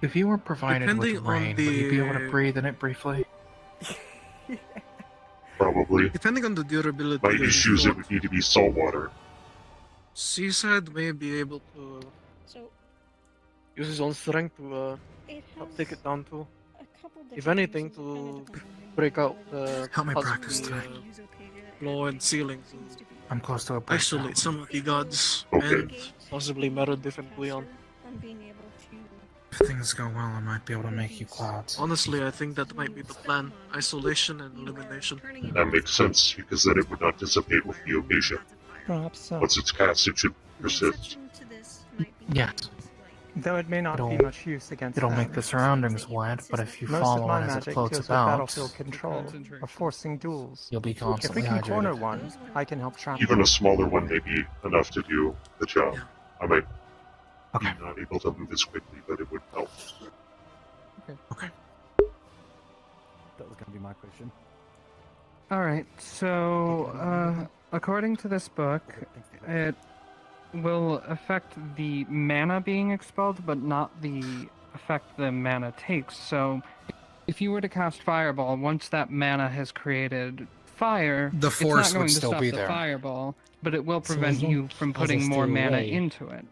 Speaker 13: if you were provided
Speaker 9: Depending
Speaker 13: with
Speaker 9: on
Speaker 13: rain, would you be able to
Speaker 9: the-
Speaker 13: breathe in it briefly?
Speaker 8: Probably.
Speaker 9: Depending on the durability.
Speaker 8: My
Speaker 9: of the
Speaker 8: issues, it
Speaker 9: fort,
Speaker 8: would need to be salt water.
Speaker 9: Seasaidh may be able to
Speaker 5: So
Speaker 9: use his own strength to
Speaker 5: it
Speaker 9: help
Speaker 5: has
Speaker 9: take it down too.
Speaker 5: a couple
Speaker 9: If
Speaker 5: different
Speaker 9: anything,
Speaker 5: uses, it kinda
Speaker 9: to
Speaker 5: depends on how
Speaker 9: break
Speaker 5: you
Speaker 9: out
Speaker 5: use
Speaker 9: the
Speaker 5: it.
Speaker 13: Help me
Speaker 9: parts of
Speaker 13: practice
Speaker 9: the,
Speaker 13: today.
Speaker 9: floor and ceiling to
Speaker 13: I'm close to a breakdown.
Speaker 9: isolate some of the gods
Speaker 8: Okay.
Speaker 9: and possibly mirror different beyond.
Speaker 5: From being able to
Speaker 13: If things go well, I might be able to make you clouds.
Speaker 9: Honestly, I think that might be the plan. Isolation and elimination.
Speaker 8: That makes sense, because then it would not dissipate with the Opasia.
Speaker 19: Perhaps so.
Speaker 8: Once it's cast, it should persist.
Speaker 13: Yes.
Speaker 22: Though it may not be
Speaker 13: It'll-
Speaker 22: much use against
Speaker 13: It'll
Speaker 22: them.
Speaker 13: make the surroundings wet, but if you
Speaker 22: Most
Speaker 13: follow
Speaker 22: of my
Speaker 13: it as it
Speaker 22: magic
Speaker 13: floats
Speaker 22: deals with
Speaker 13: about,
Speaker 22: battlefield control, or forcing duels.
Speaker 13: you'll be
Speaker 22: If we
Speaker 13: constantly
Speaker 22: can
Speaker 13: hydrated.
Speaker 22: corner one, I can help trap
Speaker 8: Even
Speaker 22: them.
Speaker 8: a smaller one may be enough to do the job. I might be not able to move as quickly, but it would help.
Speaker 13: Okay.
Speaker 20: That was going to be my question.
Speaker 10: Alright, so, according to this book, it will affect the mana being expelled, but not the effect the mana takes. So, if you were to cast Fireball, once that mana has created fire,
Speaker 13: The force
Speaker 10: it's not
Speaker 13: would
Speaker 10: going
Speaker 13: still
Speaker 10: to stop
Speaker 13: be
Speaker 10: the
Speaker 13: there.
Speaker 10: Fireball, but it will
Speaker 19: So
Speaker 10: prevent
Speaker 19: as long
Speaker 10: you from
Speaker 19: as I
Speaker 10: putting more
Speaker 19: stay
Speaker 10: mana
Speaker 19: away.
Speaker 10: into it.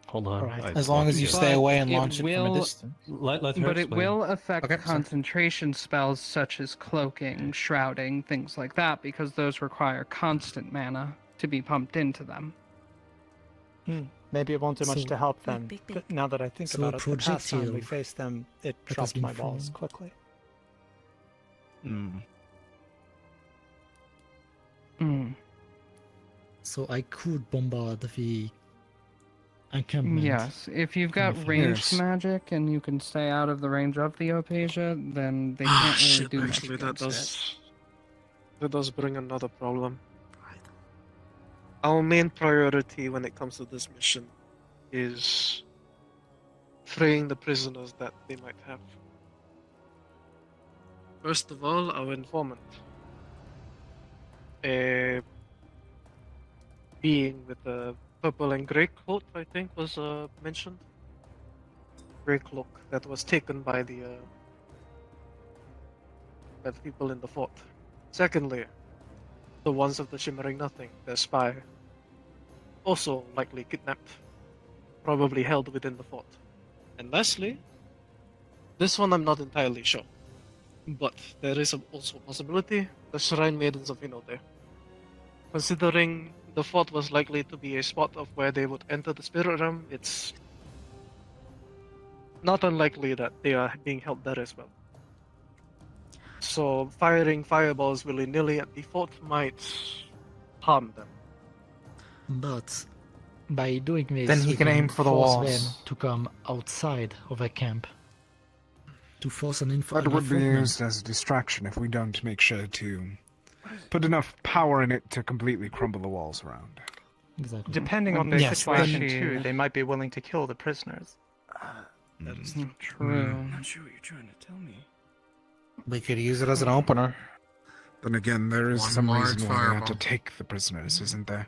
Speaker 18: Hold on.
Speaker 19: Alright.
Speaker 13: As long as you stay away and launch it from a
Speaker 10: will-
Speaker 13: distance.
Speaker 18: Let her
Speaker 10: But it
Speaker 18: explain.
Speaker 10: will affect
Speaker 13: Okay, sorry.
Speaker 10: concentration spells such as cloaking, shrouding, things like that, because those require constant mana to be pumped into them.
Speaker 22: Maybe it won't do much
Speaker 19: So-
Speaker 22: to help them. But now that I think
Speaker 19: So
Speaker 22: about it, the past time we
Speaker 19: projectile
Speaker 22: faced them, it
Speaker 19: that has
Speaker 22: dropped
Speaker 19: been
Speaker 22: my balls
Speaker 19: formed.
Speaker 22: quickly.
Speaker 19: So I could bombard the encampment.
Speaker 10: Yes, if you've got
Speaker 19: Yes.
Speaker 10: ranged magic and you can stay out of the range of the Opasia, then they can't really
Speaker 9: Shit,
Speaker 10: do much
Speaker 9: actually, that
Speaker 10: against
Speaker 9: does bring another problem. Our main priority when it comes to this mission is freeing the prisoners that they might have. First of all, our informant. A being with a purple and grey coat, I think, was mentioned. Grey cloak that was taken by the people in the fort. Secondly, the ones of the Shimmering Nothing, their spy, also likely kidnapped, probably held within the fort. And lastly, this one I'm not entirely sure, but there is also a possibility the Shrine Maidens of Hinode. Considering the fort was likely to be a spot of where they would enter the spirit realm, it's not unlikely that they are being held there as well. So firing fireballs willy-nilly at the fort might harm them.
Speaker 19: But by doing this,
Speaker 13: Then he
Speaker 19: we
Speaker 13: can aim for the
Speaker 19: force
Speaker 13: walls.
Speaker 19: them to come outside of a camp. To force an
Speaker 1: That would be used as a distraction if we don't make sure to put enough power in it to completely crumble the walls around.
Speaker 19: Exactly.
Speaker 22: Depending on their
Speaker 19: Yes,
Speaker 22: situation
Speaker 19: then-
Speaker 22: too, they might be willing to kill the prisoners.
Speaker 10: That is true.
Speaker 2: I'm not sure what you're trying to tell me.
Speaker 13: We could use it as an opener.
Speaker 1: Then again, there is
Speaker 13: One
Speaker 1: some
Speaker 13: large
Speaker 1: reason why we have to
Speaker 13: fireball.
Speaker 1: take the prisoners, isn't there?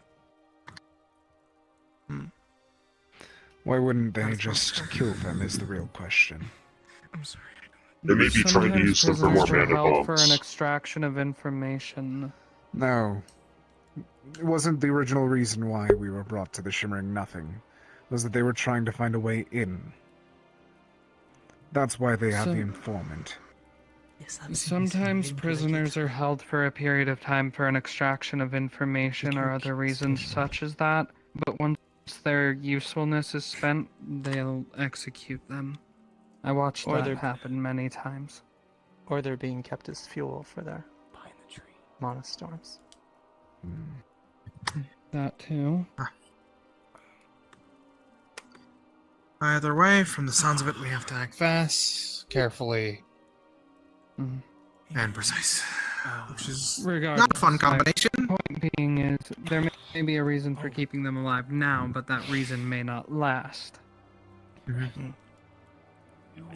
Speaker 1: Why wouldn't they just kill them is the real question.
Speaker 2: I'm sorry.
Speaker 8: They may be trying to use them for more
Speaker 10: prisoners were
Speaker 8: mana
Speaker 10: held for an
Speaker 8: bombs.
Speaker 10: extraction of information.
Speaker 1: No. It wasn't the original reason why we were brought to the Shimmering Nothing. It was that they were trying to find a way in. That's why they have
Speaker 10: So-
Speaker 1: the informant.
Speaker 10: Sometimes prisoners are held for a period of time for an extraction of information or other reasons such as that, but once their usefulness is spent, they'll execute them. I watched
Speaker 22: Or
Speaker 10: that
Speaker 22: they're-
Speaker 10: happen many times.
Speaker 22: Or they're being kept as fuel for their mana storms.
Speaker 10: That too.
Speaker 13: Either way, from the sounds of it, we have to act fast, carefully, and precise. Which is
Speaker 10: Regardless,
Speaker 13: not a fun combination.
Speaker 10: My point being is, there may be a reason for keeping them alive now, but that reason may not last.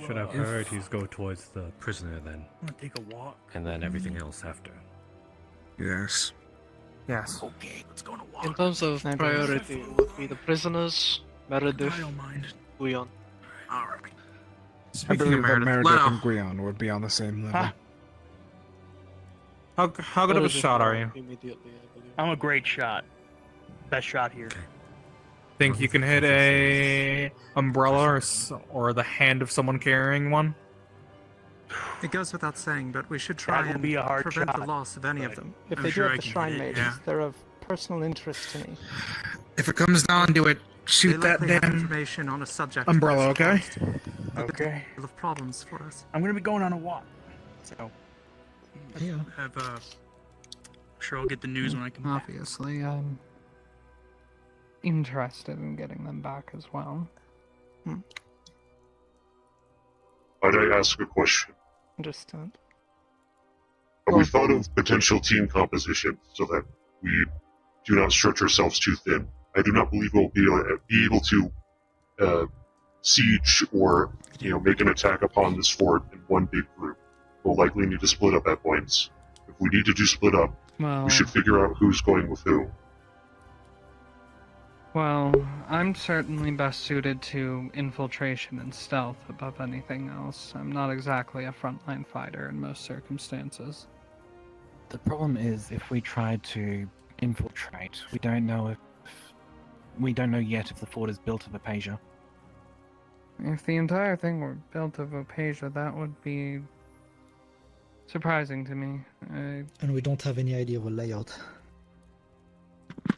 Speaker 18: Should our priorities go towards the prisoner then?
Speaker 2: I'm gonna take a walk.
Speaker 18: And then everything else after?
Speaker 1: Yes.
Speaker 13: Yes.
Speaker 2: Okay, let's go on a walk.
Speaker 9: In terms of priority, it would be the prisoners, Meredith,
Speaker 2: I don't mind.
Speaker 9: Guion.
Speaker 2: Alright.
Speaker 1: I believe that Meredith
Speaker 13: Leno.
Speaker 1: and Guion would be on the same level.
Speaker 13: How good of a
Speaker 9: Meredith
Speaker 13: shot are you?
Speaker 9: Immediately, I believe.
Speaker 12: I'm a great shot. Best shot here.
Speaker 13: Think you can hit a umbrella or the hand of someone carrying one?
Speaker 22: It goes without saying, but we should try
Speaker 12: That will
Speaker 22: and
Speaker 12: be a hard
Speaker 22: prevent the
Speaker 12: shot,
Speaker 22: loss of any of
Speaker 12: but
Speaker 22: them.
Speaker 12: I'm
Speaker 22: If they
Speaker 12: sure
Speaker 22: do
Speaker 12: I
Speaker 22: have the
Speaker 12: can
Speaker 22: Shrine
Speaker 12: hit it,
Speaker 22: Maidens,
Speaker 12: yeah.
Speaker 22: they're of personal interest to me.
Speaker 13: If it comes down to it, shoot
Speaker 22: They
Speaker 13: that
Speaker 22: likely have
Speaker 13: damn
Speaker 22: information on a subject
Speaker 13: umbrella,
Speaker 22: that
Speaker 13: okay?
Speaker 22: is
Speaker 12: Okay.
Speaker 22: full of problems for us.
Speaker 12: I'm gonna be going on a walk, so
Speaker 19: Yeah.
Speaker 12: have sure I'll get the news when I come back.
Speaker 10: Obviously, I'm interested in getting them back as well.
Speaker 8: Might I ask a question?
Speaker 22: Understand.
Speaker 8: Have we thought of potential team composition so that we do not stretch ourselves too thin? I do not believe we'll be able to siege or make an attack upon this fort in one big group. We'll likely need to split up at points. If we need to do split up,
Speaker 10: Well,
Speaker 8: we should figure out who's going with who.
Speaker 10: Well, I'm certainly best suited to infiltration and stealth above anything else. I'm not exactly a frontline fighter in most circumstances.
Speaker 20: The problem is, if we try to infiltrate, we don't know yet if the fort is built of apasia.
Speaker 10: If the entire thing were built of Opasia, that would be surprising to me.
Speaker 19: And we don't have any idea of a layout.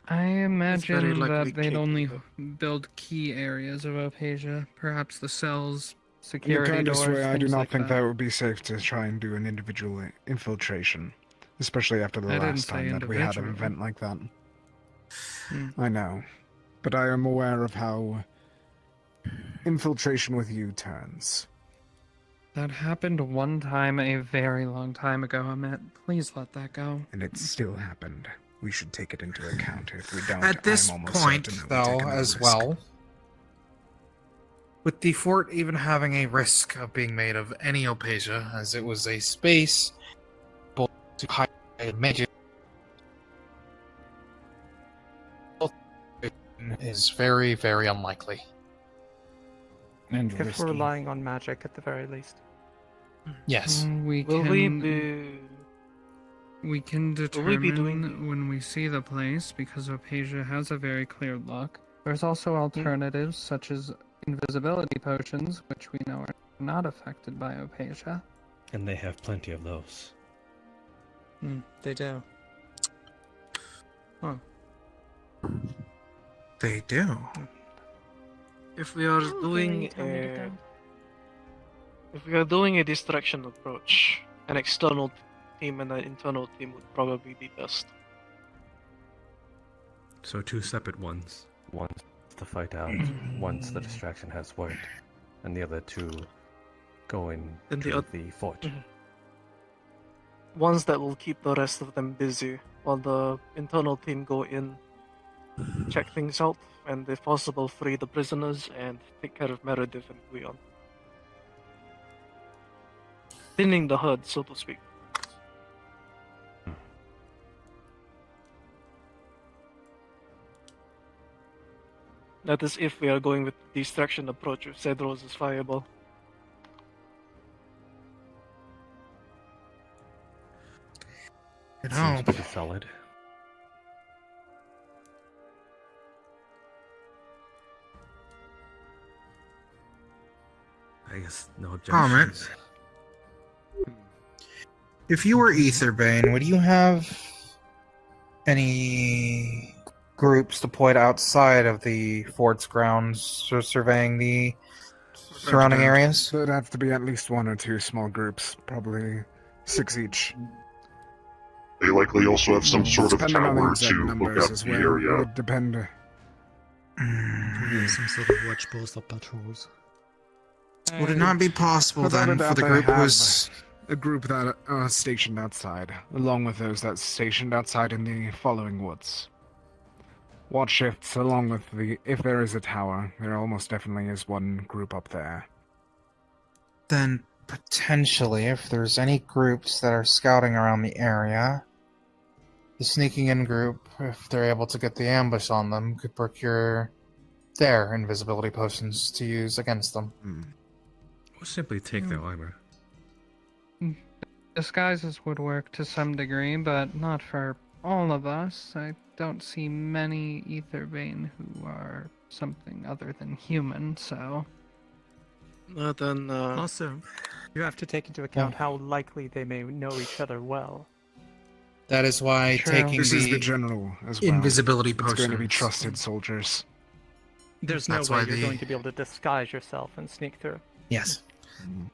Speaker 10: I imagine
Speaker 9: likely
Speaker 10: that they'd
Speaker 9: cake,
Speaker 10: only build key areas of Opasia, perhaps the cells,
Speaker 1: In the
Speaker 10: security
Speaker 1: kindest
Speaker 10: doors,
Speaker 1: way, I do
Speaker 10: things
Speaker 1: not
Speaker 10: like
Speaker 1: think
Speaker 10: that.
Speaker 1: that would be safe to try and do an individual infiltration, especially after the
Speaker 10: I didn't
Speaker 1: last time
Speaker 10: say
Speaker 1: that we had an
Speaker 10: individual.
Speaker 1: event like that.
Speaker 10: Hmm.
Speaker 1: I know, but I am aware of how infiltration with you turns.
Speaker 10: That happened one time a very long time ago, Amit. Please let that go.
Speaker 1: And it still happened. We should take it into account. If we don't,
Speaker 13: At this
Speaker 1: I'm almost
Speaker 13: point,
Speaker 1: certain that we'll
Speaker 13: though,
Speaker 1: take another
Speaker 13: as
Speaker 1: risk.
Speaker 13: well, With the fort even having a risk of being made of any opasia, as it was a space both to hide magic, is very, very unlikely.
Speaker 20: And
Speaker 22: If
Speaker 20: risky.
Speaker 22: we're relying on magic at the very least.
Speaker 13: Yes.
Speaker 10: We
Speaker 9: Will
Speaker 10: can,
Speaker 9: we be?
Speaker 10: we can
Speaker 9: Will we be
Speaker 10: determine
Speaker 9: doing-
Speaker 10: when we see the place, because Opasia has a very clear look. There's also alternatives such as invisibility potions, which we know are not affected by Opasia.
Speaker 18: And they have plenty of those.
Speaker 22: They do. Huh.
Speaker 13: They do.
Speaker 9: If we are doing a distraction approach, an external team and an internal team would probably be best.
Speaker 18: So 2 separate ones. One to fight out once the distraction has worked, and the other 2 go in
Speaker 9: And
Speaker 18: to
Speaker 9: the
Speaker 18: the fort.
Speaker 9: Ones that will keep the rest of them busy, while the internal team go in, check things out, and if possible free the prisoners and take care of Meredith and Leon. Thinning the herd, so to speak. That is if we are going with the distraction approach with Cedros' fireball.
Speaker 18: Seems pretty solid. I guess no
Speaker 13: Comment.
Speaker 18: objections.
Speaker 13: If you were Aetherbane, would you have any groups deployed outside of the fort's grounds for surveying the surrounding areas?
Speaker 1: There'd have to be at least 1 or 2 small groups, probably 6 each.
Speaker 8: They likely also have some sort of
Speaker 1: Depending on the
Speaker 8: tower
Speaker 1: exact
Speaker 8: to look
Speaker 1: numbers
Speaker 8: at
Speaker 1: as
Speaker 8: the
Speaker 1: well. It
Speaker 8: area.
Speaker 1: would depend.
Speaker 19: Some sort of watch post or patrols.
Speaker 13: Would it not be possible
Speaker 1: Without a
Speaker 13: then
Speaker 1: doubt
Speaker 13: for the
Speaker 1: they
Speaker 13: group
Speaker 1: have
Speaker 13: was
Speaker 1: a group that are stationed outside, along with those that's stationed outside in the following woods. Watch shifts along with the. If there is a tower, there almost definitely is 1 group up there.
Speaker 13: then potentially, if there's any groups that are scouting around the area, the sneaking in group, if they're able to get the ambush on them, could procure their invisibility potions to use against them.
Speaker 18: Or simply take their armor.
Speaker 10: Disguises would work to some degree, but not for all of us. I don't see many Aetherbane who are something other than human, so...
Speaker 9: Then,
Speaker 22: Also, you have to take into account how likely they may know each other well.
Speaker 13: That is why taking
Speaker 1: This is the general as well.
Speaker 13: invisibility
Speaker 1: It's going to be
Speaker 13: potions.
Speaker 1: trusted soldiers.
Speaker 22: There's no
Speaker 13: That's
Speaker 22: way
Speaker 13: why
Speaker 22: you're
Speaker 13: the-
Speaker 22: going to be able to disguise yourself and sneak through.
Speaker 13: Yes.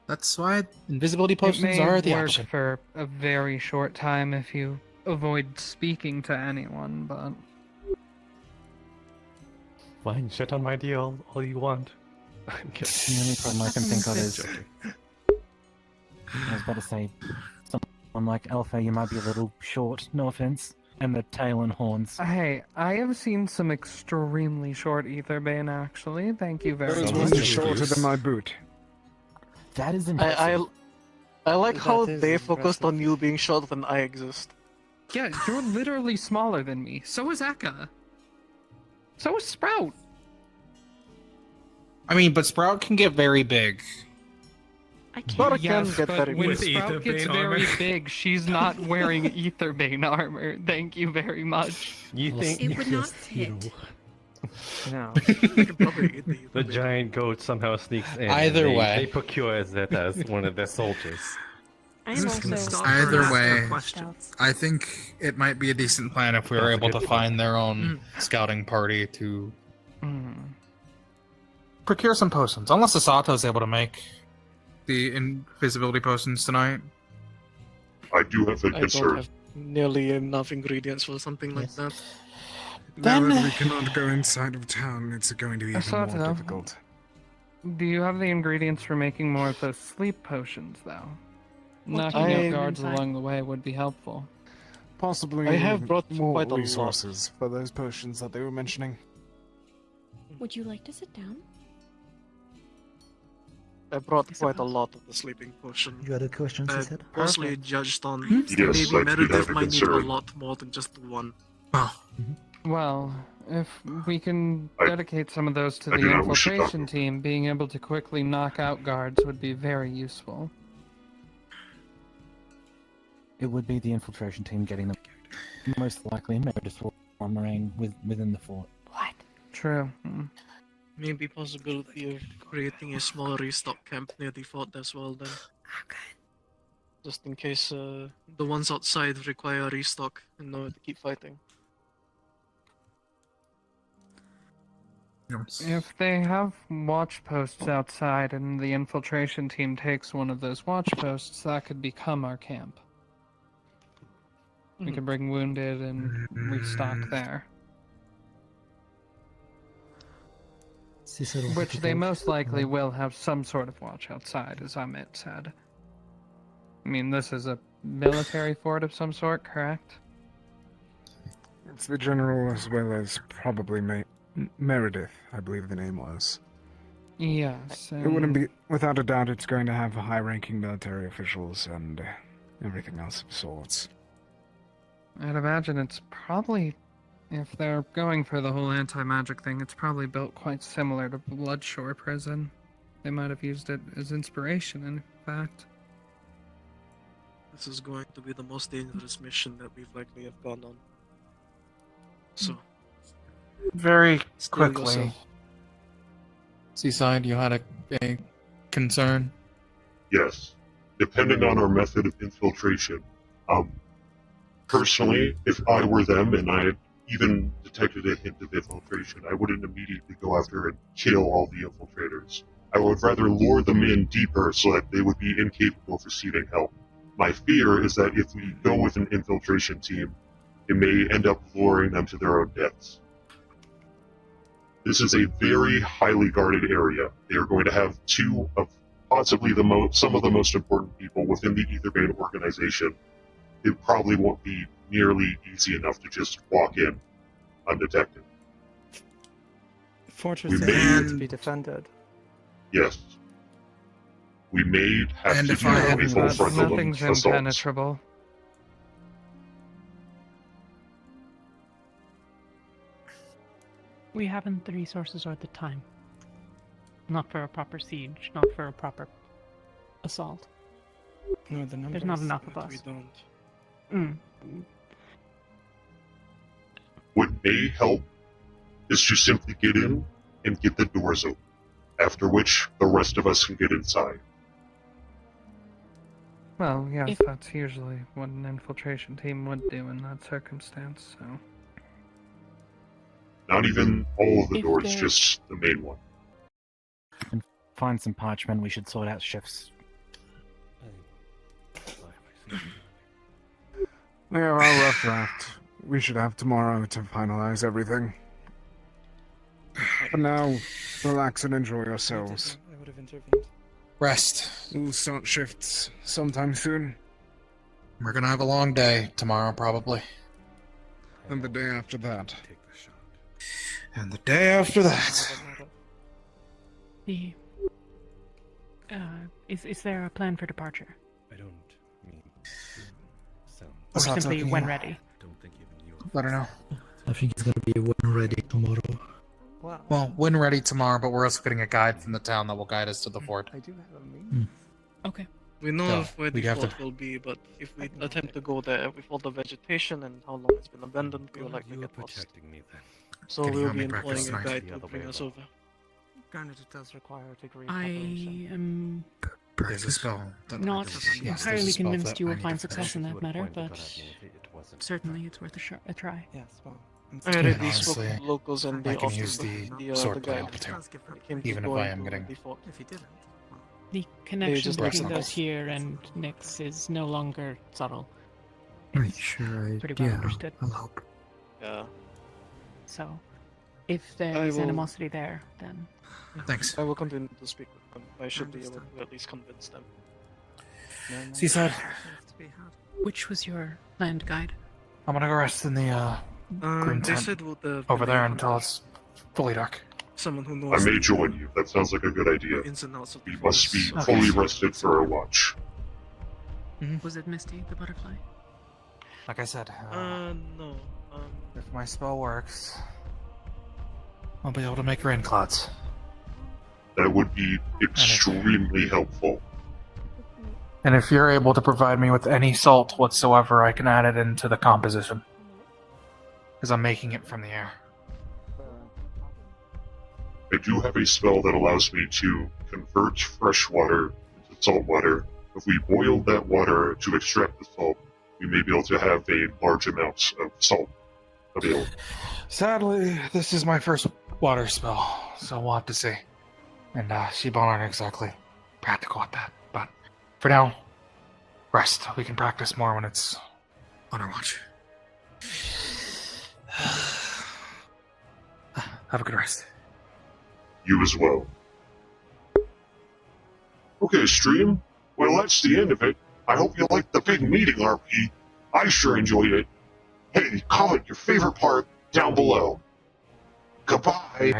Speaker 13: That's why invisibility
Speaker 10: It
Speaker 13: potions
Speaker 10: may
Speaker 13: are the
Speaker 10: work
Speaker 13: option.
Speaker 10: for a very short time if you avoid speaking to anyone, but...
Speaker 18: Fine, shit on my deal all you want. I'm kidding.
Speaker 20: The only problem I can think of is, I was about to say, someone like Alpha, you might be a little short, no offense, and the tail and horns.
Speaker 10: Hey, I have seen some extremely short Aetherbane, actually. Thank you very
Speaker 1: Those
Speaker 10: much.
Speaker 1: ones are shorter than my boot.
Speaker 20: That is impressive.
Speaker 9: I like how
Speaker 22: That is
Speaker 9: they focused on you being shorter than I exist.
Speaker 10: Yeah, you're literally smaller than me. So is Eka. So is Sprout.
Speaker 13: I mean, but Sprout can get very big.
Speaker 17: I can't.
Speaker 9: Sprout can
Speaker 10: Yes,
Speaker 9: get
Speaker 10: but
Speaker 9: very
Speaker 10: when
Speaker 9: big.
Speaker 10: Sprout gets very big, she's not wearing Aetherbane armor. Thank you very much.
Speaker 18: You think
Speaker 17: It would not fit.
Speaker 22: No.
Speaker 18: The giant goat somehow sneaks in.
Speaker 13: Either
Speaker 18: and
Speaker 13: way.
Speaker 18: they procure it as one of their soldiers.
Speaker 17: I am also.
Speaker 13: Either way,
Speaker 17: Scouts.
Speaker 13: I think it might be a decent plan if we were
Speaker 18: That's a
Speaker 13: able
Speaker 18: good
Speaker 13: to
Speaker 18: plan.
Speaker 13: find their own scouting party to
Speaker 10: Mm.
Speaker 13: procure some potions. Unless Asato's able to make the invisibility potions tonight.
Speaker 8: I do have that
Speaker 9: I don't
Speaker 8: concern.
Speaker 9: have nearly enough ingredients for something like that.
Speaker 1: Now
Speaker 13: Then-
Speaker 1: that we cannot go inside of town, it's going to be even more
Speaker 10: Asato.
Speaker 1: difficult.
Speaker 10: Do you have the ingredients for making more of those sleep potions, though?
Speaker 17: What
Speaker 10: Knocking
Speaker 9: do you
Speaker 10: out
Speaker 9: mean
Speaker 10: guards
Speaker 17: inside?
Speaker 10: along the way would be helpful.
Speaker 1: Possibly
Speaker 9: I have brought
Speaker 1: more
Speaker 9: quite a lot.
Speaker 1: resources for those potions that they were mentioning.
Speaker 17: Would you like to sit down?
Speaker 9: I brought quite a lot of the sleeping potion.
Speaker 19: You had a question,
Speaker 9: I
Speaker 19: Seasaidh?
Speaker 9: mostly judged on
Speaker 8: Yes,
Speaker 9: maybe
Speaker 8: I did have
Speaker 9: Meredith
Speaker 8: a
Speaker 9: might need a
Speaker 8: concern.
Speaker 9: lot more than just one.
Speaker 10: Well, if we can dedicate some of those to
Speaker 8: I
Speaker 10: the
Speaker 8: do not wish to talk
Speaker 10: infiltration team, being able to quickly knock out guards would be very useful.
Speaker 20: It would be the infiltration team getting them. Most likely, Meredith or Moray within the fort.
Speaker 15: What?
Speaker 10: True.
Speaker 9: Maybe possibility of creating a small restock camp near the fort as well then.
Speaker 15: Okay.
Speaker 9: Just in case the ones outside require a restock and know to keep fighting.
Speaker 10: If they have watch posts outside and the infiltration team takes one of those watch posts, that could become our camp. We could bring wounded and restock there.
Speaker 19: Seasaidh,
Speaker 10: Which they most likely will have some sort of watch outside, as Amit said. I mean, this is a military fort of some sort, correct?
Speaker 1: It's the general as well as probably Meredith, I believe the name was.
Speaker 10: Yes.
Speaker 1: It wouldn't be, without a doubt, it's going to have high-ranking military officials and everything else of sorts.
Speaker 10: I'd imagine it's probably, if they're going for the whole anti-magic thing, it's probably built quite similar to Bloodshore Prison. They might have used it as inspiration, in fact.
Speaker 9: This is going to be the most dangerous mission that we've likely have gone on. So,
Speaker 13: Very
Speaker 9: Still
Speaker 13: quickly,
Speaker 9: yourself.
Speaker 13: Seasaidh, you had a concern?
Speaker 8: Yes. Depending on our method of infiltration, personally, if I were them and I had even detected a hint of infiltration, I wouldn't immediately go after and kill all the infiltrators. I would rather lure them in deeper so that they would be incapable of receiving help. My fear is that if we go with an infiltration team, it may end up luring them to their own deaths. This is a very highly guarded area. They are going to have two of possibly some of the most important people within the Aetherbane organization. It probably won't be nearly easy enough to just walk in undetected.
Speaker 22: Fortress
Speaker 8: We
Speaker 22: needs
Speaker 8: may-
Speaker 22: to be defended.
Speaker 8: Yes. We may have
Speaker 13: And
Speaker 8: to
Speaker 13: if
Speaker 8: do
Speaker 13: I
Speaker 8: a
Speaker 13: hadn't
Speaker 8: full
Speaker 13: got
Speaker 8: frontal
Speaker 10: Nothing's
Speaker 8: assaults.
Speaker 10: impenetrable.
Speaker 7: We haven't the resources or the time. Not for a proper siege, not for a proper assault.
Speaker 22: No, the numbers.
Speaker 7: There's not enough of us.
Speaker 9: we don't.
Speaker 8: What may help is to simply get in and get the doors open, after which the rest of us can get inside.
Speaker 10: Well, yes,
Speaker 7: If-
Speaker 10: that's usually what an infiltration team would do in that circumstance, so...
Speaker 8: Not even all of the
Speaker 7: If
Speaker 8: doors,
Speaker 7: there-
Speaker 8: just the main one.
Speaker 20: And find some parchment, we should sort out shifts.
Speaker 1: We are our rough draft. We should have tomorrow to finalize everything. But now, relax and enjoy yourselves.
Speaker 22: I would have intervened.
Speaker 13: Rest.
Speaker 1: We'll start shifts sometime soon.
Speaker 13: We're gonna have a long day tomorrow, probably.
Speaker 1: And the day after that.
Speaker 13: And the day after that.
Speaker 7: The is there a plan for departure?
Speaker 18: I don't mean sound.
Speaker 7: Or
Speaker 13: Let's not
Speaker 7: simply
Speaker 13: talk
Speaker 7: when
Speaker 13: anymore.
Speaker 7: ready?
Speaker 18: Don't think even you.
Speaker 13: Let her know.
Speaker 19: I think it's gonna be when ready tomorrow.
Speaker 22: Wow.
Speaker 13: Well, when ready tomorrow, but we're also getting a guide from the town that will guide us to the fort.
Speaker 22: I do have a meeting.
Speaker 7: Okay.
Speaker 9: We know
Speaker 13: So,
Speaker 9: of where the
Speaker 13: we'd have
Speaker 9: fort
Speaker 13: to-
Speaker 9: will be, but if we attempt to go there with all the vegetation and how long it's been abandoned, we will likely
Speaker 18: You are
Speaker 9: get lost.
Speaker 18: protecting me then.
Speaker 9: So
Speaker 13: Getting
Speaker 9: we'll
Speaker 13: homemade
Speaker 9: be
Speaker 13: breakfast
Speaker 9: employing a
Speaker 13: tonight.
Speaker 9: guide
Speaker 18: The
Speaker 9: to
Speaker 18: other
Speaker 9: bring
Speaker 18: way
Speaker 9: us
Speaker 18: about.
Speaker 9: over.
Speaker 22: Granted, it does require a degree of
Speaker 7: I
Speaker 22: preparation.
Speaker 7: am
Speaker 13: There's a spell.
Speaker 7: not
Speaker 13: Yes, there's
Speaker 7: entirely
Speaker 13: a spell
Speaker 7: convinced
Speaker 13: that
Speaker 7: you
Speaker 13: I
Speaker 7: will
Speaker 13: need
Speaker 7: find
Speaker 13: to finish.
Speaker 7: success in that matter,
Speaker 18: Point the gun
Speaker 7: but
Speaker 18: at me if it wasn't.
Speaker 7: certainly it's worth a try.
Speaker 22: Yes, well.
Speaker 9: I already
Speaker 13: And
Speaker 9: spoke
Speaker 13: honestly,
Speaker 9: with locals and they
Speaker 13: I can
Speaker 9: offered
Speaker 13: use the
Speaker 9: the
Speaker 13: sword play
Speaker 9: guide.
Speaker 13: up too.
Speaker 9: when it came to
Speaker 13: Even if
Speaker 9: going
Speaker 13: I am
Speaker 9: to
Speaker 13: getting
Speaker 9: the fort.
Speaker 22: If he didn't.
Speaker 7: The connection
Speaker 9: just
Speaker 7: between
Speaker 13: wrestle.
Speaker 7: those here and Nyx is no longer subtle.
Speaker 19: Right, sure.
Speaker 7: Pretty well understood.
Speaker 19: I'll help.
Speaker 9: Yeah.
Speaker 7: So, if there
Speaker 9: I
Speaker 7: is
Speaker 9: will-
Speaker 7: animosity there, then
Speaker 13: Thanks.
Speaker 9: I will continue to speak with them. I should be able to at least convince them.
Speaker 13: Seasaidh,
Speaker 7: which was your land guide?
Speaker 13: I'm gonna go rest in the green
Speaker 9: They
Speaker 13: tent
Speaker 9: said with the
Speaker 13: over there until it's fully dark.
Speaker 9: Someone who
Speaker 8: I
Speaker 9: knows.
Speaker 8: may join you. That sounds like a good idea.
Speaker 9: Ins and outs of
Speaker 8: We
Speaker 9: the
Speaker 8: must be
Speaker 9: forest.
Speaker 8: fully rested for our watch.
Speaker 7: Was it Misty, the butterfly?
Speaker 13: Like I said,
Speaker 9: No.
Speaker 13: if my spell works, I'll be able to make rain clouds.
Speaker 8: That would be extremely helpful.
Speaker 13: And if you're able to provide me with any salt whatsoever, I can add it into the composition. Because I'm making it from the air.
Speaker 8: I do have a spell that allows me to convert fresh water into salt water. If we boiled that water to extract the salt, we may be able to have a large amount of salt available.
Speaker 13: Sadly, this is my first water spell, so we'll have to see. And Shibon aren't exactly practical at that. But for now, rest. We can practice more when it's on our watch. Have a good rest.
Speaker 8: You as well. Okay, stream. Well, that's the end of it. I hope you liked the big meeting, RP. I sure enjoyed it. Hey, comment your favorite part down below. Goodbye.